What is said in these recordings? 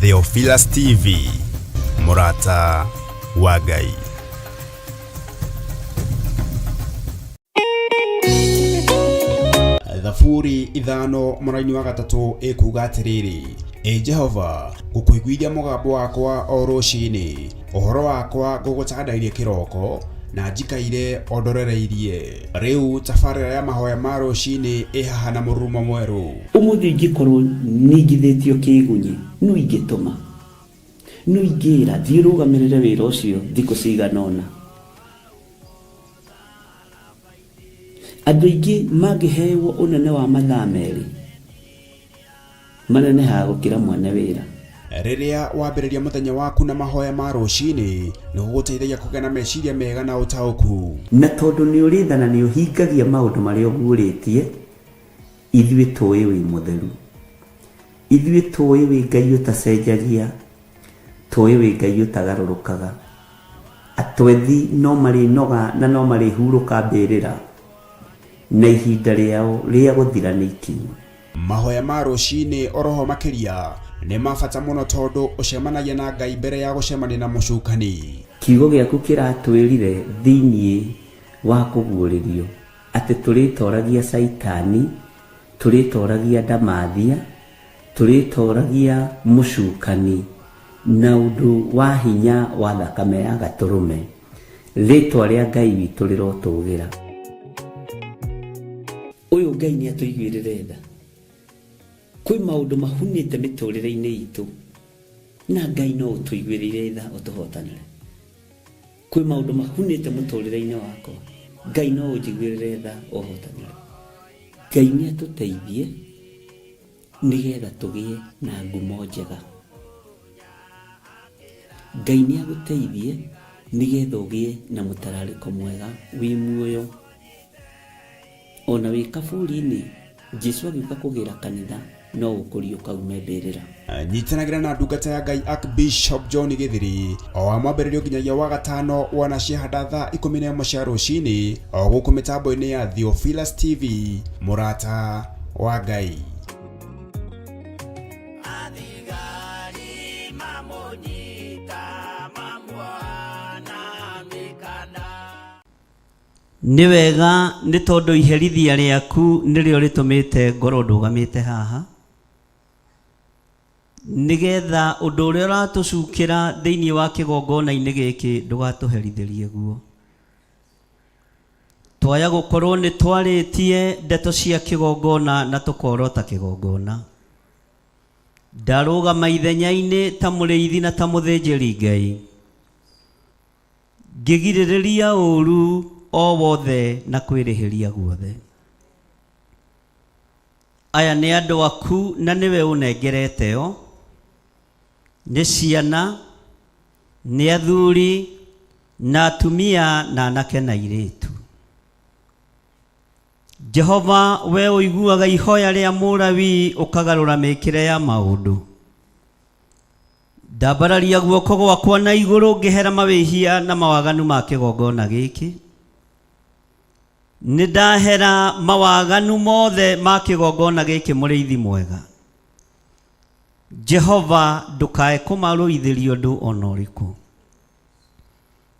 Theophilus TV, Murata wa Ngai. Thaburi ithano mũraini wa gatatũ ĩkuuga atĩrĩrĩ: Jehova, ngũkũiguithia mũgambo wakwa o rũciinĩ, ũhoro wakwa ngũgũcakandairie kĩroko, na njikaire ondorereirie. Rĩu tabarĩra ya mahoya ma rũciinĩ ĩhaha na mũrurumo mwerũ. Ũmũthĩ ingĩkorwo ningithĩtio kĩgunyi, no ingĩtũma, no ingĩra thiĩ rũgamĩrĩre wĩra ũcio thikũ cigana ũna. Andũ aingĩ mangĩheyo ũnene wa mathaa merĩ, manenehaga gũkĩra mwene wĩra. Rĩrĩa wambĩrĩria mũthenya waku na mahoya ma rũciinĩ, nĩ gũgũteithagia kũgĩa na meciria mega na ũtaũku. Na tondũ nĩ ũrĩtha na nĩ ũhingagia maũndũ marĩa ũguũrĩtie, ithuĩ tũĩ wĩ mũtheru, ithuĩ tũĩ wĩ Ngai ũtacenjagia, tũĩ wĩ Ngai ũtagarũrũkaga. Atwethi no marĩnoga na no marĩhurũka mbĩrĩra, na ihinda rĩao rĩa gũthira nĩ ikinyu. Mahoya ma rũciinĩ oroho makĩria nĩ mabata mũno tondũ ũcemanagia na Ngai mbere ya gũcemania na mũcukani. Kiugo gĩaku kĩratwĩrire thĩinĩ wa kũguũrĩrio atĩ tũrĩtoragia Saitani, tũrĩtoragia Ndamathia, tũrĩtoragia mũcukani na ũndũ wa hinya wa thakame ya gatũrũme. Rĩtwa rĩa Ngai witũ rĩrotũgĩra. Ũyũ Ngai nĩ atũiguĩrĩre tha. Kwĩ maũndũ mahunĩte mĩtũrĩre-inĩ itũ, na Ngai no ũtũiguĩrĩre tha ũtũhotanĩre. Kwĩ maũndũ mahunĩte mũtũrĩre-inĩ wakwa, Ngai no ũnjiguĩrĩre tha ũhotanĩre. Ngai nĩ atũteithie nĩgetha tũgĩe na ngumo njega. Ngai nĩ agũteithie nĩgetha ũgĩe na mũtararĩko mwega wĩ muoyo. Ona wĩ kaburi-inĩ, Jesũ agĩũka kũgĩra kanitha, no ũkũrio kaume mbĩrĩra. Nyitanagĩra na ndungata ya Ngai Archbishop John Gĩthiri o wa mwambĩrĩrio nginyagia wa gatano wana ciahanda thaa 11 cia rũciinĩ o gũkũ mĩtambo-inĩ ya Theophilus TV, Murata wa Ngai. Nĩ wega nĩ tondũ iherithia rĩaku nĩrĩo rĩtũmĩte ngoro ndũgamĩte haha, nĩgetha ũndũ ũrĩa ũratũcukĩra thĩinĩ wa kĩgongona-inĩ gĩkĩ ndũgatũherithĩrie guo. Twaya gũkorwo nĩ twarĩtie ndeto cia kĩgongona na tũkorota kĩgongona. Ndarũgama ithenya-inĩ ta mũrĩithi na ta mũthĩnjĩri Ngai, ngĩgirĩrĩria ũru o wothe na kwĩrĩhĩria guothe. Aya nĩ andũ aku na nĩwe ũnengerete o, nĩ ciana, nĩ athuri na atumia na anake na airĩtu. Jehova, we ũiguaga ihoya rĩa mũrawi ũkagarũra mĩkĩre ya maũndũ. Ndambararia guoko gwakwa na igũrũ ngĩhera mawĩhia na mawaganu ma kĩgongona gĩkĩ. Nĩndahera mawaganu mothe ma kĩgongona gĩkĩ mũrĩithi mwega. Jehova, ndũkae kũmarũithĩria ũndũ ona ũrĩkũ.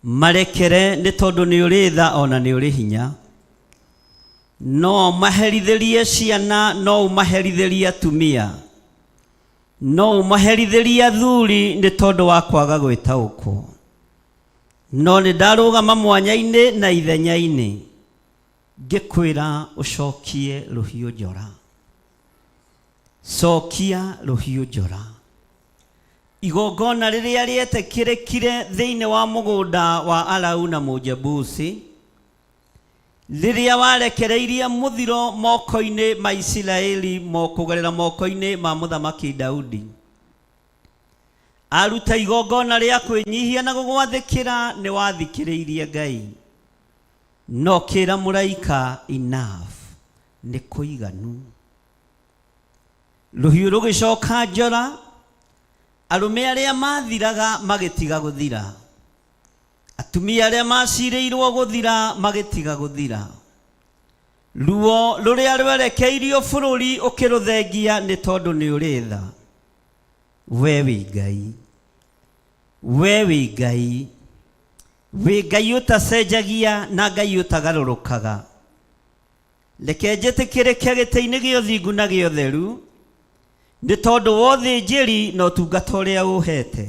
Marekere nĩ tondũ nĩ ũrĩ tha ona nĩ ũrĩ hinya. No maherithĩrie ciana, no maherithĩrie atumia, no maherithĩrie athuri nĩ tondũ wa kwaga gwĩtaũkwo. No nĩ ndarũgama mwanya-inĩ na ithenya-inĩ, ngĩkwĩra ũcokie rũhiũ njora. Cokia rũhiũ njora. Igongona rĩrĩa rĩetĩkĩrĩkire thĩinĩ wa mũgũnda wa Arauna Mũjebusi, rĩrĩa warekereirie mũthiro moko-inĩ ma Isiraeli kũgerera moko-inĩ ma mũthamaki Daudi, aruta igongona rĩa kwĩnyihia na gũgwathĩkĩra, nĩ wathikĩrĩirie Ngai. No kĩra mũraika enough, nĩ kũiganu. Rũhiũ rũgĩcoka njora, arũme arĩa mathiraga magĩtiga gũthira, atumia arĩa macirĩirwo gũthira magĩtiga gũthira. Ruo rũrĩa rwerekeirio bũrũri ũkĩrũthengia nĩ tondũ nĩ ũrĩ tha. we wĩ Ngai, we wĩ Ngai, wĩ Ngai ũtacenjagia na Ngai ũtagarũrũkaga. Reke njĩtĩkĩrĩke gĩtĩ-inĩ gĩa ũthingu na gĩa ũtheru, nĩ tondũ wa ũthĩnjĩri na ũtungata ũrĩa ũhete.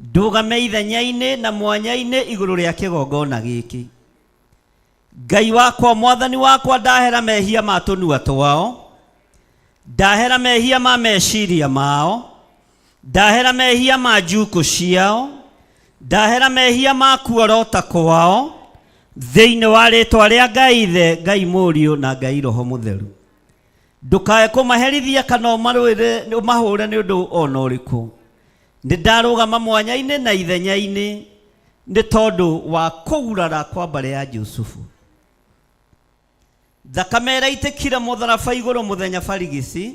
Ndũgame ithenya-inĩ na mwanya-inĩ igũrũ rĩa kĩgongona gĩkĩ. Ngai wakwa, Mwathani wakwa, ndahera mehia ma tũnua twao, ndahera mehia ma meciria mao, ndahera mehia ma njuko ciao, ndahera mehia ma kuorota kwao, thĩinĩ wa rĩtwa rĩa Ngai Ithe, Ngai Mũriũ na Ngai Roho Mũtheru. Ndũkae kũmaherithia kana ũmarũĩre ũmahũre nĩ ũndũ ona ũrĩkũ. Nĩ ndarũgama mwanya-inĩ na ithenya-inĩ nĩ tondũ wa kũgurara kwa mbarĩ ya Jusufu. Thakame ĩraitĩkire mũtharaba igũrũ mũthenya barigici.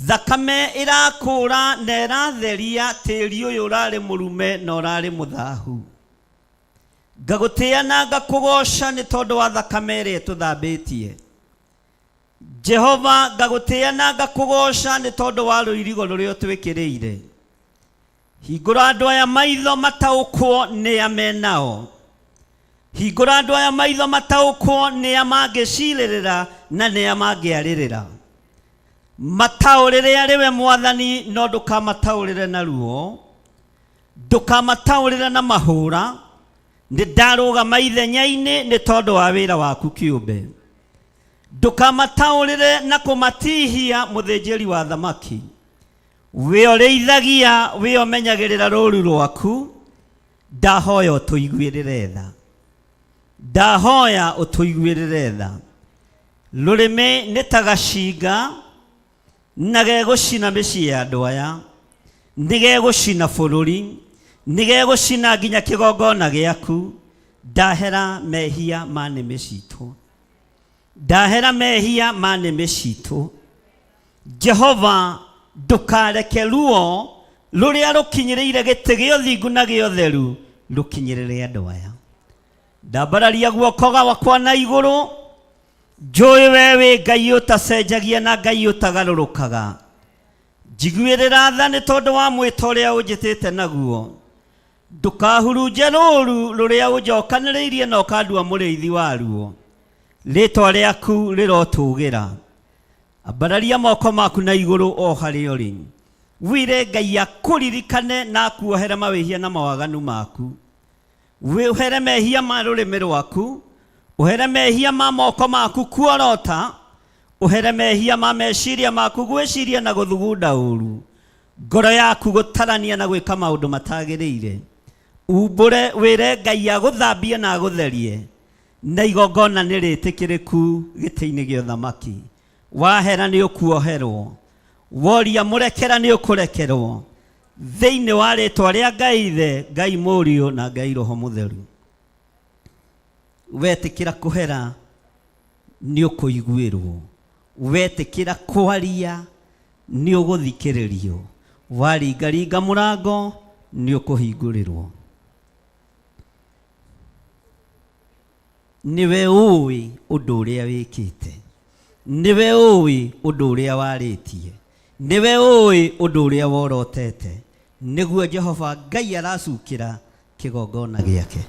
Thakame ĩrakũra na ĩratheria tĩri ũyũ ũrarĩ mũrume na ũrarĩ mũthahu. Ngagũtĩĩa na ngakũgoca nĩ tondũ wa thakame ĩrĩa ĩtũthambĩtie. Jehova, ngagũtĩĩa na ngakũgoca nĩ tondũ wa rũirigo rũrĩa ũtwĩkĩrĩire. Hingũra andũ aya maitho mataũkwo nĩ amenao. Hingũra andũ aya maitho mataũkwo nĩ amangĩcirĩrĩra na nĩ amangĩarĩrĩra. Mataũrĩre arĩ we Mwathani, no ndũkamataũrĩre na ruo, ndũkamataũrĩre na mahũra. Nĩ ndarũgama ithenya-inĩ nĩ tondũ wa wĩra waku kĩũmbe. Ndũkamataũrĩre na kũmatihia mũthĩnjĩri wa thamaki. We ũrĩithagia, we ũmenyagĩrĩra rũũru rwaku. Ndahoya ũtũiguĩrĩre tha, ndahoya ũtũiguĩrĩre tha. Rũrĩmĩ nĩ ta gacinga na gegũcina mĩciĩ ya andũ aya, nĩ gegũcina bũrũri, nĩ gegũcina nginya kĩgongona gĩaku. Ndahera mehia ma nĩmĩ citũ, ndahera mehia ma nĩmĩ citũ. Jehova, ndũkareke ruo rũrĩa rũkinyĩrĩire gĩtĩ gĩa ũthingu na gĩa ũtheru rũkinyĩrĩre andũ aya. Ndambararia guoko gwakwa na igũrũ, njũĩ we wĩ Ngai ũtacenjagia na Ngai ũtagarũrũkaga. Njiguĩrĩra tha nĩ tondũ wa mwĩta ũrĩa ũnjĩtĩte naguo. Ndũkahurunje rũũru rũrĩa ũnjokanĩrĩirie na ũkandua mũrĩithi waruo. Rĩtwa rĩaku rĩrotũgĩra. Ambararia moko maku na igũrũ o harĩa ũrĩ. Wĩre Ngai akũririkane na akuohere mawĩhia na mawaganu maku. Ũhere mehia ma rũrĩmĩ rwaku, ũhere mehia ma moko maku kuorota, ũhere mehia ma meciria maku gwĩciria na gũthugunda ũru, ngoro yaku gũtarania na gwĩka maũndũ matagĩrĩire. Umbũre wĩre Ngai agũthambie na agũtherie, na igongona nĩ rĩtĩkĩrĩku gĩtĩ-inĩ gĩa ũthamaki. Wahera nĩ ũkuoherwo, woria mũrekera nĩ ũkũrekerwo, thĩinĩ wa rĩtwa rĩa Ngai Ithe, Ngai Mũriũ na Ngai Roho Mũtheru. Wetĩkĩra kũhera nĩ ũkũiguĩrwo, wetĩkĩra kwaria nĩ ũgũthikĩrĩrio, waringaringa mũrango nĩ ũkũhingũrĩrwo. Nĩwe ũĩ ũndũ ũrĩa wĩkĩte, nĩwe ũĩ ũndũ ũrĩa warĩtie, nĩwe ũĩ ũndũ ũrĩa worotete. Nĩguo Jehova Ngai aracukĩra kĩgongona gĩake.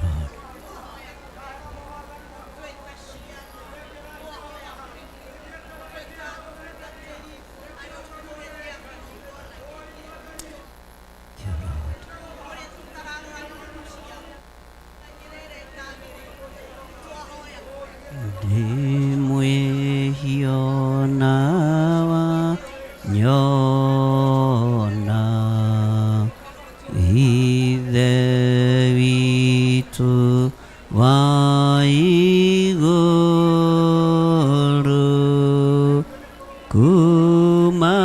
Lord. Ndimwihiona wanyona ithe witũ wa igũrũ kuma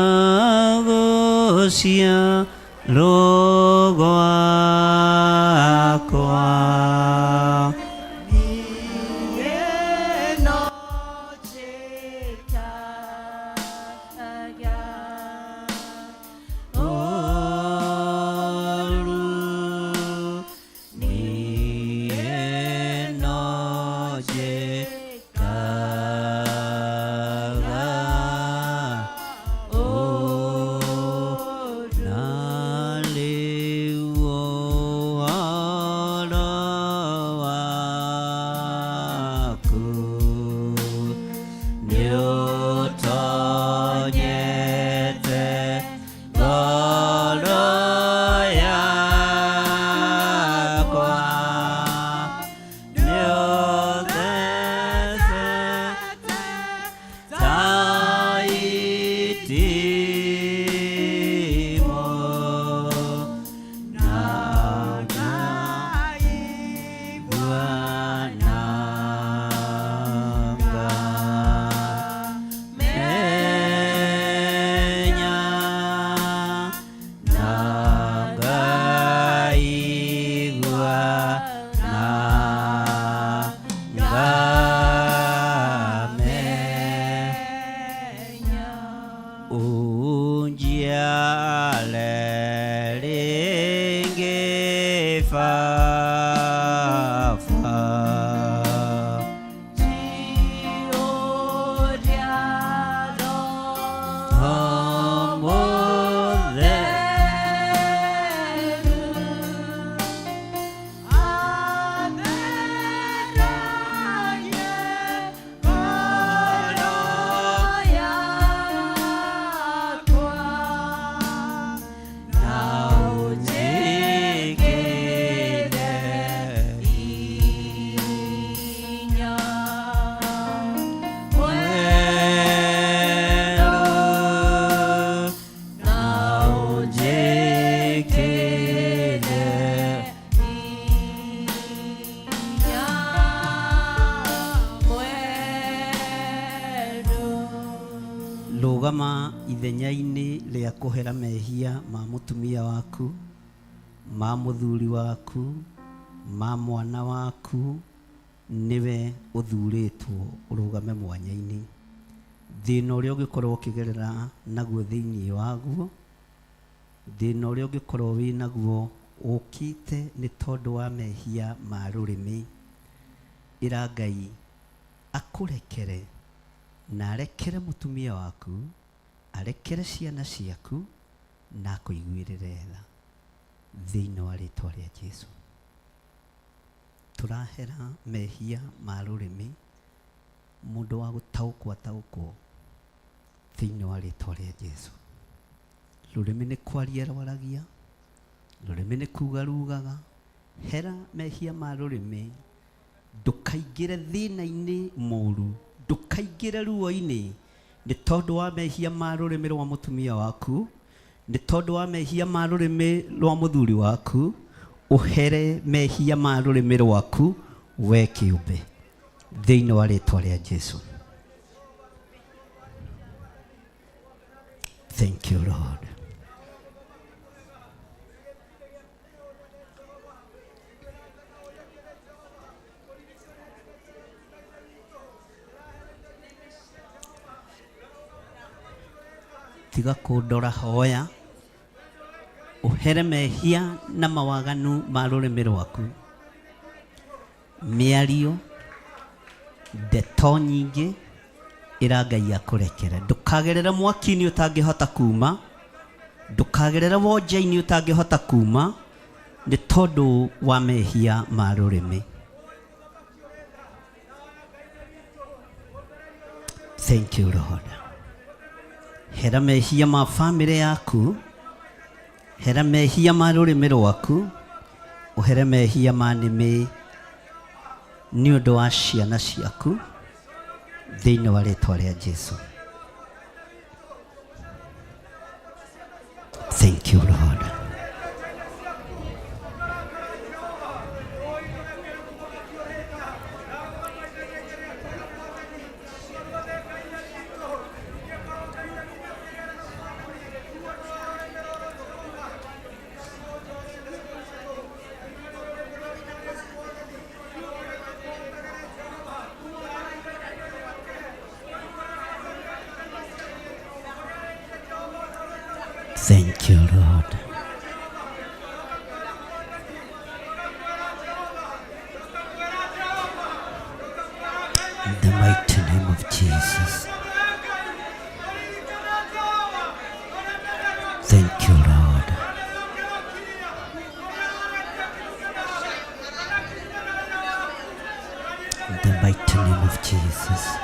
gũciarwo gwakwa Rũgama ithenya-inĩ rĩa kũhera mehia ma mũtumia waku, ma mũthuri waku, ma mwana waku, niwe ũthurĩtwo ũrũgame mwanya-inĩ. Thĩna ũrĩa ũngĩkorwo ũkĩgerera naguo thĩinĩ waguo, thĩna ũrĩa ũngĩkorwo wĩ naguo ũkĩte nĩ tondũ wa mehia ma rũrĩmĩ, ĩra Ngai akũrekere na arekere mũtumia waku, arekere ciana ciaku na akũiguĩrĩre tha thĩinĩ wa rĩtwa rĩa Jesũ. Tũrahera mehia ma rũrĩmĩ, mũndũ wa gũtaũkwo ataũkwo thĩinĩ wa rĩtwa rĩa Jesũ. Rũrĩmĩ nĩ kwaria rwaragia, rũrĩmĩ nĩ kuga rugaga. Hera mehia ma rũrĩmĩ, ndũkaingĩre thĩna-inĩ mũru, ndũkaingĩre ruo-inĩ nĩ tondũ wa mehia ma rũrĩmĩ rwa mũtumia waku, nĩ tondũ wa mehia ma rũrĩmĩ rwa mũthuri waku. Ũhere mehia ma rũrĩmĩ rwaku we kĩũmbe thĩinĩ wa rĩtwa rĩa Jesũ. Thank you, Lord. Tiga kũndora hoya, ũhere mehia na mawaganu ma rũrĩmĩ rwaku. Mĩario, ndeto nyingĩ, ĩra Ngai akũrekere. Ndũkagerera mwaki-inĩ ũtangĩhota kuma, ndũkagerera wonja-inĩ ũtangĩhota kuma, nĩ tondũ wa mehia ma rũrĩmĩ. Thank you Lord. Hera mehia ma family yaku, hera mehia ma rũrĩmĩ rwaku, ũhere mehia ma nĩmĩ nĩ ũndũ wa ciana ciaku thĩinĩ wa rĩĩtwa rĩa Jesũ. Thank you Lord. Thank you, Lord. In the mighty name of Jesus. Thank you, Lord. In the mighty name of Jesus.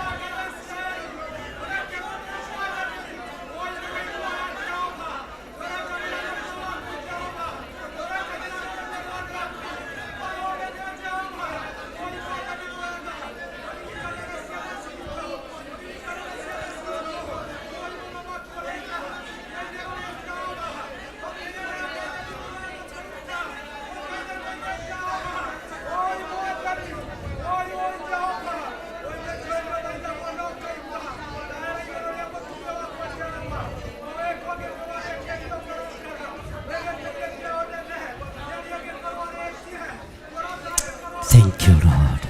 Thank you, Lord.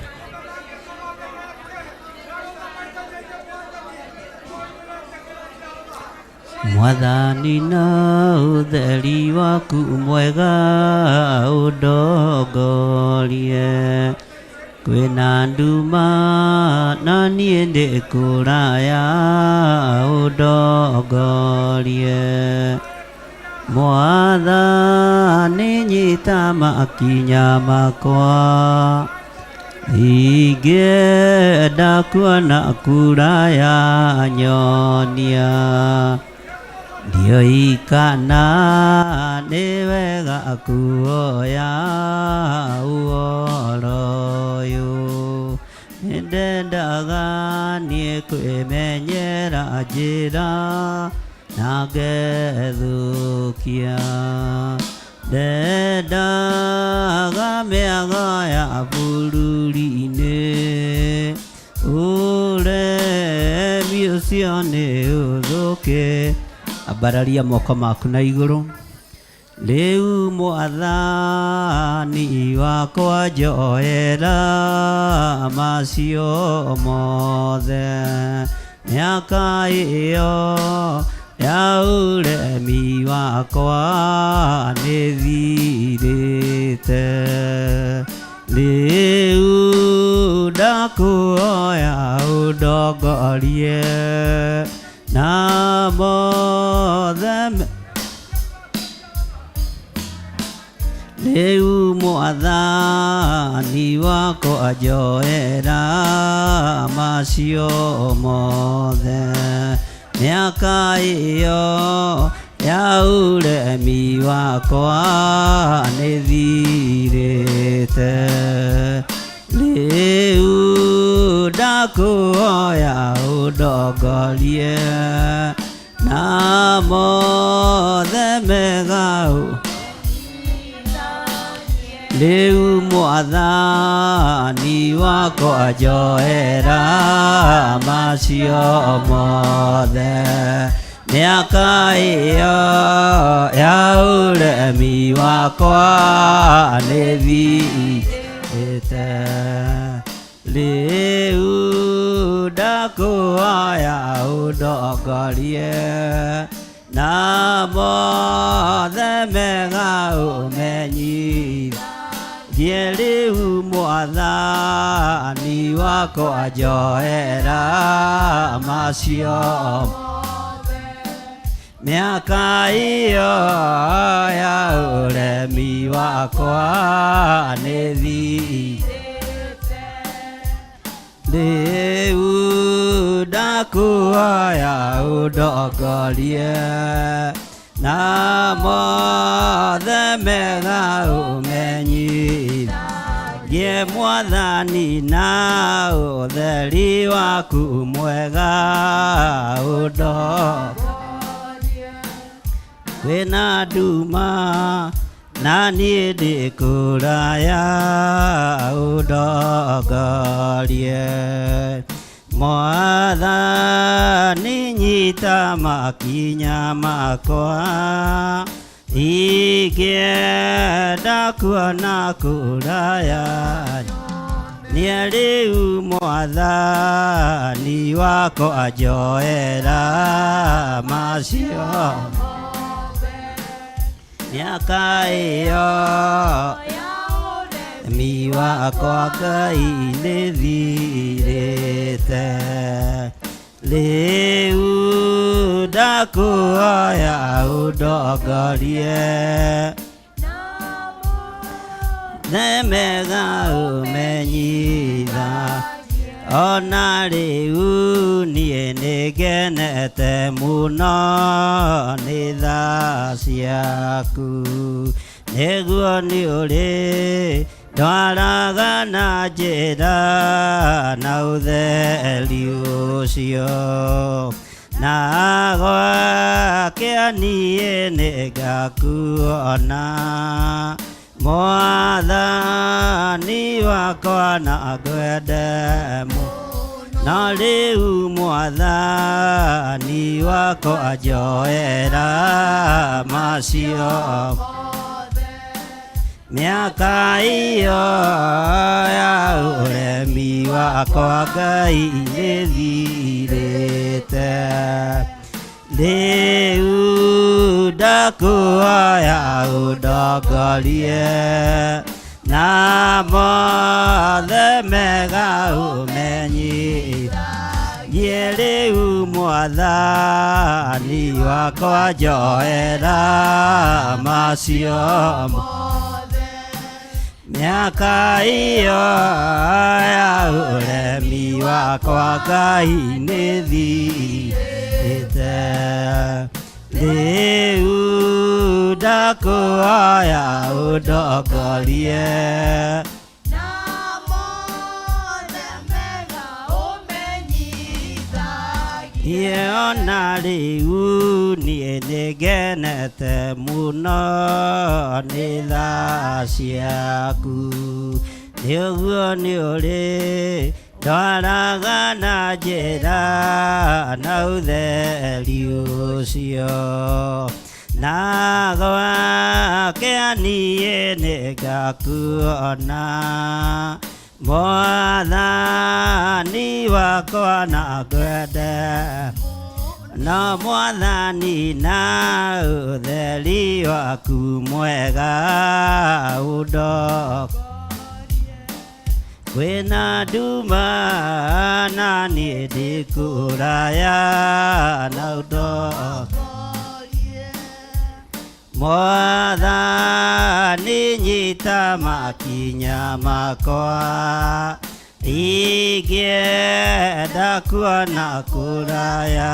Mwathani na ũtheri waku mwega ũndongorie, kwĩna nduma na niĩ ndĩ kũraya ũndongorie. Mwathani nyita makinya makwa, ingĩenda kuona kũraya nyonia. Ndioikana nĩ wega kuoya ũhoro ũyũ, nĩndendaga niĩ kwĩmenyera njĩra na ngethũkia. Ndendaga mĩago ya bũrũri-inĩ, ũremi ũcio nĩ ũthũke. Ambararia moko maku na igũrũ. Rĩu Mwathani wakwa njoera macio mothe, mĩaka ĩyo ya ũremi wakwa nĩthirĩte. Rĩu ndakuoya ũndongorie na mothe. Rĩu Mwathani wakwa njoera macio mothe, mĩaka ĩyo ya ũremi wakwa nĩthirĩte. Rĩu ndakuoya ũndongorie na mothe mega. Rĩu Mwathani wakwa njoera macio mothe, mĩaka ĩyo ya ũremi wakwa nĩthirĩte. Rĩu ndakuoya ũndongorie na mothe mega ũmenyithie. Rĩu Mwathani wakwa njoera macio, miaka iyo ya uremi wakwa nĩthirĩte rĩu ndakuoya ũndongorie na mothe mega ũmenyithagie Mwathani na ũtheri waku mwega ũndongorie kwĩna nduma na niĩ ndĩ kũraya ũndongorie Mwathani nyita makinya makwa ingĩenda kuona kũraya nĩ rĩu Mwathani wakwa njoera macio miaka iyo mi wakwa Ngai nĩthirĩte rĩu ndakuoya ũndongorie mega ũmenyithagie ona rĩu niĩ nĩngenete mũno nĩ tha ciaku nĩguo nĩ ũrĩ ndwaraga na njĩra na ũtheri ũcio na gwakĩa niĩ nĩngakuona Mwathani wakwa na ngwende na rĩu Mwathani wakwa njoera macio miaka iyo ya ũremi wakwa Ngai nĩthirĩte rĩu ndakuoya ũndongorie na mothe mega ũmenyithagie rĩu Mwathani wakwa njoera macio miaka iyo ya ũremi wakwa Ngai nĩthirĩte rĩu ndakuoya ũndongorie na mothe mega ũmenyithagie ona rĩu niĩ nĩngenete mũno nĩ tha ciaku nĩguo nĩ ũrĩ ndwaraga na njĩra na ũtheri ũcio na gwakĩa niĩ nĩngakuona Mwathani wakwa na ngwende na Mwathani na ũtheri waku mwega ũndongorie kwĩna nduma na niĩ ndĩ kũraya na ũndongorie Mwathani nyita makinya makwa ingĩenda kuona kũraya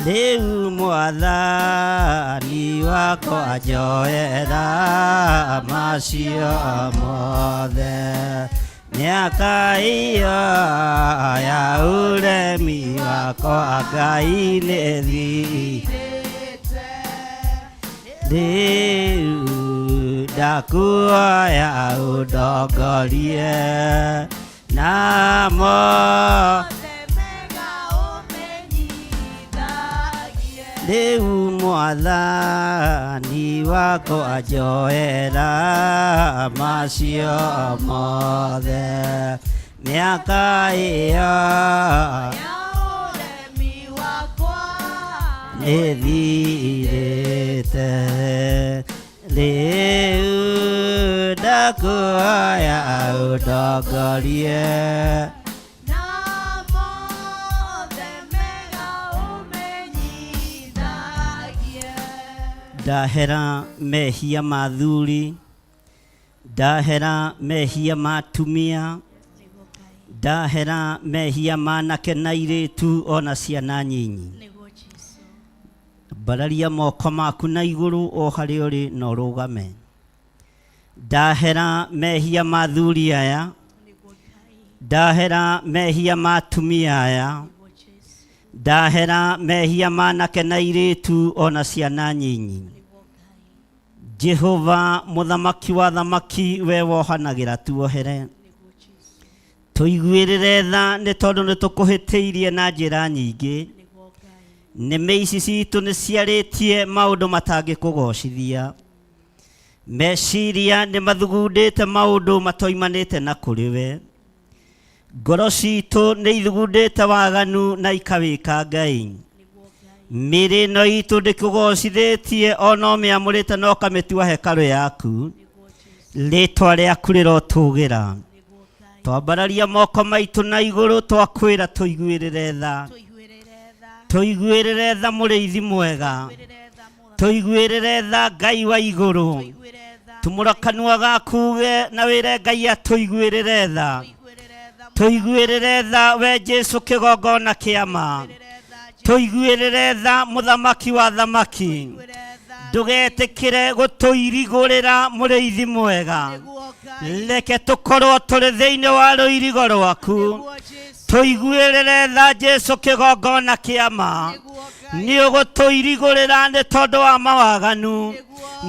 rĩu Mwathani wakwa njoera macio mothe miaka iyo ya ũremi wakwa Ngai nĩthirĩte rĩu ndakuoya ũndongorie na mothe mega ũmenyithagie rĩu Mwathani wakwa njoera macio mothe miaka iyo ya ũremi wakwa nĩthirĩte rĩu ndakuoya ũndongorie na mothe mega ũmenyithagie ndahera mehia ma thuri, ndahera mehia ma tumia, ndahera mehia ma anake na airĩtu ona ciana nyinyi. Mbararia moko maku na igũrũ o harĩa ũrĩ na ũrũgame. Ndahera mehia ma thuri aya, ndahera mehia ma tumia aya, ndahera mehia ma anake na airĩtu ona ciana nyinyi. Jehova mũthamaki wa thamaki, we wohanagĩra tuohere. Tũiguĩrĩre tha nĩ tondũ nĩ tũkũhĩtĩirie na njĩra nyingĩ. Nĩmĩ ici citũ nĩ ciarĩtie maũndũ matangĩkũgocithia. Meciria nĩ mathugundĩte maũndũ matoimanĩte na kũrĩ we. Ngoro citũ nĩ ithugundĩte waganu na ikawĩka Ngai. Mĩĩrĩ ĩno itũ ndĩkũgocithĩtie ona ũmĩamũrĩte na ũkamĩtua hekarũ yaku. Rĩĩtwa rĩaku rĩrotũgĩra. Twambararia moko maitũ na igũrũ twakwĩra tũiguĩrĩre tha. Tũiguĩrĩre tha mũrĩithi mwega. Tũiguĩrĩre tha Ngai wa igũrũ. Tumũra kanua gaku ge na wĩre Ngai atũiguĩrĩre tha. Tũiguĩrĩre tha we Jesu kĩgongona kĩa ma. Tũiguĩrĩre tha mũthamaki wa thamaki. Ndũgetĩkĩre gũtũirigũrĩra mũrĩithi mwega. Reke tũkorwo tũrĩ thĩinĩ wa rũirigo rwaku. Tũiguĩrĩre tha Jesu kĩgongona kĩa ma. Nĩ ũgũtũirigũrĩra nĩ tondũ wa mawaganu.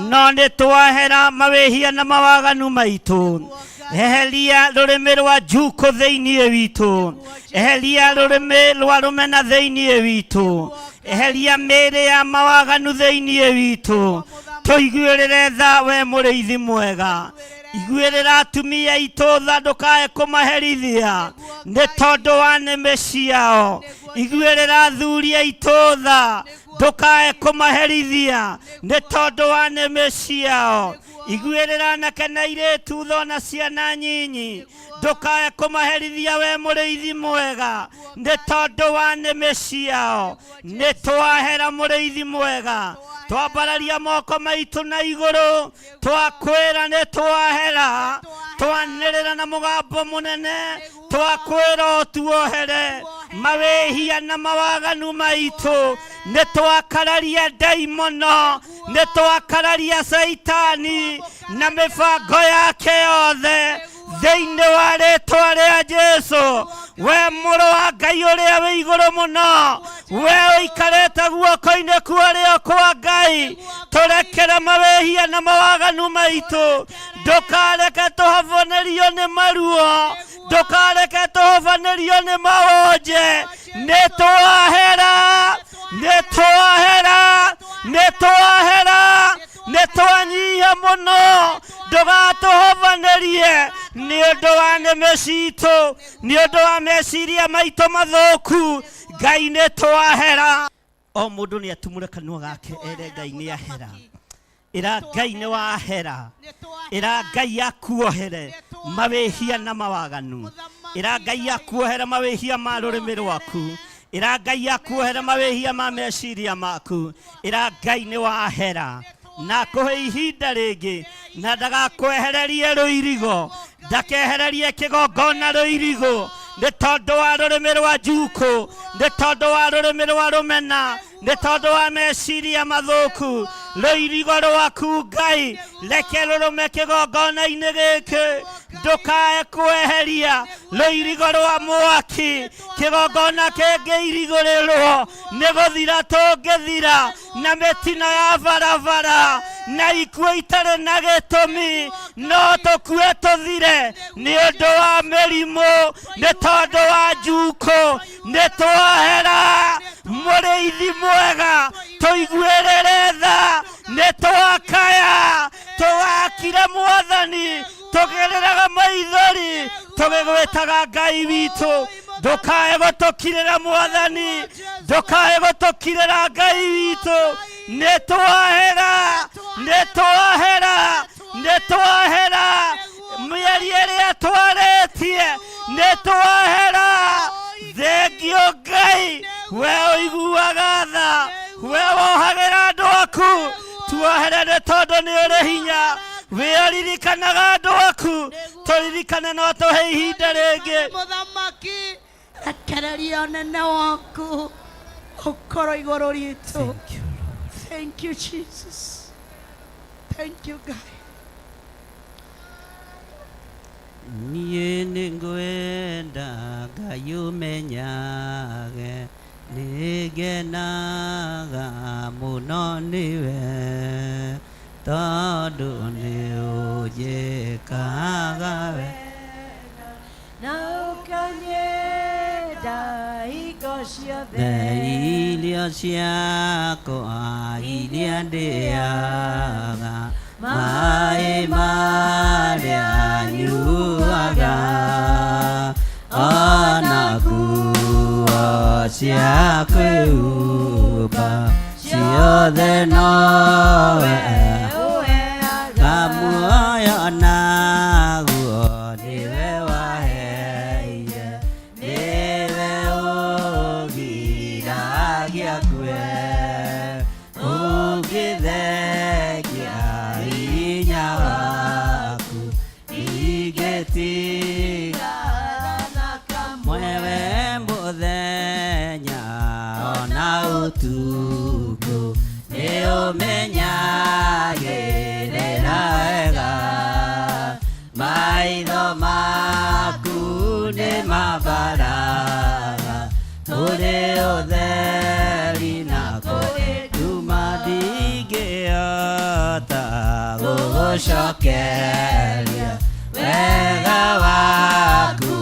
No nĩ twahera mawĩhia na mawaganu maitũ. Eheria rũrĩmĩ rwa njuko thĩinĩ witũ. Eheria rũrĩmĩ rwa rũmena thĩinĩ witũ. Eheria mĩĩrĩ ya mawaganu thĩinĩ witũ. Tũiguĩrĩre tha we mũrĩithi mwega. Iguĩrĩra atumia aitũ tha ndũkae kũmaherithia nĩ tondũ wa nĩmĩ ciao. Iguĩrĩra athuri aitũ tha ndũkae kũmaherithia nĩ tondũ wa nĩmĩ ciao. Iguĩrĩra anake na airĩtu tha ona ciana nyinyi ndũkae kũmaherithia we mũrĩithi mwega nĩ tondũ wa nĩmĩ ciao. Nĩ twahera mũrĩithi mwega. Twambararia moko maitũ na igũrũ twakwĩra nĩ twahera. Twanĩrĩra na mũgambo mũnene twakwĩra ũtuohere mawĩhia na mawaganu maitũ. Nĩ twakararia ndaimono, nĩ twakararia Saitani na mĩbango yake yothe thĩinĩ wa rĩĩtwa rĩa Jesu. We mũrũ wa Ngai ũrĩa wĩ igũrũ mũno, we ũikarĩte guoko-inĩ kũrĩa kwa Ngai, tũrekere mawĩhia na mawaganu maitũ. Ndũkareke tũhobanĩrio nĩ maruo, ndũkareke tũhobanĩrio nĩ mawonje. Nĩ twahera, nĩ twahera, nĩ twahera, nĩ twanyihia mũno. Ndũgatũhobanĩrie nĩ ũndũ wa nĩmĩ citũ, nĩ ũndũ wa meciria maitũ mathũku. Ngai nĩ twahera. O mũndũ nĩ atumũre kanua gake ere Ngai nĩ ahera. Ĩra Ngai nĩ wahera. Ĩra Ngai akuohere mawĩhia na mawaganu. Ĩra Ngai akuohere mawĩhia ma rũrĩmĩ rwaku. Ĩra Ngai akuohere mawĩhia ma meciria maku. Ĩra Ngai nĩ wahera. Na kũhe ihinda rĩngĩ na ndagakwehererie rũirigo. Ndakehererie kĩgongona rũirigo nĩ tondũ wa rũrĩmĩ rwa njuko, nĩ tondũ wa rũrĩmĩ rwa rũmena, nĩ tondũ wa meciria mathũku. Rũirigo rwaku Ngai reke rũrũme kĩgongona-inĩ gĩkĩ. Ndũkae kweheria rũirigo rwa mwaki. Kĩgongona kĩngĩirigũrĩrwo nĩ gũthira tũngĩthira na mĩtino ya barabara na ikuũ itarĩ na gĩtũmi. No tũkue tũthire nĩ ũndũ wa mĩrimũ, nĩ tondũ wa njuko. Nĩ twahera mũrĩithi mwega. Tũiguĩrĩre tha, nĩ twakaya. Tũgakire Mwathani tũgereraga maithori tũgĩgwĩtaga Ngai witũ. Ndũkae gũtũkirĩra Mwathani, ndũkae gũtũkirĩra Ngai witũ. Nĩ twahera, nĩ twahera, nĩ twahera. Mĩeri ĩrĩa twarĩtie nĩ twahera. Thengio Ngai, we ũiguaga tha, we wohagĩra andũ aku. tuoherere tondu ni uri hinya wiaririkanaga andu aku turirikane no tuhe ihinda ringi muthamaki rekereria nene waku ukoro iguru ritu. Thank you Jesus, thank you God. Niĩ nĩngwenda Ngai ũmenyage nĩngenaga mũno nĩwe tondũ nĩũnjĩkaga wega na ũkanyenda hingo ciothe irio ciakwa iria ndĩaga maĩ marĩa nyuaga ona nguo cia kwĩhumba ciothe nowe ũheaga muoyo naguo nĩwe waheire nĩwe ũgiragia kwe ũngĩthengia hinya waku ingĩtigana na kamwe mũthenya ona ũtukũ nĩũmenyagĩrĩra wega maitho maku nĩ mambaraga kũrĩ ũtheri na kũrĩ nduma ndingĩhota gũgũcokeria wega waku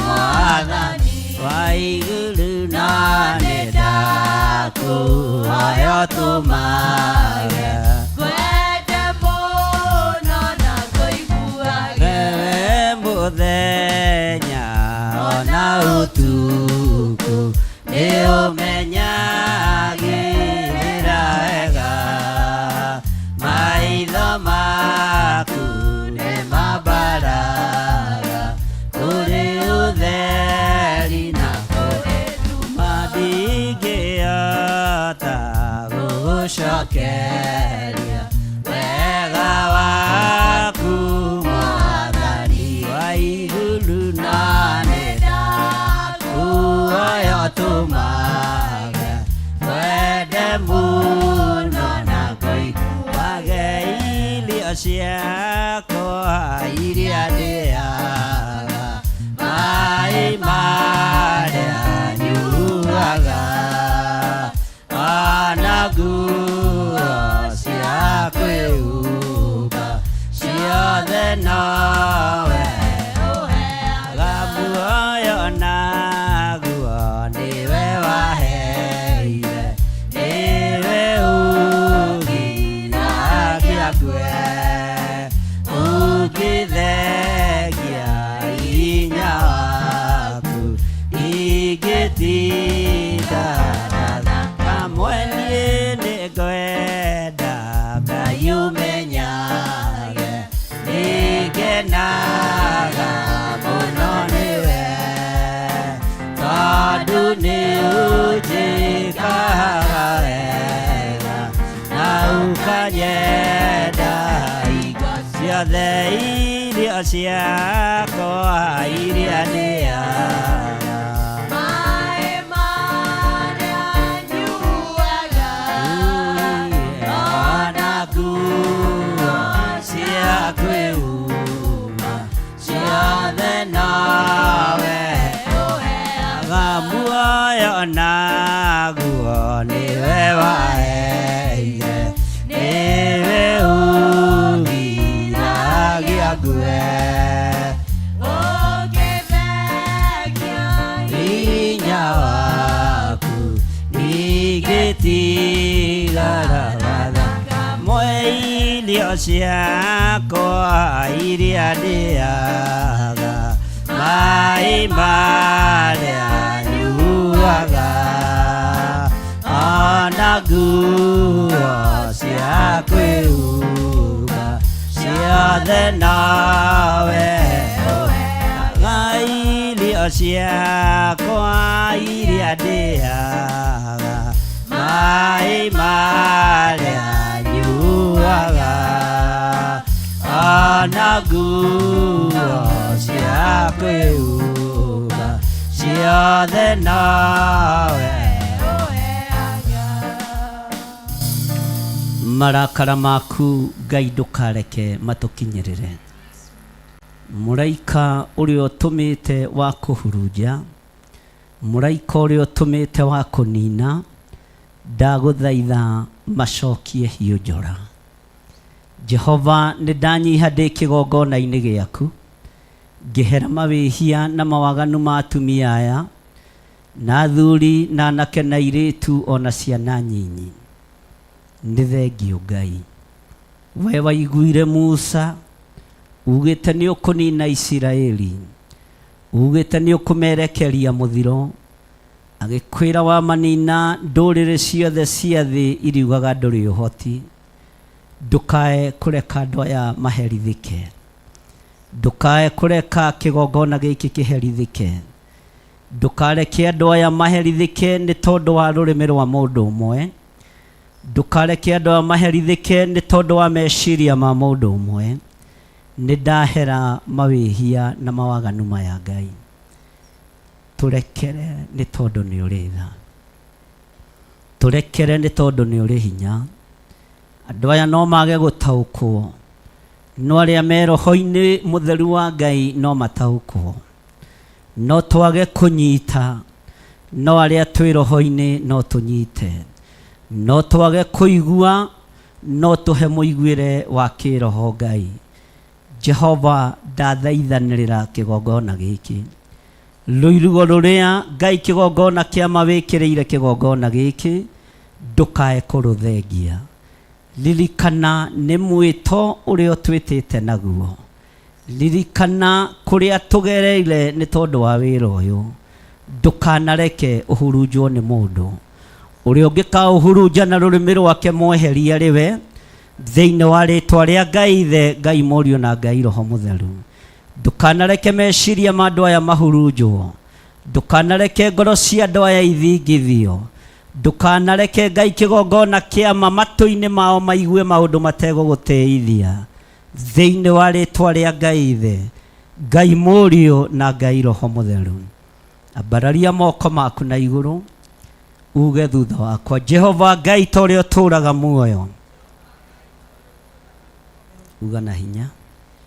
Mwathani wa igũrũ na nĩndakũhoya ũtũmage ngwende mũno na ngũiguage wewe mũthenya ona ũtukũ nĩũmenyagĩrĩra wega maitho maku nĩ mambaraga kũrĩ ũtheri na kũrĩ nduma ndingĩhota gũgũcokeria wega waku Mwathani wa igũrũ na nĩndakũhoya ũtũmage ngwende mũno na ngũiguage irio ciakwa iria ndĩaga maĩ marĩa nyuaga ona nguo cia kwĩhumba ciothe nowe ũheaga muoyo naguo nĩwe waheire nĩwe ũgiragia kwe ũngĩthengia hinya waku ingĩtigana kamwe niĩ nĩngwenda Ngai ũmenyage nĩngenaga mũno nĩwe tondũ nĩũnjĩkaga wega na ũkanyenda hingo ciothe irio ciakwa iria ndĩaga maĩ marĩa nyuaga ona nguo cia kwĩhumba ciothe nowe ũheaga muoyo naguo nĩwe waheire nĩwe ũgiragia kwe ũngĩthengia hinya waku ingĩtigana kamwe irio ciakwa iria ndĩaga maĩ marĩa nyuaga ona nguo cia kwĩhumba ciothe nowe ũheaga irio ciakwa iria ndĩaga maĩ marĩa nyuaga ciothe nawe marakara maku Ngai ndukareke matukinyirire muraika uria utumite wa kuhurunja muraika uria utumite wa kunina ndaguthaitha macokie hiũ njora Jehova nidanyiha ndi kigongona-ini giaku ngihera mawihia na mawaganu ma atumia aya na athuri na anake na airitu ona ciana nyinyi nĩ thengio Ngai we waiguire Musa ugĩte nĩ ũkũnina Isiraeli ugĩte nĩ ũkũmerekeria mũthiro agĩkwĩra wa manina ndũrĩrĩ ciothe cia thĩ iriugaga ndũrĩ ũhoti ndũkae kũreka andũ aya maherithĩke ndũkae kũreka kĩgongona gĩkĩ kĩherithĩke ndũkareke andũ aya maherithĩke nĩ tondũ wa rũrĩmĩ rwa mũndũ ũmwe ndũkareke andũ aya maherithĩke nĩ tondũ wa meciria ma mũndũ ũmwe nĩ ndahera mawĩhia na mawaganu maya Ngai tũrekere nĩ tondũ nĩ ũrĩ tha tũrekere nĩ tondũ nĩ ũrĩ hinya andũ aya no mage gũtaũkwo no arĩa me roho-inĩ mũtheru wa Ngai no mataũkwo no twage kũnyita no arĩa twĩ roho-inĩ no tũnyite no twage kũigua no tũhe mũiguĩre wa kĩroho Ngai Jehova ndathaithanĩrĩra kĩgongona gĩkĩ rũirugo rũrĩa Ngai kĩgongona kĩa mawĩkĩrĩire kĩgongona gĩkĩ ndũkae kũrũthengia ririkana nĩ mwĩto ũrĩa ũtwĩtĩte naguo ririkana kũrĩa tũgereire nĩ tondũ wa wĩra ũyũ ndũkanareke ũhurunjwo nĩ mũndũ ũrĩa ũngĩkaũhurunja na rũrĩmĩ rwake mweheria rĩwe thĩinĩ wa rĩtwa rĩa Ngai Ithe Ngai Mũriũ na Ngai Roho Mũtheru ndũkanareke meciria ma andũ aya mahurunjwo ndũkanareke ngoro cia andũ aya ithingithio ndũkanareke Ngai kĩgongona kĩama matũ-inĩ mao maigue maũndũ mategũgũteithia thĩinĩ wa rĩtwa rĩa Ngai Ithe Ngai Mũriũ na Ngai Roho Mũtheru ambararia moko maku na igũrũ uge thutha wakwa Jehova Ngai ta ũrĩa ũtũũraga muoyo uga na hinya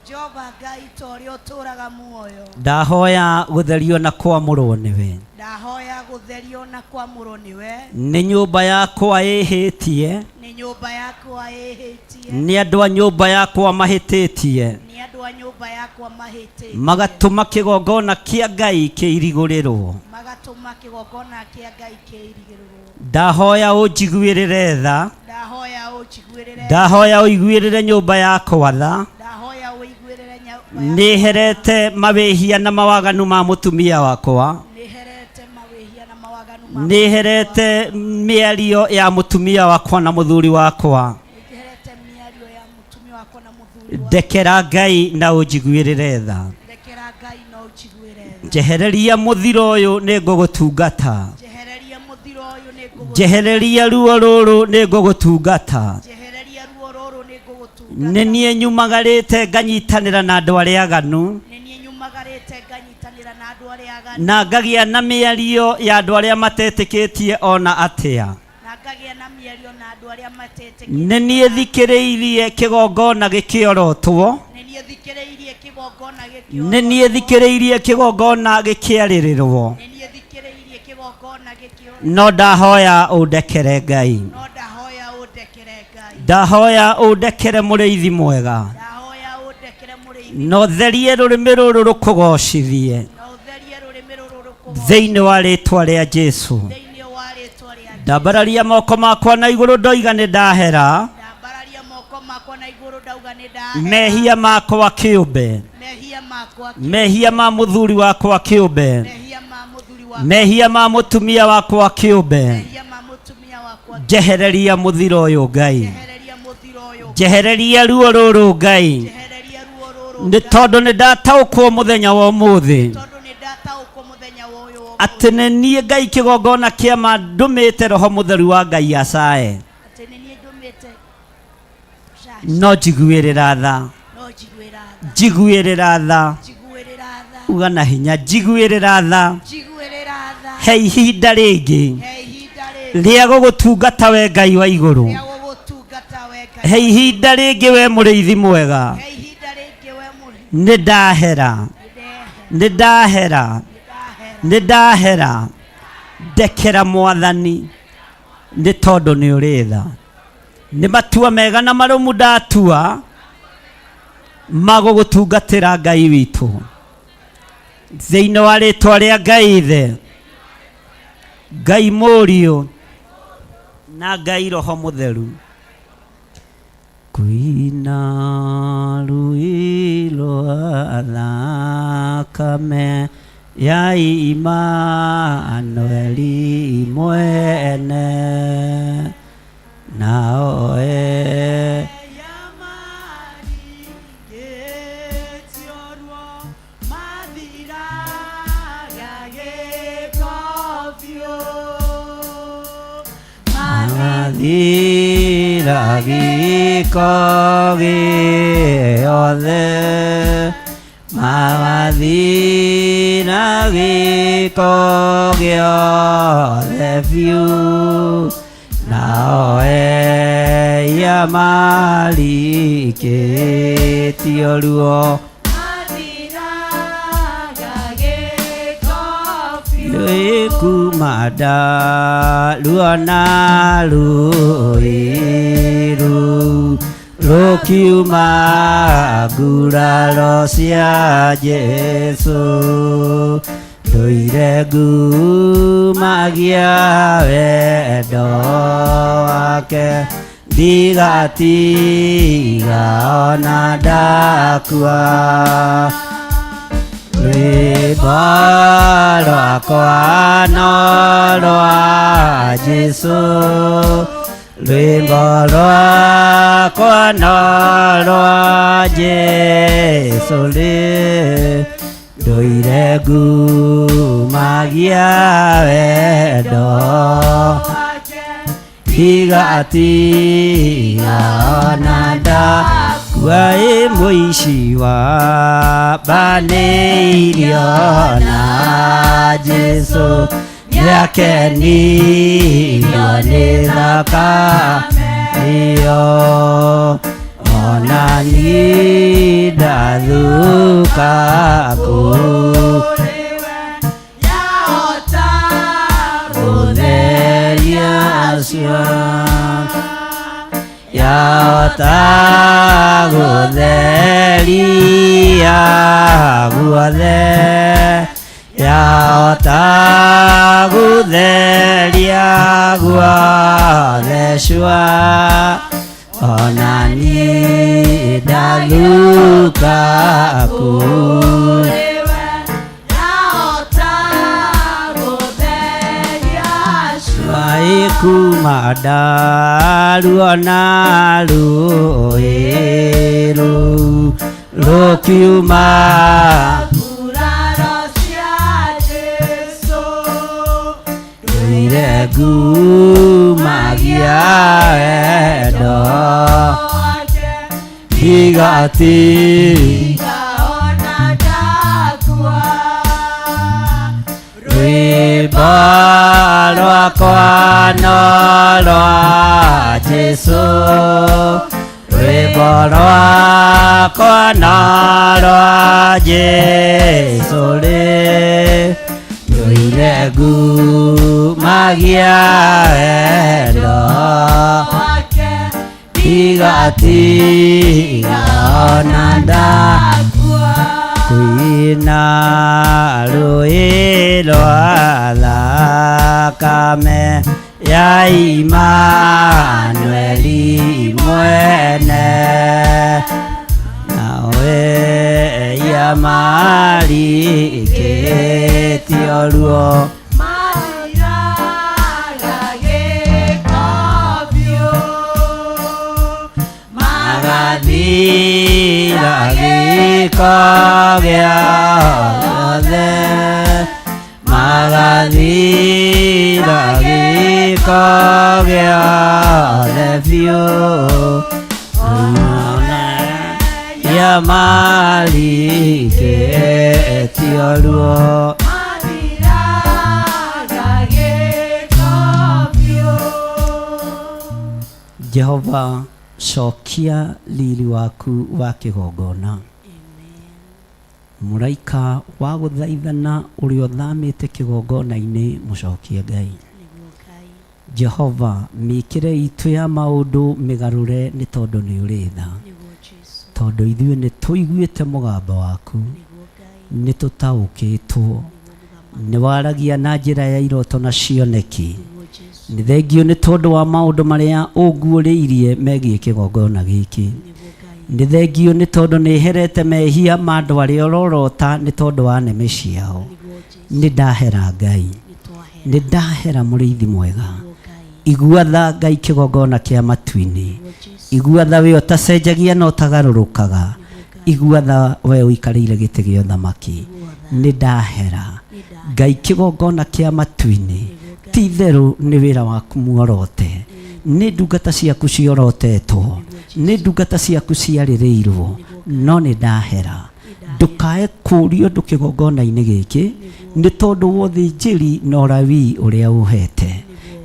Jehova Ngai ta ũrĩa ũtũũraga muoyo ndahoya gũtherio na kwamũrwo nĩwe ndahoya gũtherio na kwamũrwo nĩwe nĩ nyũmba yakwa ĩhĩtie nĩ nyũmba yakwa ĩhĩtie nĩ andũ a nyũmba yakwa mahĩtĩtie nĩ andũ a nyũmba yakwa mahĩtĩtie magatũma kĩgongona kĩa Ngai kĩirigũrĩrwo magatũma kĩgongona kĩa Ngai kĩirigĩrĩrwo ndahoya ũnjiguĩrĩre tha ndahoya ũnjiguĩrĩre ndahoya ũiguĩrĩre nyũmba yakwa tha ndahoya ũiguĩrĩre nyũmba nĩherete mawĩhia na mawaganu ma mũtumia wakwa nĩherete mawĩhia na mawaganu ma nĩherete mĩario ya mũtumia wakwa na mũthuri wakwa nĩherete mĩario ya mũtumia wakwa na mũthuri wakwa ndekera Ngai na ũnjiguĩrĩre tha ndekera Ngai na ũnjiguĩre tha njehereria mũthiro ũyũ nĩ ngũgũtungata njehereria mũthiro ũyũ nĩ ngũgũtungata njehereria ruo rũrũ nĩ ngũgũtungata njehereria ruo rũrũ nĩ ngũgũtungata nĩ niĩ nyumagarĩte nganyitanĩra na andũ arĩa aganu nĩ niĩ nyumagarĩte nganyitanĩra na andũ arĩa aganu na ngagĩa na mĩario ya andũ arĩa matetĩkĩtie ona atĩa na ngagĩa na mĩario na andũ arĩa matetĩkĩtie nĩ niĩ thikĩrĩirie kĩgongona gĩkĩorotwo nĩ niĩ thikĩrĩirie kĩgongona nĩ niĩ thikĩrĩirie kĩgongona gĩkĩarĩrĩrwo nĩ niĩ thikĩrĩirie kĩgongona gĩkĩo no ndahoya ũndekere Ngai no ndahoya ũndekere Ngai ndahoya ũndekere mũrĩithi mwega ndahoya ũndekere mũrĩithi no therie rũrĩmĩ rũrũ rũkũgocithie na ũtherie rũrĩmĩ rũrũ rũkũgocithie thĩinĩ wa rĩtwa rĩa Jesũ thĩinĩ wa rĩtwa rĩa ndambararia moko makwa na igũrũ ndoiga nĩ ndahera ndambararia moko makwa na igũrũ ndauga nĩ ndahera mehia makwa kĩũmbe mehia makwa mehia ma mũthuri wakwa kĩũmbe mehia ma mũthuri wakwa mehia ma mũtumia wakwa kĩũmbe mehia ma mũtumia wakwa njehereria mũthiro ũyũ Ngai njehereria mũthiro ũyũ njehereria ruo rũrũ Ngai njehereria ruo rũrũ nĩ tondũ nĩ ndataũkwo mũthenya wa ũmũthĩ tondũ nĩ ndataũkwo mũthenya wa ũyũ atĩ nĩ niĩ Ngai kĩgongona kĩama ndũmĩte Roho Mũtheru wa Ngai acae atĩ nĩ niĩ ndũmĩte no njiguĩrĩra tha no njiguĩra tha njiguĩrĩra tha njiguĩrĩra tha uga na hinya njiguĩrĩra tha njiguĩrĩra he ihinda rĩngĩ he ihinda rĩngĩ rĩa gũgũtungata we Ngai wa igũrũ rĩa gũgũtungata we Ngai he ihinda rĩngĩ we mũrĩithi mwega he ihinda rĩngĩ we mũrĩ nĩ ndahera nĩ ndahera ndekera Mwathani nĩ tondũ nĩ ũrĩ tha nĩ matua mega na marũmu ndatua magũgũtungatĩra Ngai witũ thĩinĩ wa rĩtwa rĩa Ngai Ithe Ngai Mũriũ na Ngai Roho Mũtheru kuina rũĩ rwa thakame ya Imanueli mwene naoe mathira gĩko gĩothe magathira gĩko gĩothe biũ nao eya marikĩtio ruo kumada luana luiru lokiuma guraro cia Jesu ndoiregu magia wendo wake ndigatiga ona ndakua rwĩmbo rwakwa no rwa Jesu rwĩmbo rwakwa no rwa Jesu ndũire ngumagia wendo ndigatiga ona ndakua mũici wa banĩirio na Jesu nĩakenirio nĩ thakame ĩyo ona niĩ ndathuka kũrĩwe yahota gũtheria yahota gũtheria guothe yahota gũtheria guothe cua ona niĩ ndathuka kũrĩwe yahota gũtheria cua kuma ndaruona rũĩ rũu rũkiuma nguraro cia Jesu rũire ngumagia wendo ndigatiga ona ndakua rwĩmbo rwakwa no rwa Jesu rwĩmbo rwakwa no rwa Jesu rũire ngumagia wendo ndigatiga ona ndakua kuina rũĩ rwa thakame ya Imanueli mwene nawe ya marikĩtio ruo magathira gĩko gĩothe magathira gĩko gĩothe biũ ya marikĩtio ruo magathira Jehova cokia riri waku wa kĩgongona. Mũraika wa gũthaithana ũrĩa ũthamĩte kĩgongona-inĩ mũcokie Ngai. Jehova mĩkĩre itũ ya maũndũ mĩgarũre nĩ tondũ nĩ ũrĩ tha. Tondũ ithuĩ nĩ tũiguĩte mũgambo waku, nĩ tũtaũkĩtwo, nĩ waragia na njĩra ya iroto na cioneki. Nĩ thengio nĩ tondũ wa maũndũ marĩa ũguũrĩirie megiĩ kĩgongona gĩkĩ. Nĩ thengio nĩ tondũ nĩ herete mehia ma andũ arĩa ũrorota nĩ tondũ wa nĩmĩ ciao. Nĩ ndahera Ngai, nĩ ndahera mũrĩithi mwega. Igua tha Ngai kĩgongona kĩa matu-inĩ. Igua tha we ũtacenjagia na ũtagarũrũkaga. Igua tha we ũikarĩire gĩtĩ gĩa ũthamaki. Nĩ ndahera Ngai kĩgongona kĩa matu-inĩ. Ti itherũ nĩ wĩra waku muorote. Nĩ ndungata ciaku ciorotetwo. Nĩ ndungata ciaku ciarĩrĩirwo. No nĩ ndahera ndũkae kũũrio ndũ kĩgongona-inĩ gĩkĩ nĩ tondũ wa ũthĩnjĩri na ũrawi ũrĩa ũhete.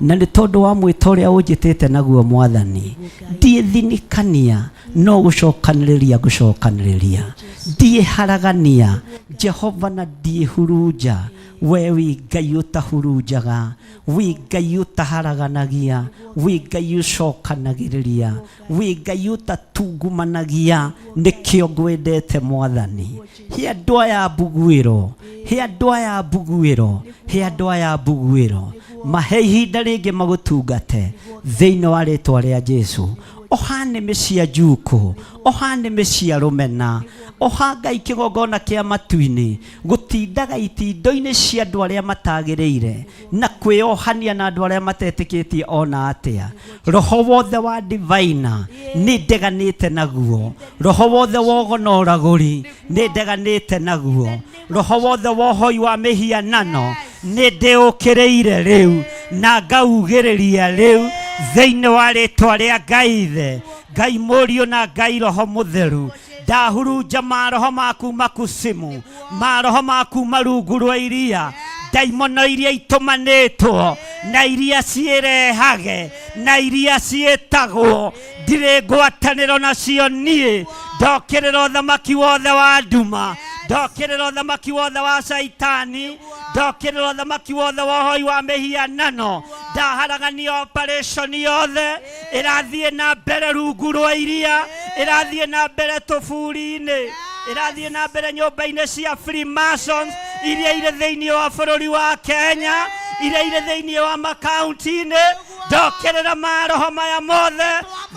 Na nĩ tondũ wa mwĩto ũrĩa ũnjĩtĩte naguo Mwathani. Ndiĩthinikania no gũcokanĩrĩria ngũcokanĩrĩria. Ndiĩharagania Jehova na ndiĩhurunja. We wĩ Ngai ũtahurunjaga, wĩ Ngai ũtaharaganagia, wĩ Ngai ũcokanagĩrĩria, wĩ Ngai ũtatungumanagia. Nĩkĩo ngwendete Mwathani. He andũ aya mbuguĩro, he andũ aya mbuguĩro, he andũ aya mbuguĩro. Mahe ihinda rĩngĩ magũtungate thĩinĩ wa rĩĩtwa rĩa Jesũ. Oha nĩmĩ cia njuko, oha nĩmĩ cia rũmena, oha Ngai kĩgongona kĩa matu-inĩ gũtindaga itindo-inĩ cia andũ arĩa matagĩrĩire na kwĩohania na andũ arĩa matetĩkĩtie ona atĩa. Roho wothe wa divina nĩ ndeganĩte naguo. Roho wothe wa ũgonoragũri nĩ ndeganĩte naguo. Roho wothe wa ũhoi wa mĩhianano nĩ ndĩũkĩrĩire rĩu na ngaugĩrĩria rĩu thĩinĩ wa rĩĩtwa rĩa Ngai Ithe, Ngai Mũriũ na Ngai Roho Mũtheru. Ndahurunja maroho maku makusimu, maroho maku marungu rwa iria, ndaimono iria itumanĩtwo na iria ciĩrehage na iria ciĩtagwo. Ndirĩ ngwatanĩro nacio niĩ. Ndokĩrĩra ũthamaki wothe wa nduma, ndokĩrĩra ũthamaki wothe wa Saitani, ndokĩrĩra ũthamaki wothe wa ũhoi wa mĩhianano. Ndaharagania operation yothe ĩrathiĩ na mbere rungu rwa iria, ĩrathiĩ na mbere tũburi-inĩ, ĩrathiĩ na mbere nyũmba-inĩ cia Freemasons iria irĩ thĩinĩ wa bũrũri wa Kenya, iria irĩ thĩinĩ wa makaunti-inĩ. Ndokĩrĩra maroho maya mothe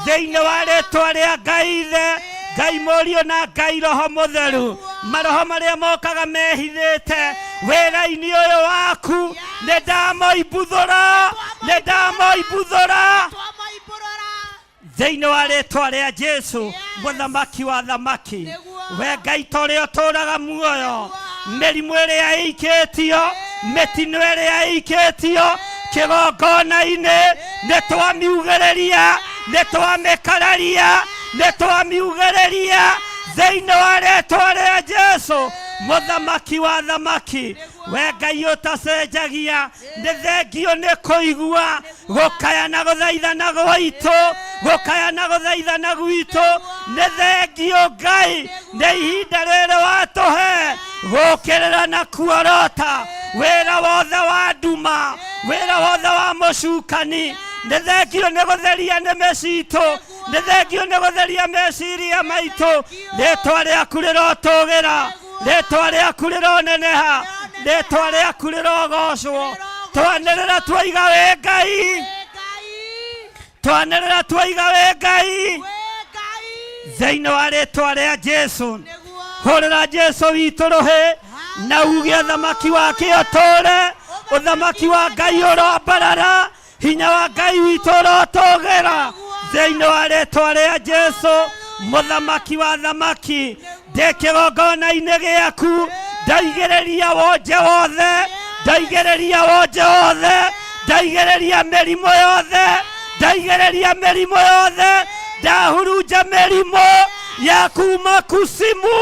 thĩinĩ wa rĩĩtwa rĩa Ngai Ithe, Ngai Mũriũ na Ngai Roho Mũtheru. Maroho marĩa mokaga mehithĩte wĩra-inĩ ũyũ waku nĩ ndamoimbuthũra, nĩ ndamoimbuthũra thĩinĩ wa rĩĩtwa rĩa Jesũ mũthamaki wa thamaki. We Ngai ta ũrĩa ũtũũraga muoyo, mĩrimũ ĩrĩa ĩikĩtio, mĩtino ĩrĩa ĩikĩtio kĩgongona-inĩ nĩ twamiugĩrĩria, nĩ twamĩkararia, nĩ twamiugĩrĩria thĩinĩ wa rĩĩtwa rĩa Jesũ mũthamaki wa thamaki. We Ngai ũtacenjagia, nĩ thengio nĩ kũigua gũkaya na gũthaithana gwitũ, gũkaya na gũthaithana gwitũ. Nĩ thengio Ngai, nĩ ihinda rĩrĩ watũhe gũkĩrĩra na kuorota wĩra wothe wa nduma, wĩra wothe wa mũcukani. Nĩ thengio nĩ gũtheria nĩmĩ citũ, nĩ thengio nĩ gũtheria meciria maitũ. Rĩĩtwa rĩaku rĩrotũgĩra, rĩĩtwa rĩaku rĩroneneha, rĩĩtwa rĩaku rĩrogocwo. Twanĩrĩra twaiga wĩ Ngai, twanĩrĩra twaiga wĩ Ngai thĩinĩ wa rĩĩtwa rĩa Jesũ. Hũrĩra Jesũ witũ rũhĩ na uge ũthamaki wake ũtũũre, ũthamaki wa Ngai ũrombarara, hinya wa Ngai witũ ũrotũgĩra thĩinĩ wa rĩĩtwa rĩa Jesũ mũthamaki wa thamaki. Ndĩ kĩgongona-inĩ gĩaku ndaigĩrĩria wonje wothe, ndaigĩrĩria wonje wothe, ndaigĩrĩria mĩrimũ yothe, ndaigĩrĩria mĩrimũ yothe. Ndahurunja mĩrimũ ya kuma kusimu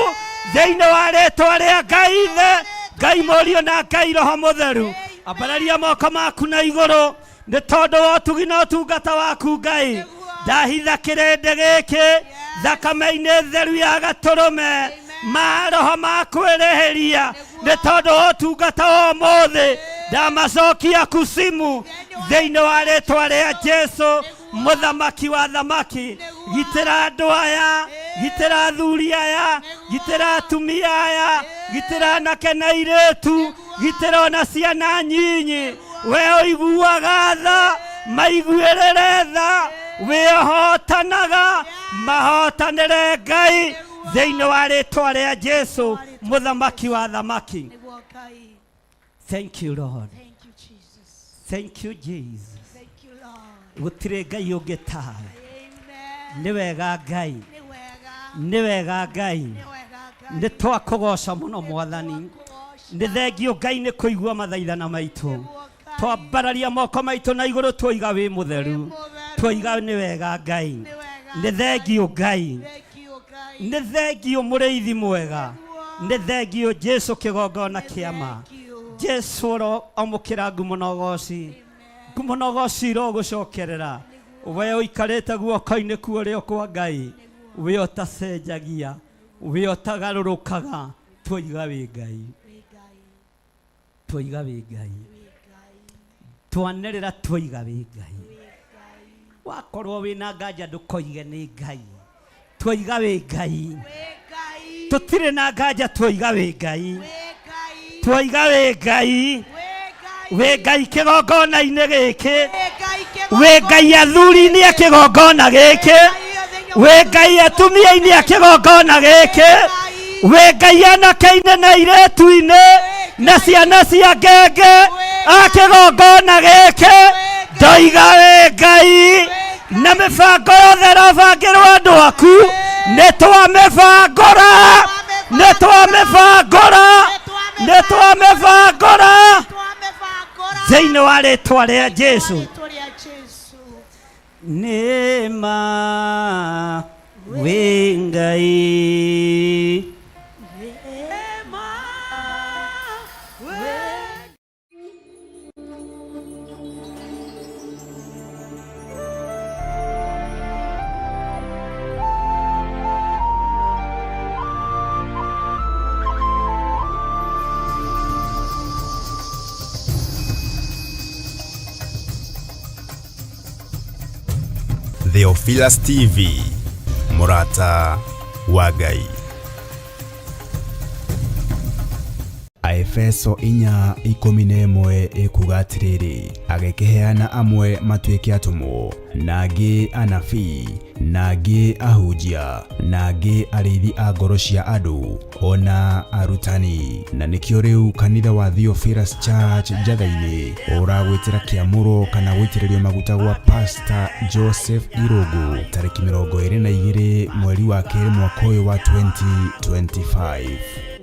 thĩinĩ wa rĩĩtwa rĩa Ngai Ithe, Ngai Mũriũ na Ngai Roho Mũtheru. Ambararia moko maku na igũrũ nĩ tondũ wa ũtugi na ũtungata waku Ngai. ndahitha kĩrĩndĩ gĩkĩ thakame-inĩ theru ya Gatũrũme maroho ma kwĩrĩhĩria nĩ tondũ wa ũtungata wa ũmũthĩ ndamacokia kusimu thĩinĩ wa rĩtwa rĩa Jesũ mũthamaki wa thamaki. Gitĩra andũ aya, gitĩra athuri aya, gitĩra atumia aya, gitĩra anake na airĩtu, gitĩra ona ciana nyinyi. We ũiguaga tha, maiguĩrĩre tha, wĩhotanaga mahotanĩre Ngai thĩinĩ wa rĩtwa rĩa Jesũ mũthamaki wa thamaki. Thank you, Lord. Thank you, Jesus. Thank you, Jesus. Thank you, Lord. Gũtirĩ Ngai ũngĩ tawe. Amen. Nĩ wega Ngai, Nĩ wega. nĩ wega Ngai, Nĩ wega Ngai. nĩ twakũgoca mũno Mwathani. Twakũgoca. Nĩ thengio Ngai nĩ kũigua mathaithana maitũ. Twambararia moko maitũ na igũrũ twoiga wĩ mũtheru, twoiga nĩ wega Ngai. Nĩ thengio Ngai, nĩ thengio mũrĩithi mwega, nĩ thengio Jesũ kĩgongona kĩama. Jesũ ro amũkĩra ngumonogoci, ngumonogoci ro gũcokerera. We ũikarĩte guoko-inĩ kuo kwa Ngai, we ũtacenjagia, we ũtagarũrũkaga, twoiga wĩ Ngai, twoiga wĩ Ngai, twanĩrĩra twoiga wĩ Ngai. Wakorwo wĩna nganja ndũkoige nĩ Ngai, twoiga wĩ Ngai. Tũtirĩ na nganja, twoiga wĩ Ngai, twoiga wĩ Ngai, wĩ Ngai kĩgongona-inĩ gĩkĩ, wĩ Ngai athuri-inĩ a kĩgongona gĩkĩ, wĩ Ngai atumia-inĩ a kĩgongona gĩkĩ, wĩ Ngai anake-inĩ na airĩtu-inĩ na ciana cia ngenge a kĩgongona gĩkĩ. Ndoiga wĩ Ngai, na mĩbango yothe ĩrabangĩrwo andũ aku nĩ twamĩbangũra, nĩ twamĩbangũra, nĩ twamĩbangũra thĩinĩ wa rĩtwa rĩa Jesũ. Nĩ ma wĩ Ngai. Theophilus TV, Mũrata wa Ngai. Aefeso 4:11 ikuga atĩrĩrĩ, agĩkĩheana amwe matuĩke atũmwo, na angĩ anabii, na angĩ ahunjia, na angĩ arĩithi a ngoro cia andũ, ona arutani. Na nĩkĩo rĩu kanitha wa Theophilus Church Njatha-inĩ ũragwĩtĩra kĩamũro kana gũitĩrĩrio maguta gwa Pastor Joseph Irũngũ tarĩki 22 mweri wa kerĩ mwaka ũyũ wa 2025.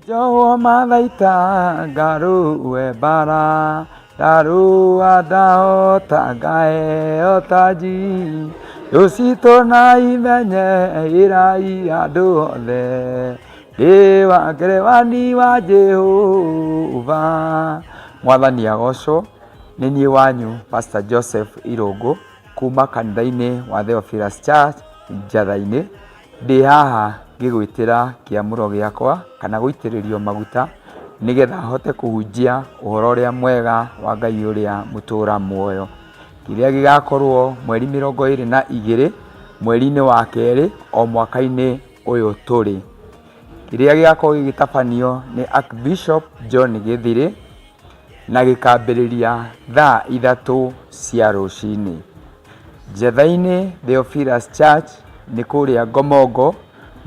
Jowo mathaita ngaruwe bara, darua dahota ngaheo taji, yosito na imenye irai andũ othe, ndĩwa ngerewani wa Jehova. Mwathani agocwo. Nĩ niĩ wanyu Pastor Joseph Irũngũ kuma kanitha-inĩ wa Theophilus Church Njatha-inĩ. Ndĩ haha ngĩgwĩtĩra kĩamũro gĩakwa kana gũitĩrĩrio maguta nĩgetha hote kũhunjia ũhoro ũrĩa mwega wa Ngai ũrĩa mũtũra muoyo, kĩrĩa gĩgakorwo mweri 22 mweri-inĩ wa kerĩ o mwaka-inĩ ũyũ tũrĩ, kĩrĩa gĩgakorwo gĩgĩtabanio nĩ Archbishop John Gĩthirĩ na gĩkambĩrĩria thaa 3 cia rũcinĩ. Njatha-inĩ Theophilus Church nĩ kũrĩa Ngomongo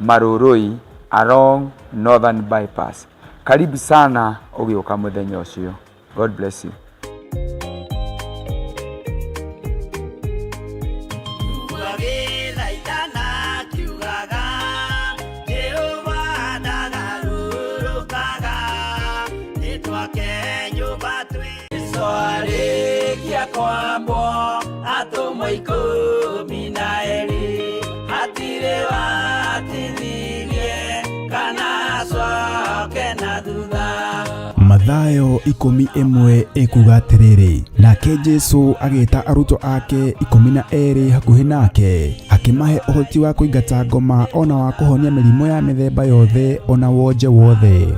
Marũrũi along Northern Bypass. Karibu sana ũgĩũka mũthenya ũcio. God bless you. Mathayo 11 ekuga atiriri, nake Jesu agita arutwo ake 12 hakuhi nake, akimahe uhoti wa kuingata ngoma ona wa kuhonia mirimo ya mithemba yothe ona wonje wothe.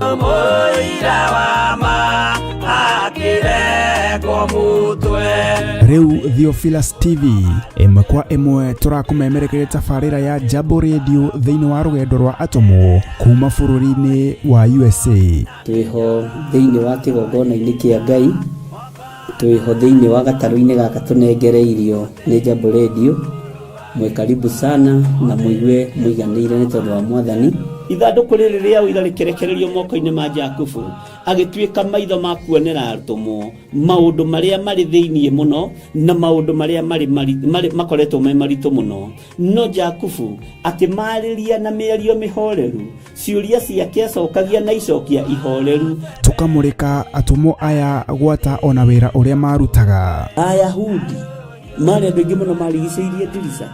Riu Theophilus TV imwe kwa imwe turakumemerekeria tabarira ya Jambo Radio thiini wa rugendo rwa atomo kuma bururi-ini wa USA. Twiho thiini wa kigongona-ini kia Ngai, twiho thiini wa gataru-ini gaka tunengereirio ni Jambo Radio. Mwe karibu sana na muigue muiganire ni tondu wa Mwathani. Ithanduku riri ria uira rikerekererio moko-ini ma Jakubu, agituika maitho ma kuonera arutwo maundu maria mari thiini muno na maundu maria mari makoretwo me maritu muno. No Jakubu akimariria na mĩario mĩhoreru, ciuria ciake acokagia na icokia ihoreru. Tukamurika atumo aya gwata ona wira uria marutaga. Ayahudi mari andu aingi muno marigicĩirie ndirica.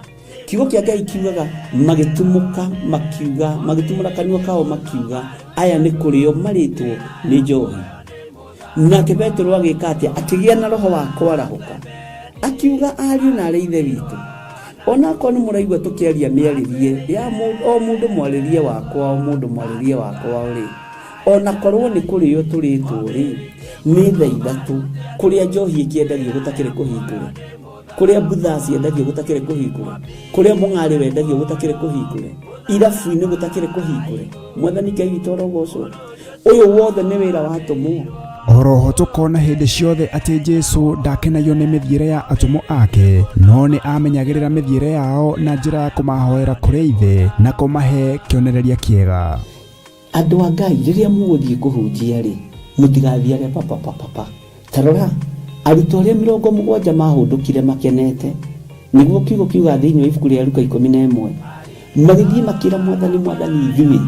Kiugo kia Ngai kiugaga magitumuka makiuga, magitumura kanua kao makiuga aya ni kurio maritwo ni njohi. Nake Petro agika atia, akigia na roho wa kwarahuka, akiuga ariu na ari ithe witu, ona ko ni muraigua tukiaria miaririe ya mundu mwaririe wakwa, mundu mwaririe wakwa uri ona korwo ni kurio turitwo ri ni thaa ithatu kuria njohi ikiendagio gutakire kuhingura, kuria butha ciendagio gutakire kuhingure, kuria mung'ari wendagio gutakire kuhingure, irabu-ini gutakire kuhingure. Mwathani Ngai witũ arogocwo. Uyu wothe ni wira wa atomo. Oroho tukona hindi ciothe ati Jesu ndakenagio ni mithiire ya atomo ake, no ni amenyagirira mithiire yao na njira ya kumahoera kuria ithe na kumahe kionereria kiega. Andu a Ngai riria muguthie kuhunjia ri, mutigathiage papa. Tarora arutwo aria 70 mahundukire makenete, niguo kiugo kiuga thiini wa ibuku ria Luka 11, magithie makira Mwathani ithui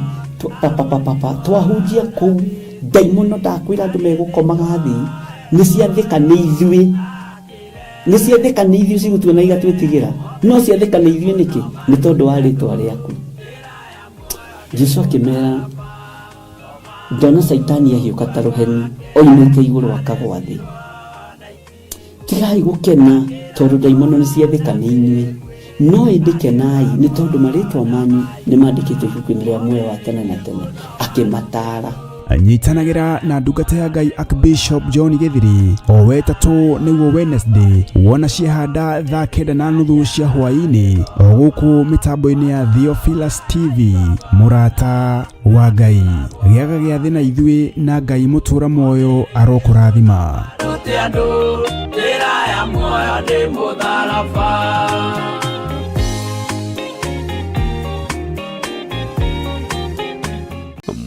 papa twahunjia kuu daimono ndakwira andu megukomaga thi ni ciathika ni ithui cigutuona igatwitigira, no ciathika ni ithui niki? Ni tondu wa ritwa riaku. Jesu akimera, ndona Saitani ahiuka ta ruheni oimite iguru akagwa thi. Tigai gukena tondu daimono ni ciathika ni inyui, no indikenai ni tondu maritwa manyu ni mandikitwo ibuku-ini ria muoyo wa tene na tene. Akimatara anyitanagira na ndungata ya Ngai Archbishop John Githiri o wetatu niguo Wednesday wona ciehanda thaa 9:30 cia hwaini o guku mitambo-ini ya Theophilus TV. Murata wa Ngai giaga gia thi na ithui na Ngai mutura moyo arokurathima.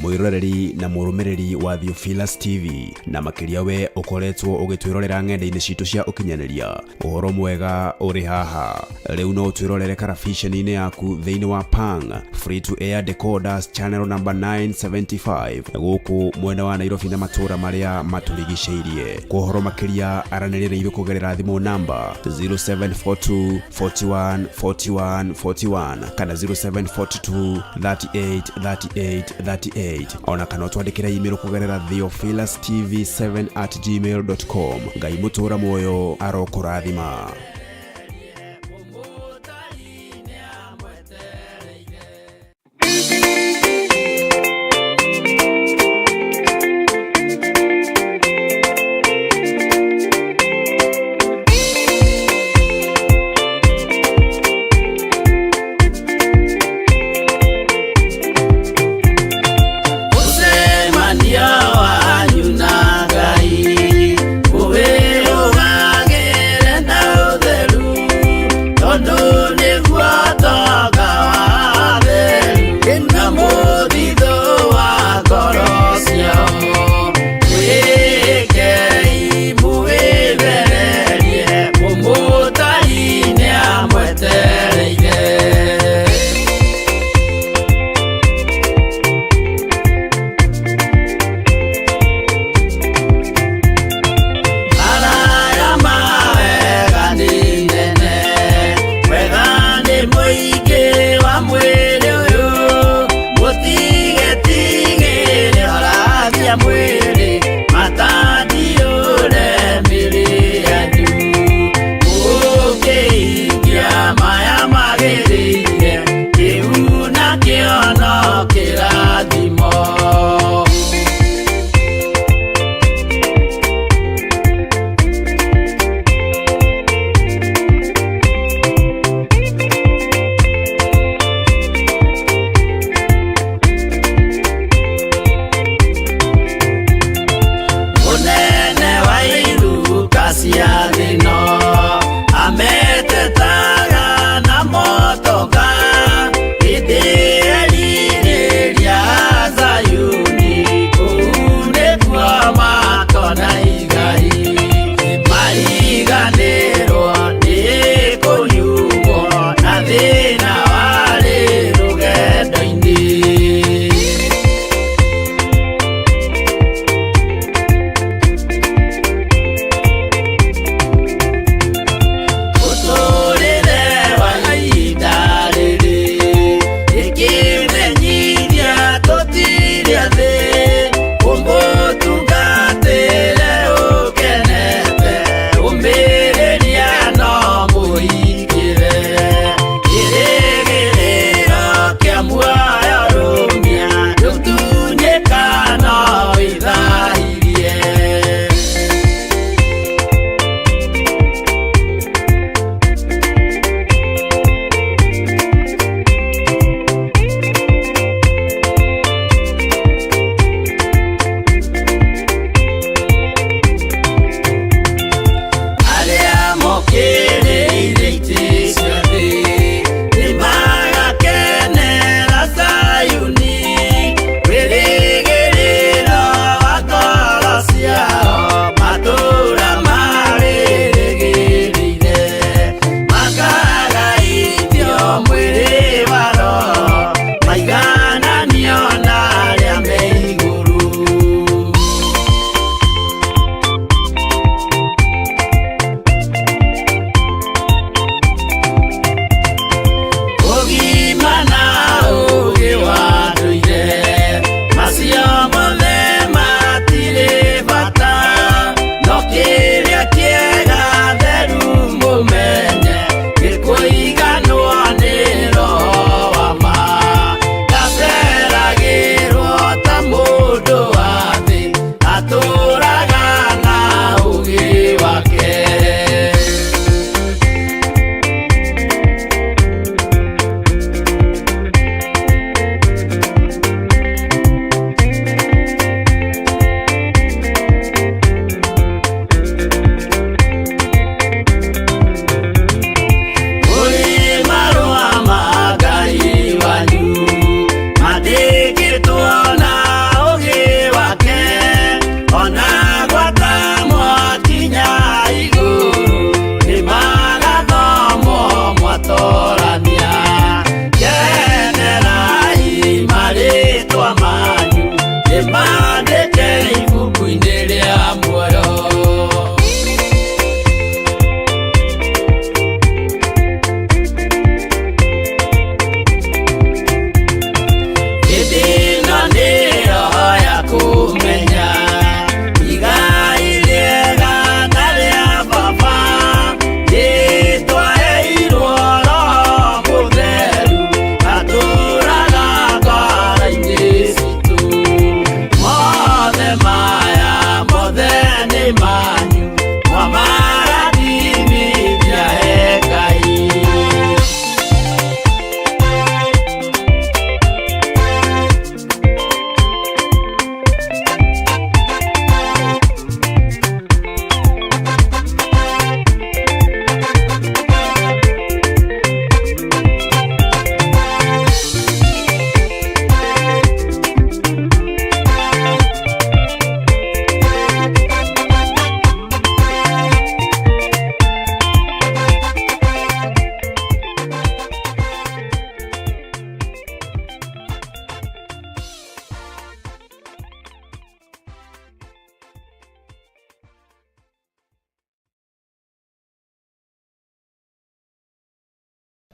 Mwiroreri na murumiriri wa Theophilus TV na makiria we ukoretwo ugitwirorera ng'enda-ini citu cia ukinyaniria uhoro mwega uri haha. Riu no twirorere karabiceni-ini yaku thiini wa Pang free to air decoders channel number 975 guku mwena wa Nairobi na matura maria maturigiceirie. Kuhoro makiria aranirire ithu kugerera thimu namba 0742 41 41 41 kana 0742 38 38 38 ona kana twandikira email kugerera theophilustv7@gmail.com. Ngai mutura moyo arokurathima. Wanyu na Ngai, uwe ugagere na uthe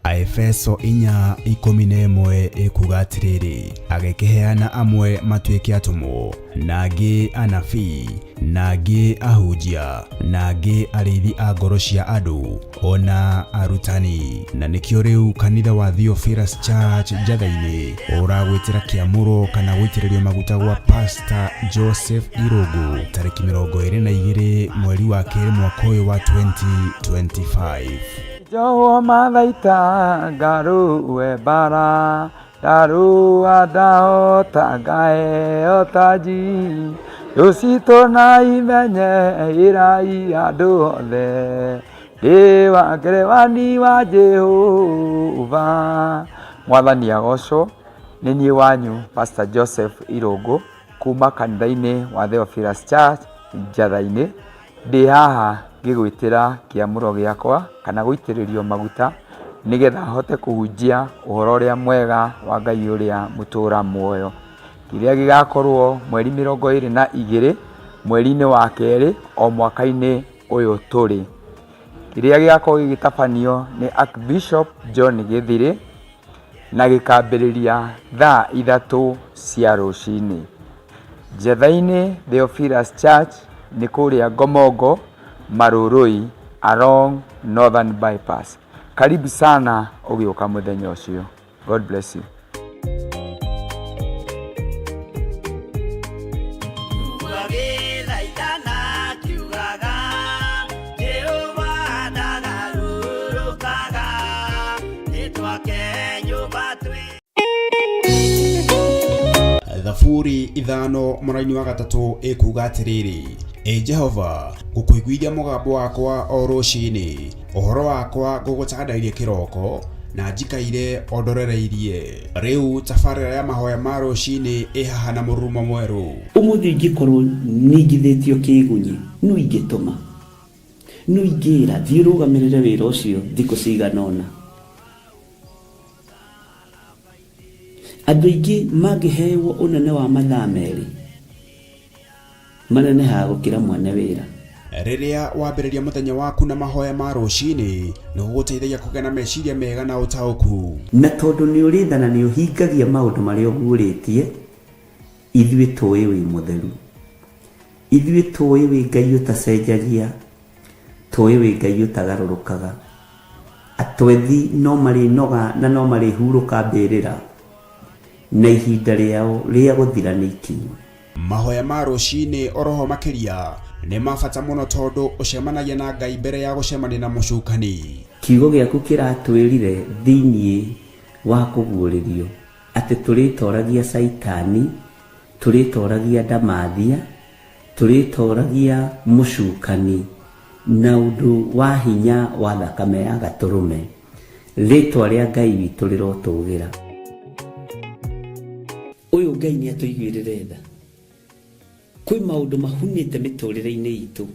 Aefeso 4:11 ikuga atiriri, agĩkĩheana amwe matuĩke atũmwo, na angĩ anabii, na angĩ ahunjia, na angĩ arĩithi a ngoro cia andũ, ona arutani. Na nĩkĩo rĩu kanitha wa Theophilus Church Njatha-inĩ ũragwĩtĩra kĩamũro kana gũitĩrĩrio maguta gwa Pastor Joseph Irũngũ tarĩki 22 mweri wa kerĩ mwaka ũyũ wa 2025. Jowo mathaita ngaruwe bara, darua dahota ngae otaji, yosito na imenye irai andũ othe, ndĩ wa ngerewani wa Jehova. Mwathani agocwo. Nĩ niĩ wanyu Pastor Joseph Irũngũ kuma kanitha-inĩ wa Theophilus Church Njatha-inĩ. Ndĩ haha ngĩgwĩtĩra kĩamũro gĩakwa kana gũitĩrĩrio maguta nĩgetha hote kũhunjia ũhoro ũrĩa mwega wa Ngai ũrĩa mũtũra muoyo, kĩrĩa gĩgakorwo mweri 22 mweri-inĩ wa kerĩ o mwaka-inĩ ũyũ tũrĩ, kĩrĩa gĩgakorwo gĩgĩtabanio nĩ Archbishop John Gĩthiri na gĩkambĩrĩria thaa 3 cia rũcinĩ. Njatha-inĩ Theophilus Church nĩ kũrĩa Ngomongo Marũrũi along Northern Bypass. Karibu sana ũgĩũka mũthenya ũcio. God bless you. Thaburi 5 mũraini wa 3 ikuga atiriri, Jehova ngũkũiguithia mũgambo wakwa o rũcinĩ, ũhoro wakwa ngũgũcandairie kĩroko, na njikaire ondorereirie. Rĩu tabarĩra ya mahoya ma rũcinĩ ĩhaha na mũrurumo mwerũ. Ũmũthĩ ingĩkorwo nĩingithĩtio kĩgunyi, no ingĩtũma, no ingĩra thiĩ rũgamĩrĩre wĩra ũcio thikũ cigana ũna. Andũ aingĩ mangĩheyo ũnene wa mathaa merĩ, manenehaga gũkĩra mwene wĩra. Rĩrĩa wambĩrĩria mũthenya waku na mahoya ma rũcinĩ, nĩ gũgũteithagia kũgĩa na meciria mega na ũtaũku. Na tondũ nĩ ũrĩ tha na nĩ ũhingagia maũndũ marĩa ũguũrĩtie, ithuĩ tũĩ wĩ mũtheru, ithuĩ tũĩ wĩ Ngai ũtacenjagia, tũĩ wĩ Ngai ũtagarũrũkaga. Atwethi no marĩnoga na no marĩhurũka mbĩrĩra, na ihinda rĩao rĩa gũthira nĩ ikinyu. Mahoya ma rũcinĩ oroho makĩria nĩ mabata mũno tondũ ũcemanagia na Ngai mbere ya gũcemania na mũcukani. Kiugo gĩaku kĩratwĩrire thĩiniĩ wa kũguũrĩrio atĩ tũrĩtoragia Saitani, tũrĩtoragia Ndamathia, tũrĩtoragia mũcukani na ũndũ wa hinya wa thakame ya Gatũrũme. Rĩtwa rĩa Ngai witũ rĩrotũgĩra. Ũyũ Ngai nĩ atũiguĩrĩre tha. Kwĩ maũndũ mahunĩte mĩtũrĩre-inĩ itũ,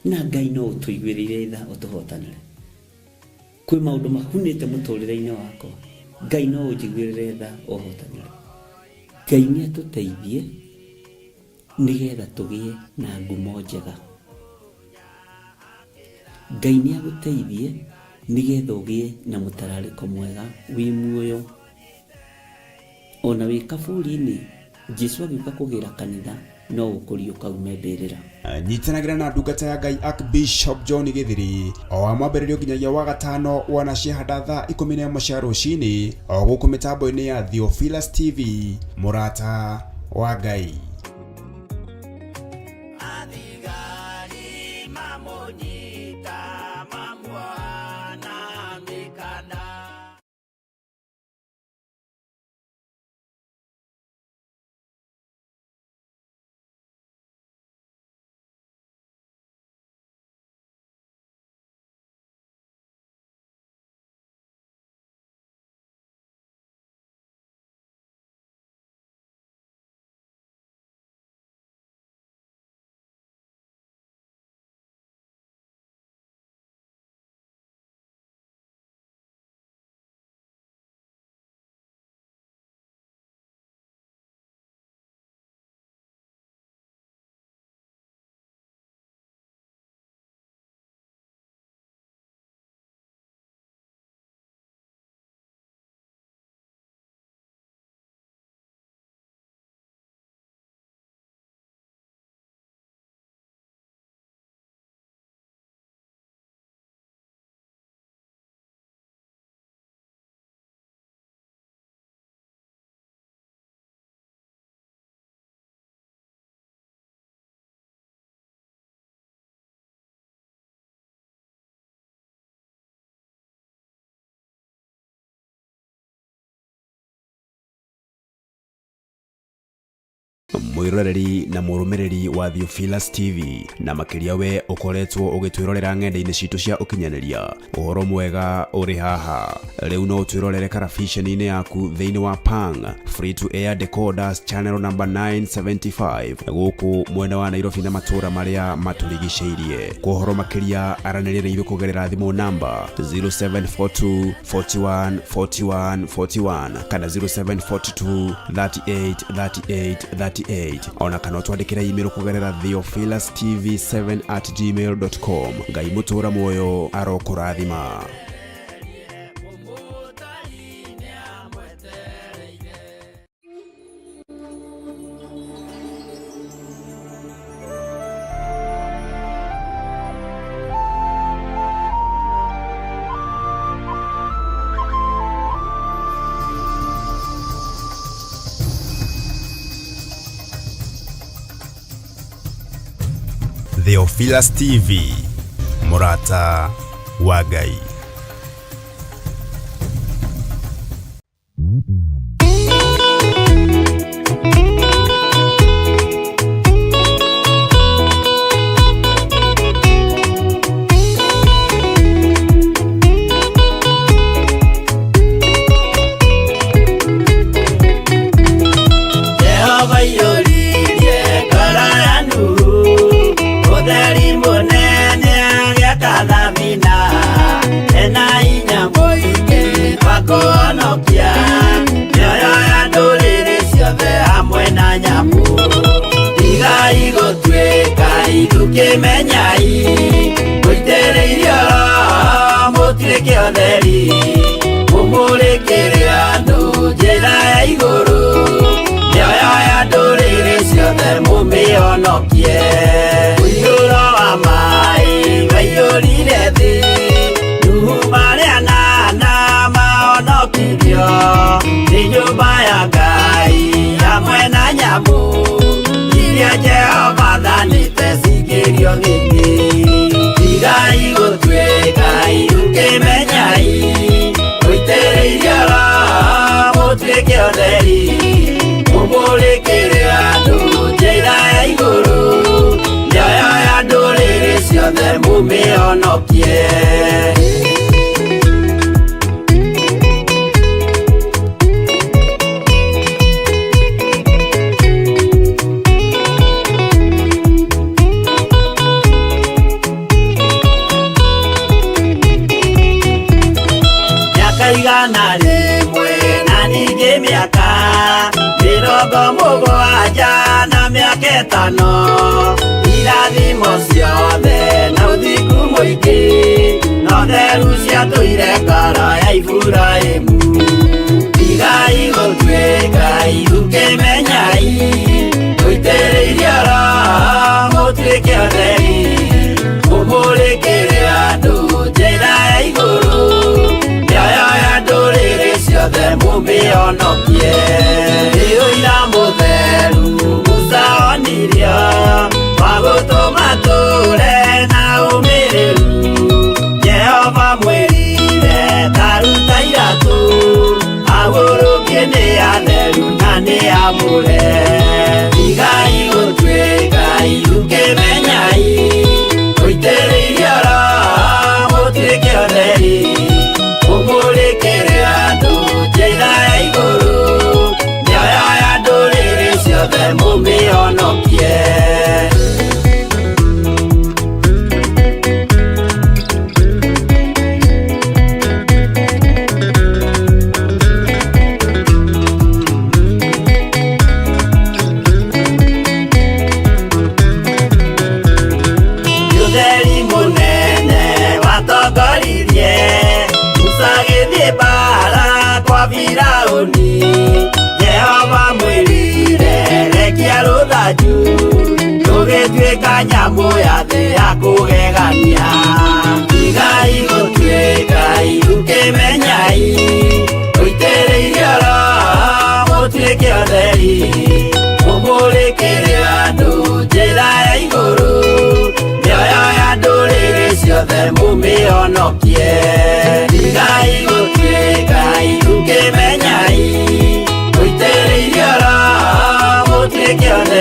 na Ngai no ũtũiguĩrĩre tha ũtũhotanĩre. Kwĩ maũndũ mahunĩte mũtũrĩre-inĩ wakwa, Ngai no ũnjiguĩrĩre tha ũhotanĩre. Ngai nĩ atũteithie nĩgetha tũgĩe na ngumo njega. Ngai nĩ agũteithie nĩgetha ũgĩe na mũtararĩko mwega wĩ muoyo. Ona wĩ kaburi-inĩ, Jesũ agĩũka kũgĩra kanitha no ũkũrio kaume mbĩrĩra. Nyitanagĩra na ndungata ya Ngai Archbishop John Gĩthiri o wa mwambĩrĩrio nginyagia wa gatano wana ciahanda thaa 11 cia rũcinĩ o gũkũ mĩtambo-inĩ ya Theophilus TV, mũrata wa Ngai. mwiroreri na murumiriri wa Theophilus TV, na makiria we ukoretwo ugitwirorera ng'enda-ini citu cia ukinyaniria. Uhoro mwega uri haha. Riu no twirorere karabisheni-ini yaku thiini wa Pang free to air decoders channel number 975 guku mwena wa Nairobi na matura maria maturigiceirie. Kuhoro makiria aranirire ibe kugerera thimu namba 0742 41 41 41 kana 0742 38 38 38 ona kana twandikira email kugerera theophilustv7@gmail.com. Ngai mutura moyo arokurathima. Theophilus TV, Murata wa Ngai. Menyai muitereirio mutireke otheri mumurekere andu njira ya iguru mioyo ya nduriri ciothe mumionokie uiyuro wa mai waiyurire thi nuhu maria nana maonokirio ni nyumba ya Ngai hamwe na nyamu iria Jehova thanĩte cingĩrio gĩkĩ. Tigai gũtuĩka ukĩmenyai mũitĩrĩirie Roho mũtuĩke ũtheri mũmũrĩkĩre andũ njĩra ya igũrũ mĩoyo ya ndũrĩrĩ ciothe mũmĩonokie. Igana rimwe na ningĩ mĩaka 70 na mĩaka 5 irathimo ciothe na ũthingu mũingĩ na ũtheru ciatũire ngoro ya Iburahĩmu. Tigai gũtuĩka ukĩmenyai mũitĩrĩirie Roho mũtuĩke ũtheri mũmũrĩkĩre andũ njĩra ya igũrũ ciothe mumionokie. Ũira mũtheru Musa onirio wa gũtũma tũre na ũmĩrĩru. Jehova mwĩrire taruta iratũ agũrũkie nĩ atheru na nĩ amũre. Tigai gũtuĩka ukĩmenyai mũitĩrĩirie Roho mũtuĩke ũtheri mũmũrĩkĩre andũ njĩra ya igũrũ mĩoyo ya ndũrĩrĩ ciothe mũmĩonokie. Ũtheri mũnene watongoririe Musa gĩthiĩ mbara kwa Firaũni. Jehova mwĩrire rekia rũthanju rũgĩtuĩka nyamũ ya thĩ ya kũgegania. Tigai gũtuĩka ukĩmenyai mũitĩrĩirie Roho mũtuĩke ũtheri mũmũrĩkĩre andũ njĩra ya igũrũ mĩoyo ya ndũrĩrĩ ciothe mũmĩonokie. Tigai gũtuĩka ukĩmenyai mũitĩrĩirie Roho mũtuĩke ũtheri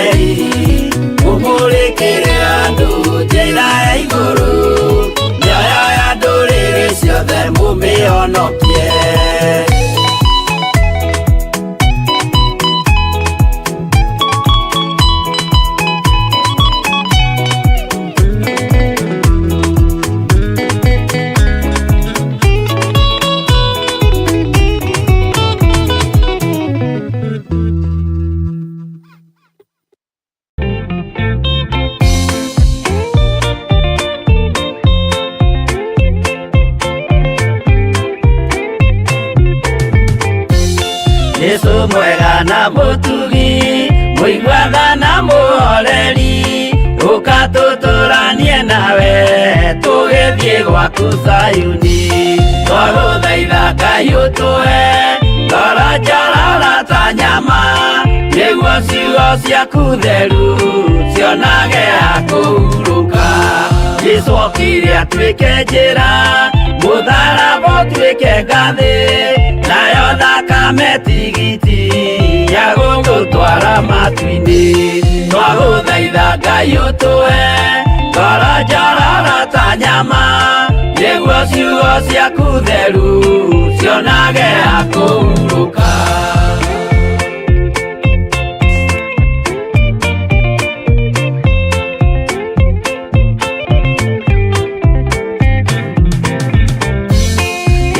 Yesu mwega na mutugi, muigwatha na muhoreri, ukatuturanie nawe tugithie gwaku Sayuni. Twaguthaitha Ngai utue ngoro njororo ta nyama, niguo ciugo ciaku theru cionage akuhuruka. Jesu okire atuike njira, mutharaba utuike ngathi, nayo thakame tigiti ya gugutwara matu-ini. Twaguthaitha Ngai utue ngoro njororo ta nyama, niguo ciugo ciaku theru cionage akuhuruka.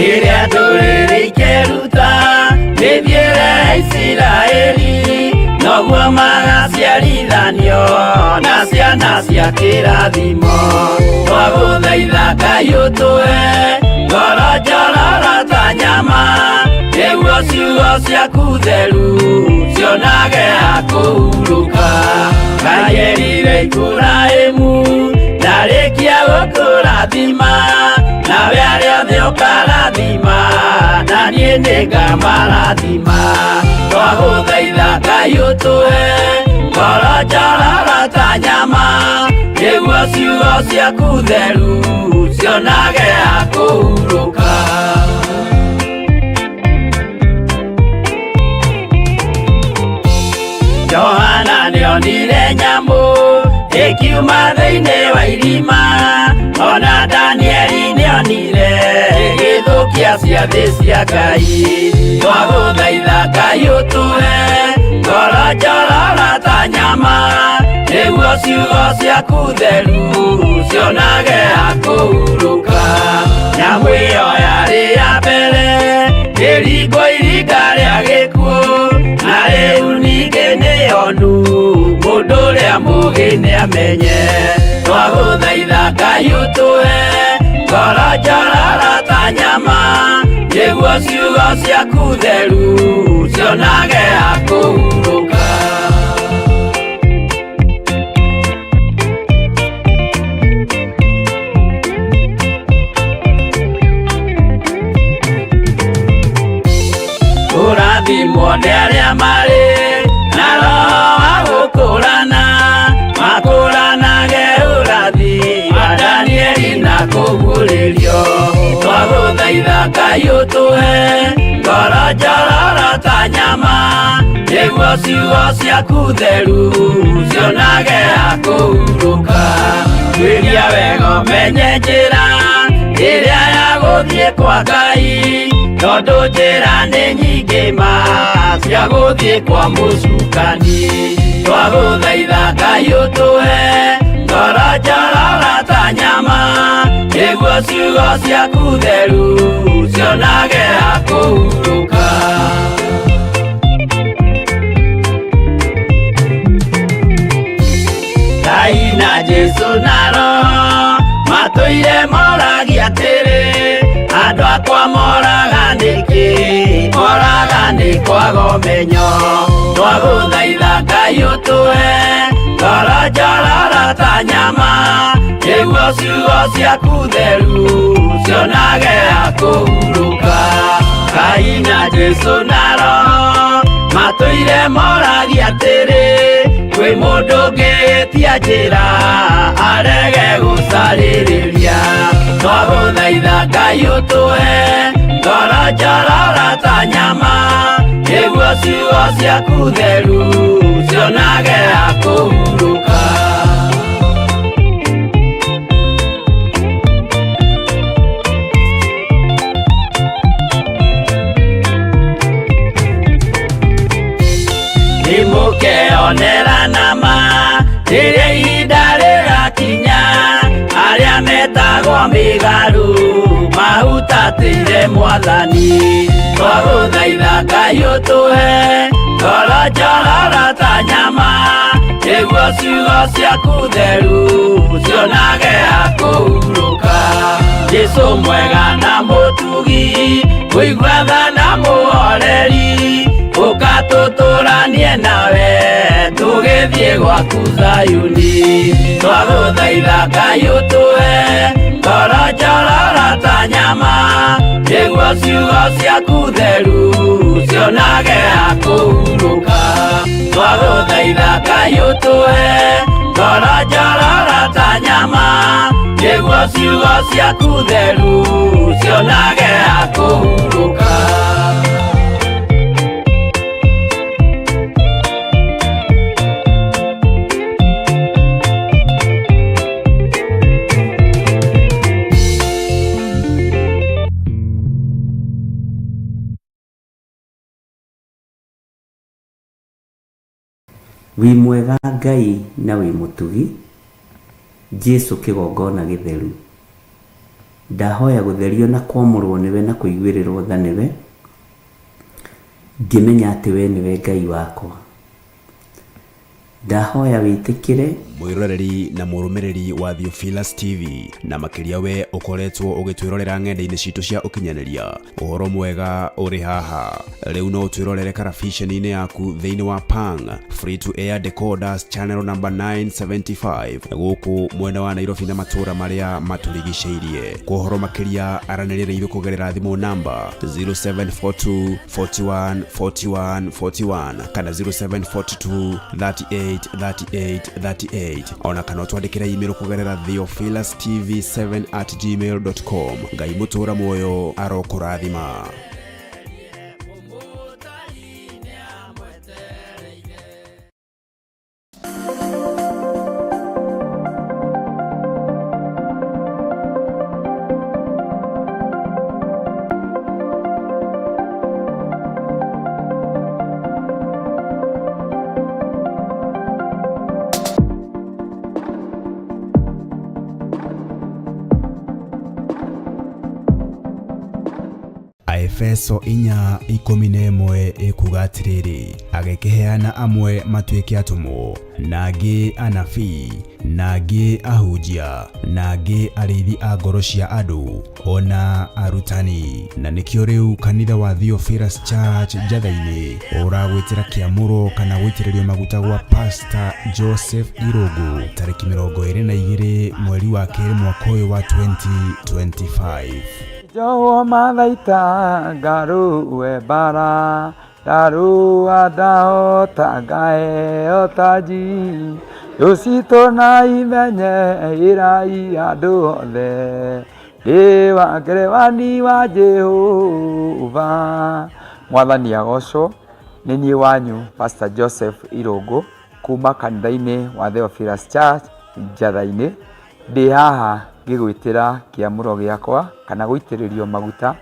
Iria ndũrĩrĩ ikeruta nĩthiĩre Isiraeli, noguo magaciarithanio na ciana cia kĩrathimo. Twagũthaitha Ngai ũtũhe ngoro njororo ta nyama, nĩguo ciugo ciaku theru cionage akuhuruka. Ngai erire Iburahĩmu ndarĩkia gũkũrathima, nawe arĩa othe ũkarathima na niĩ nĩngamarathima. Twagũthaitha Ngai ũtũhe ngoro njororo ta nyama, nĩguo ciugo ciaku theru cionage akuhuruka. Johana nĩonire nyamũ ĩkiuma thĩinĩ wa irima, ona Danieli nĩonire gĩthũkia ciathĩ cia Ngai. Twagũthaitha Ngai ũtũhe ngoro njororo ta nyama, nĩguo ciugo ciaku theru cionage akuhuruka. Nyamũ ĩyo yarĩ ya mbere ĩringwo iringa rĩa gĩkuũ, na rĩu ningĩ nĩyonu mũndũ ũrĩa mũũgĩ nĩamenye. Twagũthaitha Ngai ũtũhe ngoro njororo ta nyama, nĩguo ciugo ciaku theru cionage akuhuruka. Kũrathimwo nĩ arĩa marĩ na roho wa gũkũrana, makũranage ũrathi wa Danieli na kũguũrĩrio. Twagũthaitha Ngai ũtũhe ngoro njororo ta nyama, nĩguo ciugo ciaku theru cionage akuhuruka. Twĩria wega ũmenye njĩra ĩrĩa ya gũthiĩ kwa Ngai, tondũ njĩra nĩ nyingĩ ma cia gũthiĩ kwa mũcukani. Twagũthaitha Ngai ũtũhe ngoro njororo ta nyama, nĩguo ciugo ciaku theru cionage akuhuruka. Ngai na Jesu na Roho matũire moragia atĩrĩ, andũ akwa moraga nĩkĩ, moraga nĩ kwaga ũmenyo. Twagũthaitha Ngai ũtũhe ngoro njororo ta nyama, nĩguo ciugo ciaku theru cionage akuhuruka. Ngai na Jesu na Roho matũire moragia atĩrĩ, kwĩ mũndũ ũngĩtia njĩra arege gũcarĩrĩria. Twagũthaitha Ngai ũtũhe ngoro njororo ta nyama, nĩguo ciugo ciaku theru cionage akuhuruka. Nĩmũkeonera nama rĩrĩa ihinda rĩgakinya, arĩa metagwo mĩgarũ mahutatĩire Mwathani. Twagũthaitha Ngai ũtũhe ngoro njororo ta nyama, nĩguo ciugo ciaku theru cionage akuhuruka. Jesu mwega na mũtugi, mũigua tha na mũhoreri, tutũranie nawe tũgĩthiĩ gwaku Zayuni twagũthaitha Ngai ũtũhe ngoro njororo ta nyama nĩguo ciugo ciaku theru cionage ha kũhurũka twagũthaitha Ngai ũtũhe ngoro njororo ta nyama nĩguo ciugo ciaku theru cionage ha kũhurũka. Wi mwega Ngai na wi mutugi Jesu kigongona githeru ndahoya gutherio na kwamurwo niwe na kuiguirirwo tha niwe ngimenya ati we niwe Ngai wakwa ndahoya witikire mwiroreri na murumiriri wa Theophilus TV na makiria we ukoretwo ugitwirorera ng'enda-ini citu cia ukinyaniria uhoro mwega uri haha riu no twirorere karabiceni-ini yaku thiini wa Pang free to air decoders channel number 975 guku mwena wa Nairobi na matura maria maturigiceirie kuhoro makiria aranirire ithu kugerera thimu namba 0742 41 41 41 kana 0742 38 38 38 ona kana twandikira email kugerera theophilustv7@gmail.com. Ngai mutura moyo arokurathima. Efeso 4:11 ikuga atiriri agekeheana amwe matuike atumo nagi anabii nagi ahunjia nagi arithi a ngoro cia andu ona arutani na nikio riu kanitha wa Theophilus Church Njatha-ini uragwitira kiamuro kana gwitiririo maguta gwa Pastor Joseph Irogo tariki 22 mweri wa keri mwaka uyu wa 2025. Jowo mathaita ngaruwe bara darua dao tagae otaji yosito na imenye irai andu othe dewa ngerewani wa Jehova. Mwathani agocwo ni nie wanyu Pastor Joseph Irogo kuma kanitha-ini wa Theophilus Church Njatha-ini ndi haha ngigwitira kiamuro giakwa kana guitiririo maguta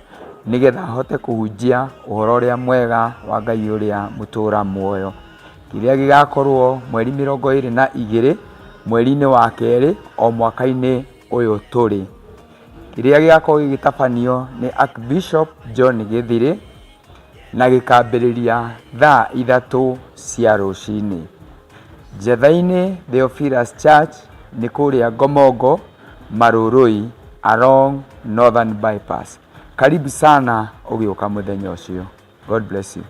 nigetha hote kuhunjia uhoro uria mwega wa Ngai uria mutura muoyo kiria gigakorwo mweri 22 mweri-ini wa keri o mwaka-ini uyu turi kiria gigakorwo gigitabanio ni Archbishop John Githiri na gikambiriria thaa 3 cia rucini. Njatha-ini Theophilus Church ni kuria Ngomongo Marurui along Northern Bypass. Karibu sana ugioka muthenya ucio. God bless you.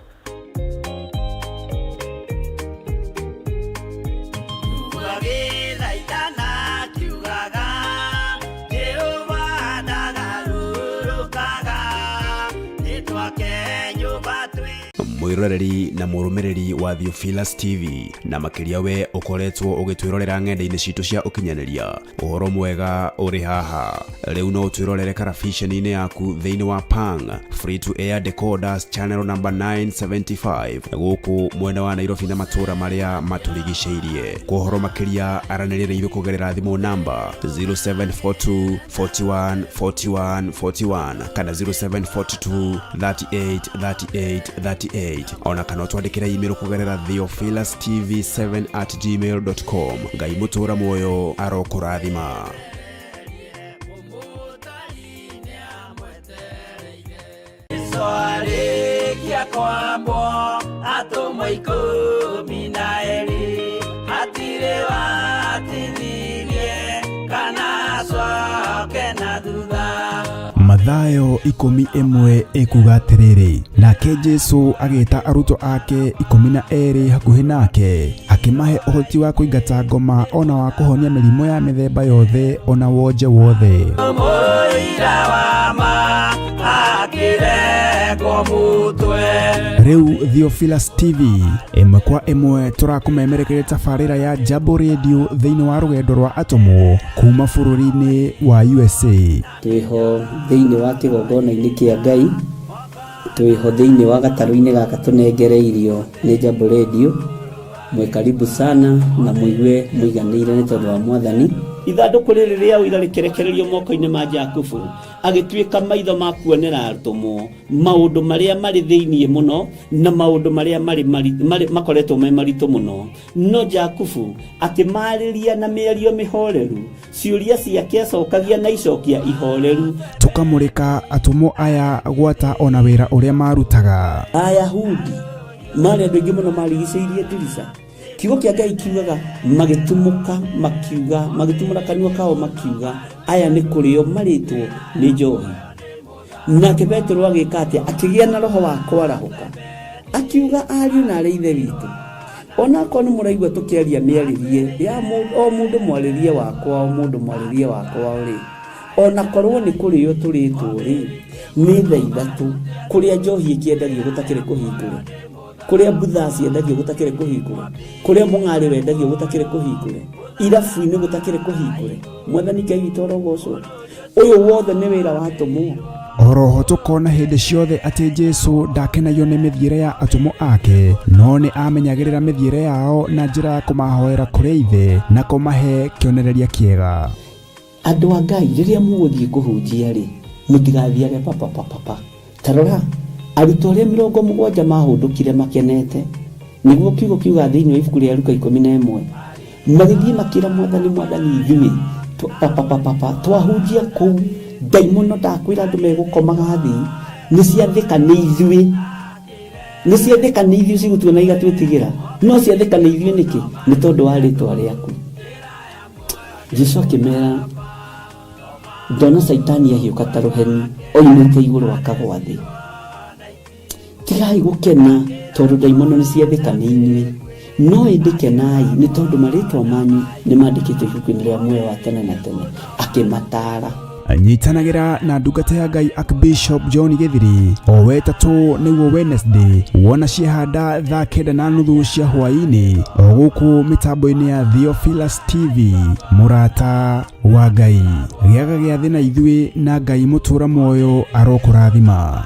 mwiroreri na murumiriri wa Theophilus TV na makiria we ukoretwo ugitwirorera ng'enda-ini citu cia ukinyaniria uhoro mwega uri haha riu no twirorere karabiceni-ini yaku thiini wa Pang free to air decoders channel number 975 guku mwena wa Nairobi na matura maria maturigiceirie kuhoro makiria aranirire ithu kugerera thimu namba 0742 41 41 41 kana 0742 38 38 38 ona kana twandikira email kugerera theophilustv7@gmail.com. Ngai mutura moyo arokurathima. Soare kia kwambo atomo ikumi na eri atire watinirie kana soke na duda. Mathayo 11 ikuga atiriri, nake Jesu agita aruto ake 12 hakuhi nake, akimahe uhoti wa kuingata ngoma ona wa kuhonia mirimo ya mithemba yothe ona wonje wothe. Riu Theophilus TV imwe kwa imwe turakumemerekeria tabarira ya Jambo Radio thiini wa rugendo rwa atomo kuma bururi-ini wa USA. Twiho thiini wa kigongona-ini kia Ngai, twiho thiini wa gataru-ini gaka tunengereirio ni Jambo Radio. Mwe karibu sana na muigue muiganire ni tondu wa Mwathani. Ithanduku riri ria uira rikerekererio moko-ini ma Jakubu, agituika maitho ma kuonera arutumo maundu maria mari thiini muno na maundu maria mari makoretwo me maritu muno. No Jakubu akimariria na mĩario mĩhoreru, ciuria ciake acokagia na icokia ihoreru. Tukamurika atumo aya gwata ona wira uria marutaga. Ayahudi mari andu aingi muno marigicĩirie ndirica. Kiugo kia Ngai kiugaga magitumuka makiuga, magitumura kanua kao makiuga aya ni kurio maritwo ni njohi. Nake Petro agika atia, akigia na roho wa kwarahuka, akiuga ariu na ithe witu, ona ko ni muraigua tukiaria miaririe ya mundu mwaririe wakwa, o mundu mwaririe wakwa uri, ona korwo ni kurio turitwo ri ni thaa ithatu, kuria njohi ikiendagio gutakire kuhingura, kuria butha ciendagio gutakire kuhingura, kuria mung'ari wendagio gutakire kuhingura, irabu-ini gutakire kuhingura. Mwathani Ngai witũ arogocwo. Uyu wothe ni wira wa atomo. Oroho tukona hindi ciothe ati Jesu ndakenagio ni mithiire ya atomo ake, no ni amenyagirira mithiire yao na njira ya kumahoera kuri ithe na kumahe kionereria kiega. Andu a Ngai riria muguthie kuhunjia ri, mutigathiage papa. Tarora arutwo aria 70 mahundukire makenete, niguo kiugo kiuga thiini wa ibuku ria Luka 11, magithie makira Mwathani ithuĩ papa twahunjia kuu ndaimono ndakwira andu megukomaga thi ni ciathika ni ithuĩ cigutuona igatwitigira, no ciathika ni ithuĩ niki? Ni tondu wa ritwa riaku. Jesu akimera, ndona Saitani ahiuka ta ruheni oimite iguru akagwa thi. Tigai gukena tondu ndaimono ni ciathika ni inyuĩ, no indikenai ni tondu maritwa manyu ni mandikitwo ibuku-ini ria muoyo wa tene na tene. Akimatara anyitanagira na ndungata ya Ngai Archbishop John Githiri o wetatu niguo Wednesday wona ciehanda thaa 9:30 cia hwaini o guku mitambo-ini ya Theophilus TV. Murata wa Ngai giaga giathi na ithuĩ na Ngai mutura muoyo arokurathima.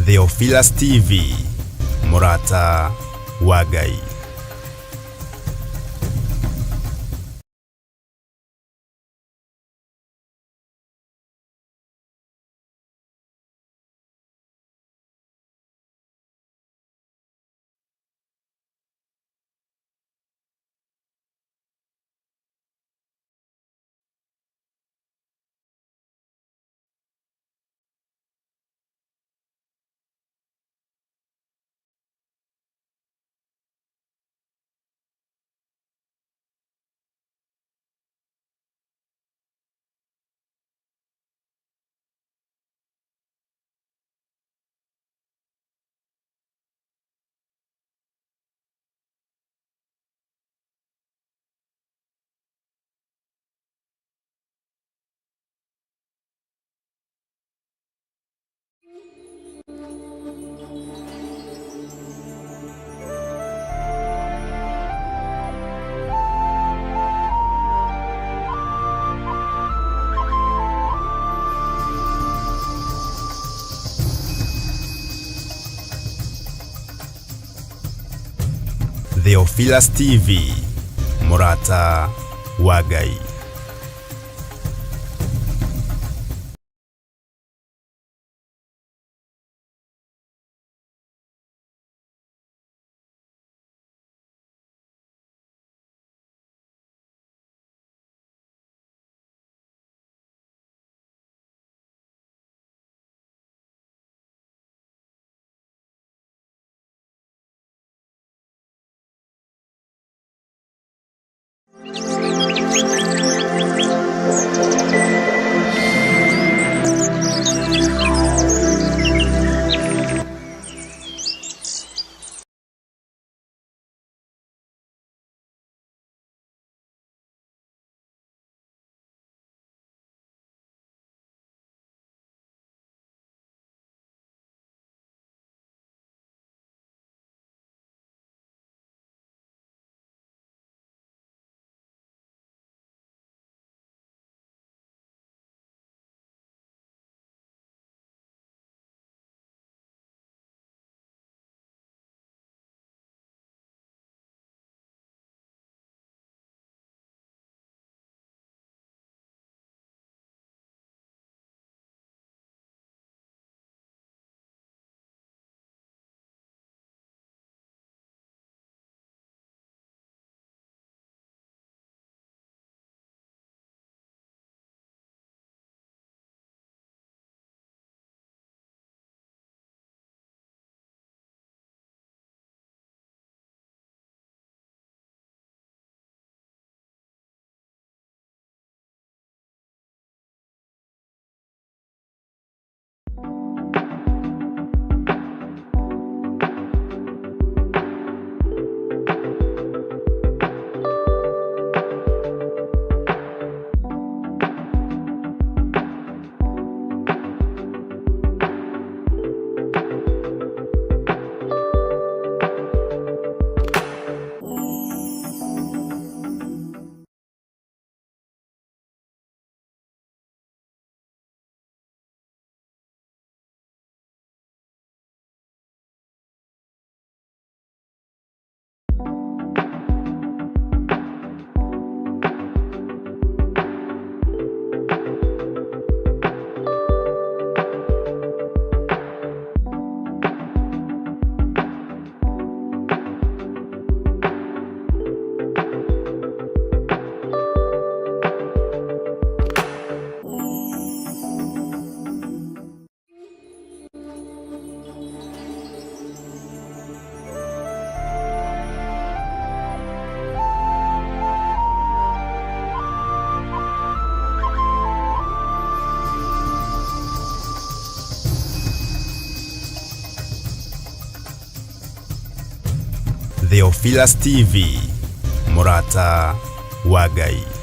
Theophilus TV, Murata wa Ngai. Theophilus TV, Murata wa Ngai. Theophilus TV, Murata wa Ngai.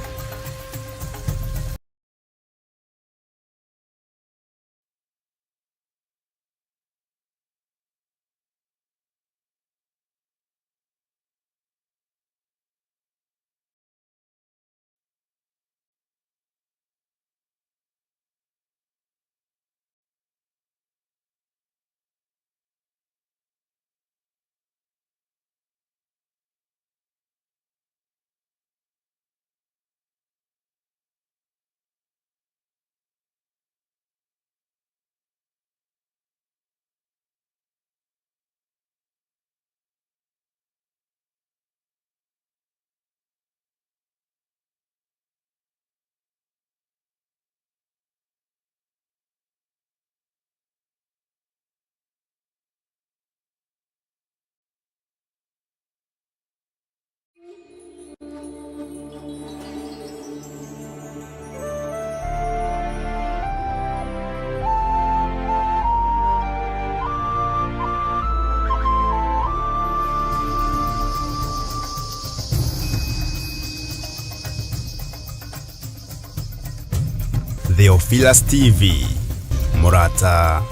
Theophilus TV, Murata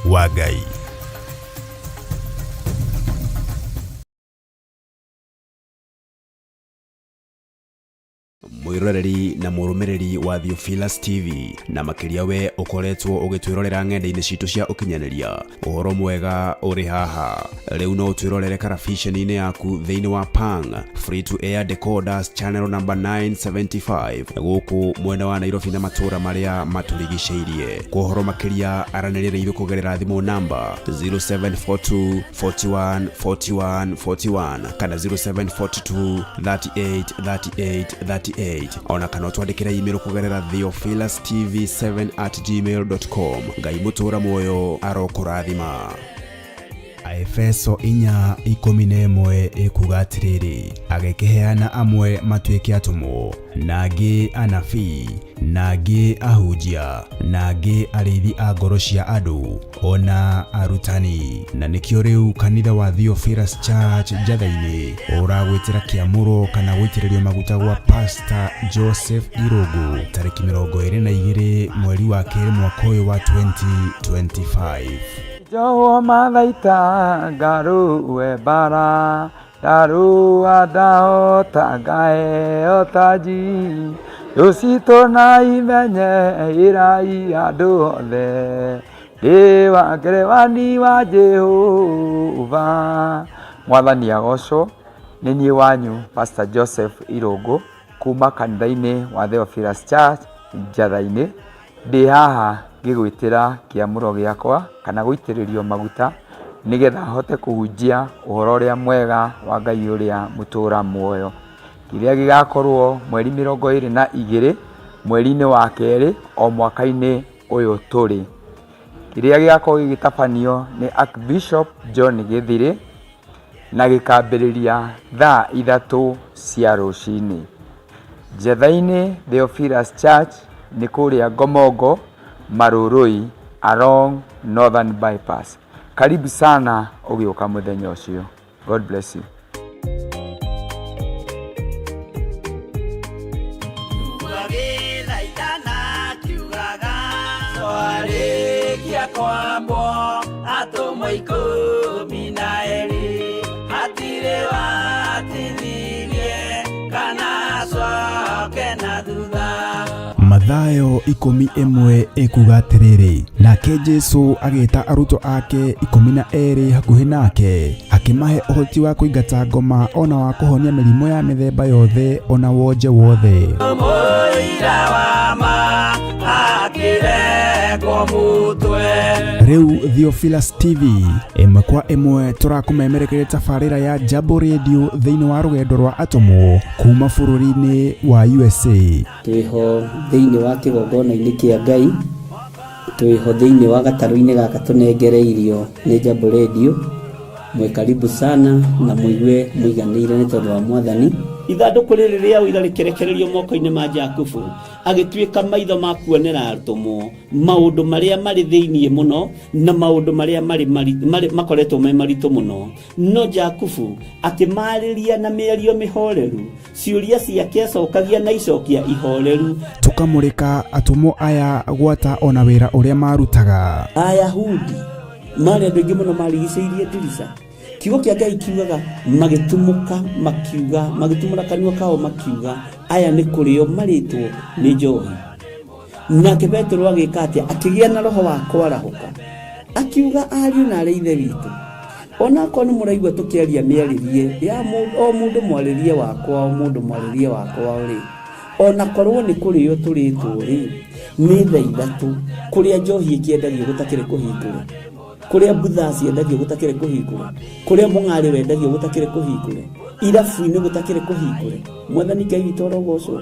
wa Ngai. mwiroreri na murumiriri wa Theophilus TV na makiria we ukoretwo ugitwirorera ng'enda-ini citu cia ukinyaniria uhoro mwega uri haha riu no twirorere karabiceni-ini yaku thiini wa Pang free to air decoders channel number 975 guku mwena wa Nairobi na matura maria maturigiceirie kuhoro makiria aranirire ithu kugerera thimu namba 0742 41 41 41 kana 0742 38 38 38 ona kana twandikira email kugerera theophilustv7@gmail.com ngai mutura moyo arokurathima. Efeso 4:11 ikuga atiriri agekeheana amwe matuike atumo nagi anabii nagi ahujia nagi arithi a ngoro cia andu ona arutani na nikio riu kanitha wa Theophilus Church Njatha-ini uragwitira kiamuro kana gwitiririo maguta gwa Pastor Joseph Irogo tariki 22 mweri wa keri mwaka uyu wa 2025. Jowo mathaita ngaruwe bara daruwa dao tagae otaji yosito na imenye irai andu othe dewa grewani wa Jehova. Mwathani agocwo ni nie wanyu Pastor Joseph Irogo kuma kanitha-ini wa Theophilus Church Njatha-ini ndi haha ngigwitira kiamuro giakwa kana guitiririo maguta nigetha hote kuhunjia uhoro uria mwega wa Ngai uria mutura muoyo kiria gigakorwo mweri 22 mweri-ini wa keri o mwaka-ini uyu turi kiria gigakorwo gigitabanio ni Archbishop John Githiri na gikambiriria thaa 3 cia rucini. Njatha-ini Theophilus Church ni kuria Ngomongo Marurui along Northern Bypass. Karibu sana ugioka muthenya ucio. God bless you. Mathayo 10:1 ikuga atiriri nake Jesu agita aruto ake 12 hakuhi nake akimahe uhoti wa kuingata ngoma ona wa kuhonia mirimo ya mithemba yothe ona wonje wothe. Riu Theophilus TV imwe kwa imwe turakumemerekeria tabarira ya Jambo Radio thiini wa rugendo rwa atomo kuma bururi-ini wa USA. Twiho thiini wa kigongona-ini kia Ngai, twiho thiini wa gataru-ini gaka tunengereirio ni Jambo Radio. Mwe karibu sana na muigue muiganire ni tondu wa Mwathani. Ithanduku riri ria uira rikerekererio moko-ini ma Jakubu agituika maitho ma kuonera arutumo maundu maria mari thiini muno na maundu maria mari makoretwo me maritu muno no Jakubu akimariria na mĩario mĩhoreru ciuria ciake acokagia na icokia ihoreru tukamurika atumo aya gwata ona wira uria marutaga. Ayahudi mari andu aingi muno marigiceirie ndirica kiugo kia Ngai kiugaga magitumuka makiuga magitumura kanua kao makiuga aya ni kurio maritwo ni njohi. Nake Petro agika atia akigia na roho wa kwarahuka akiuga ariu na areithe witu ona ko ni muraigwa tukiaria miaririe ya o mundu mwaririe wakwa o mundu mwaririe wakwa ri ona korwo ni kurio turitwo ri ni thaa ithatu kuria njohi ikiendagio gutakire kuhingura kuria butha ciendagio gutakire kuhingura kuria mung'ari wendagio gutakire kuhingure irabu-ini gutakire kuhingure. Mwathani Ngai witu orogocwo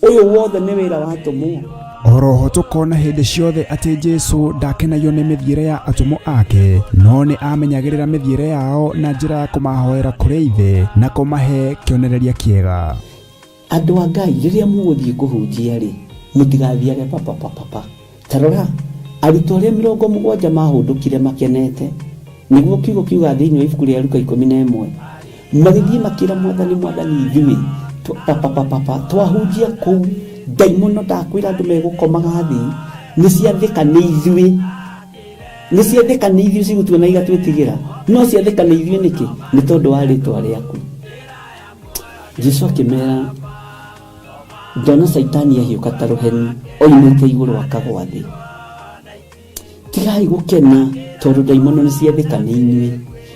uyu wothe ni wira wa atumo. Oroho tukona hindi ciothe ati Jesu ndakenagio ni mithiire ya atumo ake no ni amenyagirira mithiire yao na njira ya kumahoera kuri ithe na kumahe kionereria kiega. Andu a Ngai riria muguthie kuhunjia ri mutigathiage papa tarora aruto aria 70 mahundukire makenete niguo kiugo kiuga thiini wa ibuku ria Luka 11 magithie makira Mwathani ithui twahunjia kuu Ngai muno ndakwira andu megukomaga thi ni ciathika ni ithui cigutuona igatwitigira no ciathika ni ithui niki ni tondu wa ritwa riaku. Jesu akimera ndona Saitani ahiũka ta rũheni oimĩte igũrũ akagwa thĩ. Tigai gũkena tondũ ndaimono nĩ ciathĩka nĩ inyuĩ,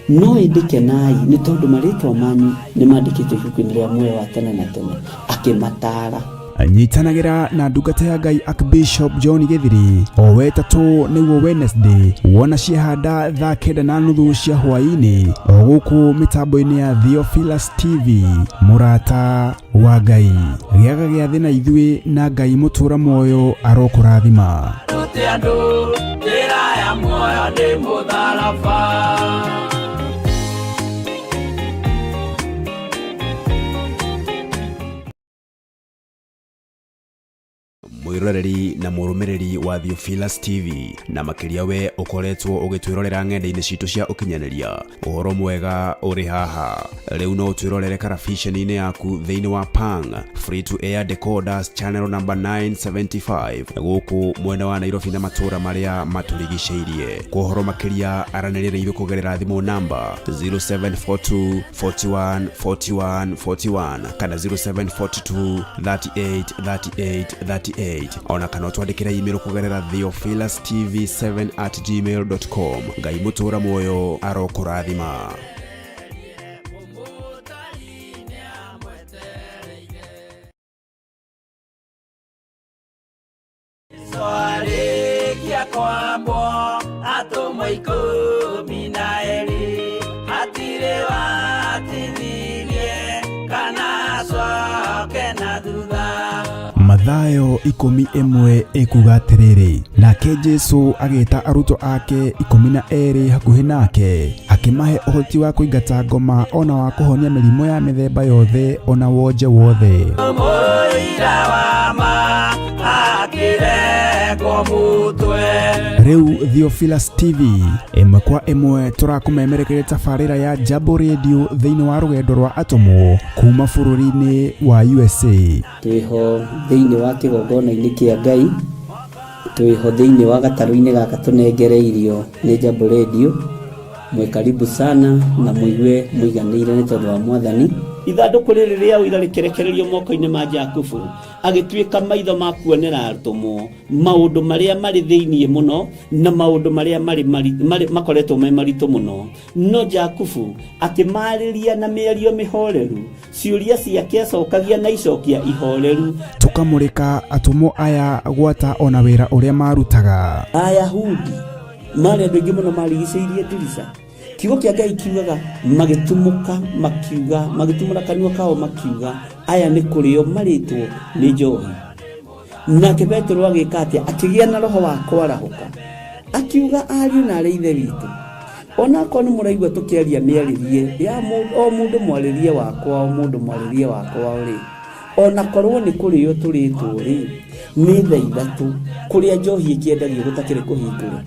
no ĩndĩ kenai nĩ tondũ marĩtwa manyu nĩ mandĩkĩtwo ibuku-inĩ rĩa muoyo wa tene na tene, akĩmataara. Nyitanagira na ndungata ya Ngai Archbishop John Githiri o wetatũ nĩguo Wednesday wona ciahanda thaa 9:30 cia hwaĩ-inĩ o gũkũ mĩtambo-inĩ ya Theophilus TV. Mũrata wa Ngai gĩaga gĩa thĩ na ithuĩ, na Ngai mũtũra muoyo arokũrathima. Mwiroreri na mũrũmĩrĩri wa Theophilus TV na makĩria we ũkoretwo ũgĩtwĩrorera ng'enda-inĩ citũ cia ũkinyanĩria, ũhoro mwega ũrĩ haha. Rĩu no ũtwĩrorere karabiceni-inĩ yaku thĩinĩ wa Pang free to air decoders channel number 975 gũkũ mwena wa Nairobi na matũra marĩa matũrigicĩirie. Kwa ũhoro makĩria aranĩrĩra ithuĩ kũgerera thimũ namba 0742 41 41 41 kana 0742 38 38 38, ona kana twandĩkĩra email kũgerera theophilustv7@gmail.com. Ngai mũtũra muoyo arokũrathima. Swalikia kwambo atomwa 12 hatire watithirie kana coke na thutha. Mathayo 11 ekuga atĩrĩrĩ, nake Jesu agĩta arutwo ake 12 hakuhĩ nake, akĩmahe ũhoti wa kũingata ngoma ona wa kũhonia mĩrimũ ya mĩthemba yothe ona wonje wothe. Rĩu Theophilus TV ĩmwe kwa ĩmwe tũrakũmemerekeria tabarĩra ya Jambo Radio thĩinĩ wa rũgendo rwa atũmwo kuma bũrũri-inĩ wa USA. Twĩho thĩinĩ wa kĩgongona-inĩ kĩa Ngai, twĩho thĩinĩ wa gatarũ-inĩ gaka tũnengereirio nĩ Jambo Radio. Mwe karibu sana na mũigue mũiganĩire nĩ tondũ wa Mwathani. Ithandũkũ rĩrĩ rĩa ũira rĩkĩrekererio moko-inĩ ma Jakubu, agĩtuĩka maitho ma kuonera atũmwo maũndũ marĩa marĩ thĩinĩ mũno na maũndũ marĩa makoretwo me maritũ mũno. No Jakubu akĩmarĩria na mĩario mĩhoreru, ciũria ciake acokagia na icokia ihoreru. Tũkamũrĩka atũmwo aya gwata ona wĩra ũrĩa marutaga. Ayahudi marĩ andũ aingĩ mũno marigicĩirie ndirica. Kiugo kĩa Ngai kiugaga magĩtumũka makiuga, magĩtumũra kanua kao makiuga aya nĩ kũrĩo marĩtwo nĩ njohi. Nake Petero agĩka atĩa? Akĩgĩa na roho wa kwarahũka, akiuga ariũ na arĩ ithe witũ, ona korwo nĩ mũraigua tũkĩaria mĩarĩrie ya o mũndũ mwarĩrie wakwa, o mũndũ mwarĩrie wakwa rĩ, ona korwo nĩ kũrĩo tũrĩtwo rĩ, nĩ thaa ithatũ kũrĩa njohi ĩkĩendagio gũtakĩrĩ kũhingũre,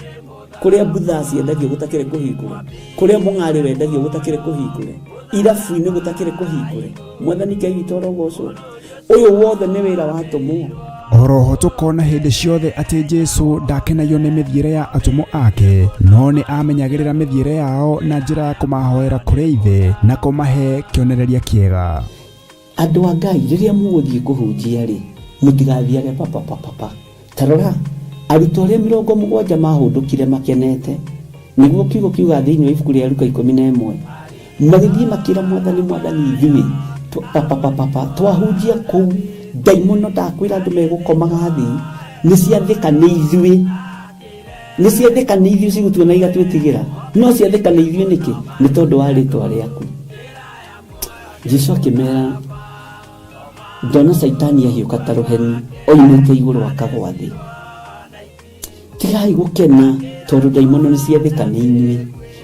kũrĩa butha ciendagio gũtakĩrĩ kũhingũre, kũrĩa mũng'arĩ wendagio gũtakĩrĩ kũhingũre, irabu-inĩ gũtakĩrĩ kũhingũre. Mwathani Ngai witũ arogocwo. Ũyũ wothe nĩ wĩra wa atũmwo. Oroho tũkona hĩndĩ ciothe atĩ Jesu ndakenagio nĩ mĩthiĩre ya atũmwo ake, no nĩ amenyagĩrĩra mĩthiĩre yao na njĩra ya kũmahoera kũrĩ ithe na kũmahe kĩonereria kĩega. Andũ a Ngai, rĩrĩa mũgũthiĩ kũhunjia rĩ, mũtigathiage papa. Tarora arutwo arĩa 70 mahũndũkire makenete, nĩguo kiugo kiuga thĩinĩ wa ibuku rĩa Luka 11, magĩthiĩ makĩra Mwathani ithuĩ twahunjia kũu, ndaimono ndakwĩra andũ megũkomaga thĩ, nĩ ciathĩka nĩ ithuĩ cigũtuona igatwĩtigĩra, no ciathĩka nĩ ithuĩ nĩkĩ? Nĩ tondũ wa rĩtwa rĩaku. Jesũ akĩmera, ndona Saitani ahiũka ta rũheni oimĩte igũrũ akagwa thĩ. Tigai gũkena tondũ ndaimono nĩ ciathĩka nĩ inyuĩ,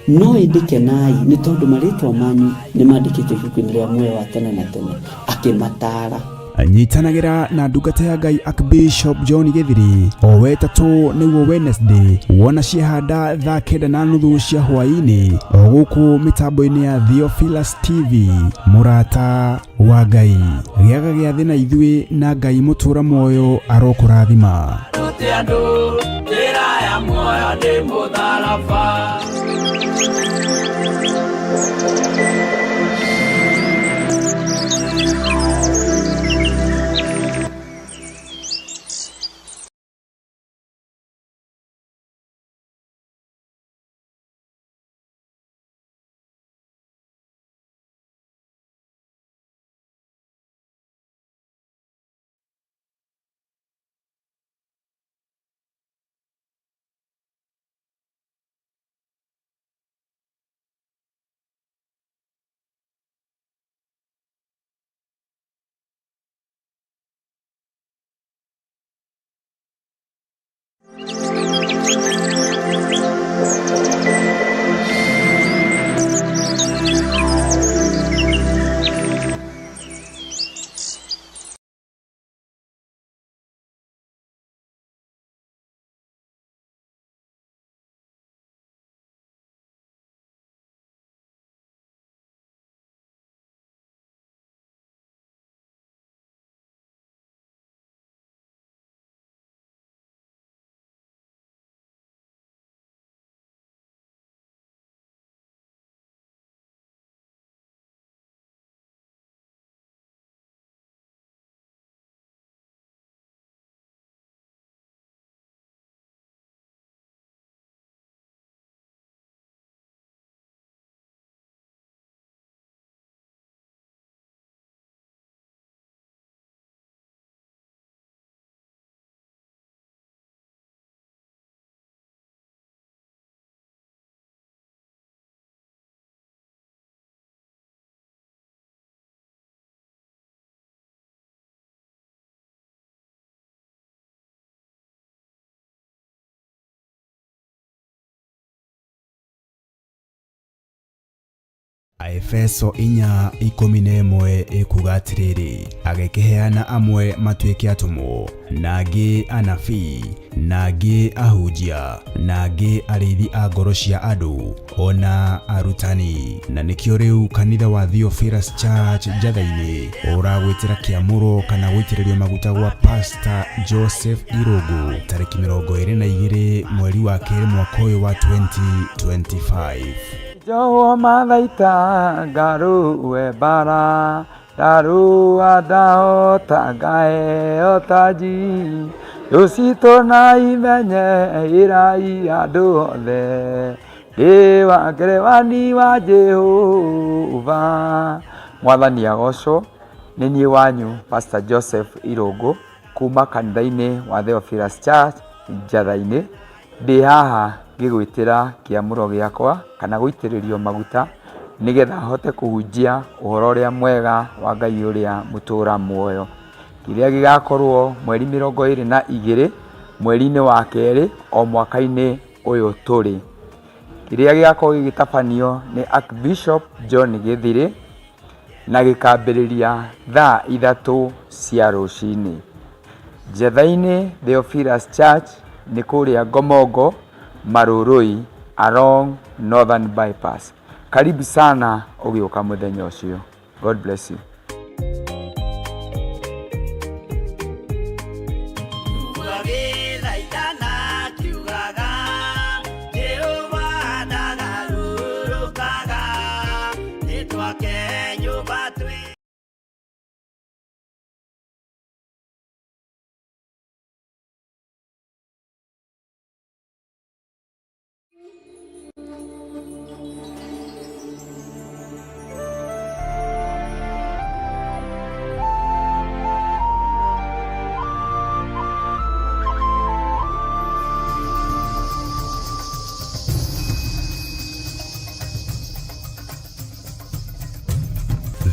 no ĩndĩ kenai nĩ tondũ marĩtwa manyu nĩ mandĩkĩtwo ibuku-inĩ rĩa muoyo wa tene na tene, akĩmataara. Nyitanagira na ndungata ya Ngai Archbishop John Githiri o wetatũ nĩguo Wednesday wona ciahanda thaa 9:30 cia hwaĩ-inĩ o gũkũ mĩtambo-inĩ ya Theophilus TV. Mũrata wa Ngai gĩaga gĩa thĩ na ithuĩ, na Ngai mũtũra muoyo arokũrathima. Aefeso 4:11 ikuga atiriri, agekeheana amwe matuike atumo, nagi anabii, nagi ahunjia, nagi arithi a ngoro cia andu, ona arutani. Na nikio riu kanitha wa Theophilus Church Njatha-ini uragwitira kiamuro kana gwitiririo maguta gwa Pastor Joseph Irogo tariki 22 mweri wa keri mwaka uyu wa 2025. Jowo mathaita ngaru webara daru adao tagae otaji yosito na imenye irai andu othe dewa ngerewani wa Jehova. Mwathani agocwo. Ni nie wanyu Pastor Joseph Irogo kuma kanitha-ini wa Theophilus Church Njatha-ini. Ndi haha ngigwitira kiamuro giakwa kana guitiririo maguta nigetha hote kuhunjia uhoro uria mwega wa Ngai uria mutura muoyo. Kiria gigakorwo mweri 22 mweri-ini wa keri o mwaka-ini uyu turi. Kiria gigakorwo gigitabanio ni Archbishop John Githiri na gikambiriria thaa 3 cia rucini. Njatha-ini Theophilus Church ni kuria Ngomongo Marurui along Northern Bypass. Karibu sana ugioka muthenya ucio. God bless you.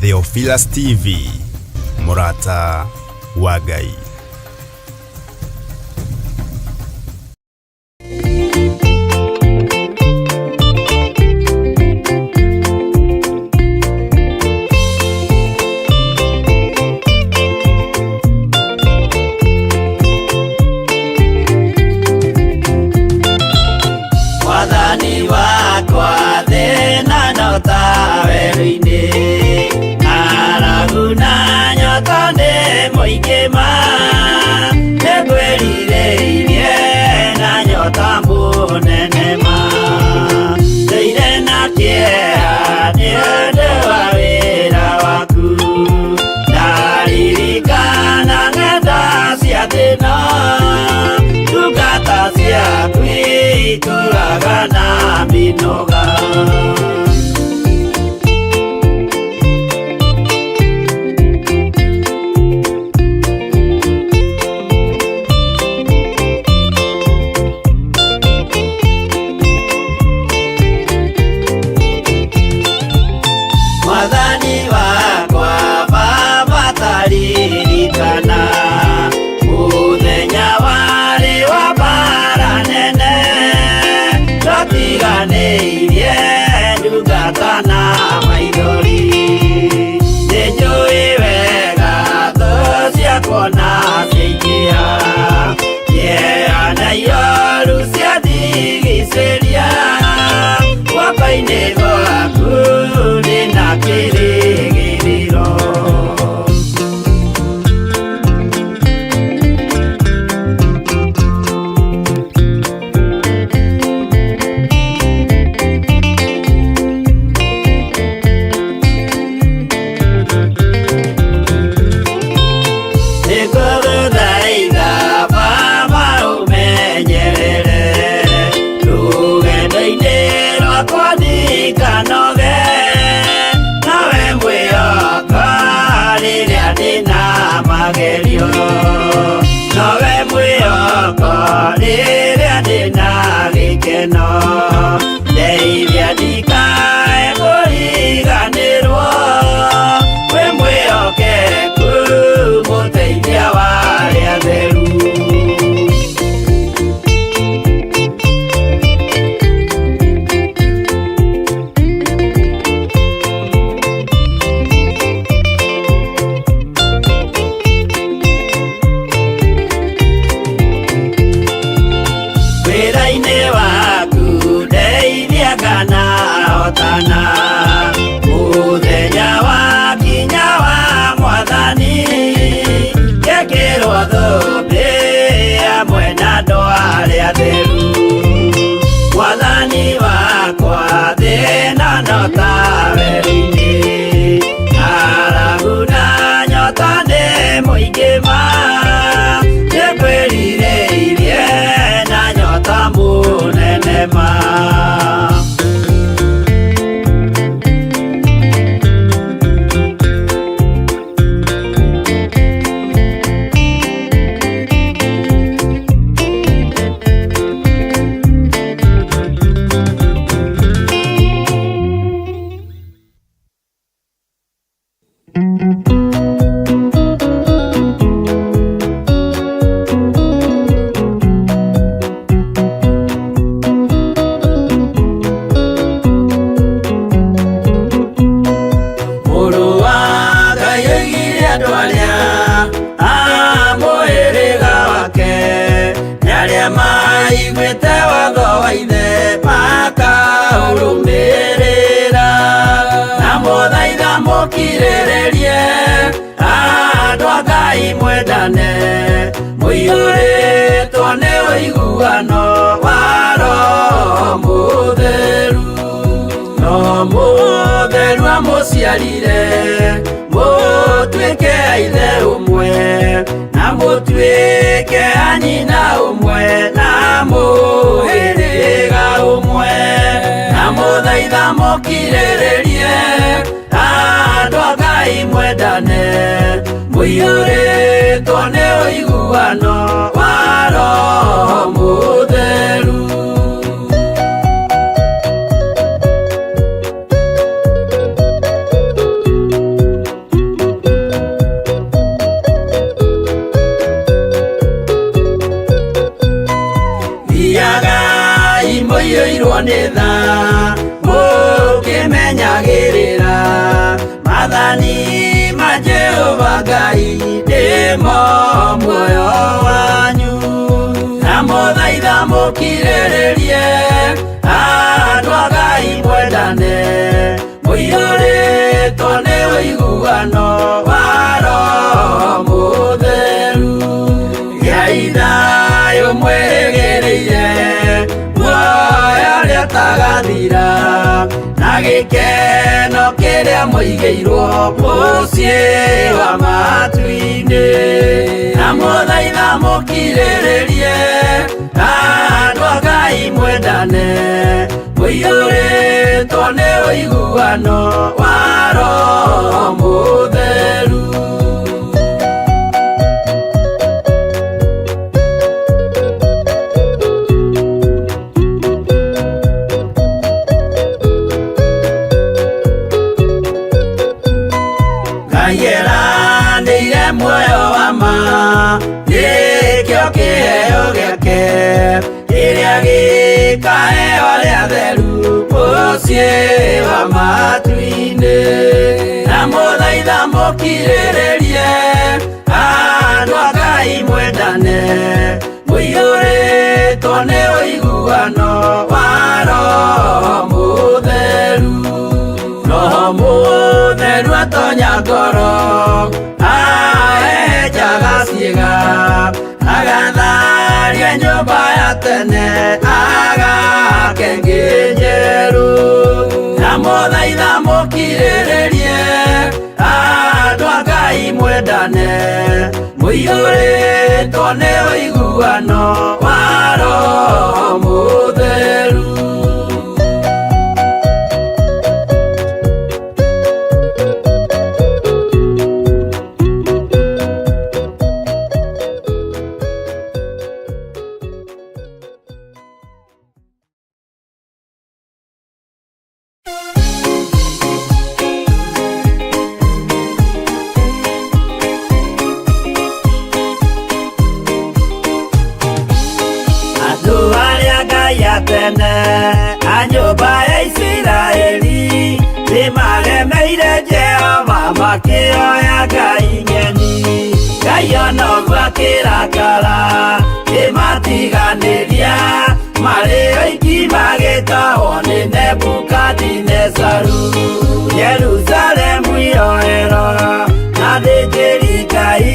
Theophilus TV, Murata wa Ngai. Wathani wakwa thina nyota weru-ini, araguna nyota ni muingi ma, nigwirireirie na nyota munene ma, ndeire na kieha ni undu wa wira waku, ndaririkana ng'enda cia thina, ndungata ciaku ituraga na minoga. Mwathani wakwa baba taririkana muthenya wari wa bara nene, guoko-inĩ gwaku ndĩna kĩrĩgĩrĩro. Nowe mwĩhoko rĩrĩa ndĩna gĩkeno, ndeithia ndikae kũriganĩrwo, wĩ mwĩhokeku mũteithia wa arĩa atheru. Mũthenya wakinya wa Mwathani, ngekĩrwo thũmbĩ hamwe na andũ arĩa atheru. Mwathani wakwa thĩna no ta werũ-inĩ, ng'aragu na nyota nĩ mũingĩ ma, nĩngwĩrirĩirie na nyota mũnene ma. Maiguĩte watho wa ithe makaũrũmĩrĩra, na mũthaitha mũkirĩrĩrie andũ a Ngai mwendane, mũiyũrĩtwo nĩ ũiguano wa Roho Mũtheru. Roho Mũtheru amũciarire mũtuĩke a ithe ũmwe, na mũtuĩke a nyina ũmwe, na mũhĩrĩga ũmwe, na mũthaitha mũkirĩrĩrie andũ a Ngai mwendane, mũiyũrĩtwo nĩ ũiguano wa Roho Mũtheru. Mũiyũirwo nĩ tha mũkĩmenyagĩrĩra maathani ma Jehova Ngai ndĩmo muoyo wanyu, na mũthaitha mũkirĩrĩrie andũ a Ngai mwendane, mũiyũrĩtwo nĩ ũiguano wa Roho Mũtheru. Gĩai thayũ mwĩrĩgĩrĩire muoyo ũrĩa ũtagathira, na gĩkeno kĩrĩa mũigĩirwo mũciĩ wa matu-inĩ, na mũthaitha mũkirĩrĩrie andũ a Ngai mwendane, mũiyũrĩtwo nĩ ũiguano wa Roho Mũtheru. Ngeranĩire muoyo wa ma, gĩkĩo kĩheo gĩake, kĩrĩa gĩkaheo arĩa atheru mũciĩ wa matu-inĩ, na mũthaitha mũkirĩrĩrie andũ a Ngai mwendane, mũiyũrĩtwo nĩ ũiguano wa Roho Mũtheru. mwega agatharia nyumba ya tene agake njeru na muthaitha mukirĩrĩrie andũ a Ngai mwendane mũiyũrĩtwo nĩ ũiguano wa Roho Mũtheru. Tene a nyũmba ya Isiraeli nĩmaremeire Jehova makĩoya ngai ng'eni. Ngai ona ũguo akĩrakara kĩmatiganĩria marĩ oiki magĩtahwo nĩ Nebukadinezaru. Jerusalemu iroero na thĩnjĩri Ngai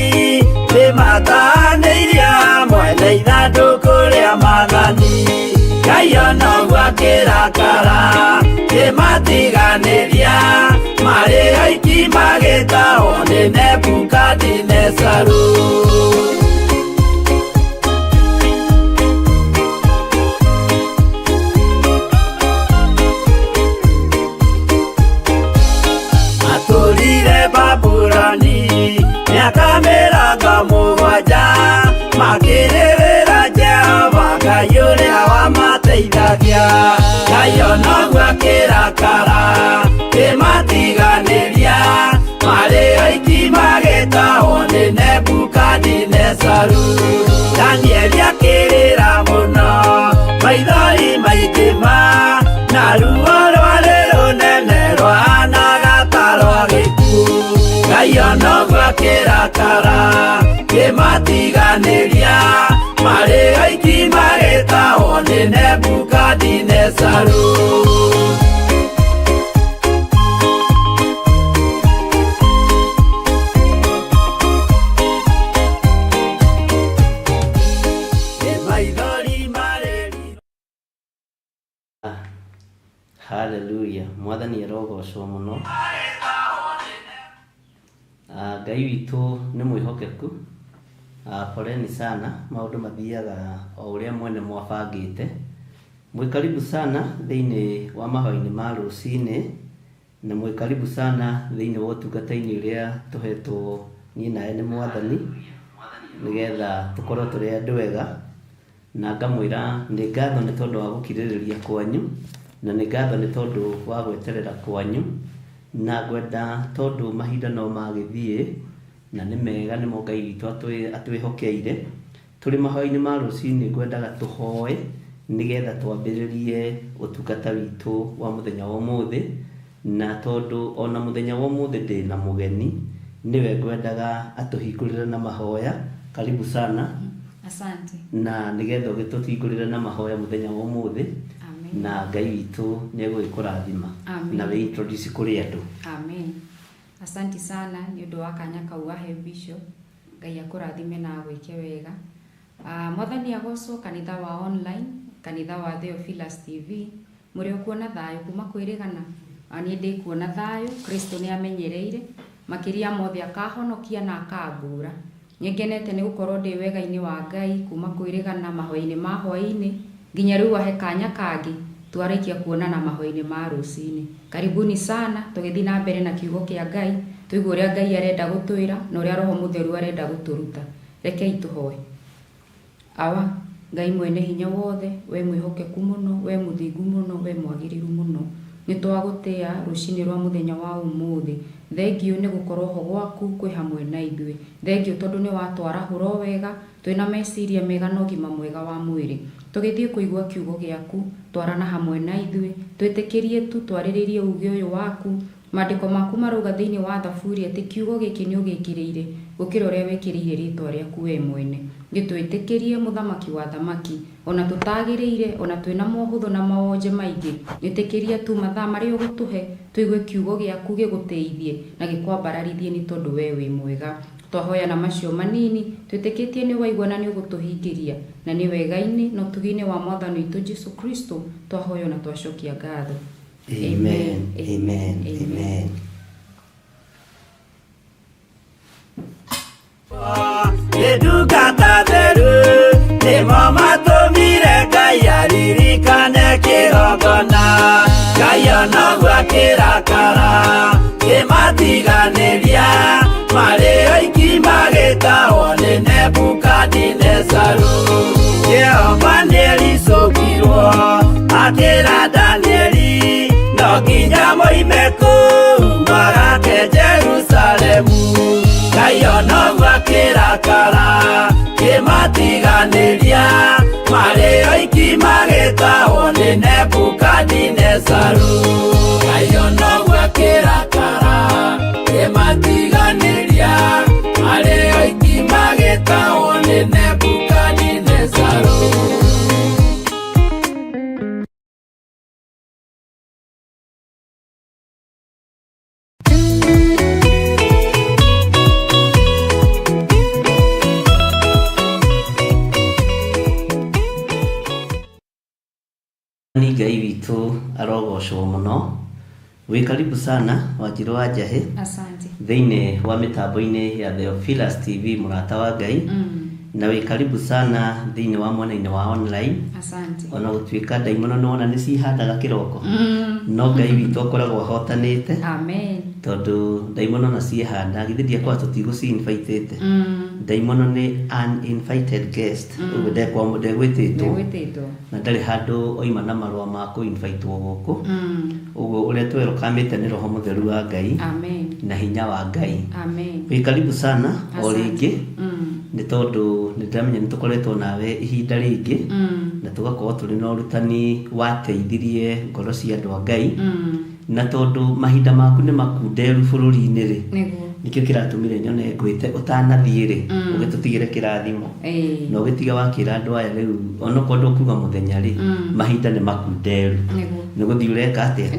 nĩmatahanĩirie hamwe na ithandũkũ rĩa Mwathani. Ngai ona ũguo akĩrakara kĩmatiganĩria marĩ oiki magĩtahwo nĩ Nebukadinezaru. Matũrire Babuloni mĩaka 70 makĩrĩrĩra Jehova Ngai ũrĩa wamateithagia. Ngai ona ũguo akĩrakara kĩmatiganĩria marĩ oiki magĩtahwo nĩ Nebukadinezaru. Danieli akĩrĩra mũno maithori maingĩ na ruo rwarĩ rũnene rwahanaga ta rwa gĩkuũ. Ngai ona ũguo akĩrakara kĩmatiganĩria marĩ oiki magĩtahwo nĩ Nebukadinezaru. Haleluya, Mwathani arogocwo mũno. Ngai witũ nĩ mwĩhokeku. Poleni sana, maũndũ mathiaga o ũrĩa mwene mwabangĩte. Mwĩkaribu sana thĩinĩ wa mahoya-inĩ ma rũcinĩ na mwĩkaribu sana thĩinĩ wa ũtungata-inĩ ũrĩa tũhetwo niĩ nawe nĩ Mwathani nĩgetha tũkorwo tũrĩ andũ ega, na ngamwĩra nĩ ngatho nĩ tondũ wa gũkirĩrĩria kwanyu na nĩ ngatho nĩ tondũ wa gweterera kwanyu, na ngwenda tondũ mahinda no magĩthiĩ na nĩ mega nĩmo Ngai witũ atwĩhokeire. Tũrĩ mahoya-inĩ ma rũcinĩ ngwendaga tũhoe nĩgetha twambĩrĩrie ũtungata witũ wa mũthenya wa ũmũthĩ, na tondũ ona mũthenya wa ũmũthĩ ndĩ na mũgeni nĩwe ngwendaga atũhingũrĩre na mahoya. Karibu sana. Asante. Na nĩgetha ũgĩtũhingũrĩre na mahoya mũthenya wa ũmũthĩ. Amen. Na Ngai witũ nĩegũgĩkũrathima na wĩ introduce kũrĩ andũ. Amen. Asante sana nĩ ũndũ wa kanya kau wahe Bishop. Ngai akũrathime na gwĩke wega. Mwathani agocwo kanitha wa online, kanitha wa Theophilus TV, mũrĩ kuona thayũ kuma kwĩrĩgana. Niĩ ndĩ kuona thayũ, Kristo nĩ amenyereire makĩria mothe akahonokia na akambũra. Nĩngenete nĩ gũkorwo ndĩ wega-inĩ wa Ngai kuma kwĩrĩgana mahoya-inĩ ma hwaĩ-inĩ nginya rĩu ahe kanya kangĩ twarĩkia kuonana mahoya-inĩ ma rũcinĩ. Karibuni sana, tũgĩthiĩ na mbere na kiugo kĩa Ngai, tũigue ũrĩa Ngai arenda gũtwĩra na ũrĩa Roho Mũtheru arenda gũtũruta. Rekei tũhoe. Awa, Ngai mwene hinya wothe, we mwĩhokeku mũno, we mũthingu mũno, we mwagĩrĩru mũno. Nĩtwagũtĩa rũcinĩ rwa mũthenya wa ũmũthĩ. Thengiũ nĩ gũkorwo ho gwaku kwĩ hamwe na ithuĩ. Thengiũ tondũ nĩ watwarahũra wega, twĩna meciria mega na ũgima mwega wa mwĩrĩ. Tũgĩthiĩ kũigua kiugo gĩaku, twarana hamwe na ithuĩ, twĩtĩkĩrie tu twarĩrĩrie uge ũyũ waku. Maandĩko maku marauga thĩinĩ wa Thaburi atĩ kiugo gĩkĩ nĩ ũgĩkĩrĩire gũkĩra ũrĩa wĩkĩrĩire rĩĩtwa rĩaku we mwene. Gĩtwĩtĩkĩrie mũthamaki wa thamaki, ona tũtagĩrĩire, ona twĩna mohũthũ na maonje maingĩ, gĩtĩkĩria tu mathaa marĩa ũgũtũhe tũigue kiugo gĩaku gĩgũteithie na gĩkwambararithie nĩ tondũ we wĩ mwega. twahoya na macio manini twitikitie ni waigua na ni ugutuhingiria na ni wega-ini no tugi-ini wa mwathani witu Jesu Kristo twahoya na twacokia ngatho. Amen. Amen. Amen. Edukata theru ni mama tumire Ngai aririkane kirogona Ngai ona gwakirakara kimatiganiria mari oiki magitahwo ni Nebukadinezaru Jehova nĩaricũkirwo akĩra Danieli no nginya moime kũu magake Jerusalemu Ngai ona gwakirakara kimatiganiria mari oiki magitahwo ni Nebukadinezaru Ngai ona gwakirakara kimatiganiria mari oiki magitahwo ni Nebukadinezaru Ni Ngai witũ arogocwo muno. Wĩ karibu sana Wanjirũ wa Njahi. Asante. Thĩinĩ wa mĩtambo-inĩ ya Theophilus TV mũrata wa Ngai. Na wĩ karibu sana thĩinĩ wa mwena-inĩ wa online. Asante. Ona gũtuĩka ndaimono nĩwona nĩcihandaga kĩroko. No Ngai witũ akoragwo ahotanĩte. Amen. Tondũ ndaimono na ciehanda githĩ ndiakwa tũtigũci-invitĩte. Ndaimono nĩ uninvited guest. Ũguo ndegwĩtĩtwo. Na ndarĩ handũ oima na marũa ma kũ-invitwo gũkũ. Ũguo ũrĩa twelũkamĩte nĩ Roho Mũtheru wa Ngai. Amen. Na hinya wa Ngai. Amen. Wĩ karibu sana o rĩngĩ. Nĩ tondũ nĩndĩramenya nĩtũkoretwo nawe ihinda rĩngĩ. Na tũgakorwo tũrĩ na ũrutani wateithirie ngoro cia andũ a Ngai. Na tondũ mahinda maku nĩ makunderu bũrũri-inĩ rĩ. Nikio kiratũmire nyone ngwĩte ũtanathiĩ rĩ ũgĩtũtigĩre kĩrathimo na ũgĩtiga wakĩra andũ aya rĩu ona kwenda kuga mũthenya rĩ mahinda nĩ makunderu nĩ gũthiĩ ũreka atĩa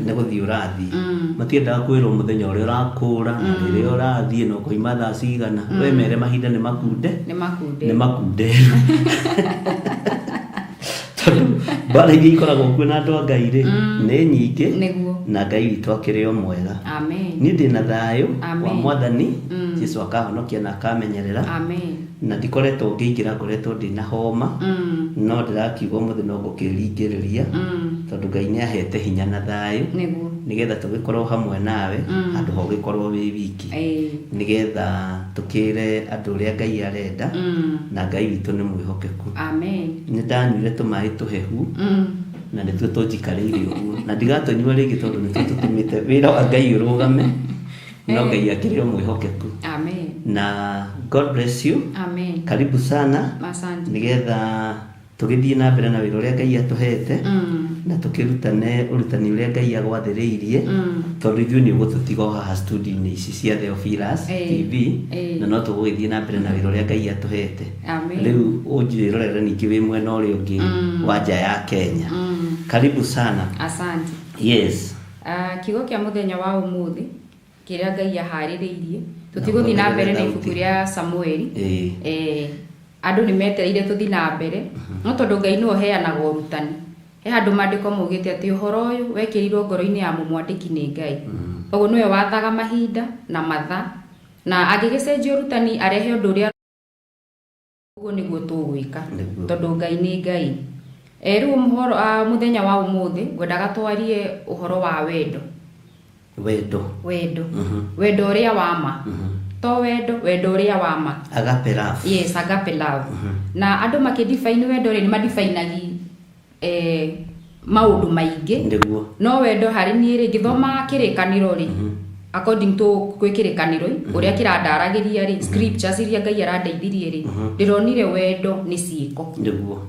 nĩ gũthiĩ ũrathiĩ matiendaga kwĩrwo mũthenya ũrĩa ũrakũra na rĩrĩa ũrathiĩ na ũkoima thaa cigana we mere mahinda nĩ makunderu tondũ mbara iria ikoragwo kuo na andũ a Ngai rĩ nĩ nyingĩ na Ngai witũ akĩrĩ o mwega. Niĩ ndĩ na thayũ wa Mwathani Jesũ akahonokia na akamenyerera na ndikoretwo ngĩingĩra ngoretwo ndĩ na homa no ndĩrakiuga ũmũthĩ no ngũkĩringĩrĩria tondũ Ngai nĩahete hinya na thayũ nĩgetha tũgĩkorwo hamwe nawe handũ ha ũgĩkorwo wĩ wiki nĩgetha tũkĩre andũ ũrĩa Ngai arenda na Ngai witũ nĩ mwĩhokeku. Nĩndanyuire tũmaĩ tũhehu na nĩtuo tũnjikarĩire ũguo na ndigatũnyua rĩngĩ tondũ nĩtuo tũtũmĩte wĩra wa Ngai ũrũgame no Ngai akĩrĩ o mwĩhokeku. Na God bless you. Karibu sana nĩgetha tũgĩthiĩ na mbere na wĩra ũrĩa Ngai atũhete na tũkĩrutane ũrutani ũrĩa Ngai agwathĩrĩirie tondũ ithuĩ nĩ ũgũtũtiga haha studio-inĩ ici cia Theophilus TV na no tũgũgĩthiĩ na mbere na wĩra ũrĩa Ngai atũhete. Rĩu ũnjĩrorere ningĩ wĩ mwena ũrĩa ũngĩ wa nja ya Kenya. Karibu sana. Asante. Yes. Kiugo kĩa mũthenya wa ũmũthĩ kĩrĩa Ngai aharĩrĩirie tũtigũthiĩ na mbere na ibuku rĩa Samueli. Andũ nĩ metereire tũthiĩ na mbere no tondũ Ngai nĩ ũheanaga ũrutani. He handũ maandĩko maugĩte atĩ ũhoro ũyũ wekĩrirwo ngoro-inĩ ya mũmwandĩki nĩ Ngai. Ũguo nĩwe wathaga mahinda na mathaa na angĩgĩcenjia ũrutani arehe ũndũ ũrĩa ũguo nĩguo tũgwĩka tondũ Ngai nĩ Ngai. Rĩu mũthenya wa ũmũthĩ ngwendaga twarie ũhoro wa wendo. Wendo ũrĩa wa ma. To wendo ũrĩa wa ma. Agape love. Yes, agape love. Na andũ makĩdefine wendo rĩ nĩ madefineagi maũndũ maingĩ. No wendo harĩ niĩ rĩ ngĩthoma kĩrĩkanĩro rĩ according to gwĩ kĩrĩkanĩro ũrĩa kĩrandaragĩria rĩ scriptures iria Ngai arandeithirie rĩ ndĩronire wendo nĩ ciĩko.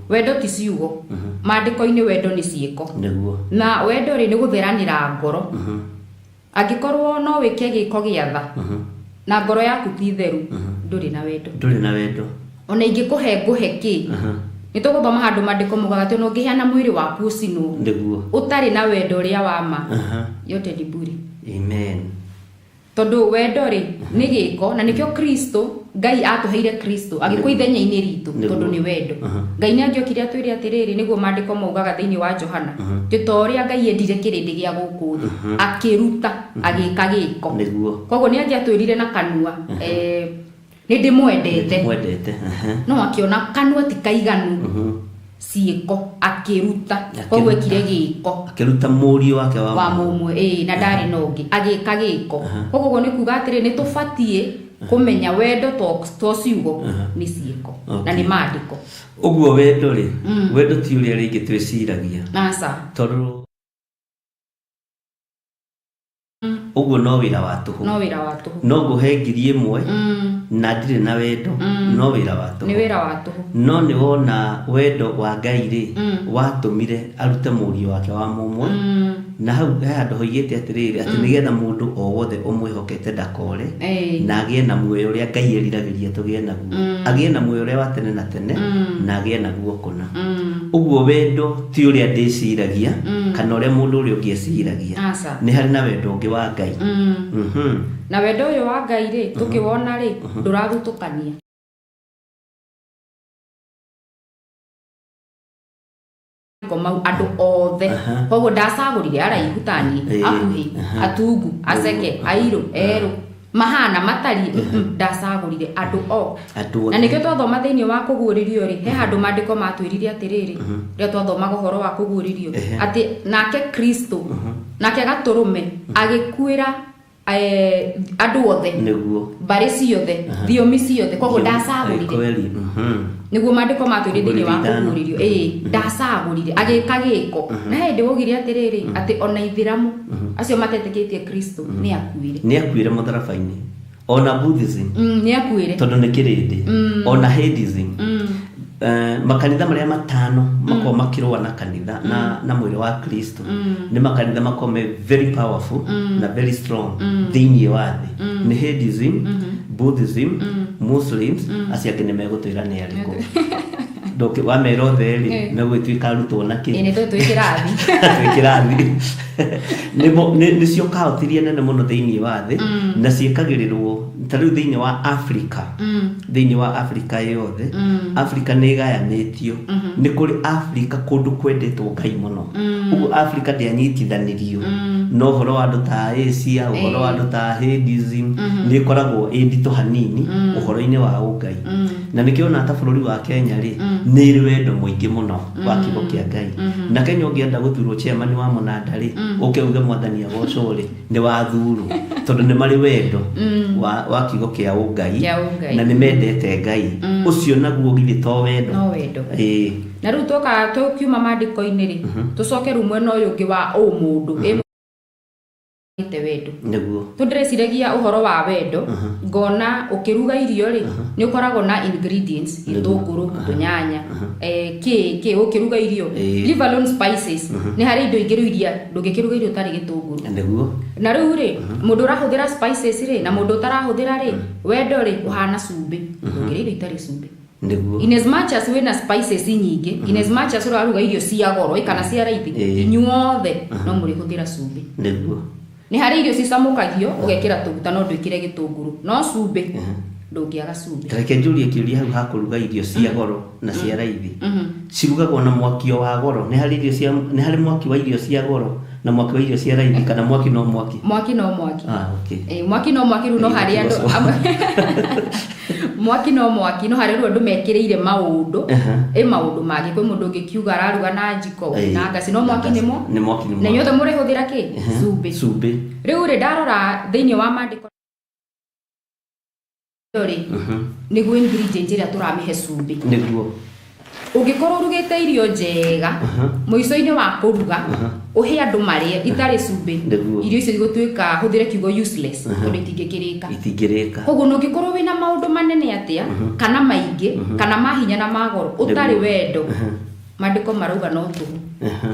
Wendo ti ciugo. Maandĩko-inĩ wendo nĩ ciĩko. Na wendo rĩ nĩ gũtheranĩra ngoro. Angĩkorwo no wĩke gĩko gĩa tha na ngoro yaku ti theru ndũrĩ na wendo. Ona ingĩkũhe ngũhe kĩ nĩtũgũthoma handũ maandĩko mugaga atĩ ũngĩheana mwĩrĩ waku ũcinwo ũtarĩ na wendo ũrĩa wa ma yote ni bure. Amen. tondu wendo ri ni giko na nikio Kristo Ngai atuheire Kristo agikwa ithenya-ini ritu tondu ni wendo. Ngai ni angiokire atwire atiriri niguo mandiko maugaga thiini wa Johana tutoria Ngai endire kirindi gia guku thi akiruta agika giko koguo ni angiatwirire na kanua ni ndimwendete no akiona kanua ti kaiganu ciiko akiruta koguo ekire giko akiruta murio wake wa mumwe na ndari nongi agika giko koguo ni kuga atiri ni tubatie kumenya wendo to ciugo ni ciiko na ni maandiko uguo wendo ri wendo ti uria ringi twiciragia nasa tondu uguo no wira wa tuhu no nguhe ngiri imwe na ndire na wendo no wira wa tuhu ni wira wa tuhu no ni wona wendo wa Ngai ri watumire arute murio wake wa mumwe na hau handu hoigite atiriri ati nigetha mundu o wothe umwihokete ndakore na agie na muoyo uria Ngai eriragĩria tugie naguo agie na muoyo uria wa tene na tene na agie naguo kuna uguo wendo ti uria ndiciragia kana uria mundu uria ungieciragia ni hari na wendo ungi wa Ngai na wendo uyu wa Ngai ri tukiwona ri nduragutukania komau andu othe koguo ndacagurire araihutani akuhi atungu aceke airu eru mahana matari ndacagurire andu o na nikio twathoma thiini wa kuguririo ri he handu mandiko matwirire atiriri ria twathomaga uhoro wa kuguririo ati nake Kristo nake gaturume agikuira andu othe niguo bari ciothe thiomi ciothe koguo ndacagurire niguo mandiko matwirire thiini wa kuguririo ndacagurire agika giko na hindi wogire atiriri ati ona ithiramu acio matetikitie Kristo ni akuire mutharabaini ona Buddhism ni akuire tondu ni kirindi ona Hinduism makanitha maria matano mako makirwa na kanitha na mwiri wa Kristo ni makanitha makome very powerful na very strong thiini wa thi ni Hinduism Buddhism Muslims asiake ni megutwira ni ariko ndoke wa merothe ri megwitwika arutwo na ki ni twikirathi twikirathi ni cio kaotirie nene muno thiini wa thi na ciikagirirwo tariu thiini wa Africa thiini wa Africa yothe Africa ni gayanitio ni kuri Africa kundu kwendetwo Ngai muno ugu Africa ndianyitithanirio no horo wa andu ta Asia uhoro wa andu ta Hinduism ni koragwo indito hanini uhoro-ini wa Ngai na nikiona ta bururi wa Kenya ri ni wendo muingi muno wa kigo kia Ngai na Kenya ungienda guthurwo chairman wa munanda ri ukeuge mwathani agoco ri ni wa thuru tondu ni mari wendo wa kigo kia Ngai na ni mendete Ngai ucio naguo githi to wendo na riu tukiuma mandiko-ini ri tucoke rumwe no yungi wa mundu ite wendo niguo tundireciragia uhoro wa wendo ngona ukiruga irio ri ni ukoragwo na ingredients itunguru tunyanya ki ukiruga irio leave alone spices ni hari indo ingiru iria ndungikiruga irio tari gitunguru niguo na riu ri mundu urahuthira spices ri na mundu utarahuthira ri wendo ri uhana cumbi ndungirire itari cumbi niguo in as much as wena spices nyingi in as much as uraruga irio cia goro ikana cia raithi inyuothe no muri huthira cumbi niguo ni hari irio cicamukagio ugekira tuguta no ndwikire gitunguru no cumbi ndungiaga cumbi reke njurie kiuria hau hakuruga irio cia goro na cia raithi cirugagwo na mwakio wa goro ni hari mwaki wa irio cia goro na mwaki wa irio cia raithi kana mwaki no mwaki mwaki okay mwaki no mwaki no hari andu mwaki no mwaki no hari andu mekireire maundu maundu magi kwi mundu ngikiuga araruga na njiko na ngasi no mwaki nimo na nyothe muri huthira ki cumbi riu ri ndarora thiini wa mandiko ri niguo ingredient iria turamihe cumbi niguo ungikorwo urugite irio njega muico-ini wa kuruga uhe andu marie itari cumbi irio icio igutwika huthire kiugo useless tondu itingikirika koguo nungikorwo wina maundu manene atia kana maingi kana mahinya na magoro utari wendo mandiko marauga no tuhu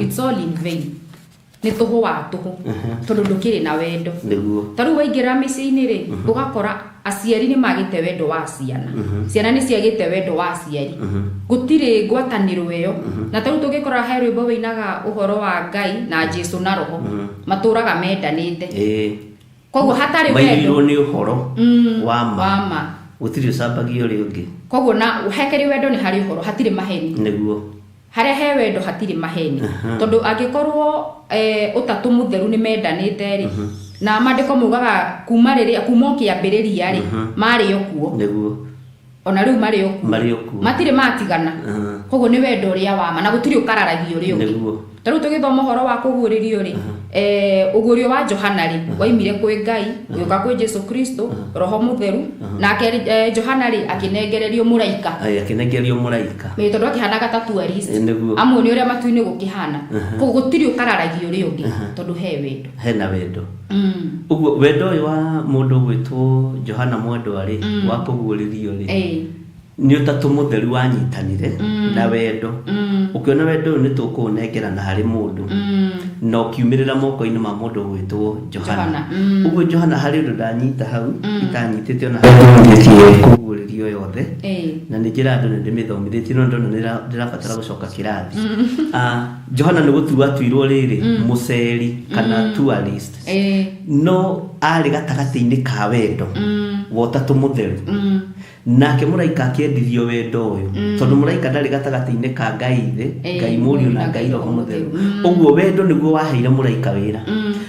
it's all in vain ni tuhu wa tuhu tondu ndukiri na wendo taru waingira micii-ini ri ugakora aciari ni magite wendo wa ciana ciana ni ciagite wendo wa aciari gutire ngwataniro iyo na taru tugikora he rwimbo winaga uhoro wa Ngai na Jesu na roho maturaga mendanite koguo hatari wendo wendo ni uhoro wa ma gutiri ucambagio ri ungi koguo na uhekeri wendo ni hari uhoro hatiri maheni niguo hare he wendo hatiri maheni tondu angikorwo utatu mutheru ni mendanite ri na mandiko mugaga kuma kiambiriria ri mari okuo niguo ona riu mari okuo matire matigana koguo ni wendo uria wa ma na gutiri ukararagio ri ungi niguo taru tugithoma horo wa kuguririo ri ugurio wa Johana ri waimire kwi Ngai uka kwi Jesu Kristo roho mutheru nake Johana ri akinengererio muraika me tondu akihanaga tatu arist amwe ni uria matuini gukihana koguo gutiri ukararagio ri ungi tondu he wendo hena wendo uguo wendo uyu wa mundu gwitwo Johana Mwendwa-ri wa kuguririo ri ni utatu mutheru wanyitanire na wendo ukiona wendo ni tukunengerana hari mundu no kiumirira moko-ini ma mundu gwitwo Johana uguo Johana hari undu ndanyita hau itanyitite ona hari kuguririo yothe na ni njira andu ndimithomithĩtie no ndona ndirabatara gucoka kirathi Johana ni gutua tuirwo riri muceri kana tourist no ari gatagati-ini ka wendo wa utatu mutheru nake muraika akiendithio wendo uyu tondu muraika ndari gatagati-ini ka Ngai ithe Ngai Mũriũ na Ngai Roho Mũtheru uguo wendo niguo waheire muraika wira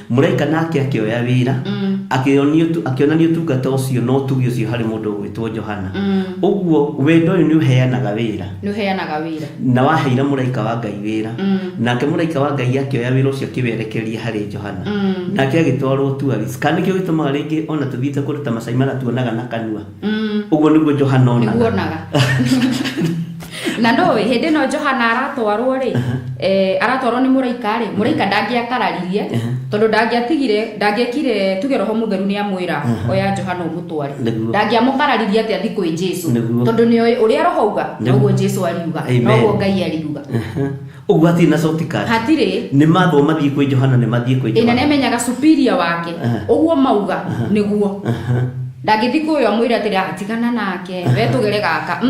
muraika nake akioya wira akionania utungata ucio no tugi ucio hari mundu gwitwo Johana uguo wendo uyu ni uheanaga wira na waheire muraika wa Ngai wira nake muraika wa Ngai akioya wira ucio akiwerekeria hari Johana nake agitwarwo tourist kandi kio gitumaga ringi ona tuthiite kuruta macai mara tuonaga na kanua uguo niguo Johana onaga na no hindi no Johana aratwarwo ri aratwarwo ni muraika ri muraika ndangiakararirie tondu ndangiekire tuge Roho Mutheru ni amwira oya Johana umutware ndangiamukararirie ati athi kwi Jesu tondu ni uria Roho uga noguo Jesu ariuga noguo Ngai ariuga uguo ati na sotikari hatire ni matho mathie kwi Johana ni mathie kwi Johana ina nemenyaga superior wake uguo mauga niguo ndagithiko yo amwira ati atigana nake we tugere gaka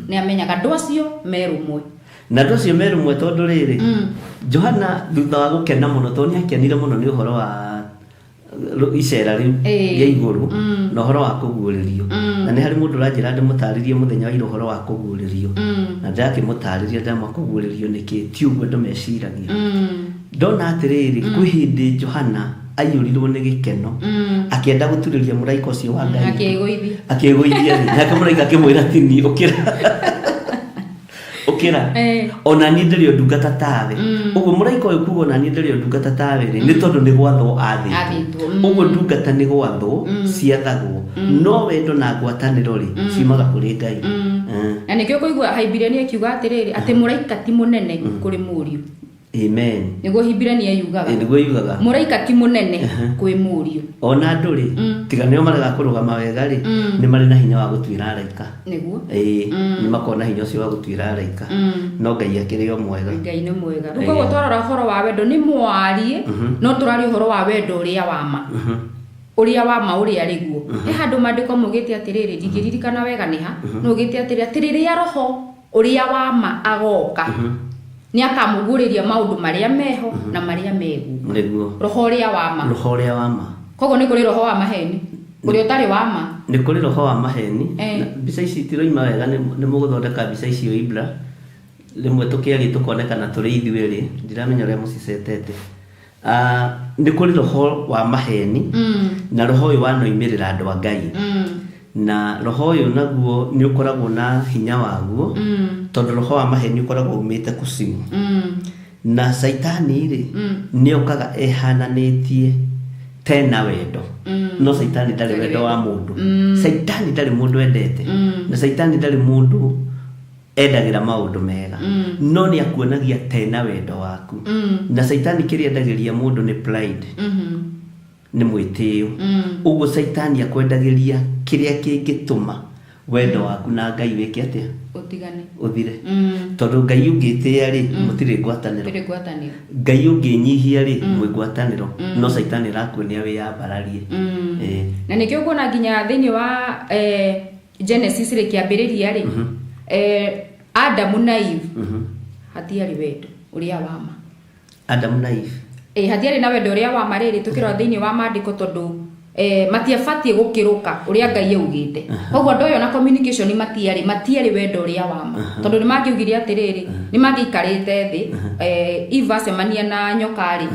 ni amenyaga ndu acio merumwe na ndu acio merumwe tondu riri Johana thutha wa gukena muno tondu akenire muno ni uhoro wa icera riu ya iguru na uhoro wa kuguririo na ni hari mundu ranjira ndimutaririe muthenya wa uhoro wa kuguririo na ndakimutariria ndama kuguririo niki tiugo ndumeciragia ndona atiriri kwi hindi Johana ayurirwo ni gikeno akienda guturiria muraika ucio wa Ngai akigũithia nake muraika akimwira tini ukira ona ni ndiri ndungata tawe uguo muraika uyu kuga ona ni ndiri ndungata tawe ni tondu ni gwathwo athitwo uguo ndungata ni gwathwo ciathagwo no wendo na ngwataniro ri ciumaga kuri Ngai na nikio kuigua Haibirania akiuga atiriri ati muraika ti munene kuri Mũriũ amen niguo Hibrania yugaga niguo yugaga muraika ti munene kwi Mũriũ ona nduri tiga nio marega kurugama wega ri ni mari na hinya wa gutwira araika niguo ni makona hinya ucio wa gutwira araika no Ngai akirio mwega Ngai ni mwega ruko gutwara horo wa wendo ni mwarie no turari horo wa wendo uria wa ma uria wa ma uria riguo ni handu mandiko mugite atiriri ndigiririkana wega niha no gite atiriri ya roho uria wa ma agoka ni akamuguriria maundu maria meho na maria megu niguo roho uria wa ma kogo ni kuri roho wa maheni kuri utari wa ma ni kuri roho wa maheni bica ici tiroima wega ni muguthondeka bica icio ibra rimwe tukiari tukonekana turi ithuĩ ri ndiramenya uria mucicetete ni kuri roho wa maheni na roho uyu wanoimirira andu a Ngai na roho uyu naguo ni ukoragwo na hinya waguo tondu roho wa maheni ukoragwo umite kusimu na saitani ri ni okaga ehananitie tena wendo no saitani ndari wendo wa mundu saitani ndari mundu endete na saitani ndari mundu endagira maundu mega no ni akuonagia tena wendo waku na saitani kiri endagiria mundu ni pride ni mwitio uguo saitani akwendagiria kiria kingituma wendo waku na Ngai wiki atia uthire tondu Ngai ungitia ri mutire ngwataniro Ngai unginyihia ri mwe ngwataniro no saitani rakuonia wi yambararie na nikio kuona nginya thini wa Genesis ri kiambiriria ri Adam na Eve hatiari wendo uria wa ma Adam na Eve hatiari na wendo uria wa mariri tukirwa thini wa maandiko tondu matiabatie gukiruka uria Ngai augite koguo ndoyo na communication matiari wendo uria wama tondu ni mangiugire atiriri ni mangiikarite thi Eva semania na nyokari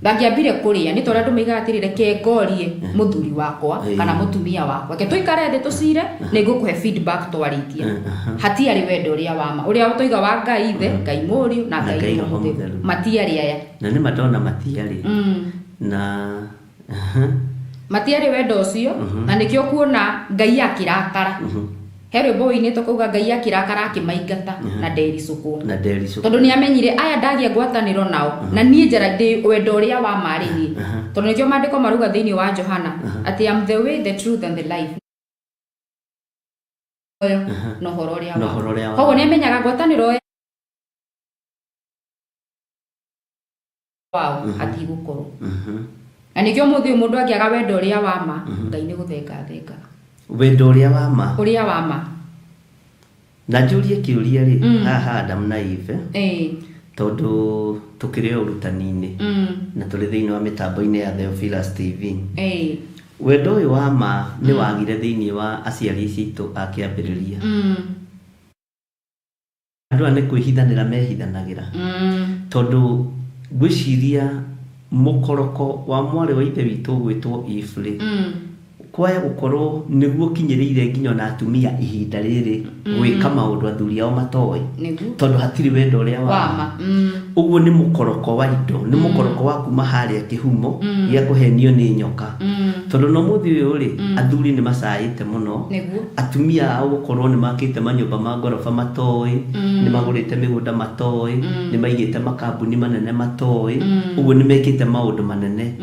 ndagiambire kuria ni tondu ndumiga atirire ke ngorie muthuri wakwa kana mutumia wakwa ke tuikare thi tucire ni ngukuhe feedback twaritie hatiari wendo uria wama uria tuiga wa Ngai the Ngai Mũriũ na Ngai Mũtheru matiari aya na ni matona matiari na matiari wendo ucio na nikio kuona Ngai akirakara Hero boy-ini tokuga Ngai akirakara akimaingata na ndericuku tondu ni amenyire aya ndagia ngwataniro nao na nie njara ndi wendo uria wa mariri tondu nikio mandiko maruga thiini wa Johana ati am the way, the truth and the life no horo uria wa koguo ni amenyaga ngwataniro wao ati gukorwo na nikio muthi mundu angiaga wendo uria wa ma Ngai ni guthenga wendo uria wa ma na njurie kiuria ri haha Adam na Eve tondu tukire urutani-ini na tuli thiini wa mitambo-ini ya Theophilus TV wendo uyu wa ma ni wagire thiini wa aciari citu akiambiriria andu ane kwihithanira mehithanagira tondu gwiciria mukoroko wa mwari wa ithe witu gwitwo Ifle kwaya gukorwo niguo kinyiriire nginya na atumia ihinda riri gwika maundu athuri ao matoe tondu hatiri wendo uria wa uguo ni mukoroko wa indo ni mukoroko wa kuma haria kihumo gia kuhenio ni nyoka tondu no muthi uyu ri athuri ni macaite muno atumia ao gukorwo ni makite manyumba ma ngorofa matoe ni magurite migunda matoe ni maigite makambuni manene matoe uguo ni mekite maundu manene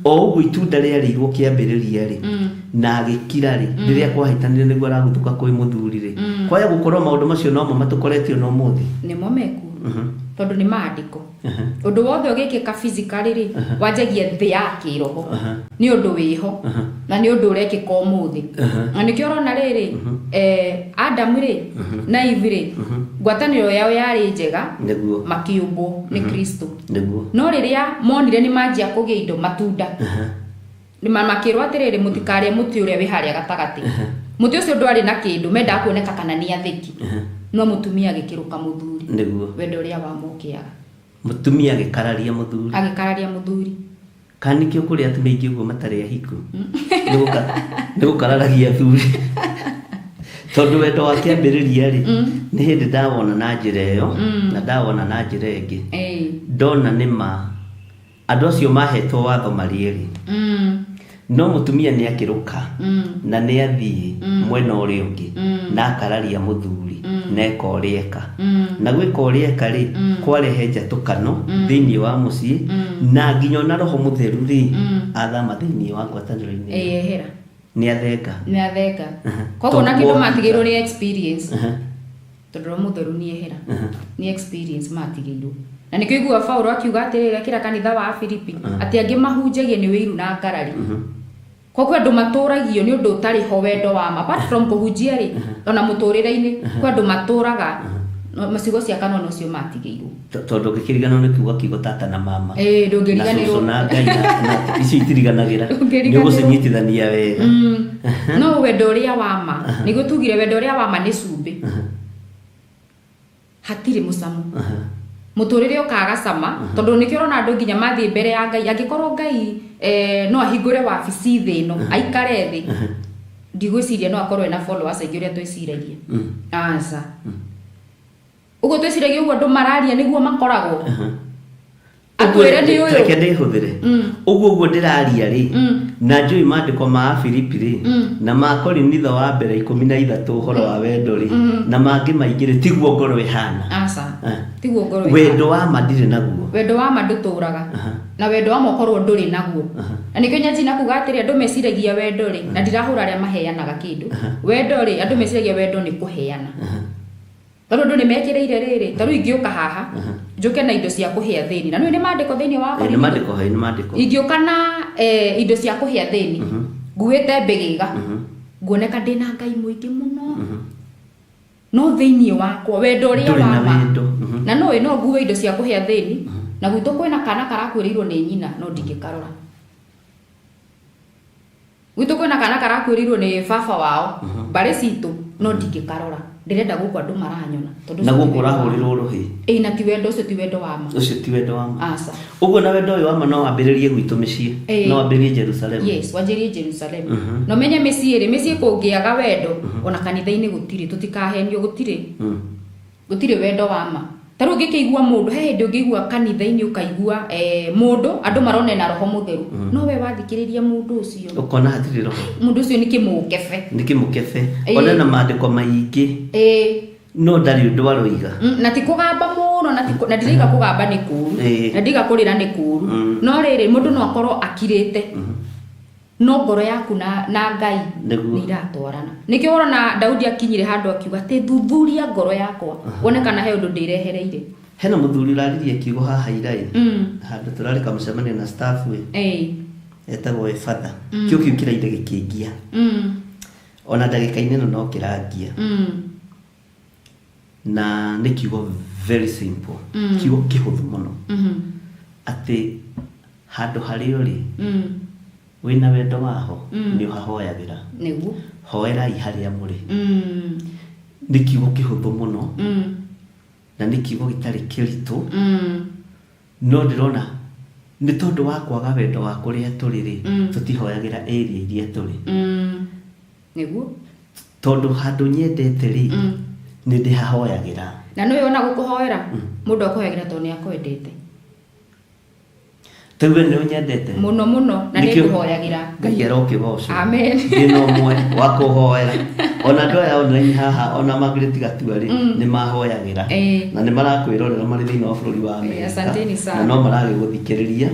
o uguo itunda riarigwo kiambiriria ri na agikira ri riria kwahitanire niguo araguthuka kwi muthuri ri kwaya gukorwo maundu macio no mo matukoretio no muthi ni mo meku tondu ni maandiko undu wothe ugikika physically ri wanjagia thi ya kiroho ni undu wiho na ni undu urekika umuthi na nikio rona riri Adam ri na Eve ri ngwataniro yao yari njega niguo makiumbo ni Kristo niguo no riria monire ni manjia kugia indo matunda ni makirwo atiriri mutikaria muti uria wi haria gatagati muti ucio ndwari na kindu menda kuoneka kana ni athiki no mutumia agikiruka muthuri niguo wendo uria wa mukiaga mutumia agikararia muthuri kanikio kuri atumia ingi uguo matari ahiku nigukararagia thuri tondu wendo wa kiambiriria ri ni hindi ndawona na njira iyo na ndawona na njira ingi ndona nima andu acio mahetwo watho marieri no mutumia ni akiruka na ni athii mwena uri ungi na akararia muthuri na ekorieka na gwika orieka ri kwarehe njatukano thiini wa mucii na nginya na roho mutheru ri athama thiini wa ngwataniro-ini ehera ni athenga koguo na kindu matigirwo ni experience tondu roho mutheru ni ehera ni experience matigirwo na nikio igua Paulo akiuga atirira kira kanitha wa Filipi ati angi mahunjagie ni wiru na ngarari koguo andu maturagio ni undu utari ho wendo wa ma apart from kuhunjia ri ona muturire-ini kwa andu maturaga macigo cia kanona ucio matigirwo tondu gikirigano ni kiuga kigo tata na mama ndungiriganirwo na Ngai na icio itiriganagira ni gucinyitithania wega no wendo uria wa ma niguo tugire wendo uria wa ma ni cumbi hatiri mucamo muturire ukaga cama tondu nikio rona andu nginya mathie mbere ya Ngai angikorwo Ngai no ahingure wabici thino aikare thi ndigwiciria no akorwo na followers aingi uria twiciragia aca ugo twiciragia ugo andu mararia niguo makoragwo akwire ndi uyu reke ndihuthire uguo ndiraria ri na njui mandiko ma Filipi ri na ma Korinitho wa mbere 13 uhoro wa wendo ri na mangi maingire tiguo ngoro ihana aca tiguo ngoro wendo wa mandire naguo wendo wa manduturaga na wendo wa mokorwo nduri naguo na nikio nyanji na kuga atiri andu meciragia wendo ri na ndirahura aria maheanaga kindu wendo ri andu meciragia wendo ni kuheana tondu ndu ni mekireire riri taru ingiuka haha njuke na indo cia kuhia thini na ni mandiko thini wa ni mandiko ingiuka na indo cia kuhia thini nguite mbigiga nguoneka ndina Ngai muingi muno no thini wakwa wendo uria wa ma na no nguwe indo cia kuhia thini na gwitu kwina kana karakwiriirwo ni nyina no ndingikarora Gwitu kwina kana karakwĩrirwo nĩ baba wao bare citũ no ndingĩkarora ndirenda gũkũ andũ maranyona na gũkũ ũrahũrĩrwo rũhĩ na ti wendo ũcio ti wendo wa ma ũcio ti wendo wa ma aca ũguo na wendo ũyũ wa ma no wambĩrĩrie gwitũ mĩciĩ no wambĩrĩrie Jerusalem yes wanjĩrie Jerusalem no menye mĩciĩ kũngĩaga wendo ona kanitha-inĩ gũtirĩ tũtikahenio gũtirĩ wendo wa ma ta rĩu ngĩkĩigua mũndũ he hĩndĩ ũngĩigua kanitha-inĩ ũkaigua mũndũ andũ maronena roho mũtheru no we wathikĩrĩria mũndũ ũcio ũkona hatirĩ roho mũndũ ũcio nĩ kĩmũkebe ona na maandĩko maingĩ no ndarĩ ũndũ aroiga na ti kũgamba mũno na ndiriga kũgamba nĩ kũũru na ndiga kũrĩra nĩ kũũru no rĩrĩ mũndũ no akorwo akirĩte no ngoro yaku na Ngai nĩ iratwarana nĩkĩo ũrona Daudi akinyire handũ akiuga atĩ thuthuria ngoro yakwa wone kana he ũndũ ndĩrehereire hena mũthuri ũraririe kiugo haha irai handũ tũrarĩ kamũcemanio na staff etagwo Father kĩo kĩu kĩraire gĩkĩngia ona ndagĩka-inĩ ĩno no kĩrangia na nĩ kiugo very simple kiugo kĩhũthũ mũno atĩ handũ harĩa ũrĩ wĩna wendo waho nĩ ũhahoyagĩra nĩguo hoerai harĩa mũrĩ nĩ kiugo kĩhũthũ mũno na nĩ kiugo gĩtarĩ kĩritũ no ndĩrona nĩ tondũ wa kwaga wendo wa kũrĩa tũrĩ tũtihoyagĩra area iria tũrĩ nĩguo tondũ handũ nyendete rĩ nĩ ndĩhahoyagĩra na nĩ ona gũkũhoera mũndũ akũhoyagĩra tondũ nĩ akwendete Tewe nĩ ũnyendete mũno na nĩ ngũhoyagĩra Ngai arokĩgoco amen ndĩna ũmwe wa kũhoera ona andũ aya online haha ona Margaret Gatuarĩ nĩ mahoyagĩra na nĩ marakwĩrorera marĩ thĩinĩ wa bũrũri wa Amerika na no maragĩgũthikĩrĩria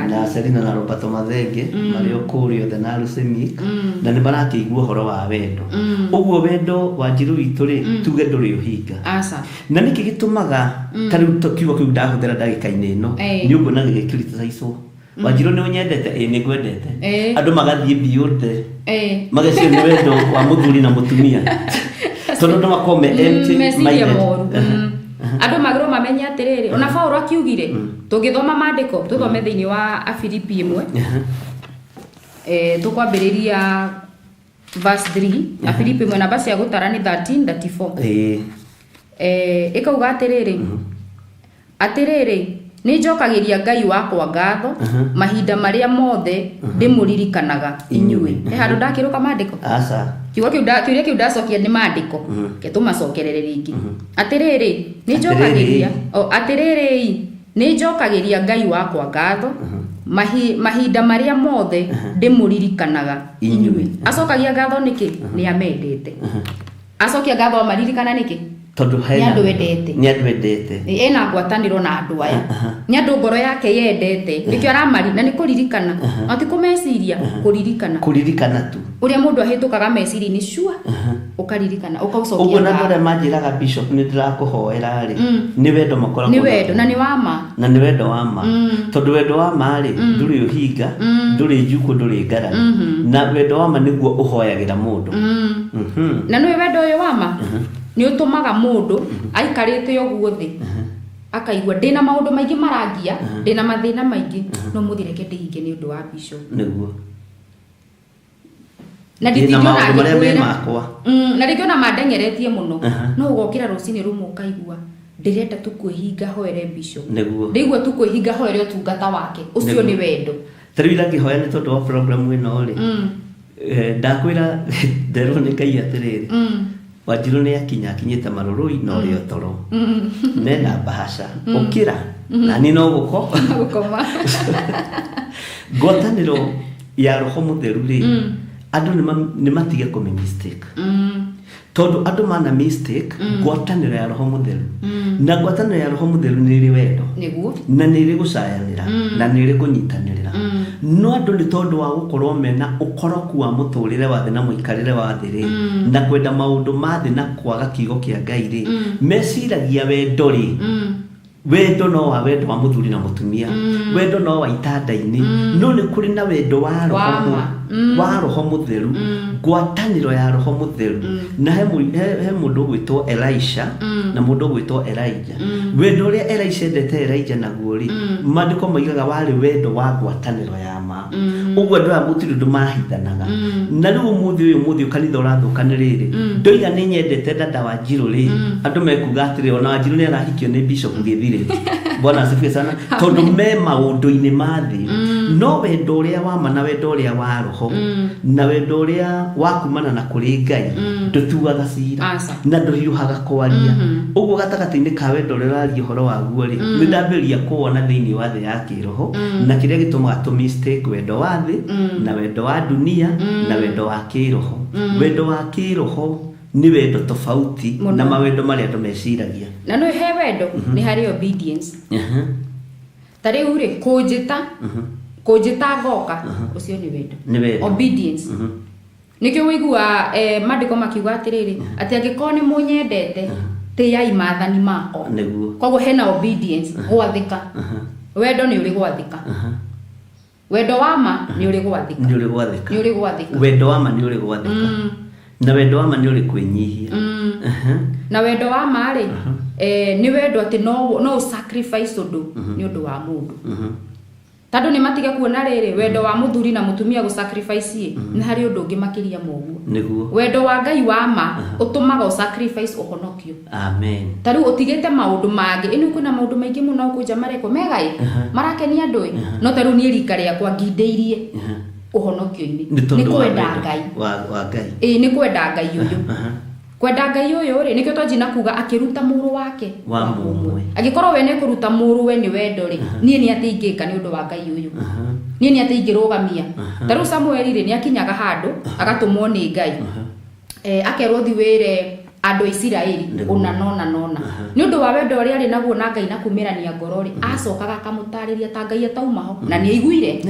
na Selina na Roberto Mathenge marĩ o kũrĩa othe na Lusemik na nĩ marakĩigua ũhoro wa wendo ũguo wendo wa Njirũ witũ rĩ tuge ndũrĩ ũhinga na nĩkĩ gĩtũmaga ta rĩu kiugo kĩu ndahũthĩra ndagĩka-inĩ ĩno nĩ ũguo na gĩgĩkiriticaicwo Wanjirũ nĩ ũnyendete nĩ ngwendete andũ magathiĩ biũnde magacio nĩ wendo wa mũthuri na mũtumia tondũ andũ makome empty minded andũ magĩrwo mamenye atĩrĩrĩ ona Paulo akiugire tũngĩthoma maandĩko tũthome thĩinĩ wa Afilipi 1 tũkwambĩrĩria verse 3 Afilipi 1 namba cia gũtara nĩ 13:34 ĩkauga atĩrĩrĩ nĩ njokagĩria Ngai wakwa ngatho mahinda marĩa mothe ndĩmũririkanaga inyuĩ handũ ndakĩrũka maandĩko kiugo kĩu ndacokia nĩ maandĩko ke tũmacokerere rĩngĩ atĩrĩrĩ nĩ njokagĩria Ngai wakwa ngatho mahinda marĩa mothe ndĩmũririkanaga inyuĩ acokagia ngatho nĩkĩ nĩ amendete acokia ngatho amaririkana nĩkĩ tondũ nĩ andũ endete ena ngwatanĩro na andũ aya nĩ andũ ngoro yake yendete nĩkĩo aramari na nĩ kũririkana ati kũmeciria kũririkana tu ũrĩa mũndũ ahĩtũkaga meciria-inĩ cua ũkaririkana ũkaucokia ũguo na ndore manjĩraga bishop nĩ ndĩrakũhoera rĩ nĩ wendo makoragwo nĩ wendo na nĩ wa ma na nĩ wendo wa ma tondũ wendo wa ma rĩ ndũrĩ ũhinga ndũrĩ njukũ ndũrĩ ngarari na wendo wa ma nĩguo ũhoyagĩra mũndũ na nĩ wendo ũyũ wa ma nĩ ũtũmaga mũndũ aikarĩte ũguo thĩ akaigua ndĩna maũndũ maingĩ marangia ndĩna mathĩna maingĩ no mũthireke ndĩhinge nĩ ũndũ wa bishop nĩguo na ndĩngĩona mandengeretie mũno no ũgokĩra rũcinĩ rũmwe ũkaigua ndĩrenda tu kwĩhinga hoere bishop ndĩigua tu kwĩhinga hoere ũtungata wake ũcio nĩ wendo tarĩu ira ngĩhoya nĩ tondũ wa program ĩno rĩ ndakwĩra nderwo nĩ Ngai atĩrĩrĩ Wanjirũ nĩ akinyĩte marũrũ na ũrĩo toro mena bahasha ũkĩra na nĩ no gũkoma ngwatanĩro ya roho mũtheru rĩ andũ nĩ matige kũmĩ mistake tondũ andũ mana mistake ngwatanĩro ya roho mũtheru na ngwatanĩro ya roho mũtheru nĩ ĩrĩ wendo na nĩ ĩrĩ gũcayanĩra na nĩ ĩrĩ kũnyitanĩrĩra no andũ nĩ tondũ wa gũkorwo mena ũkoroku wa mũtũrĩre wa thĩ na mũikarĩre wa thĩ rĩ na kwenda maũndũ ma thĩ na kwaga kiugo kĩa Ngai rĩ meciragia wendo rĩ wendo no wa wendo wa mũthuri na mũtumia wendo no wa itanda-inĩ no nĩ kũrĩ na wendo wa roho mũtheru ngwatanĩro ya roho mũtheru na he mũndũ ũgwĩtwo Elisha na mũndũ ũgwĩtwo Elijah wendo ũrĩa Elisha endete Elijah naguo rĩ maandĩko maigaga warĩ wendo wa ngwatanĩro ya ma Uguo andũ aya mũtirĩ ũndũ mahithanaga. Na rĩu ũmũthĩ kanitha ũrathũka nĩ rĩrĩ. Ndoiga nĩ nyendete dada wa Njirũ rĩ. Andũ mekuga atĩrĩ ona Wanjirũ nĩ arahikio nĩ Bishop Gĩthire. Bwana asifiwe sana. Tondũ me maũndũ-inĩ ma thĩ. No wendo ũrĩa wa ma na wendo ũrĩa wa roho na wendo ũrĩa wa kumana na kũrĩ Ngai ndũtuaga cira na ndũhiũhaga kwaria. Ũguo gatagatĩ-inĩ ka wendo ũrĩa ũraria ũhoro waguo rĩ, nĩ ndambĩrĩria kuona thĩinĩ wa thĩ ya kĩroho na kĩrĩa gĩtũmaga tũ mistake wendo wa thĩ na wendo wa dunia na wendo wa kĩroho. Wendo wa kĩroho ni wendo tofauti na mawendo marĩa andũ meciragia. Na no he wendo nĩ harĩ obedience. Ta rĩu rĩ kũnjĩta ngoka ũcio nĩ wendo. Obedience. Nikio wĩigua maandĩko makiuga atĩrĩrĩ atĩ angĩkorwo nĩ mũnyendete tĩai maathani makwa. Koguo hena obedience gwathĩka. Wendo nĩ ũrĩ gwathĩka. Wendo wa ma nĩ ũrĩ gwathĩka. Wendo wa ma nĩ ũrĩ gwathĩka. Na wendo wa ma nĩ ũrĩ kwĩnyihia. Na wendo wa ma rĩ nĩ wendo atĩ no sacrifice ũndũ nĩ ũndũ wa mũndũ. Tandũ nĩ matige kuona rĩrĩ wendo wa mũthuri na mũtumia gũ-sacrifice nĩ harĩ ũndũ ũngĩ makĩria moguo. Wendo wa Ngai wa ma ũtũmaga ũ-sacrifice ũhonokio. Amen. Tarĩu ũtigĩte maũndũ mangĩ. Ĩno kwĩna maũndũ maingĩ mũno kũnja mareko megai marakenia andũ no tarĩu niĩ rika rĩakwa ngindĩirie ũhonokio-inĩ. Nĩ kwenda Ngai. Wa Ngai. Nĩ kwenda Ngai ũyũ. Kwenda Ngai ũyũ rĩ nĩkĩo twanjina kuga akĩruta mũrũ wake wa mũmwe. Angĩkorwo we nĩ kũruta mũrũ we nĩ wendo rĩ niĩ nĩ atĩ ingĩka nĩ ũndũ wa Ngai ũyũ. Niĩ nĩ atĩ ingĩrũgamia. Tarĩu Samueli rĩ nĩ akinyaga handũ agatũmwo nĩ Ngai. Akerwo thi wĩre andũ a Isiraeli ona nona. Nĩ ũndũ wa wendo ũrĩa arĩ naguo na Ngai na kumĩrania ngoro rĩ acokaga akamũtarĩria ta Ngai atauma ho na nĩ aiguire.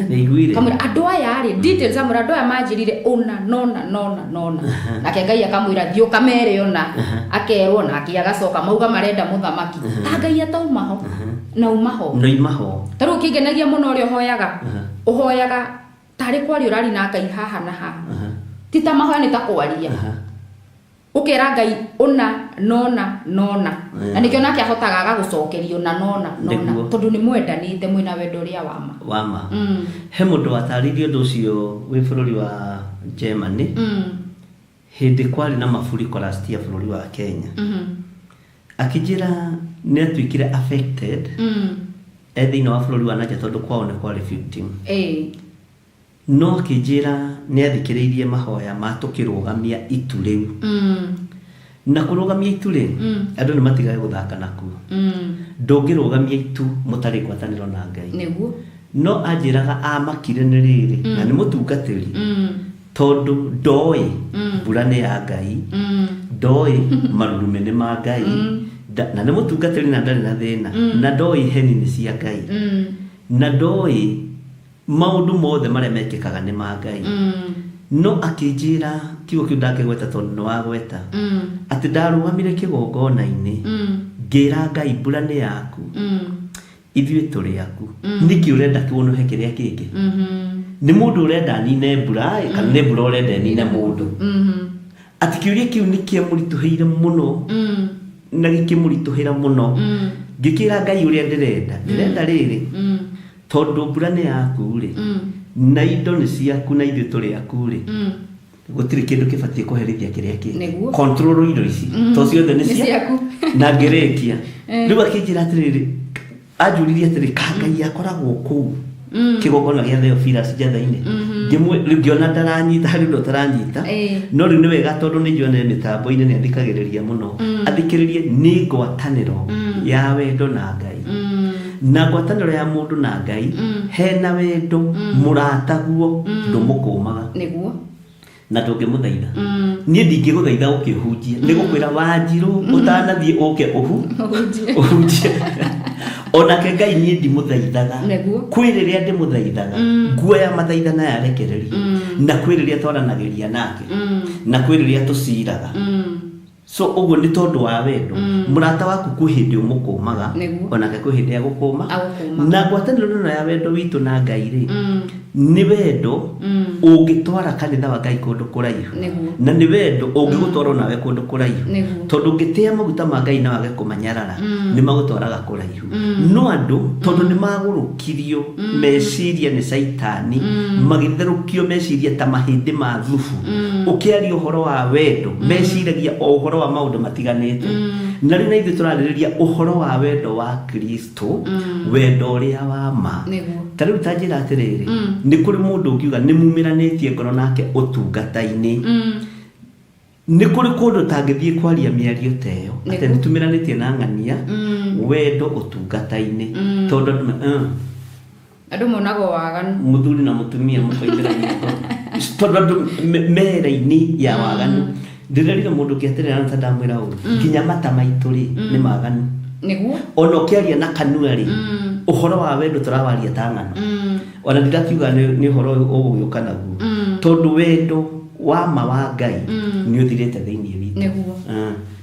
Kamwĩra andũ aya rĩ details amũra andũ aya manjĩrire ona nona. Nake Ngai akamwĩra thiĩ ũkamere ona. Akerwo na agacoka mauga marenda mũthamaki. Ta Ngai atauma ho na uma ho. Tarĩu kĩngenagia mũno ũrĩa ũhoyaga tarĩ kwaria ũrari na Ngai haha na haha. Ti ta mahoya nĩ ta kwaria. Ukera Ngai ona nona. Na nikio nake ahotaga agagũcokeria ona nona. Tondũ nĩ mwendanĩte mwĩna wendo ũrĩa wa ma. He mũndũ watarĩirie ũndũ ũcio wĩ bũrũri wa Germany. Hĩndĩ kwarĩ na mafuriko last year bũrũri wa Kenya. Akĩnjĩra nĩ atuĩkire affected thĩinĩ wa bũrũri wa nanja tondũ kwao nĩ kwarĩ victim. No akĩnjĩra nĩ athikĩrĩirie mahoya ma tũkĩrũgamia itu rĩu. Na kũrũgamia itu rĩu andũ nĩ matigaga gũthaka nakuo. Ndũngĩrũgamia itu mũtarĩ ngwatanĩro na Ngai. No anjĩraga amakire nĩ rĩrĩ na nĩ mũtungatĩri tondũ ndoĩ mbura nĩ ya Ngai, ndoĩ marurume nĩ ma Ngai na nĩ mũtungatĩri na ndarĩ na thĩna na ndoĩ heni nĩ cia Ngai na ndoĩ maũndũ mothe marĩa mekĩkaga nĩ ma Ngai. No akĩnjĩra kiugo kĩu ndakĩgweta tondũ nĩ wagweta atĩ ndarũgamire kĩgongona-inĩ ngĩra Ngai mbura nĩ yaku ithuĩ tũrĩ aku nĩkĩ ũrenda kĩwonohe kĩrĩa kĩngĩ. Nĩ mũndũ ũrenda nine mbura kana nĩ mbura ũrenda nine mũndũ. Atĩ kĩũria kĩu nĩ kĩamũritũhĩire mũno na gĩkĩmũritũhĩra mũno. Ngĩkĩra Ngai ũrĩa ndĩrenda rĩrĩ tondũ mbura nĩ yaku rĩ na indo nĩ ciaku na ithuĩ tũrĩ aku rĩ gũtirĩ kĩndũ kĩbatiĩ kũherithia kĩrĩa kĩngĩ. Control indo ici to ciothe nĩ ciaku na ngĩrĩkia. Rĩu akĩnjĩra atĩrĩrĩ anjũririe atĩrĩ ka Ngai akoragwo kũu kĩgongona gĩa Theophilus Njatha-inĩ. Ngĩona ndaranyita harĩ ũndũ ũtaranyita no rĩu nĩ wega tondũ nĩ njuone mĩtambo-inĩ nĩ athikagĩrĩria mũno athikĩrĩrie nĩ ngwatanĩro ya wendo na Ngai. Na ngwatanĩro ya mũndũ na Ngai hena wendo mũrataguo ndũmũkũmaga na ndũngĩmũthaitha. Niĩ ndingĩgũthaitha ũkĩhunjia nĩ gũkwĩra Wanjirũ ũtanathiĩ ũke ũhunjie. Onake Ngai niĩ ndimũthaithaga kwĩ rĩrĩa ndĩmũthaithaga nguoya mathaithana yarekereria na kwĩ rĩrĩa twaranagĩria nake na kwĩ rĩrĩa tũciraga. So ũguo nĩ tondũ wa wendo mũrata waku kwĩ hĩndĩ ũmũkũmaga onake kwĩ hĩndĩ agũkũma. Na ngwatanĩro ĩno ya wendo witũ na Ngai rĩ nĩ wendo ũngĩtwara kanitha wa Ngai kũndũ kũraihu na nĩ wendo ũngĩgũtwara nawe kũndũ kũraihu tondũ ũngĩtĩa maguta ma Ngai na wage kũmanyarara nĩ magũtwaraga kũraihu no andũ tondũ nĩ magũrũkirio meciria nĩ Saitani magĩtherũkio meciria ta mahĩndĩ ma thubu ũkĩaria ũhoro wa wendo meciragia o ũhoro wa maũndũ matiganĩte na rĩu na ithuĩ tũrarĩrĩria ũhoro wa wendo wa Kristo wendo ũrĩa wa ma ta rĩu ta njĩra atĩrĩrĩ nĩ kũrĩ mũndũ ũngiuga nĩ mumiranĩtie ngoro nake ũtungata-inĩ nĩ kũrĩ kũndũ tangĩthiĩ kwaria mĩario ta ĩyo atĩ nĩ tumiranĩtie na ng'ania wendo ũtungata-inĩ tondũ andũ monaga waganu mũthuri na mũtumia mũkoimĩrania tondũ andũ mera-inĩ ya waganu ndĩrerire mũndũ kĩaterera na ndamwĩra ũũ nginya mata maitũ rĩ nĩ maganu nĩguo ona ũkĩaria na kanua rĩ ũhoro wa wendo tũrawaria ta ng'ano ona ndirakiuga nĩ ũhoro ũgũgĩũka naguo tondũ wendo wa ma wa Ngai nĩ ũthirĩte thĩinĩ witũ nĩguo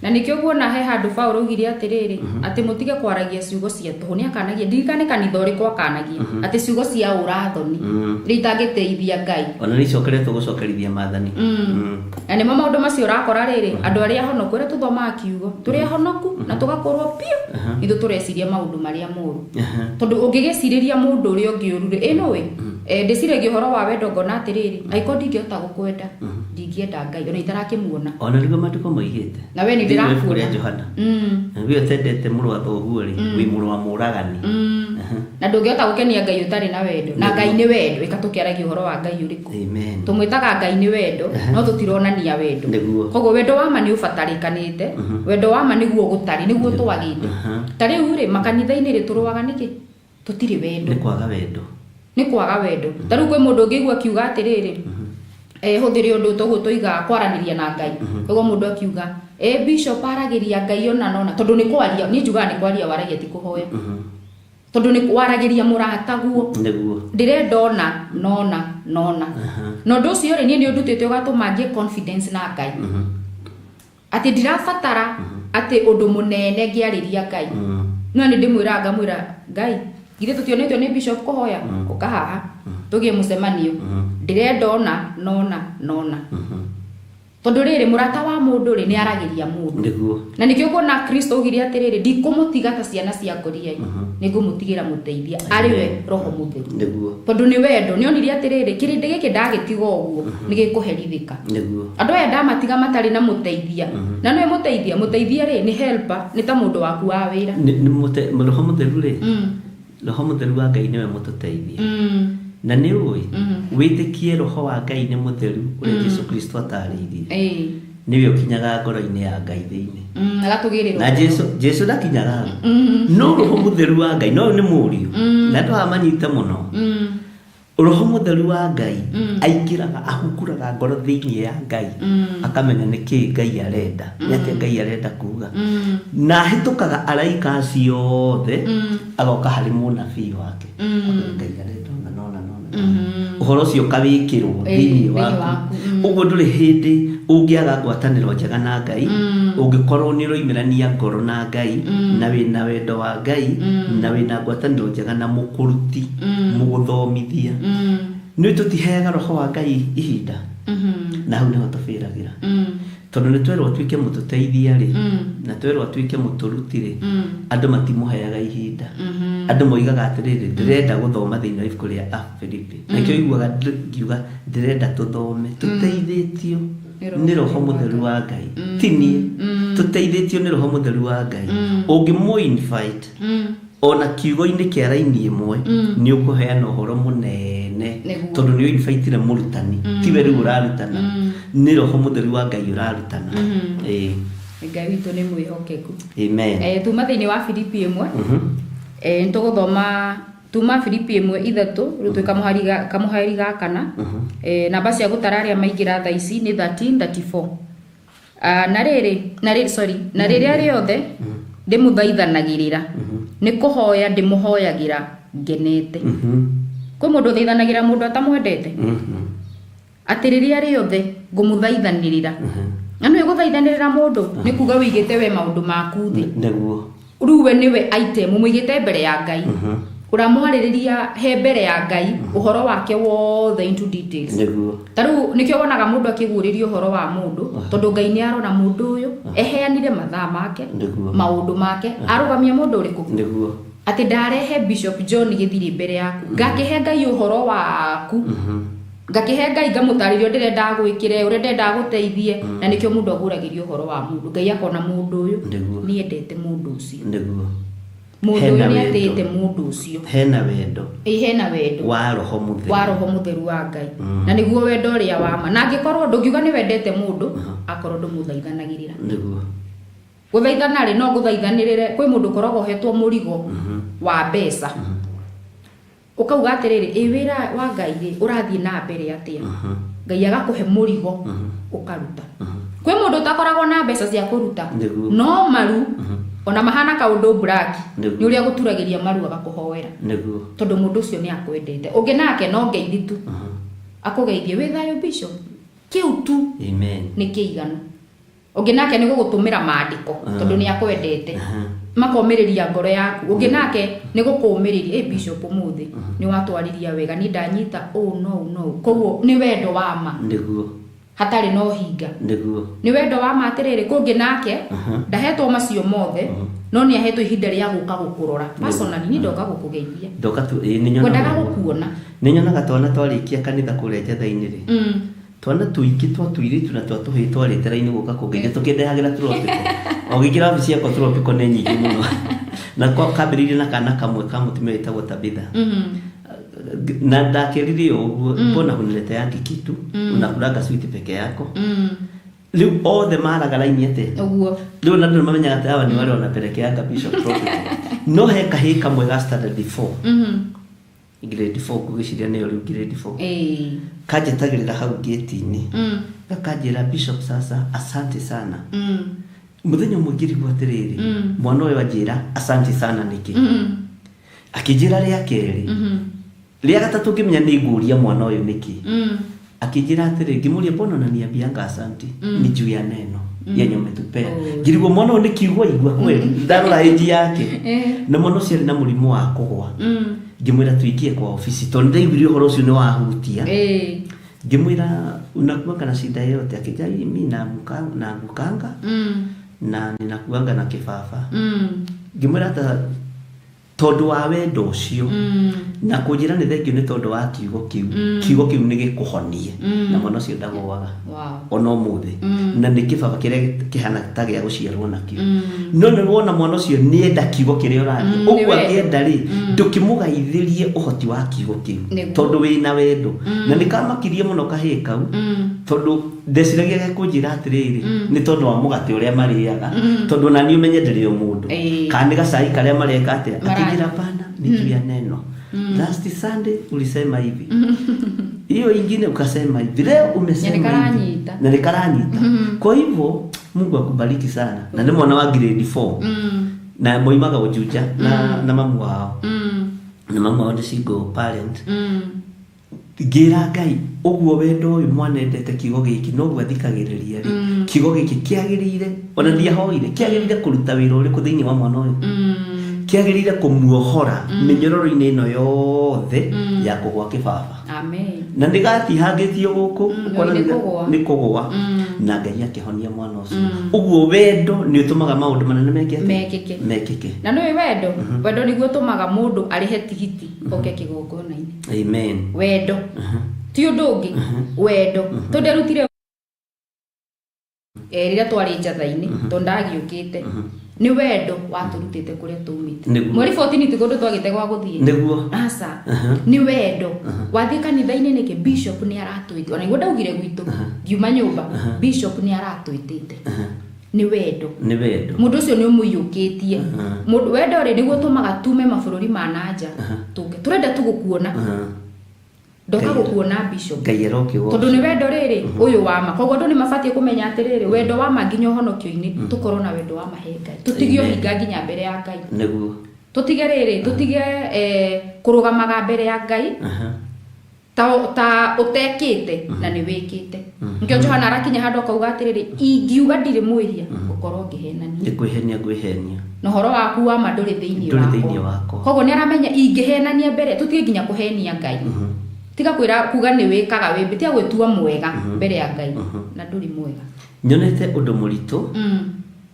na nĩkĩo guona he handũ Paulo augire atĩrĩrĩ atĩ mũtige kwaragia ciugo cia tũhũ nĩ akanagia ndirikane kanitha ũrĩkũ akanagia atĩ ciugo cia ũrathoni iria itangĩteithia Ngai ona nĩ icokeretwo gũcokerithia maathani na nĩmo maũndũ macio ũrakora rĩrĩ andũ arĩa ahonoku arĩa tũthomaga kiugo tũrĩ ahonoku na tũgakorwo piũ ithuĩ tũreciria maũndũ marĩa moru tondũ ũngĩgĩcirĩria mũndũ ũrĩa ũngĩ ũru rĩ ĩno we ndĩciragia ũhoro wa wendo ngona atĩrĩrĩ angĩkorwo ndingĩhota gũkwenda ndingĩenda Ngai ona itarakĩmuona ona nĩguo maandĩko moigĩte na we nĩ ndĩrakuona Johana we ũtendete mũrũ wa thoguo rĩ wĩ mũrũ wa mũragani na ndũngĩhota gũkenia Ngai ũtarĩ na wendo na Ngai nĩ wendo ĩka tũkĩaragia ũhoro wa Ngai ũrĩkũ tũmwĩtaga Ngai nĩ wendo no tũtironania wendo koguo wendo wa ma nĩ ũbatarĩkanĩte wendo wa ma nĩguo gũtarĩ nĩguo twagĩte ta rĩu rĩ makanitha-inĩ rĩ tũrũaga nĩkĩ tũtirĩ wendo nĩ kwaga wendo ta rĩu kwĩ mũndũ ũngĩigua akiuga atĩrĩrĩ hũthĩre ũndũ tũguo tũiga kwaranĩria na Ngai koguo mũndũ akiuga bishop aragĩria Ngai ona nona tondũ nĩ kwaria niĩ njugaga nĩ kwaria waragia ti kũhoya tondũ nĩ waragĩria mũrataguo ndĩrenda ona nona na ũndũ ũcio rĩ niĩ nĩ ũndutĩte ũgatũma ngĩe confidence na Ngai atĩ ndirabatara atĩ ũndũ mũnene ngĩarĩria Ngai no nĩ ndĩmwĩra ngamwĩra Ngai githĩ tũtionetwo nĩ bishop kũhoya ũkahaha tũgĩe mũcemanio ndĩrenda nona tondũ rĩrĩ mũrata wa mũndũ rĩ nĩ aragĩria mũndũ na nĩkĩo kuona Kristo augire atĩrĩrĩ ndikũmũtiga ta ciana cia ngoriai nĩngũmũtigĩra mũteithia arĩ we Roho Mũtheru tondũ nĩ wendo nĩ onire atĩrĩrĩ kĩrĩndĩ gĩkĩ ndagĩtiga ũguo nĩ gĩkũherithĩka andũ aya ndamatiga matarĩ na mũteithia na nĩ mũteithia rĩ nĩ helper nĩ ta mũndũ waku wa wĩra Roho Mũtheru rĩ Roho Mũtheru wa Ngai nĩwe mũtũteithia na nĩ ũĩ wĩtĩkie Roho wa Ngai nĩ mũtheru ũrĩa Jesu Kristo atarĩirie nĩwe ũkinyaga ngoro-inĩ ya Ngai thĩinĩ na Jesu ndakinyaga no Roho Mũtheru wa Ngai no nĩ mũriũ na andũ aya manyite mũno Roho Mũtheru wa Ngai aingĩraga ahukuraga ngoro thĩinĩ ya Ngai akamenya nĩkĩ Ngai arenda nĩatĩ Ngai arenda kuga na hĩtũkaga araika acio othe agoka harĩ mũnabii wake Ngai arenda ũhoro ũcio ũkawĩkĩrwo thĩinĩ waku ũguo ndũrĩ hĩndĩ ũngĩaga ngwatanĩro njega na Ngai ũngĩkorwo nĩ ũroimĩrania ngoro na Ngai na wĩna wendo wa Ngai na wĩna ngwatanĩro njega na mũkũruti mũgũthomithia nĩ tũtiheaga Roho wa Ngai ihinda na hau nĩho tũbĩragĩra tondũ nĩ twerwo atuĩke mũtũteithia rĩ na twerwo atuĩke mũtũruti rĩ andũ matimũheaga ihinda andũ moigaga atĩrĩrĩ ndĩrenda gũthoma thĩinĩ wa ibuku rĩa Afilipi nakĩo iguaga ngiuga ndĩrenda tũthome tũteithĩtio nĩ Roho Mũtheru wa Ngai ti niĩ tũteithĩtio nĩ Roho Mũtheru wa Ngai ũngĩmũ-invite ona kiugo-inĩ kĩa raini ĩmwe nĩ ũkũheana ũhoro mũnene tondũ nĩ ũinvaitire mũrutani tiwe rĩu ũrarutana nĩ Roho Mũtheru wa Ngai ũrarutana Ngai witũ nĩ mwĩhokeku amen tuma thĩinĩ wa Filipi 1 nĩ tũgũthoma tuma Filipi 1:3 rĩu twĩ kamũhari ga kana namba cia gũtara arĩa maingĩra thaa ici nĩ 13:34 na rĩrĩa rĩothe ndĩmũthaithanagĩrĩra nĩ kũhoya ndĩmũhoyagĩra ngenete kwĩ mũndũ ũthaithanagĩra mũndũ atamwendete atĩ rĩrĩa rĩothe ngũmũthaithanĩrĩra na nĩ gũthaithanĩrĩra mũndũ nĩ kuga wĩigĩte we maũndũ maku thĩ rĩu we nĩwe item mũigĩte mbere ya Ngai uramwaririria he mbere ya Ngai uhoro wake wothe into details niguo taru nikio wonaga mundu akiguririo uhoro wa mundu tondu Ngai ni arona mundu uyu eheanire mathaa make maundu make arugamia mundu uriku niguo ati ndarehe Bishop John Githiri mbere yaku ngakihe Ngai uhoro waku ngakihe Ngai ngamutaririo ndirenda gwikire urenda guteithie na nikio mundu aguragirio uhoro wa mundu Ngai akona mundu uyu ni endete mundu ucio niguo mundu uyu ni atete mundu ucio hena wendo hena wendo wa roho mutheru wa Ngai na niguo wendo uria wama na angikorwo ndungiuga ni wendete mundu akorwo ndumuthaithanagirira niguo guthaithana ri no guthaithanirire kwi mundu koragwo hetwo murigo wa mbeca ukauga atiriri wira wa Ngai ri urathie na mbere atia Ngai agakuhe murigo ukaruta kwi mundu utakoragwo na mbeca cia kuruta no maru ona mahana kaundu black ni uria guturagiria maru agakuhoera niguo tondu mundu ucio ni akwendete ungi nake no ngeithi tu akugeithie wi thayo Bishop kiu tu amen ni kiigano ungi nake ni gugutumira maandiko tondu ni akwendete makomiriria ngoro yaku ungi nake ni gukumiriria Bishop muthi ni watwariria wega ni ndanyita no koguo ni wendo wa ma niguo hatari no hinga niguo ni wendo wa matiriri kungi nake ndahetwo macio mothe no ni ahetwo ihinda ria guka gukurora personally ni ndoka gukugeithia ndoka tu ni nyona kwendaga gukuona ni nyona twana twarikia kanitha kuria jetha-ini ri twana tuingi twatuiritu na twatuhi twaretera-ini guka kugeithia tukindehagira tropico ogikira ofici yako tropico ni nyingi muno na kwa kabiririe na kana kamwe kamutumia itagwo Tabitha na ndakeririe uguo mbona hunilete yangi kitu unakulaga sweet peke yako liu othe maraga laini ete uguo liu na ndio mamenyaga ati hawa ni wale wanapelekeaga Bishop Prophet no heka hika mwega standard 4 grade 4 kugiciria nayo liu grade 4 kaje tagirira hau gate-ini gakajira Bishop sasa asante sana muthenya mwingiri gwatiriri mwana uyu ajira asante sana niki akijira ria keri ria gatatu ngimenya ni nguria mwana uyu niki akijira atiri ngimuria mbona na niambianga asante ni juu ya neno yenye umetupea ngirigwo mwana uyu nikiugwa igwa kweli ndarora age yake na mwana ucio na murimu wa kugwa ngimwira tuikie kwa ofisi tondu ndaiguire uhoro ucio ni wahutia ngimwira unakuwa kana shida yote akijai mimi na mukanga na ninakuanga na kifafa ngimwira hata tondu wa wendo ucio na kujira ni thengio ni tondu wa kiugo kiu ni gikuhonie na mwana ucio ndagwaga ono muthi na ni kibaba kiria kihana tagia guciarwo nakio no ni wona mwana ucio ni enda kiugo kiria urari ugwa kienda ri ndukimugaithirie uhoti wa kiugo kiu tondu wina wendo na nikamakirie muno kahika tondu ndeciragia kunjira atiriri ni tondu wa mugate uria mariaga tondu na ni umenye ndiri mundu kandi gacai karia mareka atia akijira pana ni juu ya neno last Sunday ulisema hivi hiyo ingine ukasema hivi leo umesema na nikaranyita kwa hivyo Mungu akubariki sana na ni mwana wa grade 4 na moimaga ujuja na mamu wao na mamu wao single parent gira Ngai uguo wendo uyu mwana endete kiugo giki no gwathikagiriria ri kiugo giki kiagirire ona ndia hoire kiagirire kuruta wira uri kuthini wa mwana uyu kiagirire kumuohora minyororo-ini ino yothe ya kugwa kibaba amen na ndigatihangitio guku ni kugwa na Ngai akihonia mwana ucio uguo wendo ni utumaga maundu manene mekike na no wendo wendo niguo utumaga mundu arihe tigiti oke kigongona-ini amen wendo ti undu ungi wendo tunderutire rira twari njatha-ini tondagiukite ni wendo waturutite kuria tumite mweri 14 tigondo twagite gwa guthie niguo asa ni wendo wathie kanitha-ini niki Bishop ni aratwite ona igwo ndaugire gwitu ngiuma nyumba Bishop ni aratwitite ni wendo mundu ucio ni umuyukitie mundu wendo ri niguo tumaga tume mabururi ma nanja tuke turenda tugukuona ndoka gukuona Bishop tondu ni wendo riri uyu wama koguo andu ni mabatie kumenya atiriri wendo wama nginya honokio-ini tukorwo na wendo wa mahenga tutigio hinga nginya mbere ya Ngai niguo tutige riri tutige kurugamaga mbere ya Ngai ta utekite na ni wikite ngio Johana arakinya handu akauga atiriri ingiuga ndiri mwihia ukorwo ngihenania ngwihenia no horo waku wa ma nduri thiini wako koguo ni aramenya ingihenania mbere tutige nginya kuhenia Ngai tiga kwira kuga ni wikaga wimbi tiga gwitua mwega mbere ya Ngai na nduri mwega nyonete undu muritu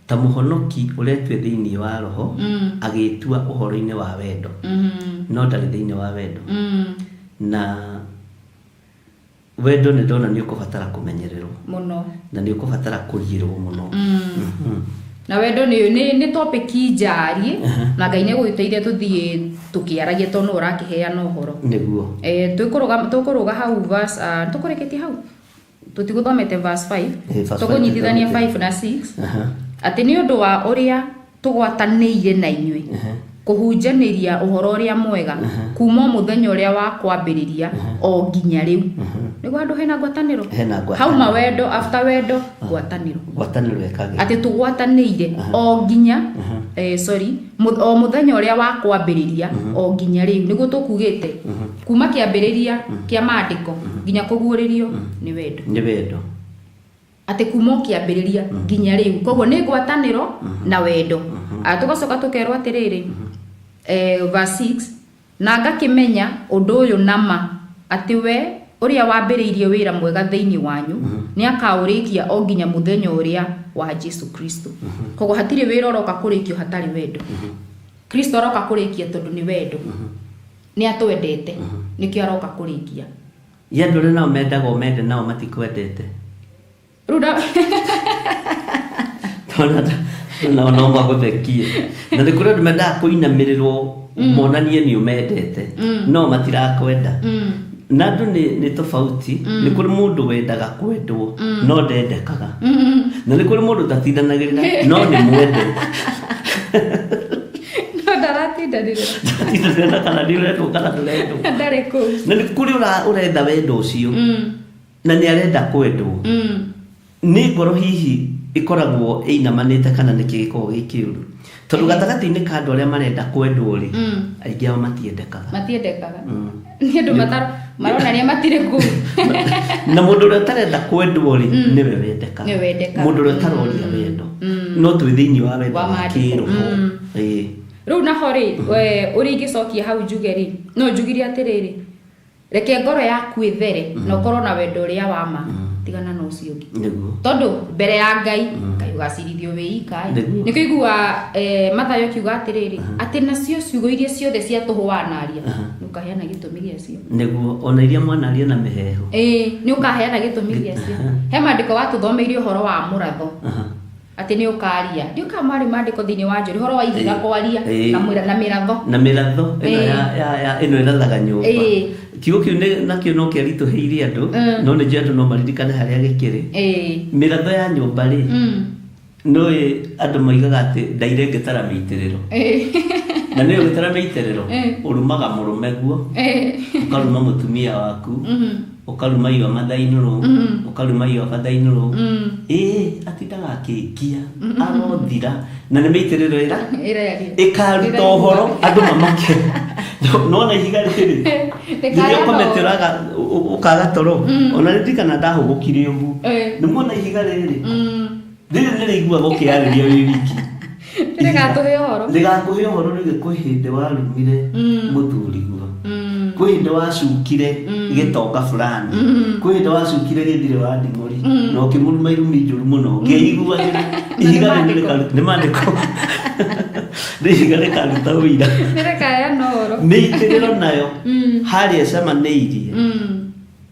ta muhonoki uretwe thiini wa roho agitua uhoro-ini wa wendo no ndari thiini wa wendo na wendo ni ndona ni ukubatara kumenyererwo muno na ni ukubatara kurigirwo muno na wendo ni topic njari na Ngai ni gugiteithia tuthie tukiaragia tono urakiheana uhoro niguo tukuruga hau verse tukureketie hau tutiguthomete verse 5 tukunyitithania 5 na 6 ati ni undu wa uria tugwataniire na inyui kuhunjaniria uhoro uria mwega kuma muthenya uria wa kwambiriria o nginya riu niguo andu hena ngwataniro hauma wendo after wendo ngwataniro ekage ati tugwataniire o nginya o muthenya uria wa kwambiriria o nginya riu niguo tukugite kuma kiambiriria kia maandiko nginya kuguuririo ni wendo ati kuma kiambiriria nginya riu koguo ni ngwataniro na wendo tugacoka tukerwo atiriri verse 6 na ngakimenya undu uyu nama ati we uria wambiriirie wira mwega thiini wanyu ni akaurikia o nginya muthenya uria wa Jesu Kristo koguo hatiri wira uroka kurikio hatari wendo Kristo aroka kurikia tondu ni wendo ni atwendete nikio aroka kurikia yandu ri nao mendaga umende nao matikwendete ruda no maguthekie na ni kuri andu mendaga kuinamirirwo monanie ni umendete no matirakwenda na andu ni tofauti ni kuri mundu wendaga kwendwo no ndendekaga na ni kuri mundu tatindanagirira no ni mwende no ndaratindanirira kana ndiretwo kana ndurendwo ndareko na ni kuri urenda wendo ucio na ni arenda kwendwo ni ngoro hihi ikoragwo einamanite kana nikigiko gikiuru tondu gatagati-ini ka andu aria marenda kwendwo ri aingi ao matiendekaga ni andu maronania matire ku na mundu uria utarenda kwendwo ri niwe wendeka mundu uria utaroria wendo no twi thiini wa wendo wa kiroho riu naho ri uri ingicokia hau njuge ri no njugirie atiriri reke ngoro yaku ithere na ukorwo na wendo uria wa ma tigana no ucio ungi tondu mbere ya Ngai Ngai ugacirithio wi ikai nikio igua Mathayo kiuga atiriri ati nacio ciugo iria ciothe cia tuhuanaria nukaheana gitumi giacio niguo ona iria mwanaria na miheho ni ukaheana gitumi giacio he maandiko watuthomeire uhoro wa muratho ati ni ukaria ndi ukamari maandiko thiini wa njuri horo wa ihiga kwaria na miratho ino irathaga nyumba kiugo kiu nakio no kiarituhiire andu no ni andu no maririkane haria gikiri miratho ya nyumba ri no andu maigaga ati ndairengetara miitiriro na ni ugitara miitiriro urumaga murume guo ukaruma mutumia waku ukaruma iyo mathainuru ukaruma iyo bathainuru atindaga akikia arothira na ni miitiriro ira ikaruta uhoro andu mamake no na ihiga riri ndio kometeraga ukaga toro ona ndikana ndahugukire ugu ni mona ihiga riri riri igua gokiaririo wi wiki ndigakuhe uhoro ni kwihinde warumire muthuri guo kwihinde wacukire gitonga fulani kwihinde wacukire githire wa ndingori no kimuruma irumi njuru muno ngeigua ihiga riri ni maandiko ihiga rikaruta wira nirekaya noro miitiriro nayo haria cemaniirie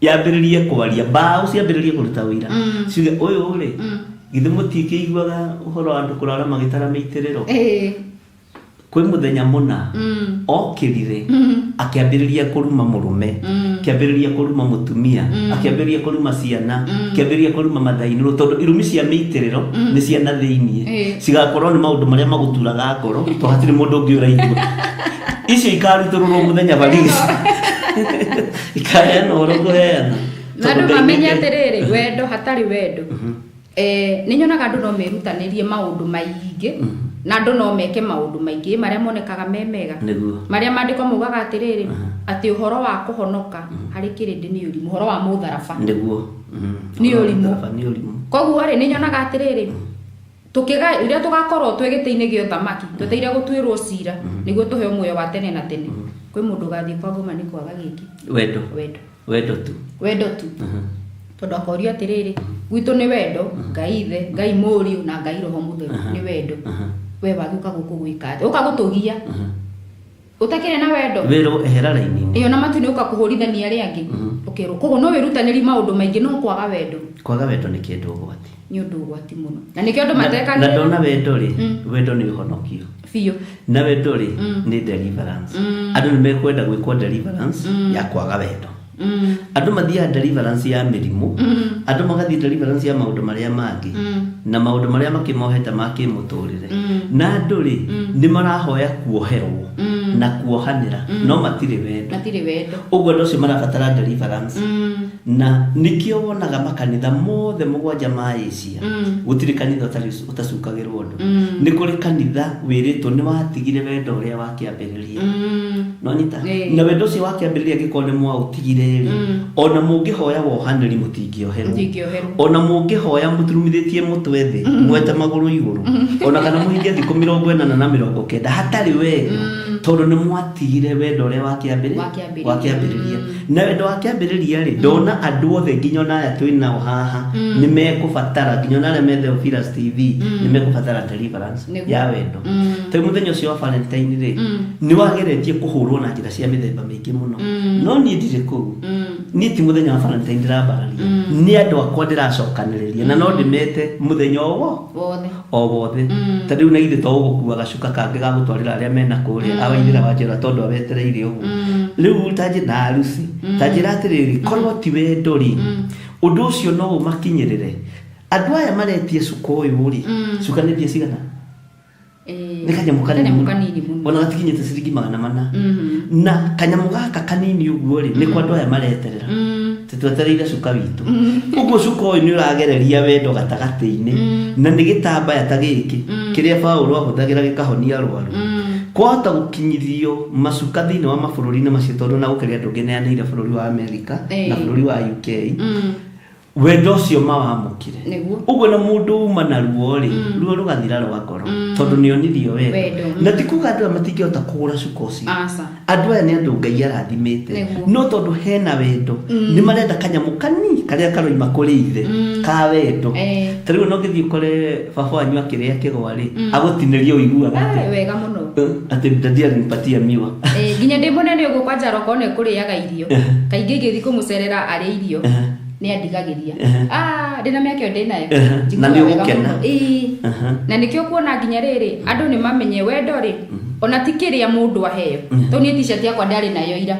yambiririe kwaria mbao ciambiririe kuruta wira ciuge uyu ri githe mutikiiguaga uhoro andu kurara magitara miitiriro kwi muthenya muna okirire akiambiriria kuruma murume akiambiriria kuruma mutumia akiambiriria kuruma ciana akiambiriria kuruma mathainuru tondu irumi cia miitiriro ni ciana thiini cigakorwo ni maundu maria maguturaga ngoro to hatiri mundu ungi uraigua icio ikaruturwo muthenya barigi ikaheana uhoro kuheana andu mamenya atiriri wendo hatari wendo ni nyonaga andu no merutanirie maundu maingi na andu no meke maundu maingi maria monekaga memega maria maandiko mugaga atiriri ati uhoro wa kuhonoka hari kirindi ni urimu uhoro wa mutharaba niguo ni urimu koguo ri ni nyonaga atiriri tukiga ira tugakorwo twegete-ini gyo thamaki tweteire gutwirwo cira niguo tuhe muoyo wa tene na tene kwi mundu gathii kwa ngoma ni kwaga giki wendo tu tondu akoria atiriri gwitu ni wendo ngai ithe ngai muriu na ngai roho mutheru ni wendo we wagiuka guku gwika ukagutugia utakire na wendo wero ehera laini iyo na matu ni ukakuhurithania ari angi ukiro kogo no wirutaniri maundu maingi no kwaga wendo ni kindu gwati ni undu gwati muno na nikio andu mateka na ndona wendo ri wendo ni uhonokio fiyo na wendo ri ni deliverance andu ni mekwenda gwikwo deliverance ya kwaga wendo andu mathia deliverance ya mirimu andu magathi deliverance ya maundu maria mangi na maundu maria makimoheta makimuturire na andu ri ni marahoya kuoherwo na kuohanira no matire wendo uguo ndocio marabatara deliverance na nikio wonaga makanitha mothe mugwanja ma Asia gutiri kanitha utacukagirwo undu ni kuri kanitha wiritwo ni watigire wendo uria wakiambiriria no nyita na wendo ucio wakiambiriria gikone mwa utigire ona mungihoya wohaniri mutingioherwo ona mungihoya muturumithitie mutwe thi mwete maguru iguru ona kana muhingie thiku 40 na 90 hatari wendo tondu ni mwatigire wendo uria wakiambiriria na wendo wakiambiriria ri ndona andu othe nginya na aya twinao haha ni mekubatara nginya na aria me Theophilus TV ni mekubatara deliverance ya wendo tondu muthenya ucio wa Valentine ri ni wageretie kuhurwo na njira cia mithemba mingi muno no ni ndire ku ni ti muthenya wa Valentine ndirabararia ni andu akwa ndiracokaniriria na no ndimete muthenya wothe tondu na ithe to gukua gacuka kangi ga gutwarira aria mena kuria awaithira wajira tondu awetereire uguo riu taje na arusi tajira atiriri korwo ti wendo ri undu ucio no umakinyirire andu aya maretie cuka uyu ri cuka ni cigana ni kanyamu kanini ona gatikinyite ciringi 400 na kanyamu gaka kanini uguo ri ni kwa andu aya mareterera twetereire cuka witu uguo cuka uyu ni uragereria wendo gatagati-ini na ni gitambaya ta giki kiria Paulo ahuthagira gikahonia arwaru kwata gukinyithio macuka thiini wa mabũrũri-inĩ macio tondu na gukiria andu ngineanire bũrũri wa America na bũrũri wa UK wendo ucio mawamukire uguo na mundu uma na ruo ri ruo rugathira rwa ngoro tondu ni onirio wendo na tikuga andu matingihota kugura cuka ucio andu aya ni andu Ngai arathimite no tondu hena wendo ni marenda kanyamu kanini karia karoima kuri ithe ka wendo tariu no ngithii kore baba wanyu akiria kigwa ri agutiniria uiguaga wega muno ati ndadia nipatia miwa nginya ndi munene uguo kwa njaro kone kuriaga irio kaingi ngithi kumucerera ari irio ni andigagiria ndina miaka ndinayo na ni ugukena na nikio kuona nginya riri andu ni mamenye wendo ri ona tikiria mundu aheo to ni t-shirt yakwa ndari nayo ira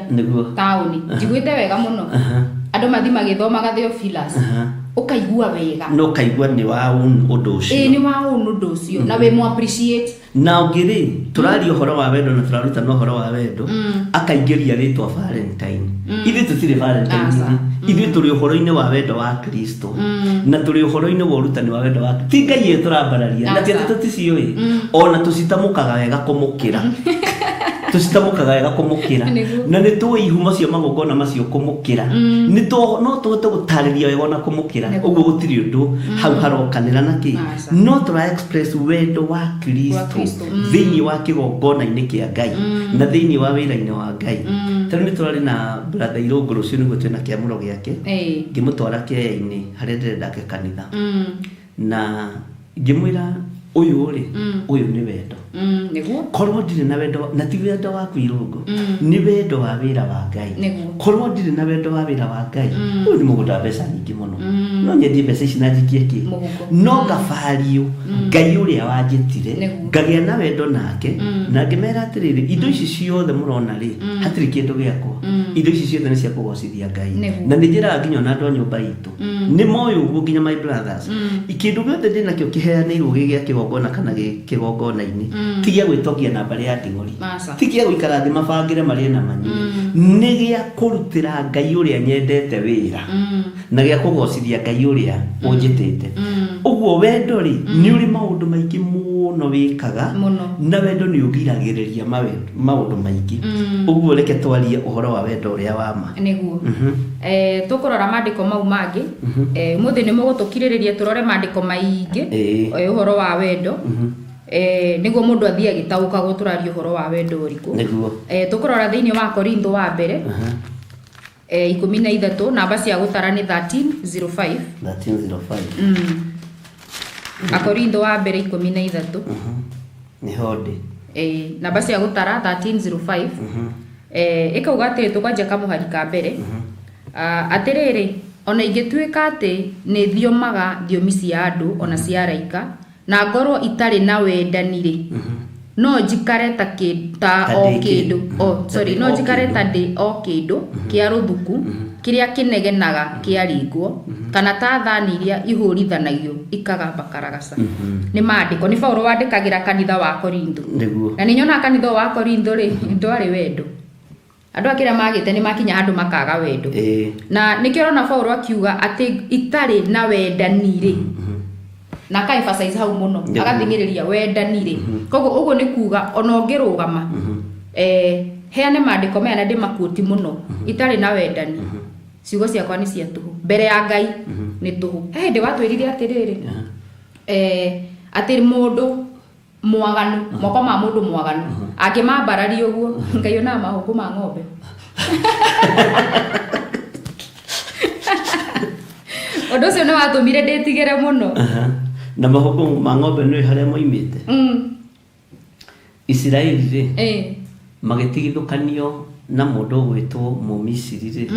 tauni njiguite wega muno andu mathi magithomaga Theophilus ukaigua wega no kaigua ni wa undu ucio ni wa undu ucio na we mu appreciate na ngiri turari uhoro wa wendo na turaruta no uhoro wa wendo akaingiria ritwa Valentine ithi tutire Valentine ithi turi uhoro-ini wa wendo wa Kristo na turi uhoro-ini wa urutani wa wendo wa ti Ngai ye turambararia na ti tuticioi ona tucitamukaga wega kumukira tusitamukaga wega kumukira na ni tu ihuma cio magongona macio kumukira ni to no tuhote gutariria wega na kumukira uguo gutiri undu hau harokanira naki no tura express wendo wa Kristo thiini wa kigongona-ini kia Ngai na thiini wa wira-ini wa Ngai tari ni turari na brother Irungu rucio niguo twina kiamuro giake ngimutwara Kenya-ini haria ndirendake kanitha na ngimwira uyu ri uyu ni wendo niguo korwo ndire na wendo na ti wendo wa Irungu ni wendo wa wira wa Ngai korwo ndire na wendo wa wira wa Ngai uyu ni mugunda mbeca nyingi muno no nyendie mbeca ici na njikie ki no ngabario Ngai uria wanjitire ngagia na wendo nake na ngimera atiriri indo ici ciothe murona ri hatiri kindu giakwa indo ici ciothe ni cia kugocithia Ngai na ni njira nginya na andu nyumba itu ni moyo uguo nginya my brothers ikindu giothe ndinakio kiheanirwo gigia kigongona kana kigongona-ini tigia gwitokia na mbari ya nding'ori tigia guikara thi mabangire mari na manyi ni gia kurutira Ngai uria nyendete wira na gia kugocithia Ngai uria unjitite uguo wendo ri ni uri maundu maingi muno wikaga na wendo ni ugiragiriria maundu maingi uguo reke twarie uhoro wa wendo uria wa ma niguo tukurora mandiko mau mangi muthi ni mugutukiririria turore mandiko maingi uhoro wa wendo niguo mundu athie agitauka guturaria uhoro wa wendo uriku niguo tukurora thiini wa Korintho wa mbere 13 namba cia gutara ni 13:05 Akorintho wa mbere 13 ni hodi namba cia gutara 13:05 ikauga ati tukanja kamuhari ka mbere atiriri ona ingituika ati ni thiomaga thiomi cia andu ona cia araika na ngoro itari na wendanire no njikare ta o kindu no njikare ta ndi o kindu kia ruthuku kiria kinegenaga kia ringwo kana ta thani iria ihurithanagio ikagamba karagaca ni mandiko ni Paulo wandikagira kanitha wa Korintho na ni nyona kanitha wa Korintho ri ndwari wendo andu akira magite ni makinya andu makaga wendo na nikio na Paulo akiuga ati itari na wendanire na ka emphasize hau muno agathingiriria wendanire koguo uguo ni kuga ona ongirugama heane mandiko mena ndi makuoti muno itari na wendani ciugo ciakwa ni cia tuhu mbere ya Ngai ni tuhu ndi watwirire atiriri atiri mundu mwaganu moko ma mundu mwaganu angimambararia uguo Ngai ona mahuku ma ng'ombe odo cio no watumire ndetigere muno na mahuku ma ng'ombe no haria moimite Israeli magitigithukanio na mundu gwitwo Mumisiri ri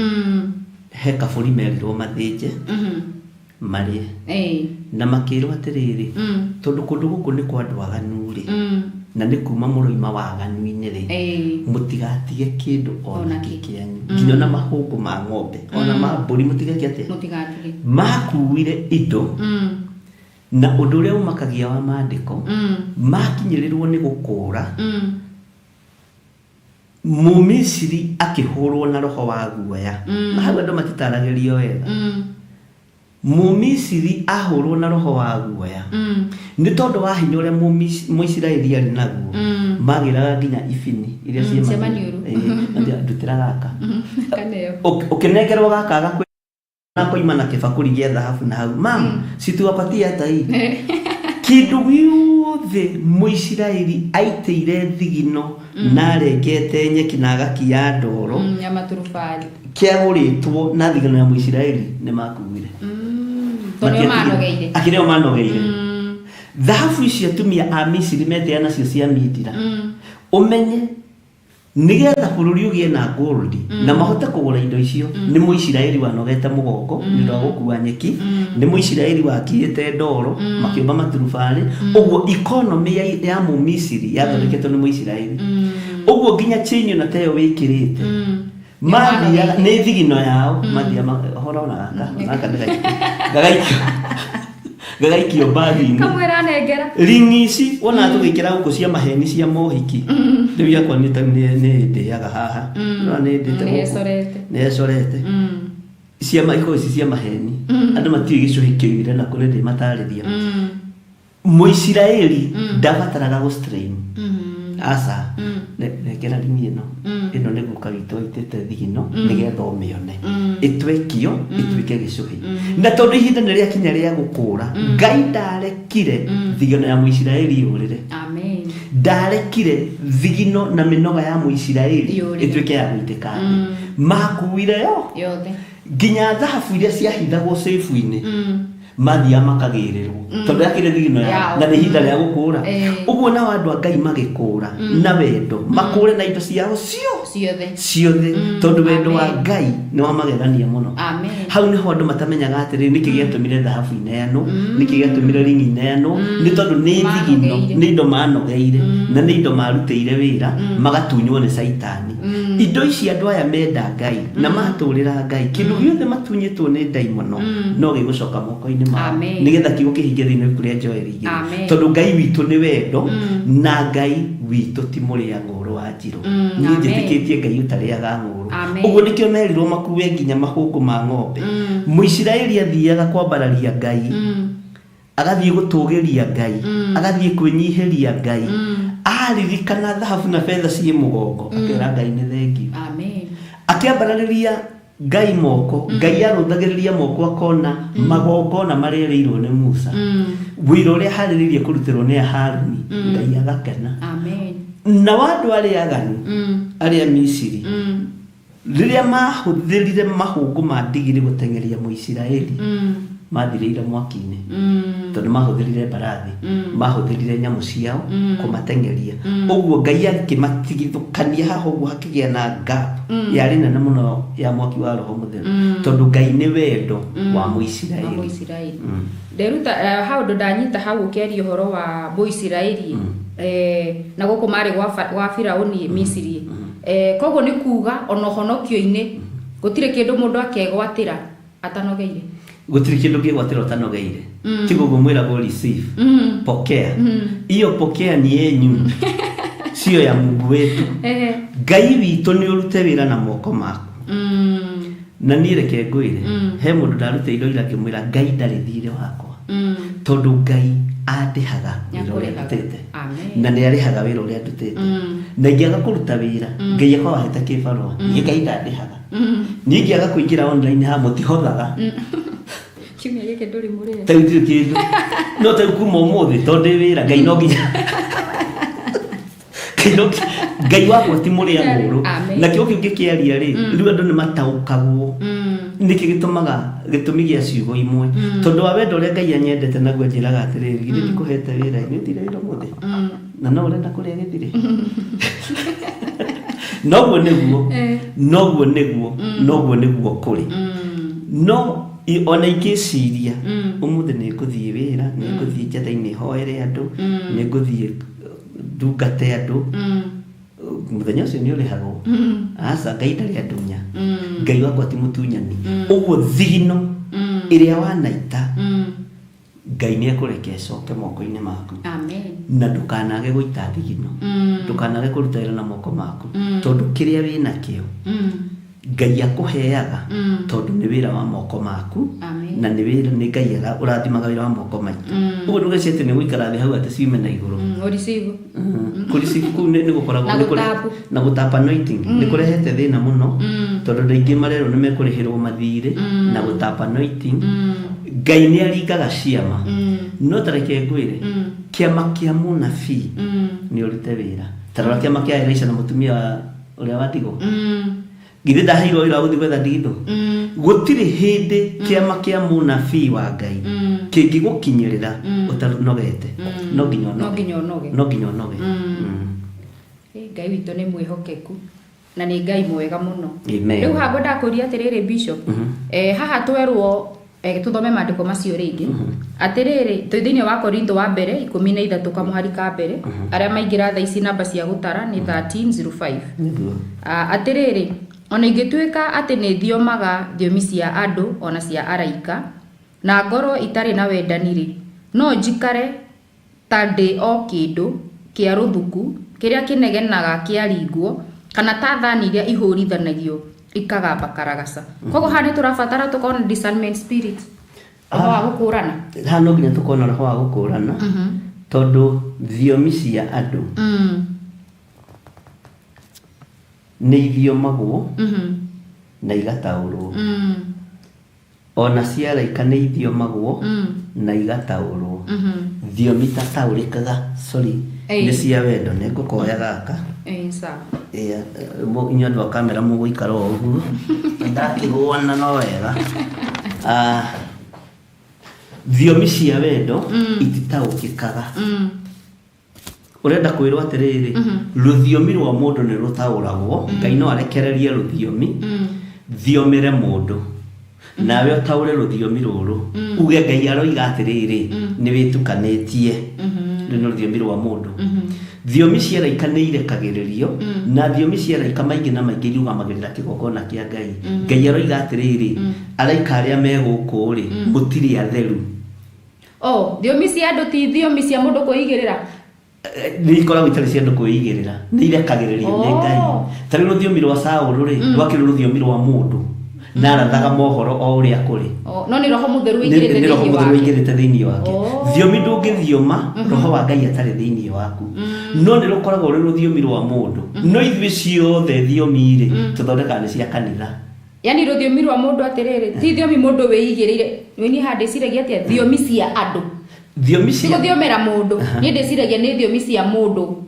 he kaburi merirwo mathinje mari na makirwo atiriri tondu kundu guku ni kwa andu aganu ri na ni kuma muroima wa aganu-ini ri mutigatige kindu ona kikianyu nginya na mahuku ma ng'ombe ona ma mburi mutigake ati makuire indo na undu uria umakagia wa mandiko makinyirirwo ni gukura Mumisiri akihurwo na roho wa guoya hau andu matitaragĩrio wega Mumisiri ahurwo na roho wa guoya ni tondu wa hinya uria Muisiraeli ari naguo magiraga nginya ibini iria ciemaniuru ndutira gaka ukinengerwo gaka na koima na kibakuri gia dhahabu na hau mam situwapatia tai kindu giothe Muisiraeli aitire thigino na regete nyeki na gakia ndoro nyamaturubari kiaguritwo na thigino ya Muisiraeli ni makuire tonyo manogeire akireo manogeire dhahabu icio atumia a Misiri metea nacio cia Midira umenye nigetha bururi ugie na gold na mahote kugura indo icio ni Muisiraeli wanogete mugongo ni ndo gukua nyeki ni Muisiraeli wakiite ndoro makiumba maturubari uguo economy ya Mumisiri yathondeketwo ni Muisiraeli uguo nginya chinyo na teyo wikirite mathia ni thigino yao mathia hora na gaka gagaikio bagi kamwera negera ringici wona tugikira guku cia maheni cia mohiki riu yakwa ni ndiaga haha no ni ndite ne sorete cia maiko cia maheni andu matiwe gicuhikirire na kuri ndi matarithia Muisiraeli ndabataraga go strain asa nekera ringi ino ni guka gitu itete thigino nigetha umione itwekio itwike gicuhi na tondu ihinda ni ria kinya ria gukura Ngai ndarekire thigino ya Muisiraeli yurire amen ndarekire thigino na minoga ya Muisiraeli itwike ya guitika makuire yothe nginya dhahabu iria ciahithagwo sefu-ini mathia makagirirwo tondu yakire thigino ya na ni hinda ria gukura uguo na andu a Ngai magikura na wendo makure na indo ciao ciothe tondu wendo wa Ngai ni wa magegania muno hau niho andu matamenyaga atiri niki giatumire dhahabu ineano niki giatumire ringi ineano ni tondu ni thigino ni indo manogeire na ni indo marutire wira magatunywo ni saitani indo ici andu aya menda Ngai na maturira Ngai kindu giothe matunyitwo ni daimono no gigucoka moko-ini mao nigetha kiugo kihinge thiini kuria Joeli igi tondu Ngai witu ni wendo na Ngai witu ti muria ngoro wa njiro ni njitikitie Ngai utariaga ngoro uguo nikio merirwo makuwe nginya mahuku ma ng'ombe Muisiraeli athiaga kwambararia Ngai agathie gutugiria Ngai agathie kwinyiheria Ngai aririkana thahabu na fedha ci mugongo akira Ngai ni thengi Amen. akiambarariria Ngai moko Ngai aruthagiriria moko akona magongona marereirwo ni Musa wira uria hariririe kurutirwo ni Haruni Ngai agakena Amen. na wandu aria aganu aria Misiri riria mahuthirire mahungu ma ndigiri gutengeria Muisiraeli mathirire mwaki-ini tondu mahuthirire barathi mahuthirire nyamu ciao kumatengeria uguo Ngai akimatigithukania haha uguo hakigia na gap yari nene muno ya mwaki wa roho mutheru tondu Ngai ni wendo wa Muisiraeli nderuta hau ndo ndanyita hau ukiaria uhoro wa Muisiraeli na guku mari wa Firauni Misiri koguo ni kuga ono honokio-ini gutire kindu mundu akegwatira atanogeire gutiri kindu kigwatira utanogeire tigo gumwira go receive pokea iyo pokea ni yenyu sio ya Mungu wetu Ngai witu ni urute wira na moko maku na nireke ngwire he mundu ndarute indo ira kimwira Ngai ndari thire wakwa tondu Ngai andihaga wira uria ndutete na ni arihaga wira uria ndutete na ngiaga kuruta wira Ngai akawahete kibarua Ngai ndandihaga ningiaga kuingira online ha mutihothaga kimya gike nduri murire tawithio kindu no tawikuma umuthi tondu wira Ngai no nginya Ngai wakwa ti muria nguru na kio kingi kiaria ri riu andu ni mataukagwo niki gitumi gia ciugo imwe tondu wa wendo uria Ngai anyendete naguo njiraga atiriri githii ndikuhete wira ni ndire iro muthi na no urenda kuria githiri noguo niguo kuri no ona ingiciria umuthi ni nguthie wira ni nguthie njatha-ini hoere andu ni nguthie ndungate andu muthenya ucio ni urihagwo asa Ngai ndari andunya Ngai wakwa ti mutunyani uguo thigino iria wanaita Ngai ni akureke coke moko-ini maku Amen. na ndukanage guita thigino ndukanage kuruta wira na moko maku tondu kiria wina kio Ngai akuheaga tondu ni wira wa moko maku na ni wira ni Ngai urathimaga wira wa moko maitu uguo ndugacete ni guikara thi hau ati ciume na iguru urisivu kurisivu ku ni gukoragwo na gutapa anointing ni kurehete thina muno tondu ndaingi marero ni mekurihirwo mathire na gutapa anointing Ngai ni aringaga ciama no tareke ngwire kiama kia munabii ni urute wira tarora kiama kia Elisha na mutumia uria watigo githe ndaheirwo wira uthi gwetha ndigitho gutire hindi kiama kia munabii wa Ngai kingigukinyirira utanogete no nginya onoge Ngai witu ni mwihokeku na ni Ngai mwega muno Amen. Riu hago ndakuria atiriri Bishop haha twerwo tuthome maandiko macio ringi atiriri tuithini wa Korintho wa mbere 13 kamuharika mbere aria maingira tha ici namba cia gutara ni 13:05 atiriri ona ingituika ati ni thiomaga thiomi cia andu ona cia araika na ngoro itari na wendani no njikare tande o kindu kia ruthuku kiria kinegenaga kiaringwo kana ta thani iria ihurithanagio ikagamba karagasa kogo hani turabatara tukona discernment spirit roho wa gukurana hano nginya tukona roho wa gukurana tondu thiomi cia andu ni ithiomagwo na igataurwo ona cia araika ni ithiomagwo na igataurwo thiomi tataurikaga ni cia wendo ni ngukoya gaka sawa inyo andu a kamera muguikara uguo ndakiguana no wega thiomi cia wendo ititaukikaga urenda kwirwo atiriri ruthiomi rwa mundu ni rutauragwo Ngai no arekererie ruthiomi thiomire mundu nawe utaure ruthiomi ruru uge Ngai aroiga atiriri ni witukanitie ni ruthiomi rwa mundu thiomi cia araika ni irekagiririo na thiomi cia araika maingi na maingi irugamagirira kigongona kia Ngai Ngai aroiga atiriri araika aria me guku ri mutiri atheru thiomi cia andu ti thiomi cia mundu kuigirira ni ikoragwo itari cia andu kuigirira ni irekagiririo ni Ngai tari ruthiomi rwa Saulu ri rwakiri ruthiomi rwa mundu na rathaga mohoro o uria kuri no ni roho mutheru ingirite thiini wake thiomi ndungithioma roho wa Ngai atari thiini waku no ni rukoragwo ri ruthiomi rwa mundu no ithui ciothe thiomi ri tuthondeka ni cia kanitha yani ruthiomi rwa mundu atiriri ti thiomi mundu weigirire ni hande ciragia atia thiomi cia andu thiomi cia thiomera mundu ni ndiciragia ni thiomi cia mundu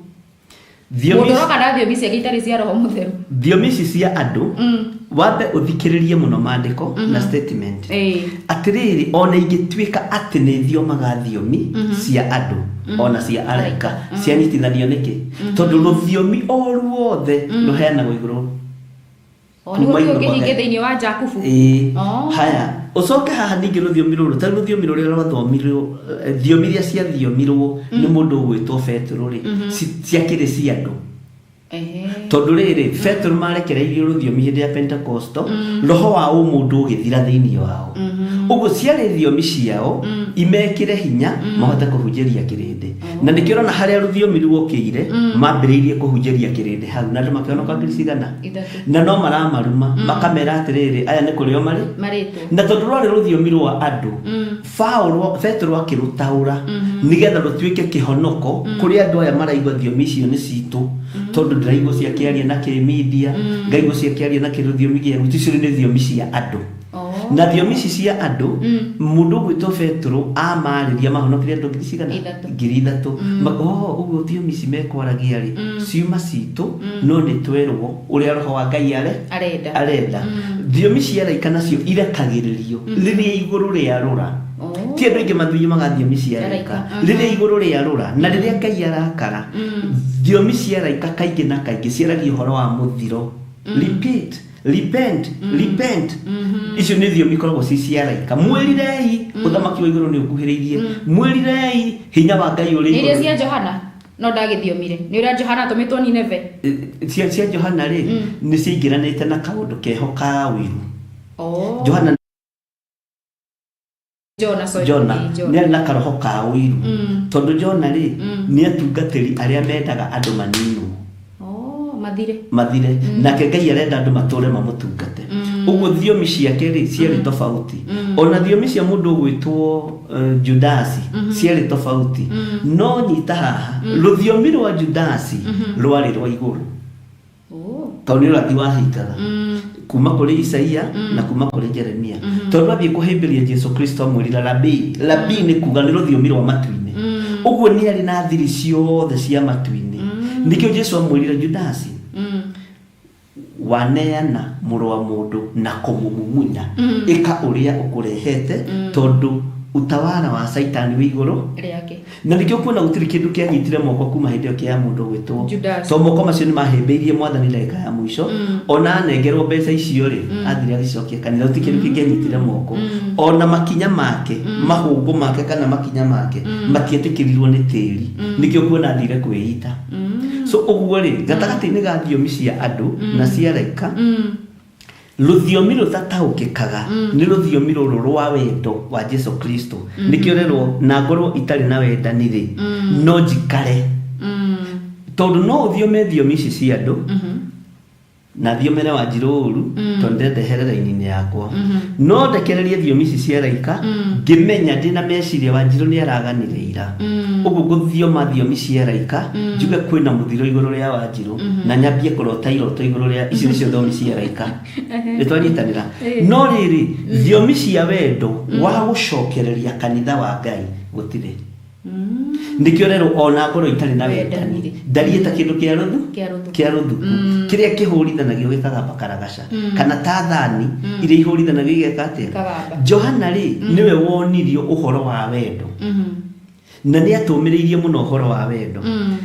thiomi roka thiomi cia gitari cia roho mutheru thiomi cia andu wambe uthikiririe muno mandiko na statement atiriri ona ingituika ati ni thiomaga thiomi cia andu ona cia araika cia nyitithanio niki tondu ruthiomi o ruothe ruheanagwo iguru ni gutio ngihinge thiini wa Jakubu haya ucoke haha ningi ruthiomi ruru ta ruthiomi ruria rwathomirwo thiomi ria cia thiomirwo ni mundu gwitwo Petro ri cia kiri cia andu tondu riri Petro marekereirio ruthiomi hindi ya Pentecost roho wa mundu ugithira thiini wao uguo ciari thiomi ciao imekire hinya mahote kuhunjeria kirindi na nikirona haria ruthiomi ruokire mambiriirie kuhunjeria kirindi hau na andu makionoka ngiricigana na no maramaruma makamera atiriri aya ni kurio mari na tondu rwari ruthiomi rwa andu Petro akirutaura nigetha rutuike kihonoko kuri andu aya maraigwa thiomi cio ni citu tondu ndiraigwa cia kiaria na kimedia ngaigwa cia kiaria na kirithiomi gia guticiri ni thiomi cia andu na thiomi cia andu mundu gwitwo Petro amariria mahonokiria andu ngiricigana 3,000 uguo thiomi cimekwaragia ri ciuma citu no ni twerwo uria roho wa Ngai arenda thiomi cia araika nacio irekagiririo riria iguru ria rura ti andu ingi mathuyu magathiomi cia araika riria iguru ria rura na riria Ngai arakara thiomi cia araika kaingi na kaingi ciaragia uhoro wa muthiro repent icio ni thiomi koragwo cia araika mwirirei uthamaki wa iguru ni ukuhiriirie mwirirei hinya wa Ngai uri ni cia Johana no ndagithiomire ni uria Johana tumitwo Nineve cia Johana ri ni ciingiranite na kaundu keho ka wiru Johana Jona ni na karoho ka wiru tondu Jona ri ni atungatiri aria mendaga andu maninu mathire nake Ngai arenda andu mature mamutungate uguo thiomi ciake ri ciari tofauti ona thiomi cia mundu gwitwo Judasi ciari tofauti no nyita haha ruthiomi rwa Judasi rwari rwa iguru tondu rati wahitaga kuma kuri Isaia na kuma kuri Jeremia tondu athie kuhimbiria Jesu Kristo amwirira labi ni kuga ni ruthiomi rwa matuini uguo ni ari na thiri ciothe cia matuini nikio Jesu amwirira Judasi waneana muru wa mundu na kumumunya ika uria ukurehete tondu utawala wa Saitani wi iguru riake na nikio kuona gutiri kindu kianyitire moko kuma hindi kia mundu gwitwo to moko macio ni mahembeirie mwathani ndagika ya mwisho ona nengerwo mbeca icio ri athire agicokia kanitha uti kindu kianyitire moko ona makinya make mahungu make kana makinya make matietikirirwo ni tiri nikio kuona athire kwiita so uguo ri gatagati-ini ga thiomi cia andu na cia araika ruthiomi rutataukikaga ni ruthiomi ruru rwa wendo wa Jesu Kristo nikio rero na ngoro itari na wendani ri no njikare tondu no uthiome thiomi ici cia andu na thiomere wa njiruru tondu ndeherera-ini yakwa no ndekererie thiomi ici cia araika ngimenya ndina meciria wa njiru ni araganire ira uguo guthioma thiomi cia araika njuge kwina muthiro iguru ria wa njiru na nyambie kurota iroto iguru ria ici nicio thiomi cia araika nitwanyitanira no riri thiomi cia wendo wa gucokereria kanitha wa Ngai gutire nikio rero ona ngoro itari na wendani ndarieta kindu kia ruthu kiria kihurithanagio gikaga bakaragasha kana tathani iria ihurithanagio igekatia Johana ri niwe wonirio uhoro wa wendo na ni atumiriirie muno uhoro wa wendo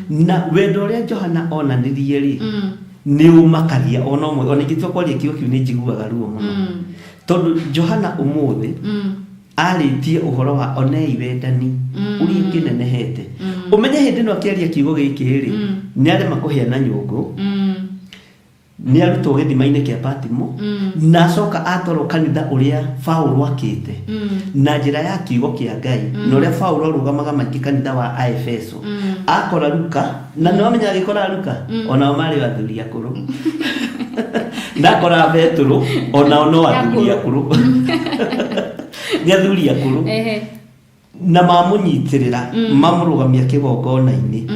na wendo ria Johana onanirie ri ni umakagia ona umwe ona ingitwa kwaria kiugo kiu ni njiguaga ruo muno tondu Johana umuthi aritie uhoro wa onei wendani uri nginenehete umenye hindi no akiaria kiugo giki ri ni arema kuhiana nyungu ni arutwo githima-ini kia Patimo na acoka atwarwo kanitha uria Paulo akite na njira ya kiugo kia Ngai na uria Paulo arugamaga maingi kanitha wa Efeso akora Luka na no amenya agikora Luka ona mari wa thuri akuru Ndakora Petro ona no athuri akuru. Ni athuri akuru. Na mamunyitirira mamurugamia kigongona-ini.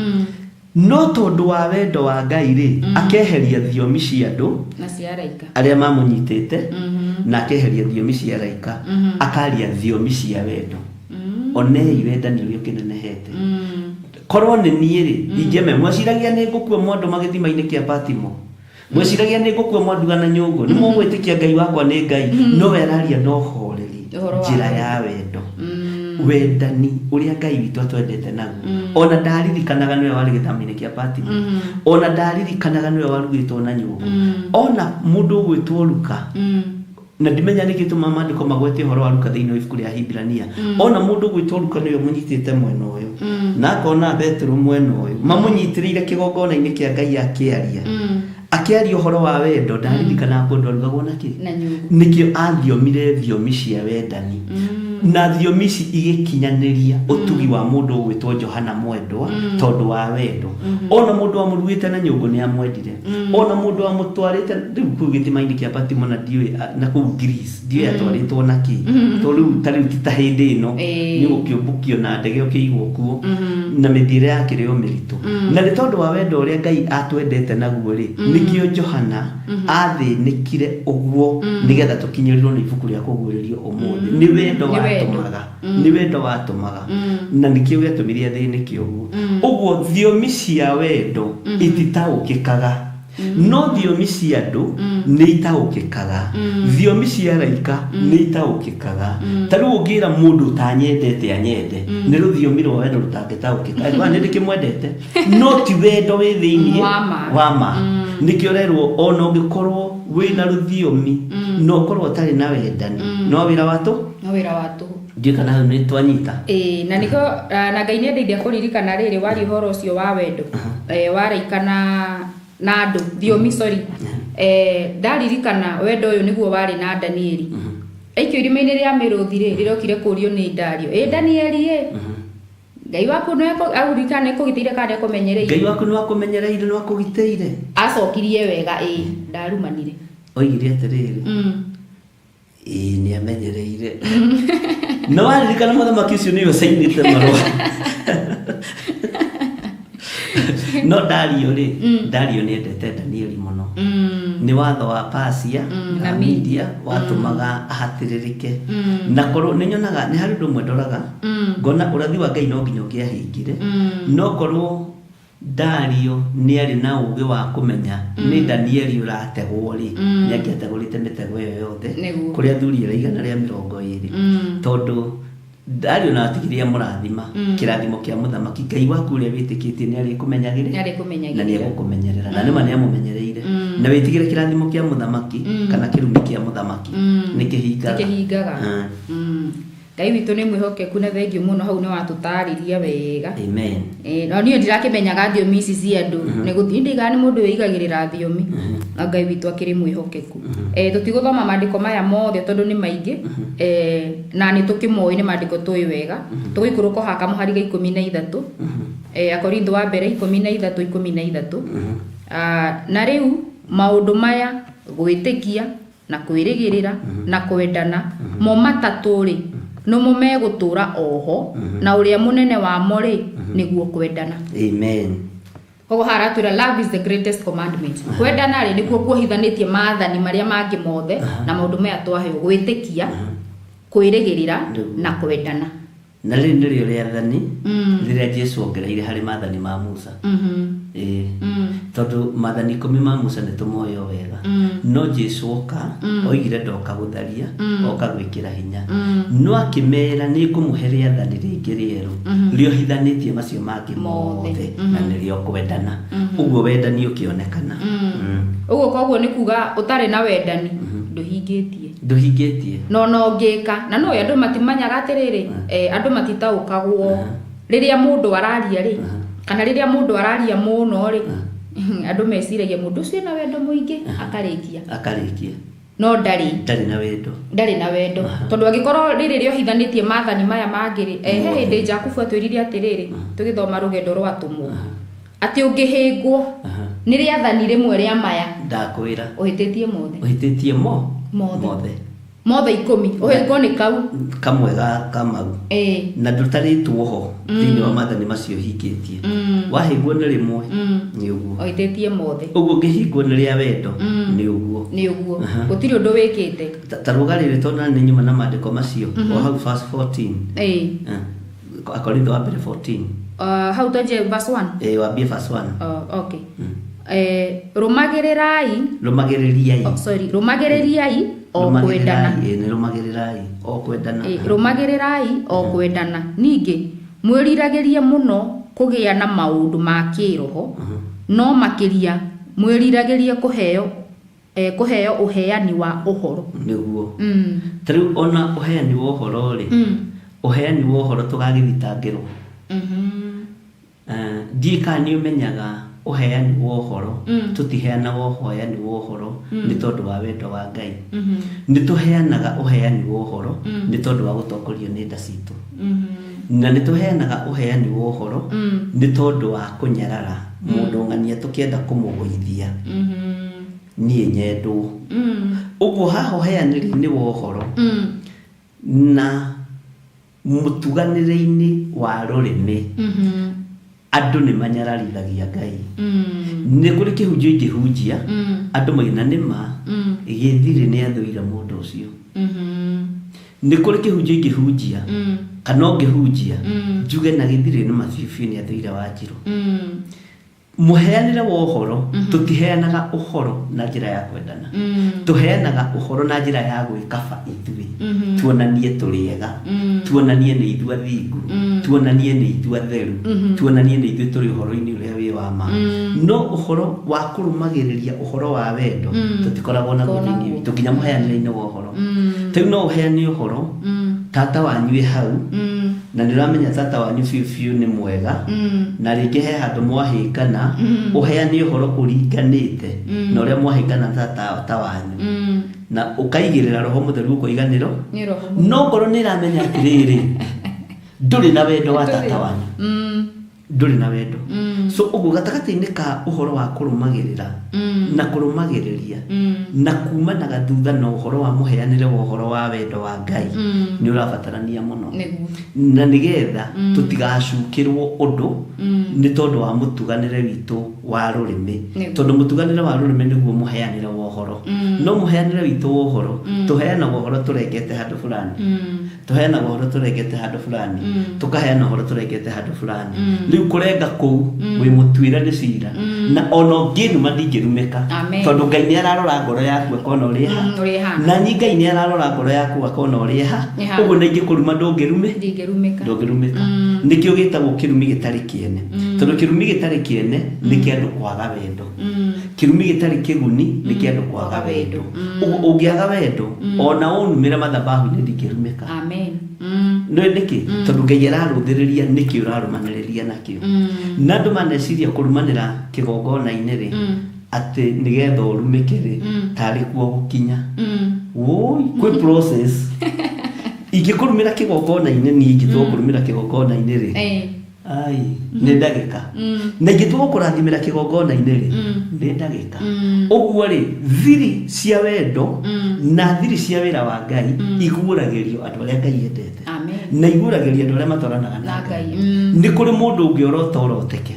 No tondu wa wendo wa Ngai ri akeheria thiomi cia andu na cia araika aria mamunyitite na akeheria thiomi cia araika akaria thiomi cia wendo. Onei wendani uria kinenehete. Korwo ni nie ri ingeme mwaciragia ni ngukua mwandu magithima-ini kia Patimo. Mwaciragia ni ngukua mwandu na nyungu ni mugwitikia Ngai wakwa ni Ngai no weraria no horeri njira ya wendo. Wendani uria Ngai witu atwendete naguo ona ndaririkanaga niwe wari githami-ini kia Patimo ona ndaririkanaga niwe warugitwo na nyungu ona mundu gwitwo Luka na ndimenya nikituma mandiko magwete horo wa Luka thiini wa ibuku ria Hibrania ona mundu gwitwo Luka niwe munyitite mwena uyu na akona Petro mwena uyu mamunyitirire kigongona-ini kia Ngai akiaria horo wa wendo ndaririkanaga kundu arugagwo na ki nikio athiomire thiomi cia wendani na thiomi ici igikinyaniria utugi wa mundu gwitwo Johana mwendwa tondu wa wendo ona mundu amurugite na nyungu ni amwendire ona mundu amutwarite riu kugithima-ini kia Patimo na diwe na ku Greece diwe atwaritwo na ki to riu tari tita hindi ino ni gukiumbukio na ndege ukigwo kuo na mithire yake rio miritu na ni tondu wa wendo uria Ngai atwendete naguo ri nikio Johana athinikire uguo nigetha tukinyirirwo ni ibuku ria kuguririo umuthi ni wendo ni wendo watumaga na nikio gatumiria thinikio uguo thiomi cia wendo ititaukikaga no thiomi cia andu ni itaukikaga thiomi cia araika ni itaukikaga tariu ungira mundu tanyendete anyende ni ruthiomi rwa wendo rutangitaukika andwa ni ndikimwendete no ti wendo wi thiini wama nikio rerwo ona ungikorwo wina ruthiomi no korwo tari na wendani no wira watu ndikana ni twanyita na niko na Ngai ni ndeithia kuririkana riri wari horo ucio wa wendo waraikana na andu thiomi sorry ndaririkana wendo uyu niguo wari na Danieli aikio irima-ini ria miruthi ri rirokire kurio ni Dario Danieli Ngai waku no agurikane kugiteire kana kumenyereire Ngai waku no akumenyereire no akugiteire acokirie wega ndarumanire oigire atiriri ni amenyereire no waririkana muthamaki ucio niwe sainite marua no Dario ni endete Danieli muno ni watho wa Persia na Media watumaga ahatiririke na korwo ninyonaga ni hari ndumwe ndoraga ngona urathi wa Ngai no nginya ngiahingire no korwo Dario ni ari na uge wa kumenya ni Danieli urategwo ri ni angiategurite mitego iyo yothe kuria thuri iraigana ria 20 tondu Dario na atigiria murathima kirathimo kia muthamaki Ngai waku uria witikitie ni ari kumenyagire na ni gukumenyerera na nima ni amumenyereire na witigire kirathimo kia muthamaki kana kirumi kia muthamaki ni kihingaga Ngai witu ni mwihokeku na thengiu muno hau ni watutariria wega amen no niyo ndirakimenyaga thiomi ici cia andu ni guthii ndiga ni mundu wigagirira thiomi na Ngai witu akiri mwihokeku tutiguthoma mandiko maya mothe tondu ni maingi na ni tukimoi ni mandiko tui wega tugikuruko haka muhari ga 13 Akorintho wa mbere 13:13 na riu maundu maya gwitikia na kwirigirira na kwendana mo matatu ri no mume gutura oho na uria munene wa mori niguo kwendana amen kogo haratwira love is the greatest commandment kwendana ri niguo kuohithanitie maathani maria mangi mothe na maundu maya twaheo gwitikia kwirigirira na kwendana na ri ndirio riathani riria Jesu ongereire hari maathani ma Musa tondu maathani 10 ma Musa ni tumoyo wega no Jesu oka oigire ndoka gutharia oka gwikira hinya no akimera ni kumuheria thani ringi rieru riohithanitie macio mangi mothe na nirio kwendana uguo wendani ukionekana uguo koguo ni kuga utari na wendani nduhingitie no ngika na no andu matimanyaga atiriri andu matitaukagwo riria mundu araria ri kana riria mundu araria muno ri andu meciragia mundu ucio na wendo muingi akarikia no ndari na wendo tondu agikorwo riri riohithanitie maathani maya mangiri hindi Jakubu atwirire atiriri tugithoma rugendo rwa tumwo ati ungihingwo nä rä athani rä mwe rä a maya ndakwä ra å hä tä tie mothe å hä tä tie mothe 10 å hä ngo nä kau kamwe ga kamau na ndåtarä two ho thä wa mathani macio hingä tie wahä guo nä rä mwe nä å guo å hä tä tie mothe å guo ngä hingwo nä rä a wendo nä å guo gå tirä å ndå wä kä te ta rå garä rä tona nä nyuma na mandä ko macio o hau verse 14 Akorintho wa mbere 14 hau twenje verse 1 wambie verse 1 okay rå magä rä rai rå magä rä riai o kwendana nä rå magä rä rai o kwendana rå magä rä rai o kwendana ningä mwä riragä rie må no kå gä a na maå ndå ma kä roho no makä ria mwä riragä rie kå heo å heani wa å horo nä guo ta rä u ona å heani wa å horo rä å heani wa å horo tå gagä thitangä rwo ndiä kana nä å menyaga å heani wa å horo tå tiheanaga å hoyani wa å horo nä tondå wa wendo wa Ngai nä tå heanaga å heani wa å horo nä tondå wa gå tongorio nä nda citå na nä tå heanaga å heani wa å horo nä tondå wa kå nyarara må ndå ng'ania tå kä enda kå må goithia niä nyendwo å guo haha å heanä rä-inä wa å horo na må tuganä rä-inä wa rå rä mä andå nä manyararithagia Ngai nä kå rä kä hunjio ingä hunjia andå maina nä ma gä thirä nä athå ira må ndå å cio nä kå rä kä hunjio ingä hunjia kana å ngä hunjia njuge na gä thirä nä mabibiå nä athå ira wa njirå må heanä re wa å horo tå tiheanaga å horo na njä ra ya kwendana tå heanaga å horo na njä ra ya gwä kaba ithuä tuonanie tå rä ega tuonanie nä ithuä athingu tuonanie nä ithuä atheru tuonanie nä ithuä tå rä å horo-inä å rä a wä wa ma no å horo wa kå rå magä rä ria å horo wa wendo tå tikoragwo na gå thä-inä witå nginya må heanä re-inä wa å horo ta rä u no å heane å horo tata wanyu wä hau na nä ramenya tata wanyu biũ nĩ mwega na rĩngĩ he handũ mwahĩngana ũheane ũhoro ũringanĩte na ũrĩa mwahĩngana tata wanyu na ũkaigĩrĩra roho mũtheru ũkoiganĩro no ngoro nĩ ĩramenya atĩrĩrĩ ndũrĩ na wendo wa tata wanyu ndũrĩ na wendo so ũguo gatagatĩ-inĩ ka ũhoro wa kũrũmagĩrĩra na kũrũmagĩrĩria na kumanaga thutha na ũhoro wa mũheanĩre wa ũhoro wa wendo wa Ngai nĩ ũrabatarania mũno na nĩgetha tũtigacukĩrwo ũndũ nĩ tondũ wa mũtuganĩre witũ wa rũrĩmĩ tondũ mũtuganĩre wa rũrĩmĩ nĩguo mũheanĩre wa ũhoro no mũheanĩre witũ wa ũhoro tũheanaga ũhoro tũrengete handũ fulani tũheanaga ũhoro tũrengete handũ fulani tũkaheana ũhoro tũrengete handũ fulani rĩu kũrenga kũu wĩ mũtuĩre nĩ cira na ona ũngĩnuma ndingĩrumĩka tondũ Ngai nĩ ararora ngoro yaku akona ũrĩa ha na nĩ Ngai nĩ ararora ngoro yaku akona ũrĩa ha ũguo na ingĩkũruma ndũngĩrumĩka nĩkĩo gĩtagwo kĩrumi gĩtarĩ kĩene tondũ kĩrumi gĩtarĩ kĩene nĩ kĩa andũ kwaga wendo kĩrumi gĩtarĩ kĩguni nĩ kĩa andũ kwaga wendo ũngĩaga wendo ona ũnumĩre mathabahu-inĩ ndingĩrumĩka nĩ nĩkĩ tondũ Ngai ararũthĩrĩria nĩkĩ ũrarũmanĩrĩria nakĩo na andũ maneciria kũrũmanĩra kĩgongona-inĩ rĩ atĩ nĩgetha ũrumĩke rĩ tarĩ kuo gũkinya kwĩ process ingĩkũrumĩra kĩgongona-inĩ niĩ ingĩtua kũrumĩra kĩgongona-inĩ rĩ ai nĩ ndagĩka na ingĩtua kũrathimĩra kĩgongona-inĩ rĩ nĩ ndagĩka ũguo rĩ thiri cia wendo na thiri cia wĩra wa Ngai iguũragĩrio andũ arĩa Ngai endete na iguũragĩrio andũ arĩa matwaranaga na Ngai nĩ kũrĩ mũndũ ũngĩorota ũroteke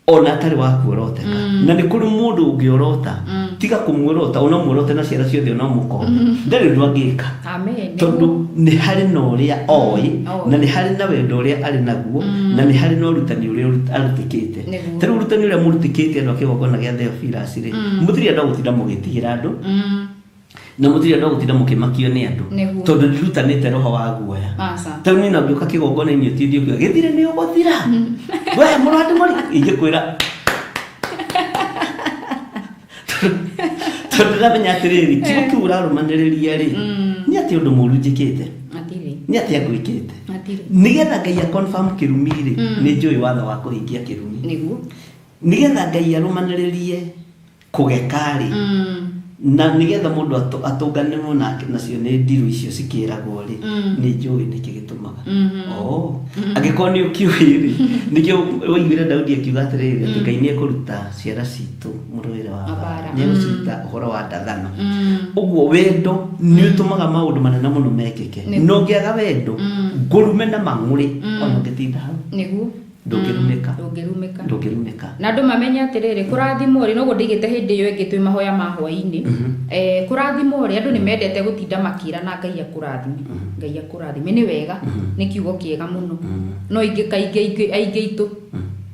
ona atarĩ waku ũroteka na nĩ kũrĩ mũndũ ũngĩorota tiga kũmuorota ona muorote na ciara ciothe ona mũko ndarĩ ũndũ angĩka tondũ nĩ harĩ na ũrĩa oĩ na nĩ harĩ na wendo ũrĩa arĩ naguo na nĩ harĩ na ũrutani ũrĩa arutĩkĩte ta rĩu ũrutani ũrĩa mũrutĩkĩte andũ a kĩgongona gĩa Theophilus rĩ mũtirĩ andũ gũtinda mũgĩtigĩra andũ na mũtirĩ andũ gũtinda mũkĩmakio nĩ andũ tondũ ndirutanĩte roho wa guoya ta rĩu niĩ no ngĩũka kĩgongona-inĩ ũtithio kiuga gĩthire nĩ ũgũthira we mũrũ andũ mari ingĩkwĩra tondũ ndamenya atĩrĩrĩ kiugo kĩu ũrarũmanĩrĩria rĩ nĩ atĩ ũndũ mũũru njĩkĩte nĩ atĩ angwĩkĩte nĩgetha Ngai a-confirm kĩrumi rĩ nĩ njũĩ watho wa kũhingia kĩrumi nĩgetha Ngai arũmanĩrĩrie kũgeka rĩ na nigetha mundu atungane nake nacio ni ndiru icio cikiragwo ri ni njui niki gitumaga angiko ni ukiwiri nikio waiguire Daudi akiuga atiriri ati Ngai ni ekuruta ciara citu muruire wa bara ni gucita uhoro wa ndathana uguo wendo ni utumaga maundu manene muno mekeke no ngiaga wendo ngurume na mang'uri ono gitinda hau niguo ndungirumika na andu mamenya atiriri kurathimwo ri noguo ndigite hindi iyo ingi twi mahoya ma hwaini kurathimwo ri andu ni mendete gutinda makira na Ngai akurathime ni wega ni kiugo kiega muno no ingi kaingi aingi itu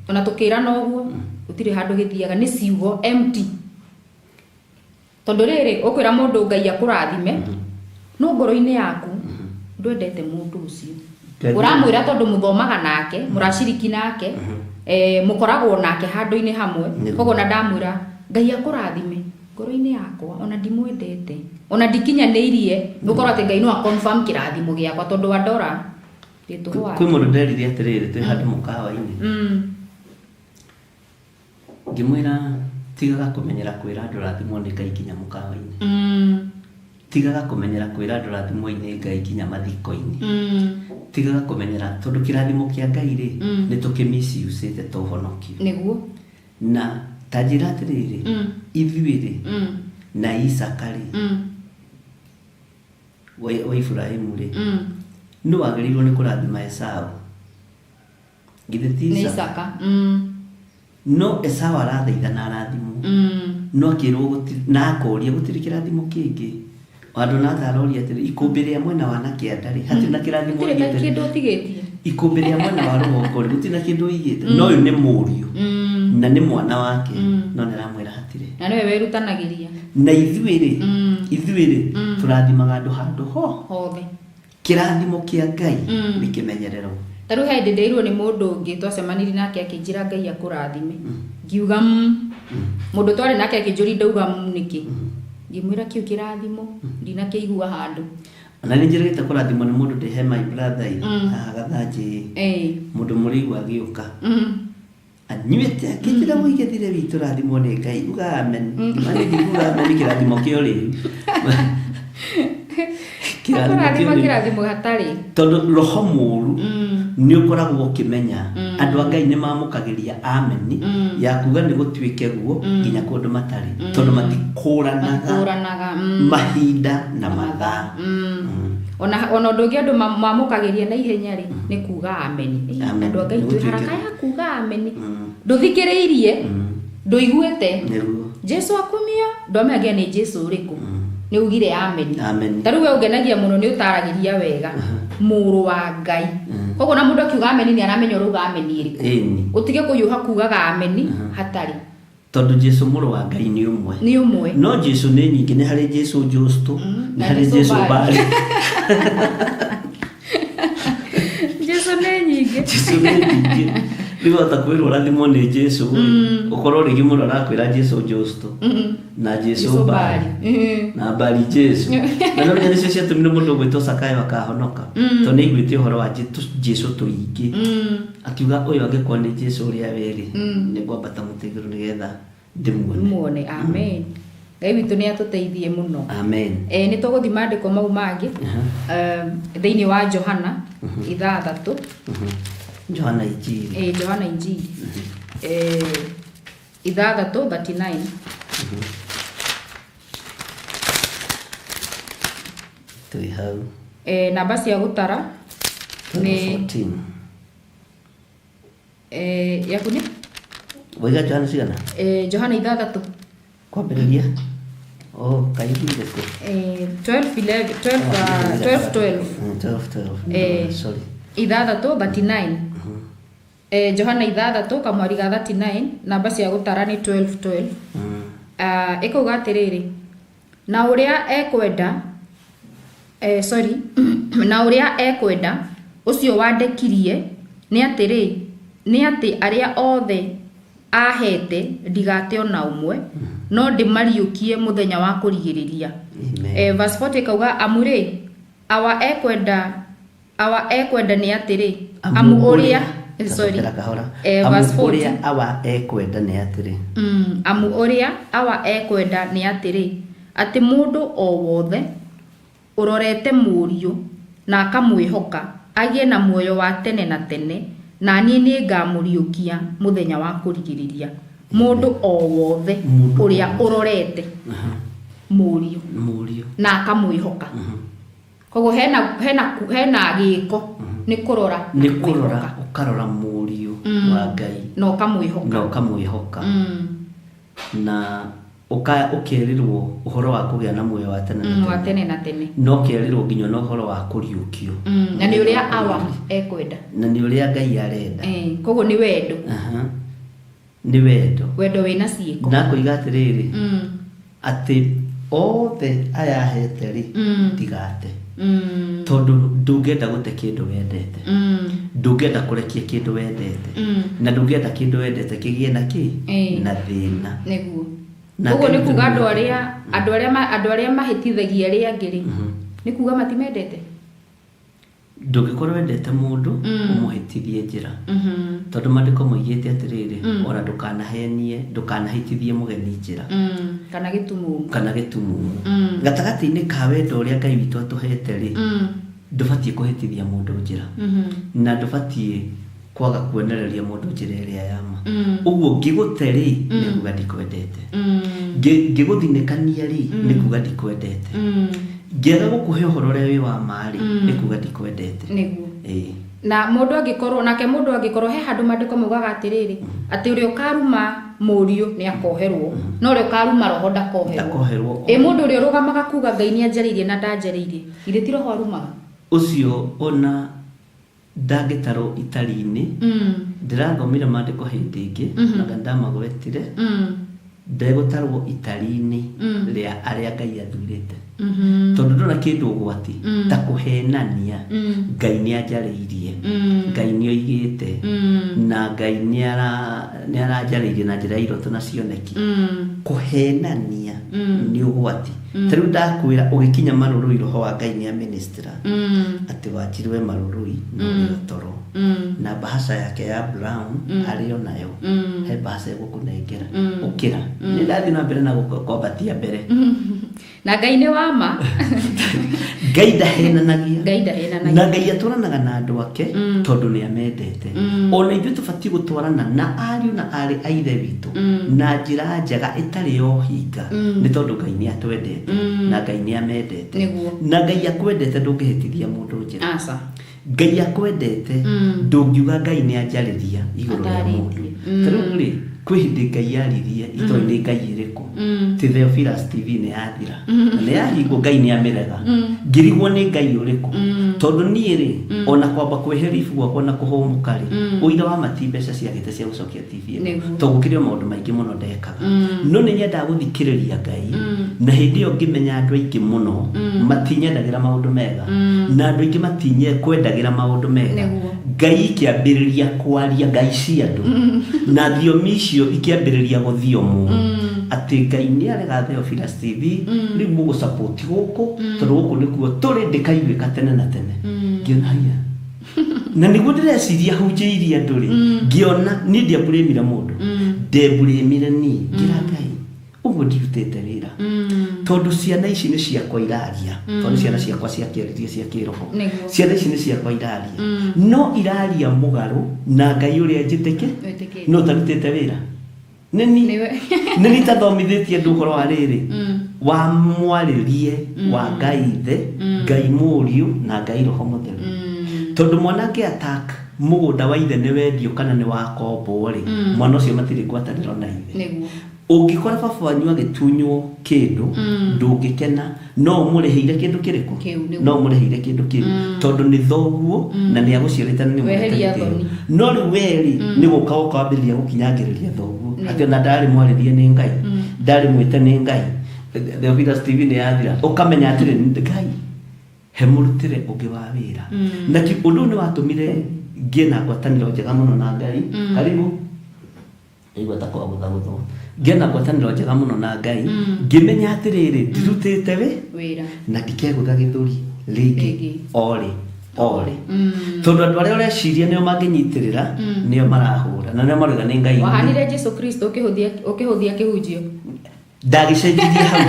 ona tukira noguo gutiri handu githiaga ni ciugo empty tondu riri ukwira mundu Ngai akurathime no ngoro-ini yaku ndwendete mundu ucio uramwira tondu muthomaga nake murashiriki nake mukoragwo nake handu-ini hamwe koguo na ndamwira Ngai akurathime ngoro-ini yakwa ona ndimwendete ona ndikinyaniirie nukorwo ati Ngai no confirm kirathimo giakwa tondu andora rituhwa kwi mundu nderire atiriri twi handu mukawa-ini ngimwira tigaga kumenyera kwira andu rathimwo ni Ngai kinya mukawa-ini tigaga kumenyera kwira andu rathimwo ni Ngai kinya mathiko-ini tigaga kumenyera tondu kirathimo kia Ngai ri ni tukimisiusite tuhonokio niguo na tajira atiriri ithuiri na Isaka ri wa Ibrahimu ri no wagĩrĩirwo nĩ kũrathima Esau githĩ ti Isaka no Esau arathaithana arathimwo no akĩrwo na akoria gũtirĩ kĩrathimo kĩngĩ andũ na taroria atĩrĩ ikũmbĩ rĩa mwena wa nakĩanda rĩ hatirĩ na kĩrathimo kĩngĩ ikũmbĩ rĩa mwena wa rũgongo rĩ gũtirĩ na kĩndũ igĩte no ũyũ nĩ mũriũ na nĩ mwana wake no nĩramwĩra hatirĩ na nĩwe werutanagĩria na ithuĩ tũrathimaga andũ handũ hothe kĩrathimo kĩa Ngai nĩ kĩmenyererwo taru he ndeirwo nĩ mũndũ ũngĩ twacemanirie nake akĩnjĩra Ngai akũrathime ngiuga mũndũ twarĩ nake akĩnjũri ndauga nĩkĩ ngĩmwĩra kĩu kĩrathimo ndinakĩigua handũ na nĩ njĩrĩte kũrathimwo nĩ mũndũ ndĩhe my brother agathanjĩ mũndũ mũrĩigu agĩũka anyuĩte akĩnjĩra mũigethire witũ rathimwo nĩ Ngai uga amen mani ndikuga amen kĩrathimo kĩo rĩu kĩrathimo hatarĩ tondu roho mũru nĩ ũkoragwo ũkĩmenya andũ a Ngai nĩ mamũkagĩria amen ya kuga nĩ gũtuĩke guo nginya kũndũ matarĩ tondu matikũranaga mahinda na mathaa ona ũndũ ũngĩ andũ mamũkagĩria na ihenya rĩ nĩ kuga amen andũ a Ngai twĩ haraka ya kuga amen ndũthikĩrĩirie ndũiguĩte Jesu akumia ndwamenya nĩ Jesu ũrĩkũ ni ugire amen taru we ugenagia muno ni utaragĩria wega mũrũ wa Ngai koguo na mundu akiuga amen ni aramenya uruga amen iri utige kuyuha kugaga amen hatari tondu Jesu mũrũ wa Ngai ni umwe no Jesu ni nyingĩ nĩ harĩ Jesu Justo nĩ harĩ Jesu Bari Jesu ni nyingĩ rĩu atakwĩrwo rathimwo nĩ Jesu ũkorwo rĩngĩ mũndũ arakwĩra Jesu Justo na Jesu Bari na Bari Jesu na no nĩcio ciatũmire mũndũ gwĩtwo Zakayo akahonoka tondũ nĩ aiguĩte ũhoro wa Jesu tũingĩ akiuga ũyũ angĩkorwo nĩ Jesu ũrĩa werĩ nĩ kwambata mũtĩ igũrũ nĩgetha ndĩmuone amen Ngai witũ nĩ atũteithie mũno amen nĩ tũgũthiĩ maandĩko mau mangĩ thĩinĩ wa Johana 6 Johana Injili Johana Injili 6:39 tũi hau namba cia gũtara nĩ 14 yaku nĩ waiga Johana cigana Johana 6 kwambĩrĩria kaingire kũ 12 sorry 6:39 Johana 6 kamwari ga 39 namba cia gũtara nĩ 12 ĩkauga atĩrĩrĩ na ũrĩa ekwenda na ũrĩa ekwenda ũcio wandĩkirie nĩ atĩ arĩa othe ahete ndigate ona ũmwe no ndĩmariũkie mũthenya wa kũrigĩrĩria verse 40 kauga amure awa ekwenda nĩ atĩrĩ amu ũrĩa verse 40 awa ekwenda nĩ atĩrĩ amu ũrĩa awa ekwenda nĩ atĩrĩ ati mundu o wothe urorete Mũriũ na akamwihoka agie na muoyo wa tene na tene, na niĩ nĩ ngamũriũkia muthenya wa kũrigĩrĩria. Mundu o wothe uria urorete Mũriũ na akamwihoka. Koguo hena giko ni kurora ukarora Mũriũ wa Ngai no kamwihoka na ukerirwo uhoro wa kugĩa na muoyo wa tene na tene no kerirwo nginya no uhoro wa kuriũkio na ni uria awa ekwenda na ni uria Ngai arenda. Koguo ni wendo ni wendo wina ciiko na kuiga atiriri ati othe aya hete ri tigate tondu ndungenda gute kindu wendete ndungenda kurekia kindu wendete na ndungenda kindu wendete kigie na na thina niguo. Koguo ni kuga andu aria mahitithagia aria angĩ ni kuga matimendete. Ndũngĩkorwo wendete mũndũ umuhĩtithie njĩra tondu maandĩko moigĩte atiriri ona ndũkanahĩtithie mũgeni njĩra kana gĩtumumu gatagatĩ-inĩ ka wendo ũrĩa Ngai witũ atũhete ri ndũbatiĩ kũhĩtithia mũndũ njĩra na ndũbatiĩ kwaga kuonereria mũndũ njĩra ĩrĩa yama. Ũguo ngĩgũte ri nĩ kuga ndikwendete, ngĩgũthinĩkania ri nĩ kuga ndikwendete, ngĩaga gũkũhe ũhoro ũrĩa wĩ wa ma ri nĩ kuga ndikwendete. Niguo na mundu angikorwo he handu maandĩko moigaga atiriri ati uria ukaruma Mũriũ ni akoherwo no uria ukaruma roho ndakoherwo. Mundu uria urugamaga kuga Ngai ni anjaririe na ndanjaririe ire ti roho arumaga ucio ona ndangĩtarwo itari-inĩ ndĩrathomire maandĩko hĩndĩ ĩngĩ na ndamagwetire ndegũtarwo itari-inĩ rĩa arĩa Ngai athurĩte tondu ndona kĩndũ ũgwati ta kũhenania Ngai nĩ anjarĩirie Ngai nĩ oigĩte na Ngai nĩ aranjarĩirie na njĩra iroto na cioneki. Kũhenania nĩ ũgwati. Tarĩu ndakwĩra ũgĩkinya Marũrũi roho wa Ngai nĩ ministra atĩ wanjirwe Marũrũi no rĩo toro na bahasha yake ya brown arĩo nayo he bahasha gũkũnengera ũkĩra nĩ ndathiĩ na mbere na kwambatia mbere na Ngai nĩ wama. Ngai ndahenanagia na Ngai atwaranaga na andũ ake tondu nĩ amendete. Ona ithuĩ tũbatiĩ gũtwarana na ariũ na arĩ a ithe witũ na njĩra njega ĩtarĩ yo hinga nĩ tondu Ngai nĩ atwendete na Ngai nĩ amendete na Ngai akwendete ndũngĩhĩtithia mũndũ njĩra. Ngai akwendete ndũngiuga Ngai nĩ anjarĩria igũrũ rĩa mũndũ. Tarĩu rĩ kwĩ hĩndĩ Ngai yaririe itoĩ nĩ Ngai ĩrĩkũ ti Theophilus TV nĩ yathira na nĩ yahingwo Ngai nĩ amĩrega ngĩrigwo nĩ Ngai ũrĩkũ tondu niĩ rĩ ona kwamba kwĩheria ibu gwakwa na kũhũmũka rĩ ũira wa mati mbeca ciagĩte cia gũcokia TV ĩno tondu gũkĩrĩ maũndũ maingĩ mũno ndekaga no nĩ nyendaga gũthikĩrĩria Ngai na hĩndĩ ĩyo ngĩmenya andũ aingĩ mũno matinyendagĩra maũndũ mega na andũ aingĩ matikwendagĩra maũndũ mega. Ngai ikĩambĩrĩria kwaria Ngai cia andũ na thiomi icio ikĩambĩrĩria gũthiomwo atĩ Ngai nĩ arega Theophilus TV rĩu mũgũsupport gũkũ tondũ gũkũ nĩkuo tũrĩ ndĩkaiguĩka tene na tene. Ngĩona haya na nĩguo ndĩreciria hunjĩirie andũ rĩ ngĩona niĩ ndiambũrĩmire mũndũ ndembũrĩmire niĩ ngĩra Ngai ũguo ndirutĩte wĩra tondu ciana ici nĩ ciakwa iraria tondu ciana ciakwa cia kĩarĩria cia kĩroho ciana ici nĩ ciakwa iraria no iraria mũgarũ na Ngai ũrĩa njĩtĩke no tarutĩte wĩra nĩ tathomithĩtie andũ ũhoro wa rĩrĩ wa mwarĩrie wa Ngai ithe Ngai Mũriũ na Ngai Roho Mũtheru tondu mwanake attack mũgũnda wa ithe nĩ wendio kana nĩ wakombwo rĩ mwana ũcio matirĩ ngwatanĩro na ithe. Ũngĩkora baba wanyu agĩtunywo kĩndũ ndũngĩkena no ũmũrĩhĩire kĩndũ kĩrĩkũ no ũmũrĩhĩire kĩndũ kĩu tondu nĩ thoguo na nĩ agũciarĩte nĩ mũrĩhĩire no rĩu weri nĩ gũka ũkambĩrĩria gũkinyangĩrĩria thoguo atĩ ona ndarĩ mwarĩrie nĩ Ngai ndarĩ mwĩte nĩ Ngai. Theophilus TV nĩ yathira ũkamenya atĩrĩ Ngai he mũrutĩre ũngĩ wa wĩra na ũndũ nĩ watũmire ngĩe na ngwatanĩro njega mũno na Ngai. Karibu igwa ta kwa gũthagũthwo ngĩe na ngwatanĩro njega mũno na Ngai ngĩmenya atĩrĩrĩ ndirutĩte wĩra na ndikegũtha gĩthũri rĩngĩ orĩ tondu andũ arĩa ũreciria nĩo mangĩnyitĩrĩra nĩo marahũra na nĩo marauga nĩ Ngai. Wahanire Jesu Kristo ũkĩhũthia kĩhunjio ndagĩcenjirie hau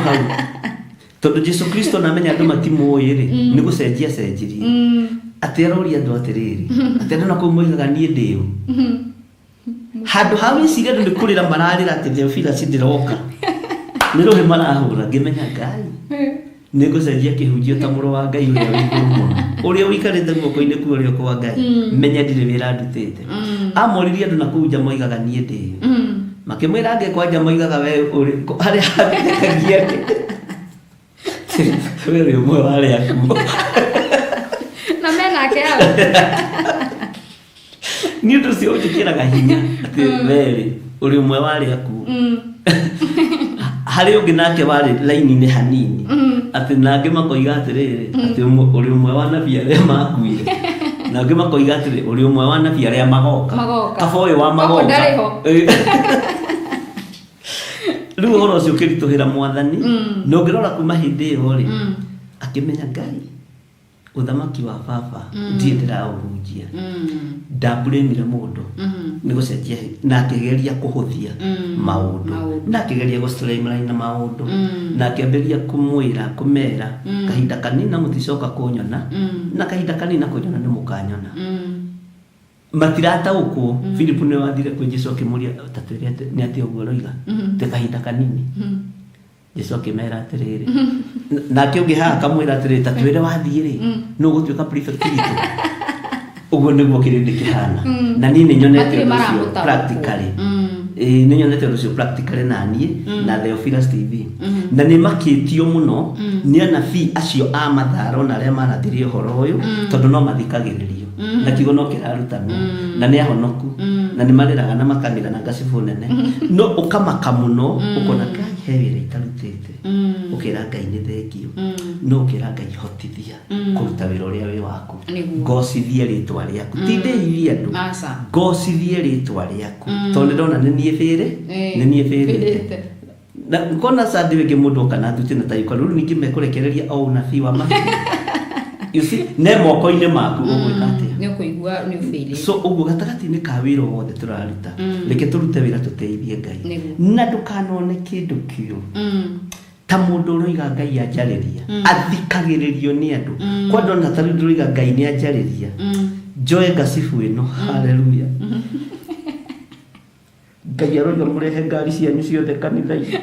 tondu Jesu Kristo na menya andu matimuoye ri ni gucenjia cenjirie ati arori andu atiriri ati andu nako moigaga nie ndiu handu hawi ciria andu ni kurira mararira ati Theophilus ndiroka ni rohe marahura ngimenya Ngai ni gucenjia kihunjio ta muru wa Ngai uria wi iguru uria wikarite guoko-ini ku uria kwa Ngai menya ndire wira ndutite amoririe andu nakuja moigaga nie ndiu makimwira nge kwanja moigaga we uri hari habikagia wewe umwe wale akuo na mena keo ni ndu cio njikiraga hinya ati weri uri umwe wale akuo hari ungi nake wale laini-ini hanini ati nange makoiga atiriri ati uri umwe wa nabii aria makuire nange makoiga atiri uri umwe wa nabii aria magoka kaba uyu wa magoka riu horo ucio ukirituhira mwathani no ngirora kuma hindi iyo ri akimenya Ngai uthamaki wa baba ndie ndiraurunjia ndamburemire mundu ni gucenjia na akigeria kuhuthia maundu na akigeria gustreamline na maundu na akiambiria kumwira kumera kahinda kanina muticoka kunyona na kahinda kanina kunyona ni mukanyona matirata uko Philip ne wathire kwi Jesu akimuria tatwire ni ati uguo roiga te kahinda kanini Jesu akimera atiriri na kiugi ha kamwira atiriri tatwire wathire no gutuika prefect gitu uguo niguo kirindi kihana na nini nyonete practically ni nyonete rucio practically nanie na Theophilus TV na ni makitio muno ni anabii acio a matharo na aria marathirie horo uyu tondu no mathikagiririo na kigono kirarutanwo na ni ahonoku na ni mariraga na makanira na ngacibũ nene no ukamaka muno ukona Ngai he wĩra itarutĩte ukira Ngai nĩ thengio no ukira Ngai hotithia kũruta wĩra ũrĩa wĩ waku ngocithie rĩtwa rĩaku ti ndĩithie andũ ngocithie rĩtwa rĩaku tondũ ndona nĩ niĩ bĩrĩte na ngona sadi weke mundu kana nduti na tayuka ruru niki mekurekereria au nabii wa mahi you see ne moko-ini maku ugwikate ni kuigua ni ufili so ugu gatagati ni ka wira wothe turaruta reke turute wira tuteithie Ngai na ndukanone kindu kiu ta mundu uroiga Ngai anjariria athikagiririo ni andu kwa ndona ta mundu uroiga Ngai ni anjariria joe ngasifu ino haleluya Ngai aroiga murehe ngari cianyu ciothe kanitha-ini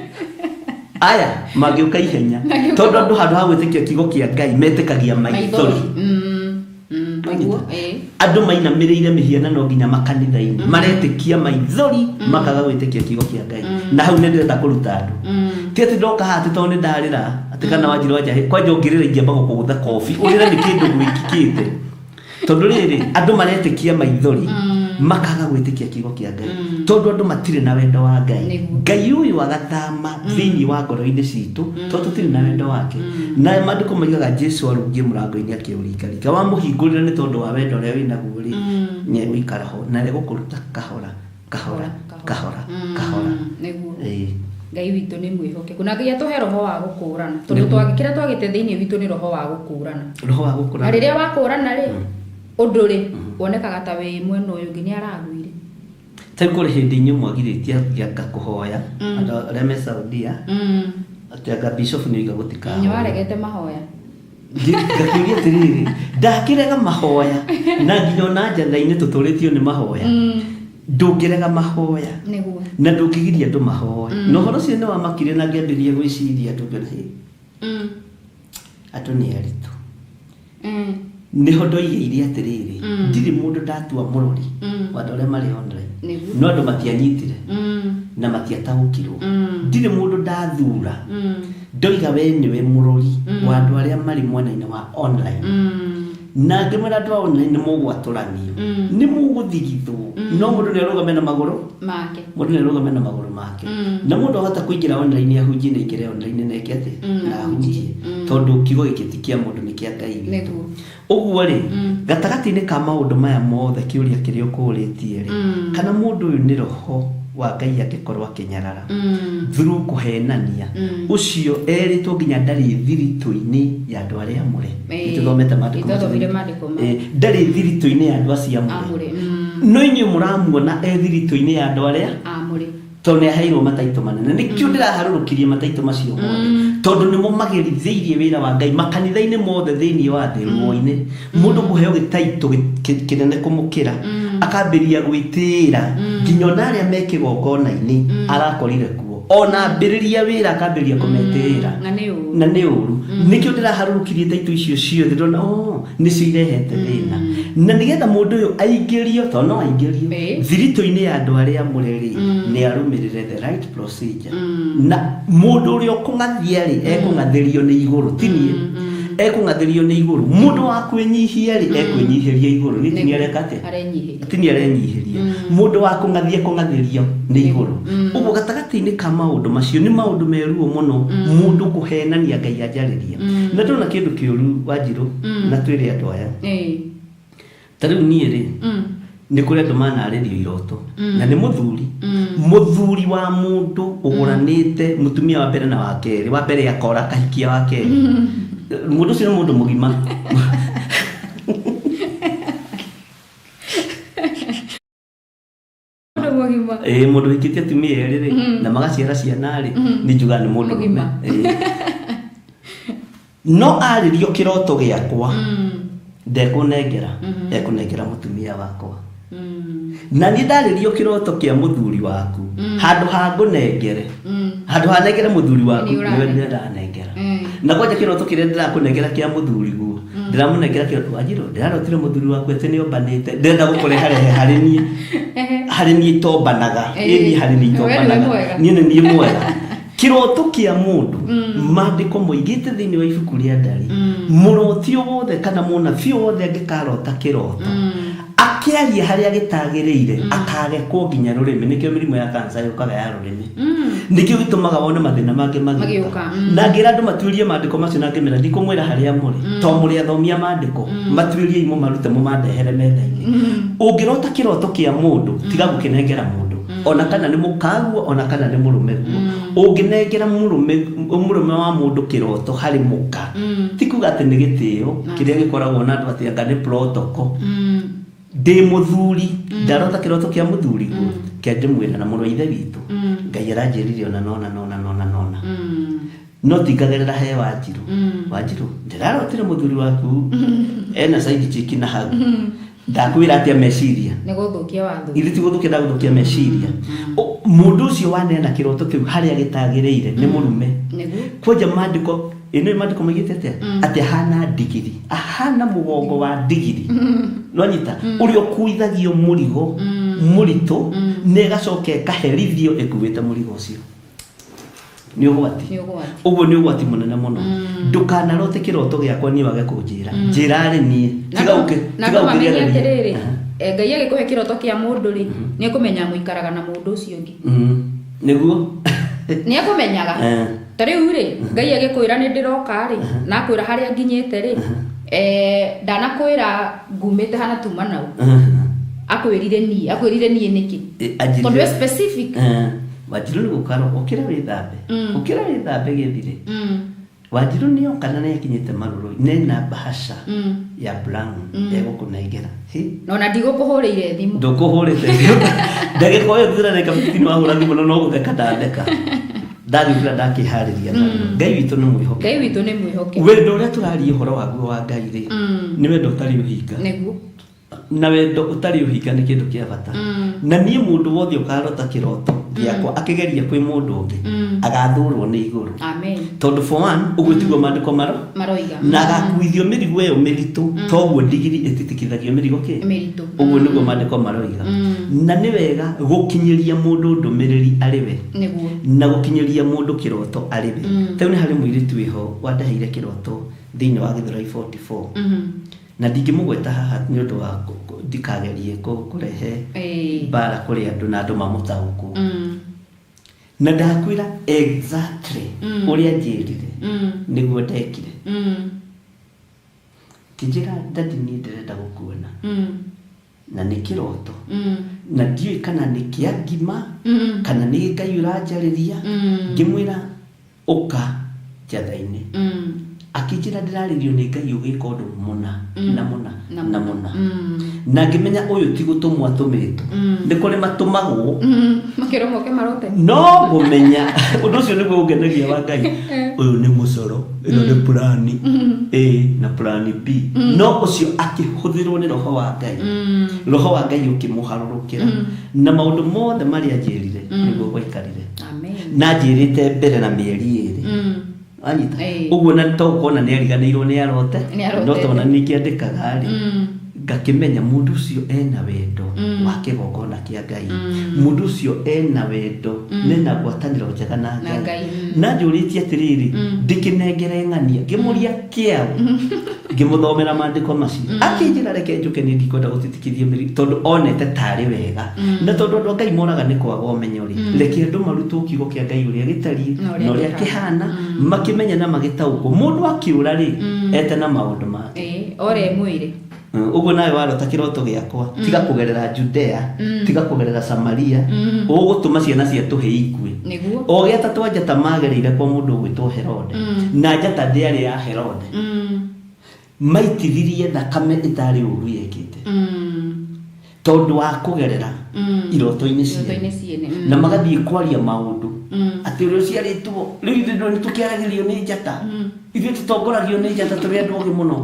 aya magiuka ihenya tondu andu handu ha gwitikia kiugo kia Ngai metikagia maithori andu mainamiriire mihianano nginya makanitha-ini maretikia maithori makaga gwitikia kiugo kia Ngai na hau ndirenda kuruta andu ti ati ndoka hati tondu ndarira ati kana wanjiru wanja kwanja ungirira ingamba gukugutha kofi urira ni kindu gwikikite tondu riri andu maretikia maithori makaga gwitikia kiugo kia Ngai tondu andu matire na wendo wa Ngai Ngai uyu agathama thiini wa ngoro-ini citu tondu tutire na wendo wake na maandiko maigaga Jesu arungie murango-ini akiuringaringa wa muhingurira ni tondu wa wendo uria winaguo ri ni gwikara ho na ni gukuruta kahora niguo Ngai witu ni mwihoke kuna Ngai atuhe roho wa gukurana tondu twagikira twagite thiini witu ni roho wa gukurana na riria wakurana ri undu ri wonekaga ta wi mwena uyu ngi ni araguire tekore hindi nyumwagiritie anga kuhoya andu aria me Saudia ati anga bishop ni iga gutika ni waregete mahoya ngakiuria atiriri ndakirega mahoya na nginya ona njatha-ini tuturitio ni mahoya ndungirega mahoya niguo na ndungigiria andu mahoya no horo cio ni wamakire na ngiambiria gwiciria andu ngena andu ni aritu niho ndoigire atiriri ndiri mundu ndatua murori wa andu aria mari online no andu matianyitire na matiataukirwo ndiri mundu ndathura ndoiga we niwe murori wa andu aria mari mwena-ini wa online na ngimwira andu online ni mugwaturanio ni muguthigithwo no mundu ni arugame na maguru make mundu ni arugame na maguru make na mundu ahota kuingira online ahunjie na ikire online na ikete na ahunjie tondu kiugo gikitikia mundu ni kia Ngai niguo uguo ri gatagati-ini ka maundu maya mothe kiuria kiria ukuritie ri kana mundu uyu ni roho wa Ngai agikorwo akinyarara through kuhenania ucio eritwo nginya ndari thirito-ini ya andu aria amure ituthomete maandiko ndari thirito-ini ya andu acio amure no inyu muramuona thirito-ini ya andu aria to ne hairo mataito manene nikio ndiraharurukirie mataito macio mothe tondu nimo magerithiirie wira wa Ngai makanitha-ini mothe thiini wa thi ruo-ini mundu kuheo gitaito kinene kumukira akambiria gwitira nginya onaria mekigongona-ini arakorire kuo ona ambiriria wira akambiria kumetira na ni uru nikio ndiraharurukirie taito icio ciothe ndona nicio irehete thina na nigetha mundu uyu aingirio to no aingirio thirito-ini ya andu aria mureri ni arumirire the right procedure na mundu uria kungathia ri ekungathirio ni iguru tinie ekungathirio ni iguru mundu wa kwinyihia ri ekwinyihiria iguru ni tinie rekate tinie arenyihiria mundu wa kungathirio ni iguru uguo gatagati-ini ka maundu macio ni maundu meruo muno mundu kuhenania Ngai ajariria na ndona kindu kiuru Wanjiru na twire andu aya tariu nie ri ni kuri andu manaririo iroto na ni muthuri wa mundu uguranite mutumia wa mbere na wa keri wa mbere akora kahikia wa keri mundu ucio ni mundu mugima mundu hikitie atumia eri ri na magaciara ciana ri ni njuga ni mundu mugima no aririo kiroto giakwa ekunengera mutumia wakwa na ni ndaririo kiroto kia muthuri waku handu ha ngunengere handu ha nengere muthuri waku niwe ndiranengera na kwaje kiroto kiria ndirakunengera kia muthuri guo ndiramunengera kiroto Wanjiru ndirarotire muthuri waku ete ni ombanite ndenda gukureha hari ni tombanaga ni hari ni tombanaga ni mwega kiroto kia mundu mandiko moigite thiini wa ibuku ria ndari muroti wothe kana munabii wothe angikarota kiroto akiaria haria gitagiriire akagekwo nginya rurimi nikio mirimo ya cancer yukaga ya rurimi nikio gitumaga wone mathina mangi magiuka na ngira andu matuirie mandiko macio na ngimera ndikumwira haria muri to muri athomia mandiko matuirie imo marute mu mandehere metha-ini ungirota kiroto kia mundu tiga gukinengera mundu ona kana ni mukaguo ona kana ni murume guo unginengera murume wa mundu kiroto hari muka tikuga ati ni gitio kiria gikoragwo na andu ati anga ni protocol ndi muthuri ndarota kiroto kia muthuri guo kia ndimwira na muno ithe witu Ngai aranjiririe ona nona no tigagerera he Wanjiru ndirarotire muthuri waku ena side chick na hau ndakwira atia meciria ni guthukia watho ili ti guthukia guthukia meciria mundu ucio wanena kiroto kiu haria gitagiriire ni murume kwaja mandiko ino mandiko magitete ati hana digiri ahana mugongo wa digiri no nyita urio kuithagio murigo murito negacoke kaherithio ekuwete murigo ucio ni ugwati uguo ni ugwati munene muno ndukanarote kiroto giakwa ni wage kunjira njira ri ni tiga ukiria atiriri Ngai agikuhe kiroto kia mundu ri ni akumenya muikaraga na mundu ucio ngi niguo ni akumenyaga tariu ri Ngai agikwira ni ndiroka ri na akwira haria nginyite ri ndanakwira ngumite hana tuma nau akwirire ni niki tondu specific Wanjiru ni gukaro ukira withambe githire Wanjiru ni okana na yakinyite maruru nena bahasha ya brown egukunengera no na ndigukuhurire thimu ndukuhurite thimu ndagiko yo thira reka mutino ahura thimu no gutheka ndandeka ndathira ndakihariria Ngai witu ni mwihoke wendo uria turarie horo waguo wa Ngai ri ni wendo utari uhinga niguo na wendo utari uhinga ni kindu kia bata na nie mundu wothe ukarota kiroto giakwa akigeria kwi mundu ungi agathurwo ni iguru amen tondu for one ugwitigwo mandiko maroiga na gakuithio mirigo yo miritu toguo ndigiri ititikithagio mirigo ki miritu uguo niguo mandiko maroiga na ni wega gukinyiria mundu ndumiriri ariwe niguo na gukinyiria mundu kiroto ariwe tiu ni hari mwiritu wiho wandaheire kiroto thiini wa Githurai 44 na ndingimugweta haha ni undu wa ndikagerie kurehe bara kuri andu na andu mamutahuku na ndakwira exactly uria njirire niguo ndekire kijira ndati ni ndirenda gukuona na ni kiroto na ndiui kana ni kia ngima kana ni Ngai uranjariria ngimwira uka jathaini akijira ndiraririo ni Ngai ugika undu muna na muna na muna na ngimenya uyu ti gutumwa tumitwo ni kuri matumagwo makiromo ke marote no gumenya undu ucio ni gugeneria wa Ngai uyu ni mucoro ino ni plan A na plan B no ucio akihuthirwo ni roho wa Ngai roho wa Ngai ukimuharurukira na maundu mothe mari ajirire niguo gwaikarire amen na njirite mbere na mieri iri anyita uguo na tokona ni ariganirwo ni arote no tona ni kiandikaga ri ngakimenya mundu ucio ena wendo wa kigongona kia Ngai mundu ucio ena wendo nena gwataniro njega na Ngai na njuritie atiriri ndikinengere ng'ania ngimuria kiao ngimuthomera maandiko macio akinjira reke njuke ni ndikwenda gutitikithia miri tondu onete tari wega na tondu andu Ngai moraga ni kwaga umenyori reke andu marutwo kiugo kia Ngai uria gitari no ria kihana makimenya na magitaukwo mundu akiura ri ete na maundu make ore mwire uguo nawe warota kiroto giakwa tiga kugerera Judea tiga kugerera Samaria ugutuma ciana cia tuhe ikue niguo o geta twanja tamagereire kwa mundu gwitwo Herode na njata ndiari ya Herode maitithirie thakame itari uru yekite tondu wa kugerera iroto-ini ciene na magathie kwaria maundu ati uri ciaritwo riu ni tukiaragirio ni njata ithuĩ tutongoragio nĩ njata tũrĩ andũ ogĩ mũno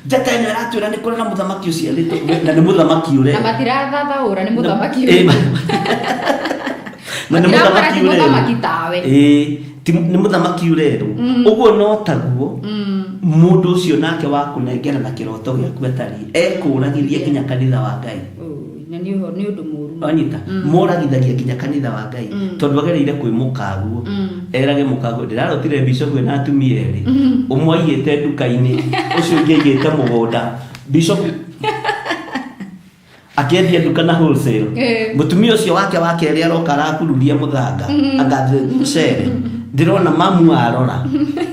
njata ĩno ĩratwĩra nĩ kũrĩ na mũthamaki ũciarĩtwo na nĩ mũthamaki ũrĩa na matirathathaũra nĩ mũthamaki ũrĩa na nĩ mũthamaki tawe nĩ mũthamaki ũrerwo ũguo no taguo mũndũ ũcio nake wa kũnengera na kĩroto gĩaku atari ekũragĩria nginya kanitha wa Ngai na nĩ ũndũ mũru anyita moragithagia nginya kanitha wa Ngai tondu agereire kwĩmukaguo erage mukaguo ndirarotire bishop na atumia erĩ ũmwe aigĩte nduka-inĩ ũcio ũngĩ aigĩte mũgũnda bishop akiendia nduka na wholesale mutumia ũcio wake erĩ aroka arakururia mũthanga agathe cere ndirona mamu arora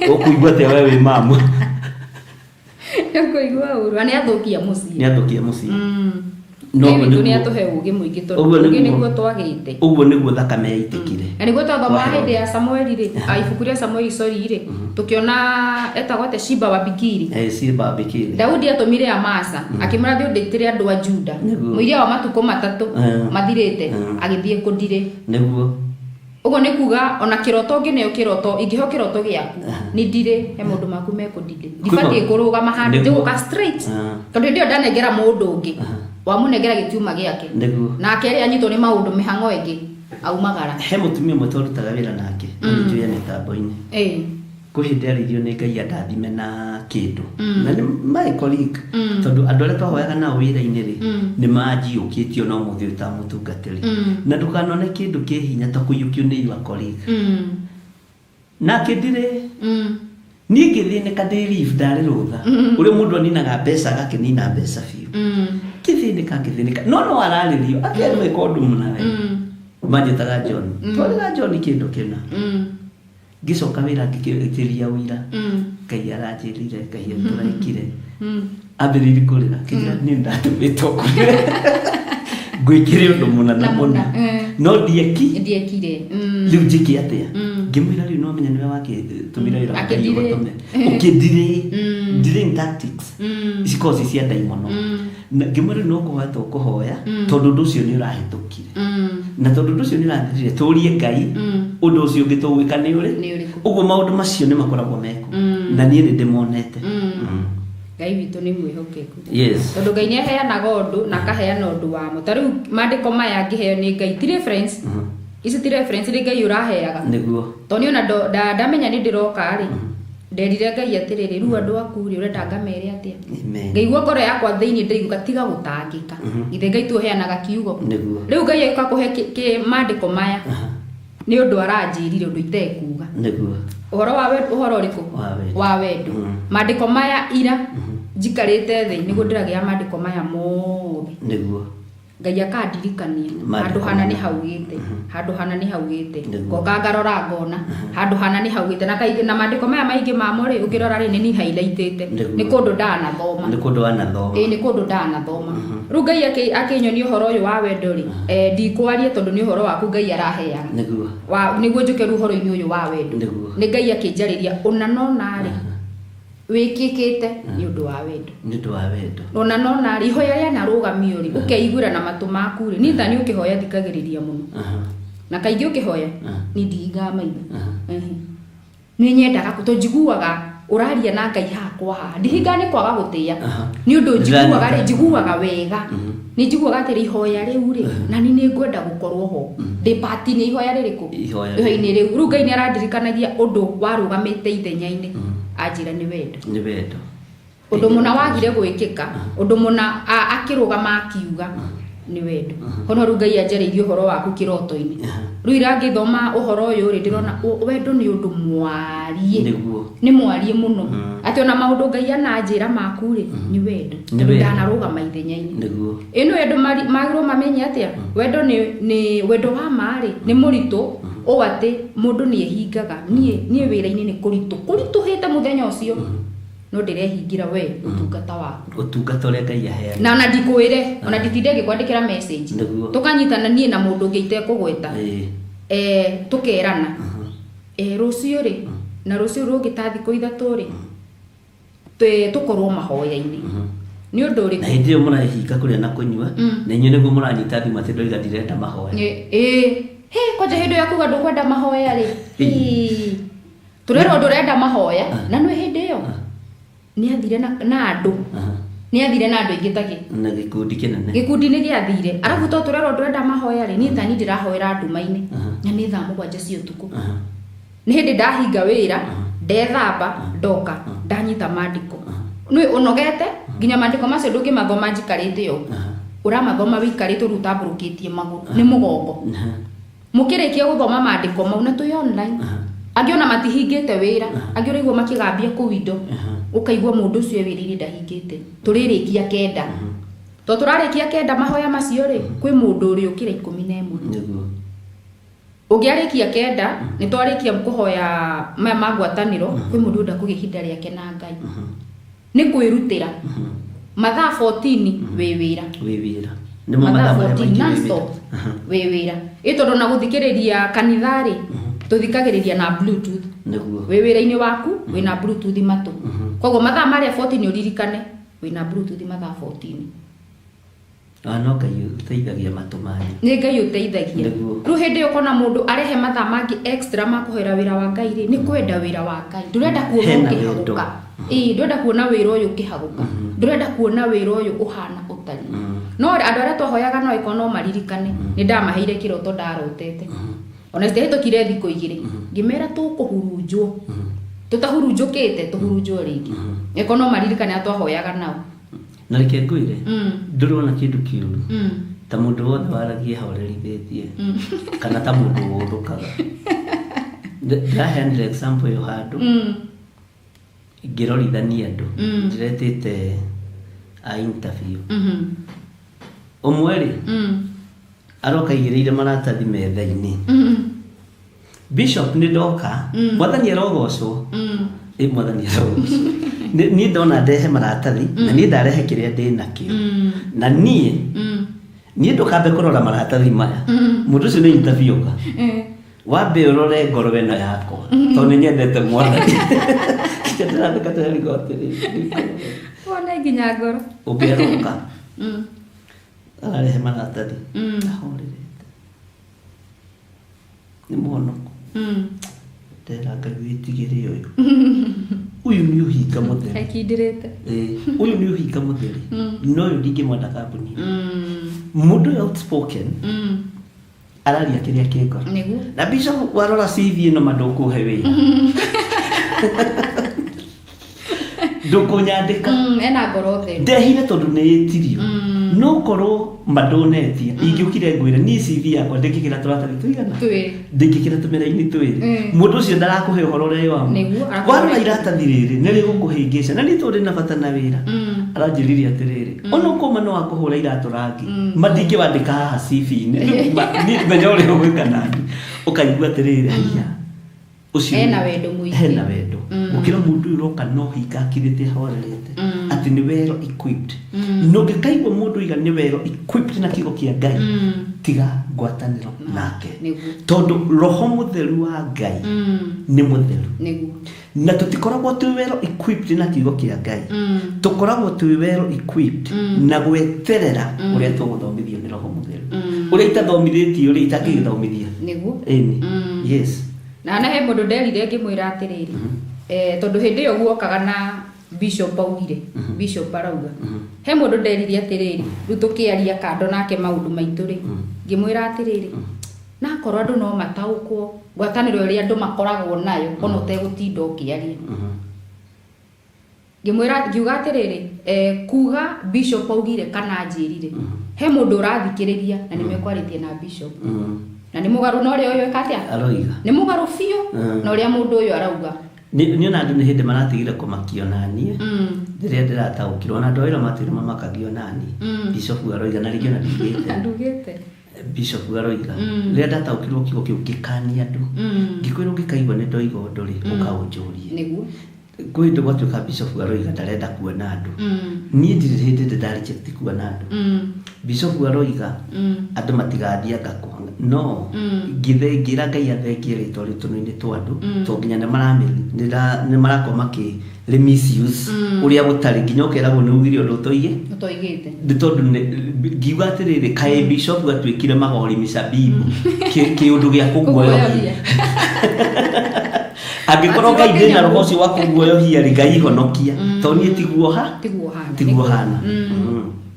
ũkũigua te wewe wĩ mamu ũkũigua ũru nĩ athũkia mũciĩ no nĩ atuhe ũgĩ mũingĩ tondũ ũgĩ nĩguo twagĩte ũguo nĩguo thakame yaitĩkire na nĩguo twathoma hĩndĩ ya Samueli rĩ ibuku rĩa Samueli rĩ tukiona etagwo te Shiba wa Bikiri Shiba wa Bikiri Daudi atumire Amasa akimũra thiĩ ũndĩtĩre andũ a Juda mũiria wa matukũ matatũ mathirĩte agĩthiĩ kũndire nĩguo ugo nĩ kuga ona kiroto ngineo kiroto ingĩho kiroto gĩaku nĩ ndire he mũndũ maku mekũndire ndibatiĩ kũrũgama handũ ndĩgũka straight tondũ ndio ndanengera mũndũ ũngĩ wamunengera gĩtiuma gĩake na akeri anyitwo nĩ maũndũ mĩhang'o ĩngĩ aumagara he mũtumia ũmwe twarutaga wĩra nake njũya mĩtambo-inĩ kwĩhĩndĩ arĩirio nĩ Ngai andathime na kĩndũ na nĩ my colleague tondũ andũ arĩa twahoyaga nao wĩra-inĩ rĩ nĩ manjiũkĩtio no mũthĩ ũtamũtungatĩri na ndũkanone kĩndũ kĩ hinya ta kũiyũkio nĩ your colleague nake ndirĩ niĩ ngĩthĩnĩka ndĩ leave ndarĩ rũtha ũrĩa mũndũ aninaga mbeca agakĩnina mbeca biũ ngĩthĩnĩka no ararĩrio akĩarĩ gwĩka ũndũ mũna we manjĩtaga John twarĩga John kĩndũ kĩna ngicoka wĩra ngĩkĩria ũira Ngai aranjĩrire Ngai atũraikire ambĩrĩirie kũrĩra kĩrĩa niĩ ndatũmĩtwo kũrĩra ngwĩkire ũndũ mũna na mũna no ndiekire rĩu njĩke atĩa ngĩmwĩra rĩu no menya nĩwe wakĩtũmĩra wĩra wa Ngai ũgũtũme delaying tactics cikoragwo ci cia ndaimono ngĩmwĩra no kũhoya kũhoya tondũ ũndũ ũcio nĩ ũrahĩtũkire na tondũ ũndũ ũcio nĩ ũrathirire tũrie Ngai ũndũ ũcio ũngĩ tũgwĩka nĩ ũrĩ ũguo maũndũ macio nĩ makoragwo meku na niĩ nĩ ndĩmonete Ngai witũ nĩ mwĩhokeku tondũ Ngai nĩ aheanaga ũndũ na akaheana ũndũ wamo ta rĩu maandĩko maya ngĩheo nĩ Ngai ti reference ici ti reference nĩ Ngai ũraheaga nĩguo tondũ niĩ ona ndamenya nĩ ndĩroka rĩ nderire Ngai atĩrĩrĩ rĩu andũ aku rĩ ũrenda ngamere atĩa ngaigua ngoro yakwa thĩinĩ ndĩiguga tiga gũtangĩka ithe Ngai tu aheanaga kiugo rĩu Ngai agĩũka kũhe maandĩko maya nĩ ũndũ aranjĩrire ũndũ itekuga ũhoro ũrĩkũ wa wendo maandĩko maya ira njikarĩte thĩ nĩguo ndĩragĩa maandĩko maya mothe Ngai akandirikania handũ hana nĩ haugĩte ngoka ngarora ngona handũ hana nĩ haugĩte na maandĩko maya maingĩ mamo rĩ ũngĩrora rĩ nĩ highlightĩte nĩ kũndũ ndanathoma nĩ kũndũ ndanathoma rĩu Ngai akĩnyonia ũhoro ũyũ wa wendo rĩ ndikwaria tondũ nĩ ũhoro waku Ngai araheaga nĩguo njũke ũhoro-inĩ ũyũ wa wendo nĩ Ngai akĩnjarĩria ona no narĩ wikikite ni undu wa wendo ni undu wa wendo ona nona ri hoya ya na rugamio ri ukeigura na matu maku ri ni thani ukihoya thikagiriria muno na kaingi ukihoya ni ndiga maitho ni nyendaga kutojiguaga uraria na Ngai hakwa ndihinga ni kwaga gutia ni undu njiguaga ri njiguaga wega ni njiguaga ati ihoya riu ri na ni ngwenda gukorwo ho ndi party ni ihoya ririku ihoya-ini riu ru Ngai ni arandirikanagia undu warugamite ithenyaini ajira ni wendo undu muna wagire gwikika undu muna akirugama akiuga ni wendo kono ru Ngai anjereirie uhoro waku kiroto-ini ru irangi thoma uhoro uyu ri ndirona wendo ni undu mwarie ni mwarie muno ati ona maundu Ngai ananjira maku ri ni wendo ndanarugama ithenya-ini ino wendo magiro mamenye atia wendo ni wendo wa mari ni murito o ati mundu ni ehingaga nie wira-ini ni kuritu hete muthenya ucio no ndirehingira we utungata waku utungata uria Ngai aheana na ona ndikwire ona nditinde ngikwandikira message tukanyitana nie na mundu ngeite kugweta tukerana rucio ri na rucio rungi ta thiko ithatu ri tukorwo mahoya-ini ni undu ri na hindi yo murahinga kuria na kunyua na inyu niguo muranyita thima ati ndoiga ndirenda mahoya kwaje hindi yo kuga ndukwenda mahoya ri turero ndurenda mahoya na nwe hindi yo ni athire na andu ni athire na andu ingitaki na gikundi ni giathire arabu to turero ndurenda mahoya ri ni thani ndirahoera nduma-ini na ni thaa 7 cia utuku ni hindi ndahinga wira ndethamba ndoka ndanyita mandiko ni unogete nginya mandiko macio ndungi mathoma njikarite yo uramathoma wikarite rutamburukitie maguru ni mugongo mukirikia guthoma mandiko mau na tuyo online angiona matihingite wira angiora igwa makigambia ku window ukaigwa mundu ucio wirire ndahingite turirikia kenda to turarikia kenda mahoya macio ri kwi mundu uri ukira 11 ugiarikia kenda ni twarikia kuhoya magwataniro kwi mundu nda kugihinda riake na Ngai ni kwirutira mathaa 14 wewira ni mathaa 14 non-stop wewira itondo na guthikiriria kanithari tuthikagiriria na bluetooth wewira-ini waku wina bluetooth matu koguo mathaa maria 14 uririkane wina bluetooth mathaa 14 no Ngai uteithagia matu manyu ni Ngai uteithagia ru hindi ukona mundu arehe mathaa mangi extra makuhera wira wa Ngai ri ni kwenda wira wa Ngai ndurenda kuona ukihaguka ndurenda kuona wira uyu ukihaguka ndurenda kuona wira uyu uhana utari no andu aria twahoyaga no ikono maririkane ni ndamaheire kiroto ndarotete ona steheto kire thiko igire ngimera tukuhurunjwo tutahurunjukite tuhurunjwo ringi ikono maririkane atwahoyaga nao na reke ngwire ndurona kindu kiuru ta mundu wothe waragie horerithetie kana ta mundu wothukaga ndaheanire example yo handu ngirorithania andu ndiretete a interview umwe ri aroka igireire maratathi metha-ini bishop ni ndoka mwathani arogocwo mwathani arogocwo ni ndona ndehe maratathi na ni ndarehe kiria ndinakio na ni ndukambe kurora maratathi maya mundu ucio ni interview ka wambe urore ngoro wena yakwa to ni nyendete mwathani ndiratheka tari gotiri wona nginya ngoro uberoka arehe maratathi ahorire ni muhonoku ndera Ngai witigire uyu ni uhinga mutheri akidirete uyu ni uhinga mutheri no uyu ndingimwenda kambuni mundu outspoken araria kiria kiko na bishop warora CV ino mandukuhe wira ndukunyandika ena ngoro theri ndehire tondu ni itirio no korwo madonetia ingiukire ngwire ni CV yakwa ndikikira turatathi tuigana ndikikira tumera-ini twiri mundu ucio ndarakuhe uhoro uri wa warora iratathi riri ni rigukuhingica na ni turi na bata na wira aranjiriria atiriri ona ukoma no akuhura iratu rangi mandingi wandika haha CV-ini ni menya uri ugwika nani ukaigua atiriri haya ucio hena wendo muingi hena wendo ukira mundu uroka no hinga kirite horerete ati ni well equipped no ngikaigwa mundu iga ni well equipped na kigo kia Ngai tiga ngwataniro nake tondu roho mutheru wa Ngai ni mutheru na tutikoragwo tu well equipped na kigo kia Ngai tukoragwo tu well equipped na gweterera uria tuguthomithio ni roho mutheru uria itathomithitio uria itakithomithia niguo yes na he mundu nderire ngimwira atiriri tondu hindi yo guokaga na Bishop augire Bishop arauga he mundu nderire atiriri riu tukiaria kando nake maundu maitu ri ngimwira atiriri na korwo andu no mataukwo ngwataniro iria andu makoragwo nayo ona utegutinda ukiaria ngimwira ngiuga atiriri kuga Bishop augire kana njirire he mundu urathikiriria na nimekwaritie na Bishop na ni mugaru no rio yo katia aroiga ni mugaru fio no ria mundu uyu arauga ni ona andu ni hindi maratigire kumakio nani ndiria ndirataukirwo na ndoira matire mamakagio nani Bishop aroiga na rigio na ndigite andugite Bishop aroiga ria ndataukirwo kigo kiu gikania andu ngikwira ngikaigwa ni ndoiga undu ri ukaunjurie niguo kwi ndo gwatuika Bishop aroiga ndarenda kuona andu ni ndiri hindi ndareject kuona andu Bishop aroiga andu matigathia ngako no ngithe ngira Ngai athengie ritwa ritu-ini twandu to nginya ni marakoma ki misuse uria gutari nginya ukeragwo ni ugire undu utoigite tondu ngiuga atiriri kae Bishop atuikire magori misabibu ki undu gia kuguoyohia angikorwo Ngai ndina roho ucio wa kuguoyohia ri Ngai ihonokia to ni tiguo hana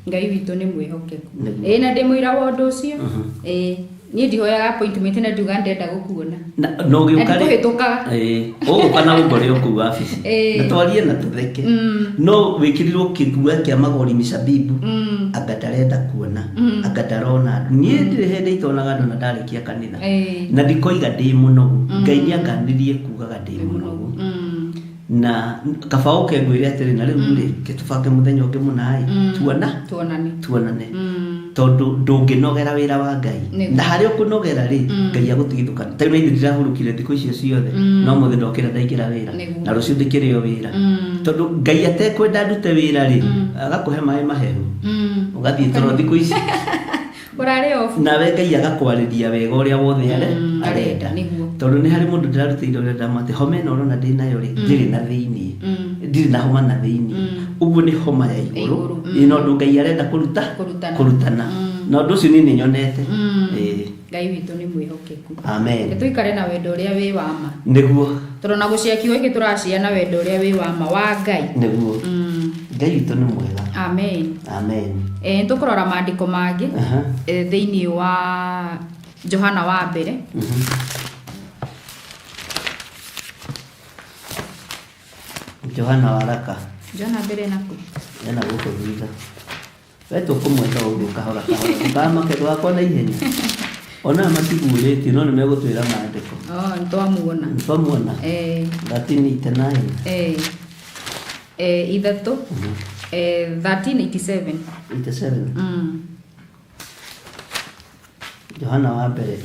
Ngai witu ni mwihokeku na ndimwira wa undu ucio ni ndihoyaga appointment na nduga ndenda gukuona no giukari kuhitukaga kana ugore okuwa office na twarie na tutheke no wikirirwo kigua kia magori misabibu agatarenda kuona agatarona ni ndire hende itonaga ndo na ndarikia kanitha na ndikoiga ndi muno Ngai ni akandirie kugaga ndi muno na kaba ukengwire atiri na riu ri kitubange muthenya ungi munai tuonane tondu ndunginogera wira wa Ngai na hari ukunogera ri Ngai agutigithuka tari na ndira hurukire thiku icio ciothe no muthe ndokira ndaingira wira na rucio ndikirio wira tondu Ngai atekwenda ndute wira ri agakuhe mai mahehu ugathie toro thiku ici urare off na we Ngai agakwariria wega uria wothe arenda tondu ni hari mundu ndirarutire uria ndamate homa no rona ndi nayo ri ndiri na thiini ndiri na homa na thiini uguo ni homa ya iguru ino ndu Ngai arenda kurutana na ndu ucio ni nyonete Ngai witu ni mwihokeku amen tuikare na wendo uria wi wa ma niguo tondu na guciakiwa iki turacia na wendo uria wi wa ma wa Ngai niguo Ngai witu ni mwega amen tukurora maandiko mangi thiini wa Johana wa mbere Johana waraka Johana mbere naku yana guko thutha wetu kumweta ugu kahora kama kedwa kwa na ihenya ona matiguurĩtie no nimegutwira maandiko ntwamuona Latini 89 ithatu 1387 Johana wa mbere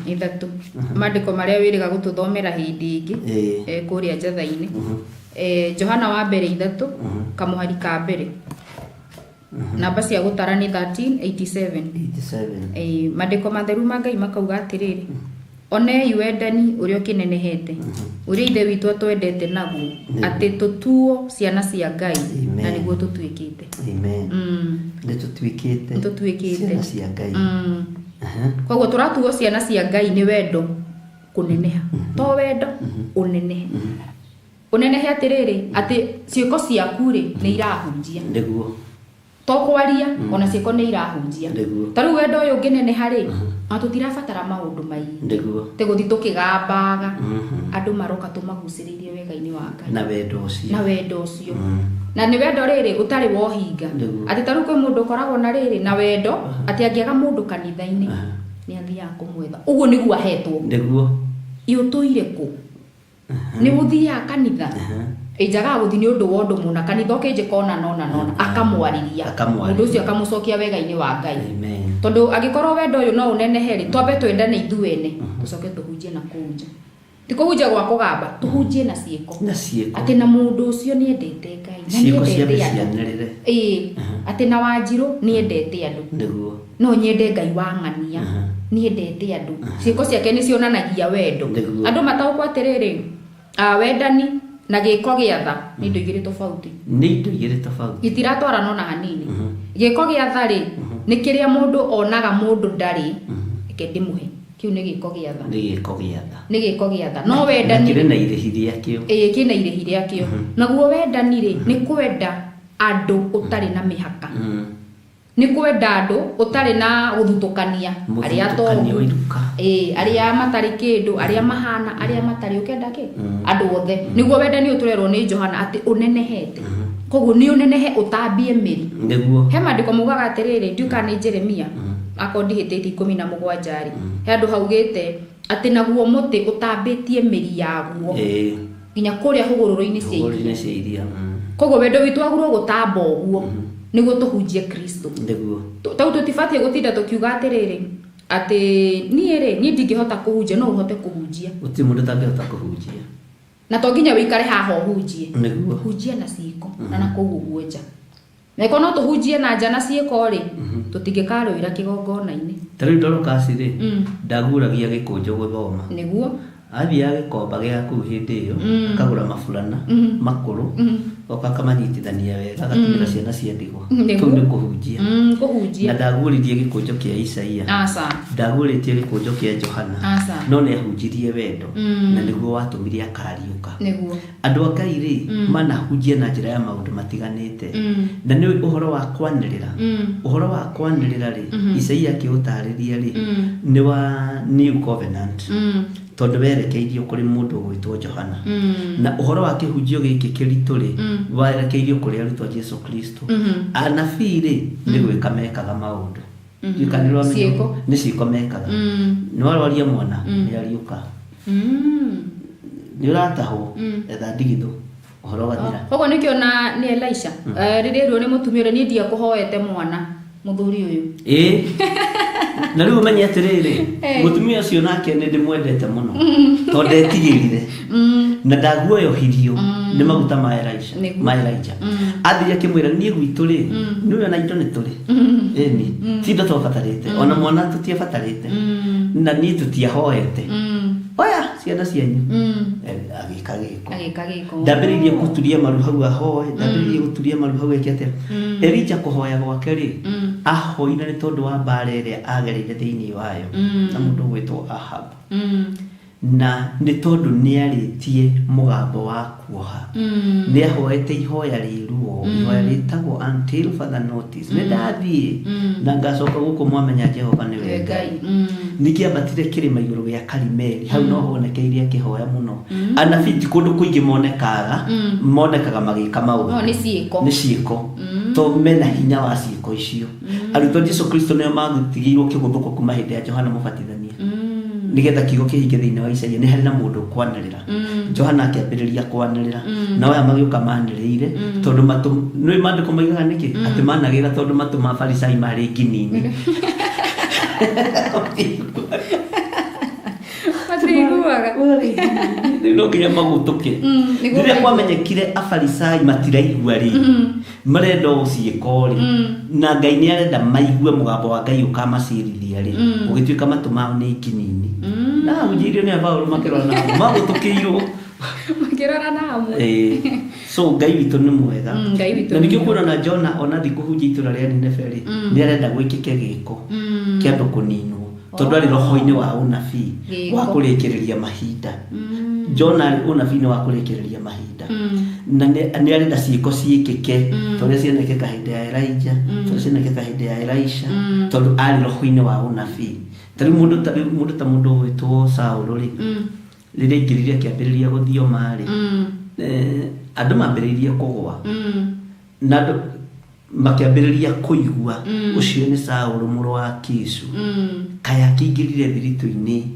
ithatu maandiko maria wiriga gututhomera hindi ingi kuria njatha-ini Johana wa mbere ithatu kamuhari ka mbere namba cia gutara ni 1387 maandiko matheru ma Ngai makauga atiriri one wendani uria ukinenehete uria ithe witu twendete naguo ati tutuo ciana cia Ngai na niguo tutuikite tutuikite ciana cia Ngai koguo turatuo ciana cia Ngai ni wendo kuneneha to wendo unenehe atiriri ati ciiko ciaku ri ni irahunjia niguo to kwaria ona ciiko ni irahunjia taru wendo uyu ngineneha ri atutirabatara maundu maingi te guthi tukigambaga andu maroka tumaguciririe wega-ini wa Ngai na wendo ucio na ni wendo riri utari wohinga ati taru kwi mundu koragwo na riri na wendo ati angiaga mundu kanitha-ini ni athiaga kumwetha uguo niguo ahetwo iyo tuire ku ni guthia kanitha ejaga guthi ni undu wa undu muna kanitha ukinje kona nona akamwariria mundu ucio akamucokia wega-ini wa Ngai tondu agikorwo wendo uyu no unenehe ri twambe twendane ithuene tucoke tuhunjie na kunja tikuhunjia gwa kugamba tuhunjie na ciiko na ciiko ati na mundu ucio ni endete Ngai na ciiko ni cia endete andu cianirire ati na Wanjiru ni endete andu niguo no nyende Ngai wa ng'ania ni endete andu ciiko ciake ni cionanagia wendo andu mataukwa atiriri wendani na giko gia tha ni indo igiri tofauti itiratwarana na hanini giko gia tha ri ni kiria mundu onaga mundu ndari ike ndimuhe kiu ni giko gia tha ni giko gia tha no wendani kina irihi riakio kina irihi riakio naguo wendani ri ni kwenda andu utari na mihaka ni kwenda andu utari na guthutukania aria tongu aria matari kindu aria mahana aria matari ukenda ki andu othe niguo wendani uturerwo ni Johana ati unenehete koguo ni unenehe utambie miri niguo he mandiko mugaga atiriri nduka ni Jeremia akondi hitete 17 he andu haugite ati naguo muti utambitie miri yaguo nginya kuria hugururu-ini cia iria koguo wendo witu agurwo gutamba uguo niguo tuhunjie Kristo niguo tau tutibatie gutinda tukiuga atiriri ati ni ndingihota kuhunjia no uhote kuhunjia uti mundu tangihota kuhunjia na to nginya wikare haha uhunjie niguo hunjia na ciiko na kuguo nja na ikono tuhunjie na nja na ciiko ri tutingikaruira kigongona-ini tari ndoro kasire ndaguragia gikunjo guthoma niguo athia gikomba giaku hindi iyo akagura mafulana makuru oka kamanyitithania wega gatumira ciana cia ndigwa kiu ni kuhunjia kuhunjia na ndaguririe gikunjo kia Isaia ndaguritie gikunjo kia Johana no ne ahunjirie wendo na niguo watumiria akariuka niguo andu a Ngai ri manahunjia na njira ya maundu matiganite na ni uhoro wa kwanirira ri Isaia kiutariria ri ni wa New Covenant tondu werekeirio kuri mundu gwitwo Johana na uhoro wa kihunjio giki kiritu ri werekeirio kuri arutwo Jesu Kristo anabii ri ni gwika mekaga maundu yukanirwa ciiko ni ciiko mekaga ni warwaria mwana ni ariuka ni urataho etha ndigithu uhoro wa thira koguo nikio na ni Elisha ririrwo ni mutumia ni ndia kuhoete mwana muthuri uyu na riu menye atiriri mutumia ucio nake ni ndimwendete muno tondu etigirire na ndaguoyohirio ni maguta ma Elijah athia kimwira nie gwitu ri ni we na indo ni turi ni tindo twabatarite ona mwana tutiebatarite na ni tutiahoete oya ciana cianyu agika giko ndambiririe guturia maru hau ahoe ndambiririe guturia maru hau ekete Elijah kuhoya gwake ri ahoire ni tondu wa mbara iria agereire thiini wayo na mundu gwitwo Ahab na ni tondu ni aritie mugambo wa kuoha ni ahoete ihoya riruo ihoya ritagwo until further notice ni ndathie na ngacoka guku mwamenya Jehova ni we Ngai nikiambatire kirima iguru gya Karimeli hau no honekeirie kihoya muno anabii kundu kuingi monekaga magika maundu ni ciiko to mena hinya wa ciiko icio arutwo Jesu Kristo nio magutigirwo kiguthuko kuma hindi ya Johana Mubatithania nigetha kiugo kihinge thiini wa Isaia ni hari na mundu kwanirira Johana akiambiriria kwanirira na oya magiuka maniriire tondu matu ni mandiko maigaga niki ati managira tondu matu ma Farisai mari nginini matiguaga no nginya magutuke riria kwamenyekire Afarisai matiraigua ri marenda uciiko ri na Ngai ni arenda maigue mugambo wa Ngai ukamacirithia ri ugituika matu mao ni nginini na ujirio ni Paulo makirora na magutukirwo makirora na amu so Ngai witu ni mwega na nikio kuona na Jona ona thikuhunjia itura ria Nineve ri ni arenda gwikike giko kiando kuninwo tondu ari roho-ini wa unabii wa kurikiriria mahinda Jona ari unabii wa kurikiriria mahinda na ni arenda ciiko ciikike tondu cianekeka hindi ya Elijah tondu cianekeka hindi ya Elisha tondu ari roho-ini wa unabii tari mundu witwo Saulu ri riria ingiriria kiambiriria guthio mari andu mambiririe kugwa na andu makiambiriria kuigua ucio ni Saulu muru wa Kisu kaya kingirire thiritu-ini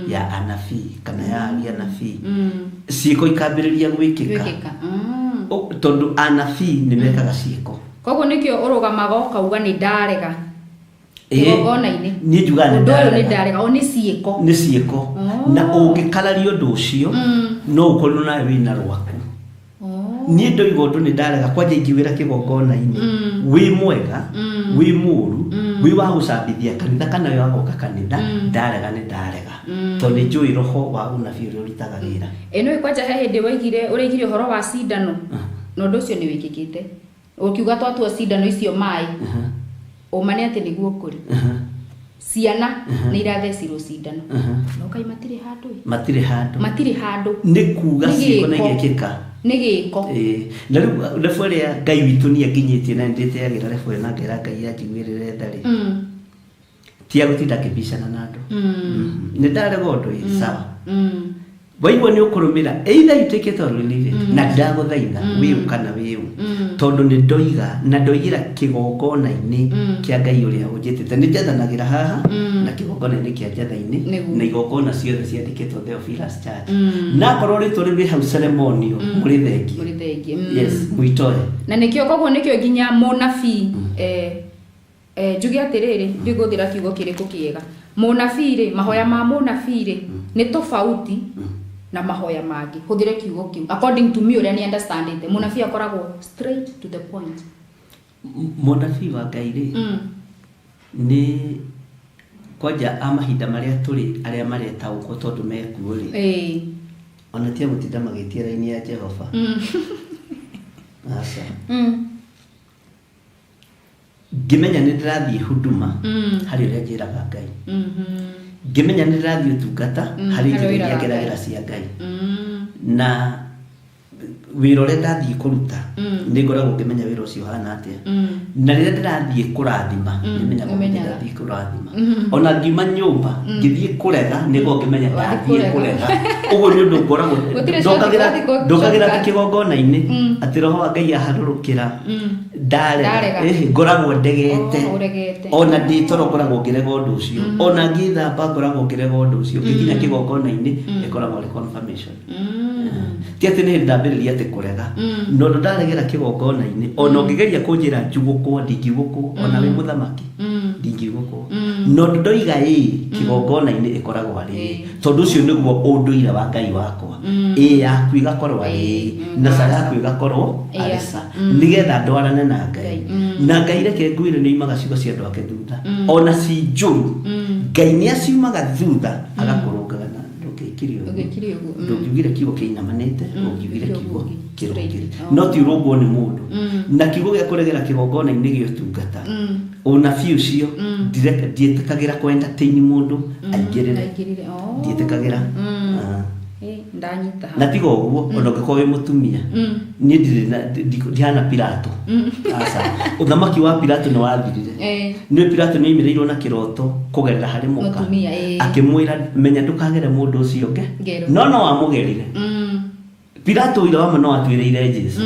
ya anabii kana ya anabii ciiko ikambiriria gwikika tondu anabii ni mekaga ciiko koguo nikio urugamaga ukauga ni ndarega kigongona-inĩ ni njuga ũndũ ũyũ nĩ ndarega o nĩ ciĩko na ũngĩkararia ũndũ ũcio no ũkorwo nawe wĩna rwaku niĩ ndoiga ũndũ nĩ ndarega kwanja ingĩwĩra kĩgongona-inĩ wĩ mwega wĩ mũũru wĩ wa gũcambithia kanitha kana wĩ wa gũka kanitha ndarega nĩ ndarega tondũ nĩ njũĩ roho wa ũnabii ũrĩa ũrutaga wĩra nĩ kwanja he hĩndĩ ũraigire ũhoro wa cindano na ũndũ ũcio nĩ wĩkĩkĩte ũkiuga twatua cindano icio maĩ ũma nĩ atĩ nĩguo kũrĩ ciana nĩ irathecirwo cindano no kai matirĩ handũ nĩ kuuga ciĩko na igekĩka nĩ gĩko na rĩu rebu ĩrĩa Ngai witũ nĩ anginyĩtie na ndĩteagĩra rebu ĩyo na ngera Ngai anjiguĩrĩre tharĩ tia gũtinda ngĩbicana na andũ nĩ ndarega ũndũ sawa waigua nĩ ũkũrũmĩra either you take it or leave it na ndagũthaitha wĩũ kana wĩũ tondũ nĩ ndoiga na ndoigĩra kĩgongona-inĩ kĩa Ngai ũrĩa ũnjĩtĩte nĩ njethanagĩra haha na kĩgongona-inĩ kĩa njatha-inĩ na igongona ciothe ciandĩkĩtwo Theophilus Church na korwo rĩtwa rĩu rĩ hau ceremonial mũrĩ thengi yes mwitoe na nĩkĩo koguo nĩkĩo nginya mũnabii njuge atĩrĩrĩ ndĩgũthĩra kiugo kĩrĩkũ kĩega mũnabii rĩ mahoya ma mũnabii rĩ nĩ tofauti na mahoya mangĩ hũthĩre kiugo kĩu according to me ũrĩa ni understand it mũnabii akoragwo straight to the point mũnabii wa Ngai rĩ nĩ kwanja amahinda marĩa tũrĩ arĩa maretaũkwo tondũ mekuo rĩ ona tia gũtinda magĩtia raini ya Jehova aca ngĩmenya nĩ ndĩrathiĩ huduma harĩ ũrĩa njĩraga Ngai ngĩmenya nĩ ndĩrathiĩ ũtungata harĩ njĩra ngeragĩra cia Ngai na wĩra ũrĩa ndathiĩ kũruta nĩ ngoragwo ngĩmenya wĩra ũcio hana atĩa na rĩrĩa ndĩrathiĩ kũrathima nĩmenyaga ndĩrathiĩ kũrathima ona ngiuma nyũmba ngĩthiĩ kũrega nĩguo ngĩmenya ndathiĩ kũrega ũguo nĩ ũndũ ngoragwo ndũkagĩra kĩgongona-inĩ atĩ roho wa Ngai aharũrũkĩra ndarega ngoragwo ndegete ona ndĩtoro ngoragwo ngĩrega ũndũ ũcio ona ngĩthamba ngoragwo ngĩrega ũndũ ũcio ngĩkinya kĩgongona-inĩ ĩkoragwo arĩ confirmation ti atĩ nĩ ndambĩrĩria atĩ kũrega no ndaregera kĩgongona-inĩ ona ũngĩgeria kũnjĩra njugũkwo ndingĩugũkwo ona wĩ mũthamaki ndingĩugũkwo no ndoiga kĩgongona-inĩ ĩkoragwo arĩ tondũ ũcio nĩguo ũndũire wa Ngai wakwa yaku igakorwo arĩ na ca yaku igakorwo arĩ ca nĩgetha ndwarane na Ngai na Ngai reke ngwĩre nĩ imaga ciugo cia andũ ake thutha ona ci njũru Ngai nĩ aciumaga thutha agakũrũngaga na ndũngiugire kiugo kĩinamanĩte ũngiugire kiugo kĩrũngĩrĩ no ti ũrũngwo nĩ mũndũ na kiugo gĩa kũregera kĩgongona-inĩ gĩa ũtungata ũnabii ũcio ndiĩtĩkagĩra kũ entertain mũndũ aingĩrĩre ndiĩtĩkagĩra na tiga ũguo ona ũngĩkorwo wĩ mũtumia niĩ ndihana Pilato aca ũthamaki wa Pilato nĩ wathirire nĩ Pilato nĩ oimĩrĩirwo na kĩroto kũgerera harĩ mũka akĩmwĩra menya ndũkagere mũndũ ũcio ũngĩ no wamũgerire Pilato ũira wama no atuĩrĩire Jesũ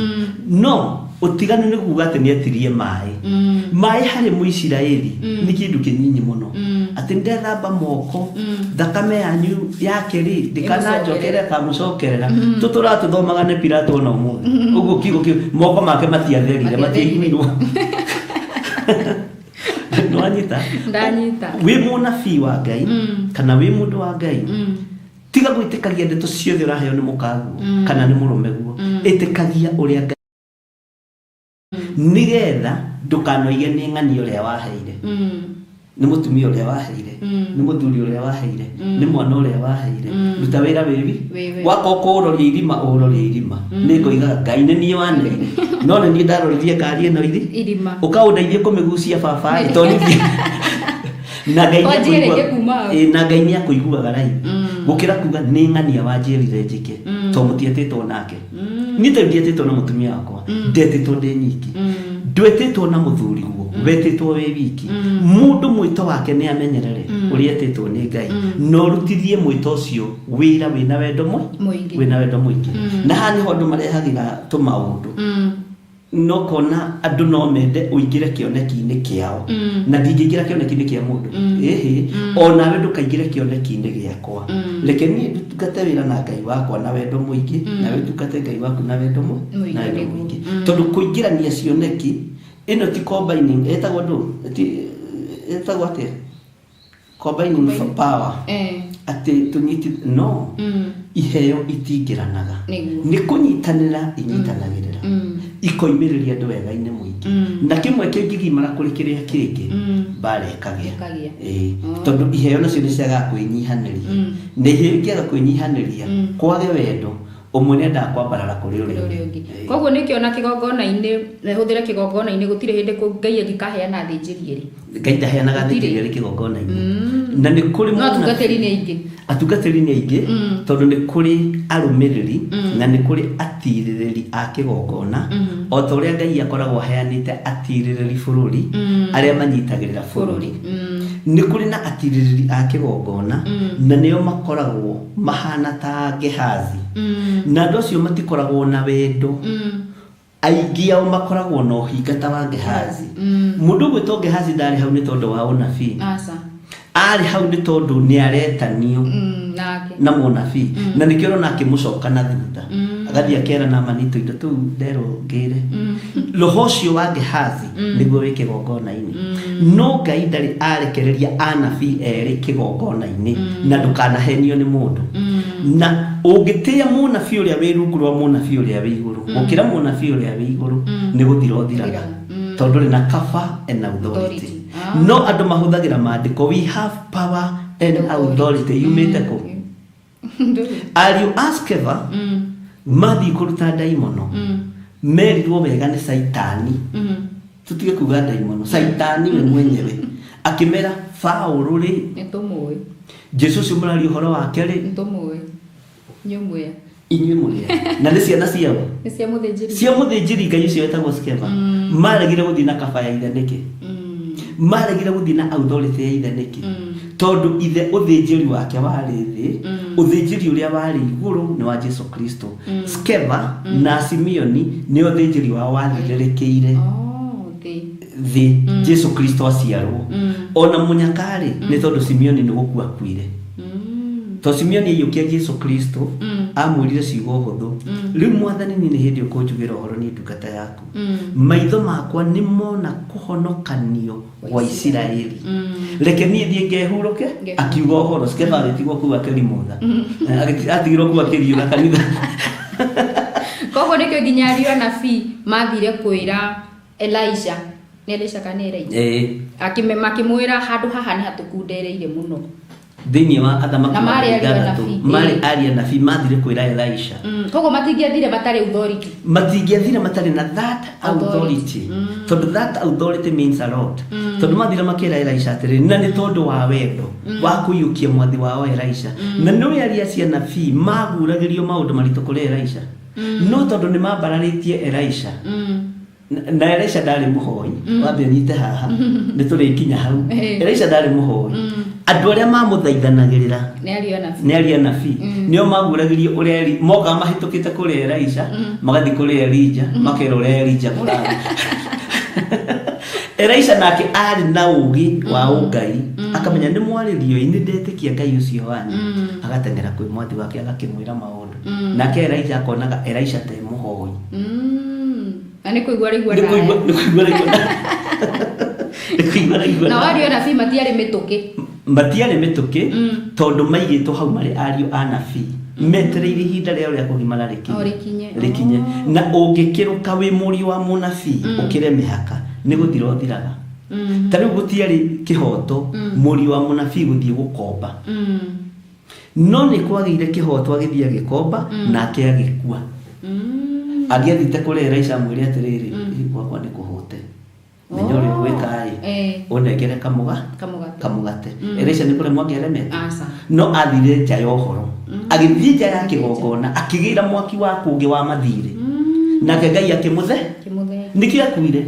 no ũtiganu nĩ kuuga atĩ nĩ etirie maĩ harĩ Mũisiraeli nĩ kĩndũ kĩnyinyi mũno atĩ ndethamba moko thakame yanyu yake rĩ ndikananjokere kamũcokerera tũtũratũthomaga nĩ Pilato ona ũmũthĩ ũguo kiugo kĩu moko make matiatherire matiaiguirwo ndanyita wĩ mũnabii wa Ngai kana wĩ mũndũ wa Ngai tiga gwĩtĩkagia ndeto ciothe ũraheo nĩ mũkaguo kana nĩ mũrũmeguo ĩtĩkagia ũrĩa Ngai nĩgetha ndũkanoige nĩ ng'ani ũrĩa waheire nĩ mũtumia ũrĩa waheire nĩ mũthuri ũrĩa waheire nĩ mwana ũrĩa waheire ruta wĩra wĩwi wakoka ũroria irima nĩ ngoigaga Ngai nĩ niĩ waneire no nĩ niĩ ndaroririe ngari ĩno irima ũkaũndeithie kũmĩgucia baba ĩtonithie na Ngai nĩ akũiguaga raithi gũkĩra kuga nĩ ng'ania wanjĩrire njĩke to mũtietĩtwo nake niĩ ndietĩtwo na mũtumia wakwa ndetĩtwo ndĩ nyiki ndwetĩtwo na mũthuriguo wetĩtwo wĩ wiki mũndũ mwĩto wake nĩ amenyerere ũrĩa etĩtwo nĩ Ngai no rutithie mwĩto ũcio wĩra wĩna wendo mũingĩ na haha nĩho andũ marehagĩra tũmaũndũ no kona andũ no mende ũingĩre kĩoneki-inĩ kĩao na ndingĩingĩra kĩoneki-inĩ kĩa mũndũ onawe ndũkaingĩre kĩoneki-inĩ gĩakwa reke niĩ ndutungate wĩra na Ngai wakwa na wendo mũingĩ nawe ndungate Ngai waku na wendo mũingĩ tondũ kũingĩrania cioneki ĩno ti combining ĩtagwo ndũ etagwo atia combining power ati tunyiti no iheo itingiranaga ni kunyitanira inyitanagirira ikoimiriria andu wega-ine muingi na kimwe kingigimara kuri kiria kingi barekagia tondu iheo nacio ni ciaga kwinyihaniria ni hingiaga kwinyihaniria kwage wendo umwe nenda kwambarara kuri uri koguo nikio na kigongona-ini huthire kigongona-ini gutire hindi Ngai angikaheana thinjiri eri Ngai ndaheanaga thinjiri eri kigongona-ini na ni kuri no atungatiri ni aingi tondu ni kuri arumiriri na ni kuri atiririri a kigongona o ta uria Ngai akoragwo aheanite atiririri bururi aria manyitagirira bururi ni kuri na atiririri a kigongona na nio makoragwo mahana ta Gehazi na andu acio matikoragwo na wendo aingi ao makoragwo na uhingata wa Gehazi mundu gwitwo Gehazi ndari hau ni tondu wa unabii ari hau ni tondu ni aretanio na munabii na nikio na akimucoka na thutha agathia kera na manito indo tu ndero ngire roho ucio wa Gehazi niguo wike gongona-ini no Ngai ndari arekereria anabii eri kigongona-ini na ndukanahenio ni mundu na ungitia munabii uria wi rungu rwa munabii uria wi iguru ukira munabii uria wi iguru ni guthira uthiraga tondu ri na kafa and authority no andu mahuthagira maandiko we have power and authority yumite ko ariu askeva mathi kuruta daimono merirwo wega ni saitani tutige kuga daimono saitani we mwenyewe akimera Paulo ri nitumuwe Jesu cumurari uhoro wake ri nitumuwe nyumwe inywe muria na ni ciana ciao cia muthinjiri Ngai ucio wetagwo Skeva maregire guthi na kaba ya ithe niki maregire guthi na authority ya ithe niki tondu ithe uthinjiri wake wari thi uthinjiri uria wari iguru ni wa Jesu Kristo Skeva na Simeoni ni uthinjiri wa wathirirekeire thi Jesu Kristo aciarwo ona munyakari ni tondu Simeoni ni gukua kwire to Simeoni yukia Jesu Kristo amwirire ciugo huthu riu mwathani ni hindi ukunjugira uhoro ni ndungata yaku maitho makwa ni mona kuhonokanio wa Isiraeli reke ni thie ngehuruke akiuga uhoro Skeva atigwo kuwa kerimutha atigirwo kuwa keriura kanitha koguo nikio nginya ariu anabii mathire kwira Elisha ni Elisha kana Elijah makimwira handu haha ni hatukundereire muno thini wa athamaki mari aria nabii mathire kwira Elisha koguo matingiathire batari authority matari na that authority tondu that authority means a lot tondu mathire makira Elisha atiri na ni tondu wa wendo wa kuyukia mwathi wao Elisha na no aria cia nabii maguragirio maundu maritu kuri Elisha no tondu ni mambararitie Elisha na Elisha ndari muhoi wambe nyite haha ni turi kinya hau Elisha ndari muhoi andu aria mamuthaithanagirira ni aria nabii nio maguragirie uria moka mahitukite kuri Elisha magathi kuri Elijah makero uri Elijah kurara Elisha nake ari na ugi wa ugai akamenya ni mwaririo ini ndetikia Ngai ucio wanyu agatengera kwi mwathi wake agakimwira maundu nake Elijah akonaga Elisha te muhoi ani kuigwa na wario nabii matiari mituki tondu maigitwo hau mari ario anabii metereire ihinda riao ria kugimara rikinye na ungikiruka wi muri wa munabii ukire mihaka ni guthira uthiraga tariu gutiari kihoto muri wa munabii guthie gukomba no ni kwageire kihoto agithia gikomba nake agikua agiathite kuri Elisha mwiri atiriri gwakwa ni kuhote menyori gwekai unengere kamugate Elisha ni kure mwagereme no athire nja ya uhoro agithie nja ya kigongona akigira mwaki wa kungi wa mathire nake Ngai akimuthe niki akuire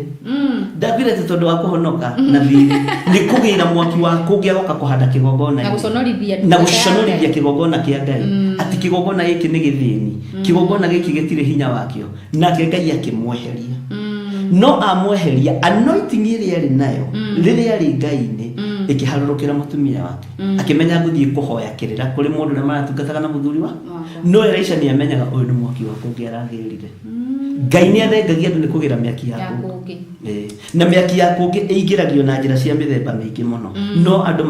ndabire tondu wa kuhonoka na thiri ni kugira mwaki wa kungi agoka kuhanda kigongona na guconorithia kigongona kia Ngai ati kigongona giki ni githini kigongona giki gitire hinya wakio nake Ngai akimweheria no amweheria anointing iria ari nayo riria ari Ngai-ini ikiharurukira mutumia wake akimenya guthie kuhoya kirira kuri mundu na maratungataga na muthuri wa no Elisha ni amenyaga uyu ni mwaki wa kungi aragirire Ngai ni athengagia andu ni kugira miaki ya kungi na miaki ya kungi igiragio na njira cia mithemba mingi muno no andu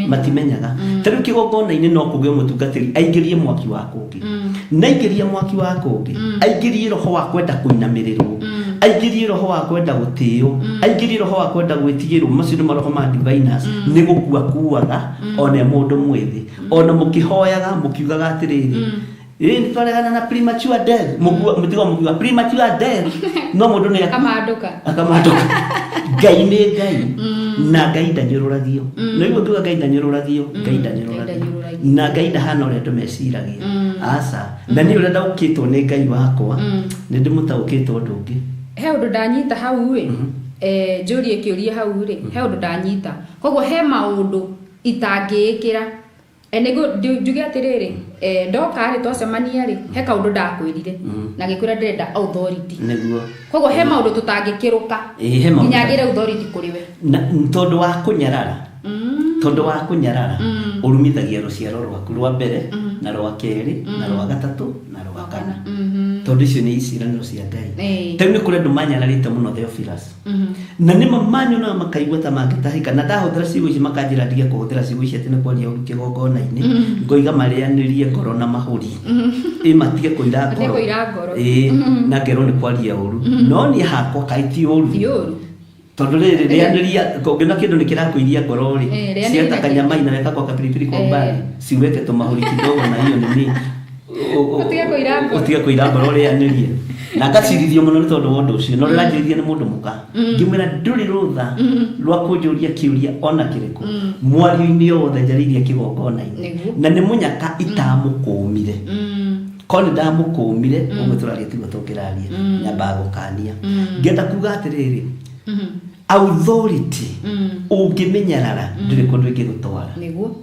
matimenyaga tariu kigongona-ini no kuge mutungatiri aingirie mwaki wa kungi na aingirie mwaki wa kungi aingirie roho wa kwenda kuinamirirwo aingirie roho wa kwenda gutio aingirie roho wa kwenda gwitigirwo macio maroho ma diviners ni gukua kuaga ona mundu mwithi ona mukihoyaga mukiugaga atiriri ni twaregana na premature death mutigo mukiuga premature death no mundu ni akamanduka Ngai ni Ngai na Ngai ndanyururagio no igo tuga Ngai ndanyururagio na Ngai ndahana uria tumeciragia asa na ni urenda ukitwo ni Ngai wakwa ni ndimutaukitwo ndungi he undu ndanyita hau ri njurie kiuria hau ri he undu ndanyita koguo he maundu itangikira enigo njuge atiriri ndoka ri twacemania ri he kaundu ndakwirire na gikwira ndenda authority niguo koguo he maundu tutangikiruka nginyagire authority kuri we tondu wa kunyarara urumithagia ruciaro rwaku rwa mbere na rwa keri na rwa gatatu na rwa kana tondu icio ni iciraniro cia Ngai tau ni kuri andu manyararite muno Theophilus na ni mamanyu na makaigua ta mangitahika na ndahuthira ciugo ici makanjira ndige kuhuthira ciugo ici ati ni kwaria uru kigongona-ini ngoiga marianirie ngoro na mahuri matige kuira ngoro na ngero ni kwaria uru no ni hakwa kaiti uru tondu riri rianiria ngona kindu ni kirakuiria ngoro ri ciata kanyamaina weka kwa kapiripiri kwa mbali siweke tumahuri kidogo na hiyo nini utige kuira ngoro rianirie na ngacirithio muno ni tondu wa undu ucio no riranjirithia ni mundu muka ngimwira nduri rutha rwa kunjuria kiuria ona kiriku mwario-ini wothe njaririe kigongona-ini na ni munyaka itamukumire koni ndamukumire uguo turaria tigo tungiraria nyamba gukania ngenda kuga atiriri authority ungimenyarara ndiri kundu ingigutwara niguo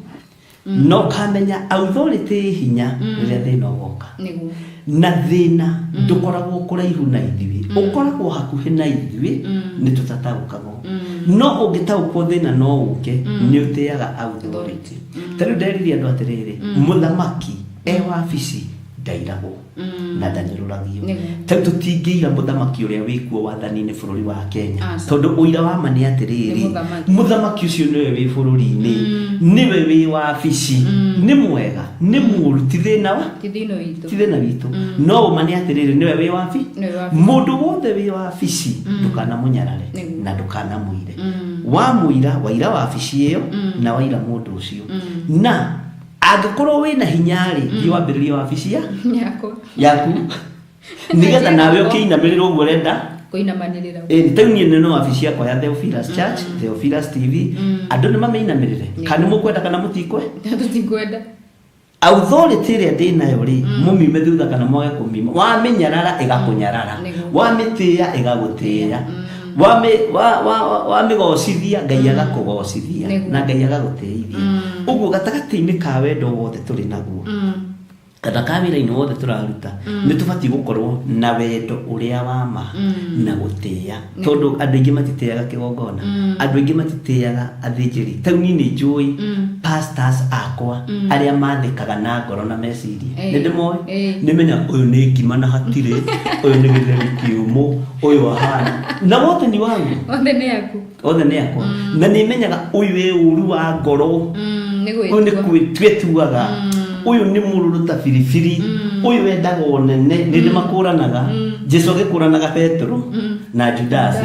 no kamenya authority hinya riria thina woka niguo na thina ndukoragwo kuraihu na ithui ukoragwo hakuhi na ithui ni tutataukagwo no ungitaukwo thina no uke ni utiaga authority tariu nderirie andu atiriri muthamaki wabici ndairagwo na ndanyururagio tau tutingiiga muthamaki uria wikuo wathani-ini bururi wa Kenya tondu uira wa ma ni atiriri muthamaki ucio niwe wi bururi-ini niwe wi wabici ni mwega ni muru ti thina witu no ma ni atiriri niwe wi wabici mundu wothe wi wabici ndukana munyarare na ndukana muire wa muira waira wabici iyo na waira mundu ucio na angikorwo wina hinya ri thi wambiririe wabici yaku nigetha nawe ukiinamirira uguo renda kuinamanirira tau nie no wabici yakwa ya Theophilus Church Theophilus TV andu ni mameinamirire kana mukwenda kana mutikwe tutikwenda authority iria ndinayo ri mumime thutha kana moge kumima wamenyarara igakunyarara wamitia igagutia wamigocithia Ngai agakugocithia na Ngai agaguteithia uguo gatagati-ini ka wendo wothe turi naguo kana ka wira-ini wothe turaruta ni tubati gukorwo na wendo uria wa ma na gutia tondu andu aingi matiteaga kigongona andu aingi matiteaga athinjiri tau ni njui pastors akwa aria mathikaga na ngoro na meciria ni ndimoe ni menya uyu ni ngima na hatire uyu ni githeri kiumu uyu ahana na wote ni wangu othe ni yakwa na ni menyaga uyu wi uru wa ngoro uyu ni kwitwetuaga uyu ni mururu ta firifiri uyu wendaga onene ni ndimakuranaga Jesu agikuranaga Petro na Judas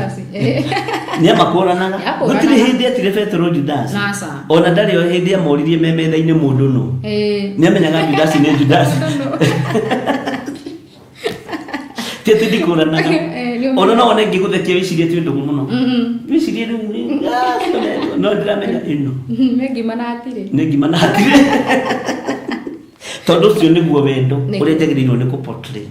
ni amakuranaga gutiri hindi atire Petro Judas ona ndari o hindi amoririe memetha-ini mundu no ni amenyaga Judas ni Judas tete ndikuranaga ona no one ngiguthekia wicirie ti undu muno wicirie no ndiramenya ino ni ngima na hatire tondu ucio niguo wendo uria njagiriirwo ni guportray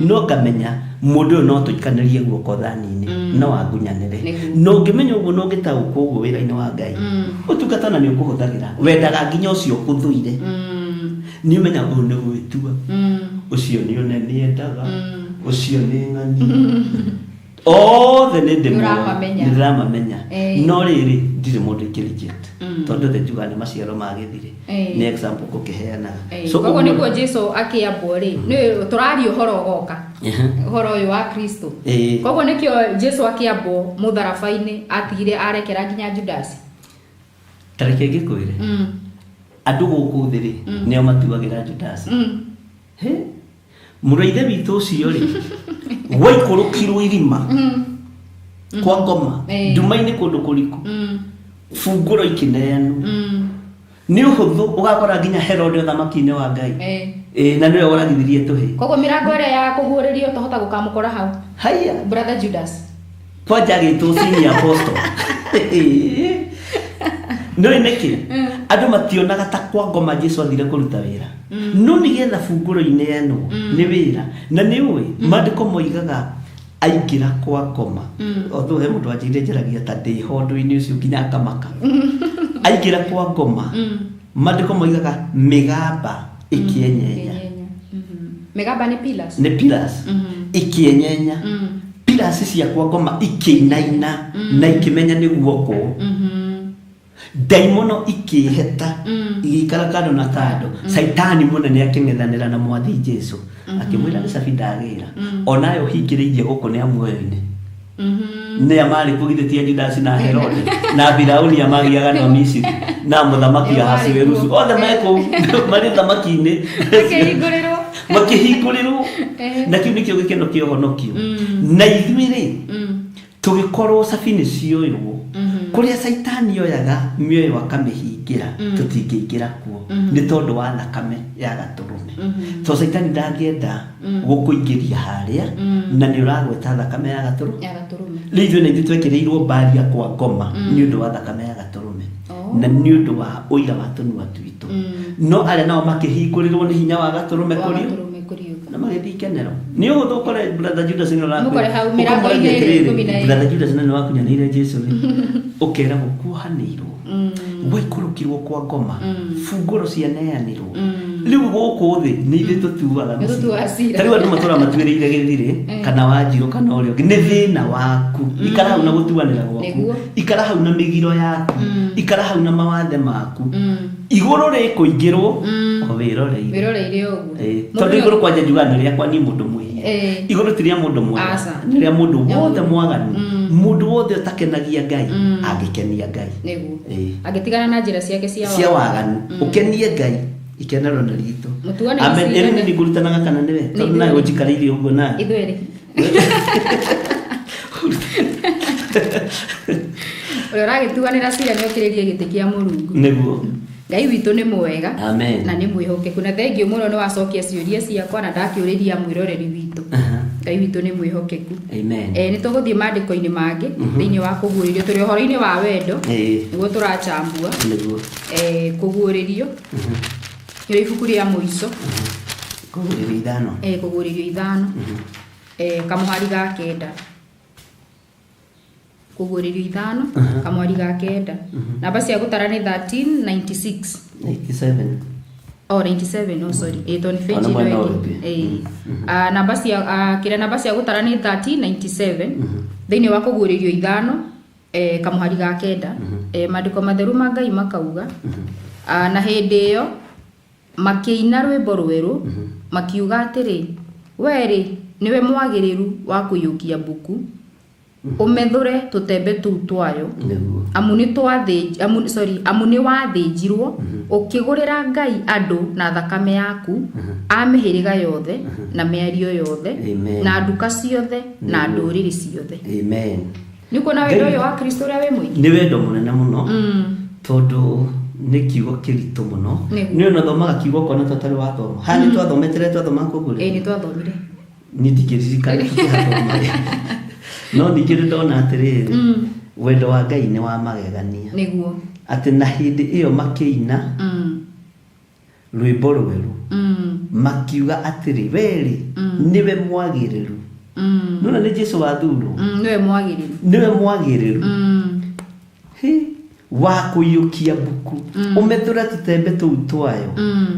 no ngamenya mundu no tuikanirie guoko thani-ini no angunyanire no ngimenya uguo no ngitaukwo uguo wira-ini wa Ngai utungatana ni ukuhuthagira wendaga nginya ucio ukuthuire ni umenya uyu ni gwitua ucio ni uneniendaga ucio ni ng'ani othe nĩ Nĩũramamenya. ndĩramamenya Eh. no rĩrĩ ndirĩ mũndũ intelligent tondũ the juga nĩ maciaro magĩthire nĩ example ngũkĩheanaga koguo nĩkuo Jesu akĩambwo rĩ nĩ tũraria ũhoro ũgoka ũhoro ũyũ wa Kristo koguo nĩkĩo Jesu akĩambwo mũtharaba-inĩ atigire arekera nginya Judasi tareke ngĩkwĩre andũ gũkũ thĩ rĩ nĩo matuagĩra Judasi mũrũ ithe witũ ũcio rĩ waikũrũkirwo irima kwa ngoma nduma-inĩ kũndũ kũriku funguro ikineanu nĩ ũhũthũ ũgakora nginya Herode ũthamaki-inĩ wa Ngai na nĩwe ũragithirie tũhĩ koguo mĩrango ĩrĩa ya kũguũrĩrio tũhota gũkamũkora hau haya brother Judas kwanja gĩtwo senior apostle no nĩkĩ andũ mationaga ta kwa ngoma Jesu athire kũruta wĩra no nĩgetha funguro-inĩ eno nĩ wĩra na nĩ ũĩ maandĩko moigaga aingĩra kwa ngoma although he mũndũ wanjĩire njaragia ta ndĩ hondo-inĩ ũcio nginya akamaka aingĩra kwa ngoma maandĩko moigaga mĩgamba ĩkĩenyenya mĩgamba nĩ pillars ikĩenyenya pillars cia kwa ngoma ikĩinaina na ikĩmenya nĩ guoko daimono ikĩheta igĩikara kando na kando saitani mũnene akĩng'ethanĩra na mwathi Jesu akĩmwĩra nĩ cabi ndagĩra onayo hingĩrĩirie gũkũ nĩ muoyo-inĩ nĩ amarĩ kũgithĩtie Judasi na Herode na Firaũni amagiaga na Misiri na mũthamaki Ahasuerusu othe mekũu marĩ thamaki-inĩ makĩhingũrĩrwo na kĩu nĩkĩo gĩkeno kĩa ũhonokio na ithuĩ rĩ tũgĩkorwo cabi nĩ cioywo kũrĩa saitani oyaga mĩoyo akamĩhingĩra tũtingĩingĩra kuo nĩ tondũ wa thakame ya gatũrũme to saitani ndangĩenda gũkũingĩria harĩa na nĩ ũragweta thakame ya gatũrũme rĩu ithuĩ nĩ twekĩrĩirwo baria kwa ngoma nĩ ũndũ wa thakame ya gatũrũme na nĩ ũndũ wa ũira wa tũnua twitũ no arĩa nao makĩhingũrĩrwo nĩ hinya wa gatũrũme kũriũ na magĩthiĩ ikenero nĩ ũhũthũ ũkore brother Judas nĩ brother Judas nĩ wakunyanĩire Jesu ũkera gũkuohanĩirwo waikũrũkirwo kwa ngoma funguro cianeanirwo rĩu gũkũ thĩ nĩ ithuĩ tũtuaga ta rĩu andũ matũra matuĩrĩire gĩthirĩ kana Wanjirũ kana ũrĩa ũngĩ nĩ thĩna waku ikara hau na gũtuanĩra gwaku ikara hau na mĩgiro yaku ikara hau na mawathe maku igũrũ rĩkũingĩrwo o wĩroreire tondũ igũrũ kwanja njugano rĩakwa nĩ mũndũ mwĩhia igũrũ ti rĩa mũndũ mwega nĩ rĩa mũndũ wothe mwaganu mũndũ wothe ũtakenagia Ngai angĩkenia Ngai agĩtigana na njĩra ciake cia waganu ũkenie Ngai ikenero na ritũ amen ĩrĩ nĩ ngũrutanaga kana nĩwe tondũ nawe ũnjikarĩire ũguo nawe ithuĩ ũrĩa ũragĩtuanĩra cira nĩ ũkĩrĩrie gĩtĩ kĩa Mũrungu nĩguo Ngai witũ nĩ mwega amen na nĩ mwĩhokeku na thengiũ mũno nĩ wacokia ciũria ciakwa na ndakĩũrĩria mwĩroreri witũ Ngai witũ nĩ mwĩhokeku amen nĩ tũgũthiĩ maandĩko-inĩ mangĩ thĩinĩ wa kũguũrĩrio tũrĩ ũhoro-inĩ wa wendo nĩguo tũrachambua kũguũrĩrio nĩ ibuku rĩa mũico kũguũrĩrio ithano kamũhari ga kenda kũguũrĩrio ithano kamũhari ga kenda namba cia gũtara nĩ 1396 97 sorry toni fenji namba cia gũtara nĩ 1397 thĩinĩ wa kũguũrĩrio ithano kamũhari ga kenda maandĩko matheru ma Ngai makauga na hĩndĩ ĩyo makĩina rwĩmbo rwerũ makiuga atĩrĩ werĩ niwe mwagĩrĩru wa kũiyũkia mbuku umethũre tũtembe tũu twayo amu nĩ wathĩnjirwo ũkĩgũrĩra Ngai andũ na thakame yaku a mĩhĩrĩga yothe na mĩario yothe na nduka ciothe na ndũrĩrĩ ciothe nĩ kuona wendo ũyũ wa Kristo ũrĩa wĩ mũingĩ nĩ wendo mũnene mũno tondũ nĩ kiugo kĩritũ mũno nĩ ona thomaga kiugo kona tũtarĩ wathoma haha nĩ twathometere twathoma kũguũrĩrio nĩ twathomire niĩ ndingĩririkana tũkĩhathoma no ningĩ nĩ ndona atĩrĩrĩ wendo wa Ngai nĩ wa magegania nĩguo atĩ na hĩndĩ ĩyo makĩina rwĩmbo rwerũ makiuga atĩrĩ werĩ nĩwe mwagĩrĩru nona nĩ Jesu wathurwo nĩwe mwagĩrĩru wa kũiyũkia mbuku ũmethũre tũtembe tũu twayo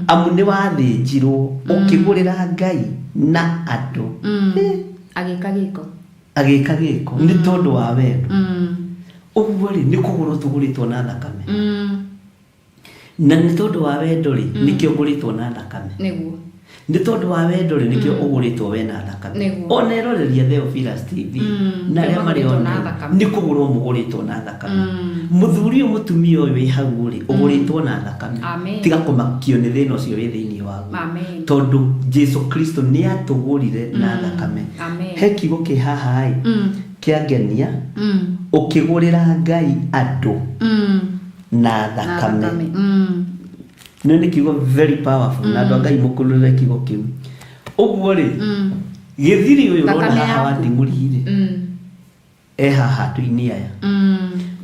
amu nĩ wathĩnjirwo ũkĩgũrĩra Ngai na andũ agĩka gĩko agika giko ni tondu wa wendo uguo ri ni kugurwo tuguritwo na thakame na ni tondu wa wendo ri nikio nguritwo na thakame niguo ni tondu wa wendo ri nikio uguritwo we na thakame ona iroreria Theophilus TV na ria mari ona ni kugurwo muguritwo na thakame muthuri uyu mutumia uyu wi hau ri uguritwo na thakame tiga kumakio ni thina ucio wi thiini wagu tondu Jesu Kristo ni atugurire na thakame he kigo ki haha ai kiangenia ukigurira Ngai andu na thakame none kigo very powerful na ndo Ngai mukurure kigo kiu uguo ri githiri uyu rona haha wa ndingurire haha tuini aya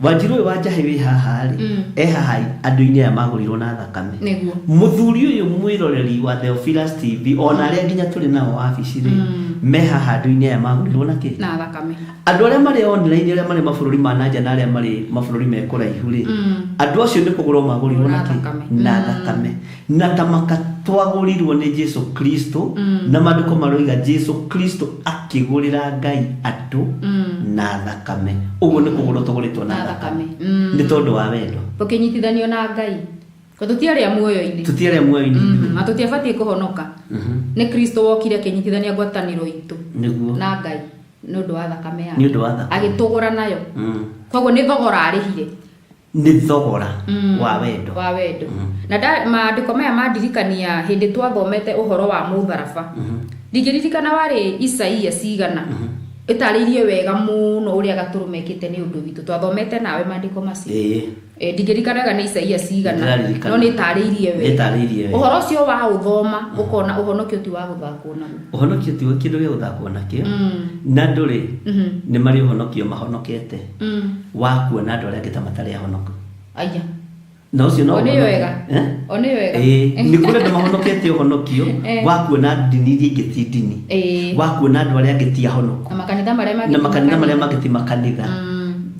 Wanjiru uyu wanjahe wi haha ri haha andu-ini aya magurirwo na thakame muthuri uyu mwiroreri wa Theophilus TV ona aria nginya turi nao wabici ri me haha andu-ini aya magurirwo na ki na thakame andu aria mari online aria mari mabururi ma nanja na aria mari mabururi me kuraihu ri andu acio ni kugurwo magurirwo na ki na thakame na tamaka twagurirwo ni Jesu Kristo na maandiko maroiga Jesu Kristo akigurira Ngai andu na thakame uguo ni kugurwo tuguritwo na thakame ni tondu wa wendo tukinyitithanio na Ngai ko tutiaria muoyo-ini na tutiabatie kuhonoka ni Kristo wokire akinyitithania ngwataniro itu na Ngai nundu wa thakame yake agitugura nayo koguo ni thogora arihire ni thogora wa wendo na maandiko maya mandirikania hindi twathomete uhoro wa mutharaba ndigiririkana wari Isaia cigana itariirie wega muno uria gaturumekite ni undu witu twathomete nawe maandiko macio ndigiririkanaga ni Isaia cigana no ni itariirie wega uhoro ucio wa uthoma ukona uhonokio ti wa guthakwo naguo uhonokio ti wa kindu gia guthakwo nakio na nduri ni mari uhonokio mahonokete wa kuona andu aria ngita matari ahonoko aya no ucio no oni wega ni kure ndu mahonokete uhonokio wa kuona ndini iria ingiti ndini wa kuona andu aria ngiti ahonoko na makanitha maria magiti makanitha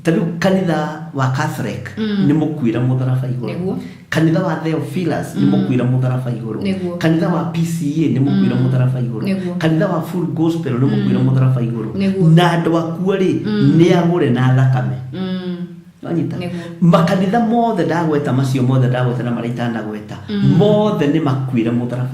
tariu kanitha wa Catholic ni mukwira mutharaba iguru kanitha wa Theophilus ni mukwira mutharaba iguru kanitha wa PCA ni mukwira mutharaba iguru kanitha wa Full Gospel ni mukwira mutharaba iguru na andu akuo ri ni agure na thakame wanyita makanitha mothe ndagweta macio mothe ndagweta na marita ndagweta mothe ni makwira mutharaba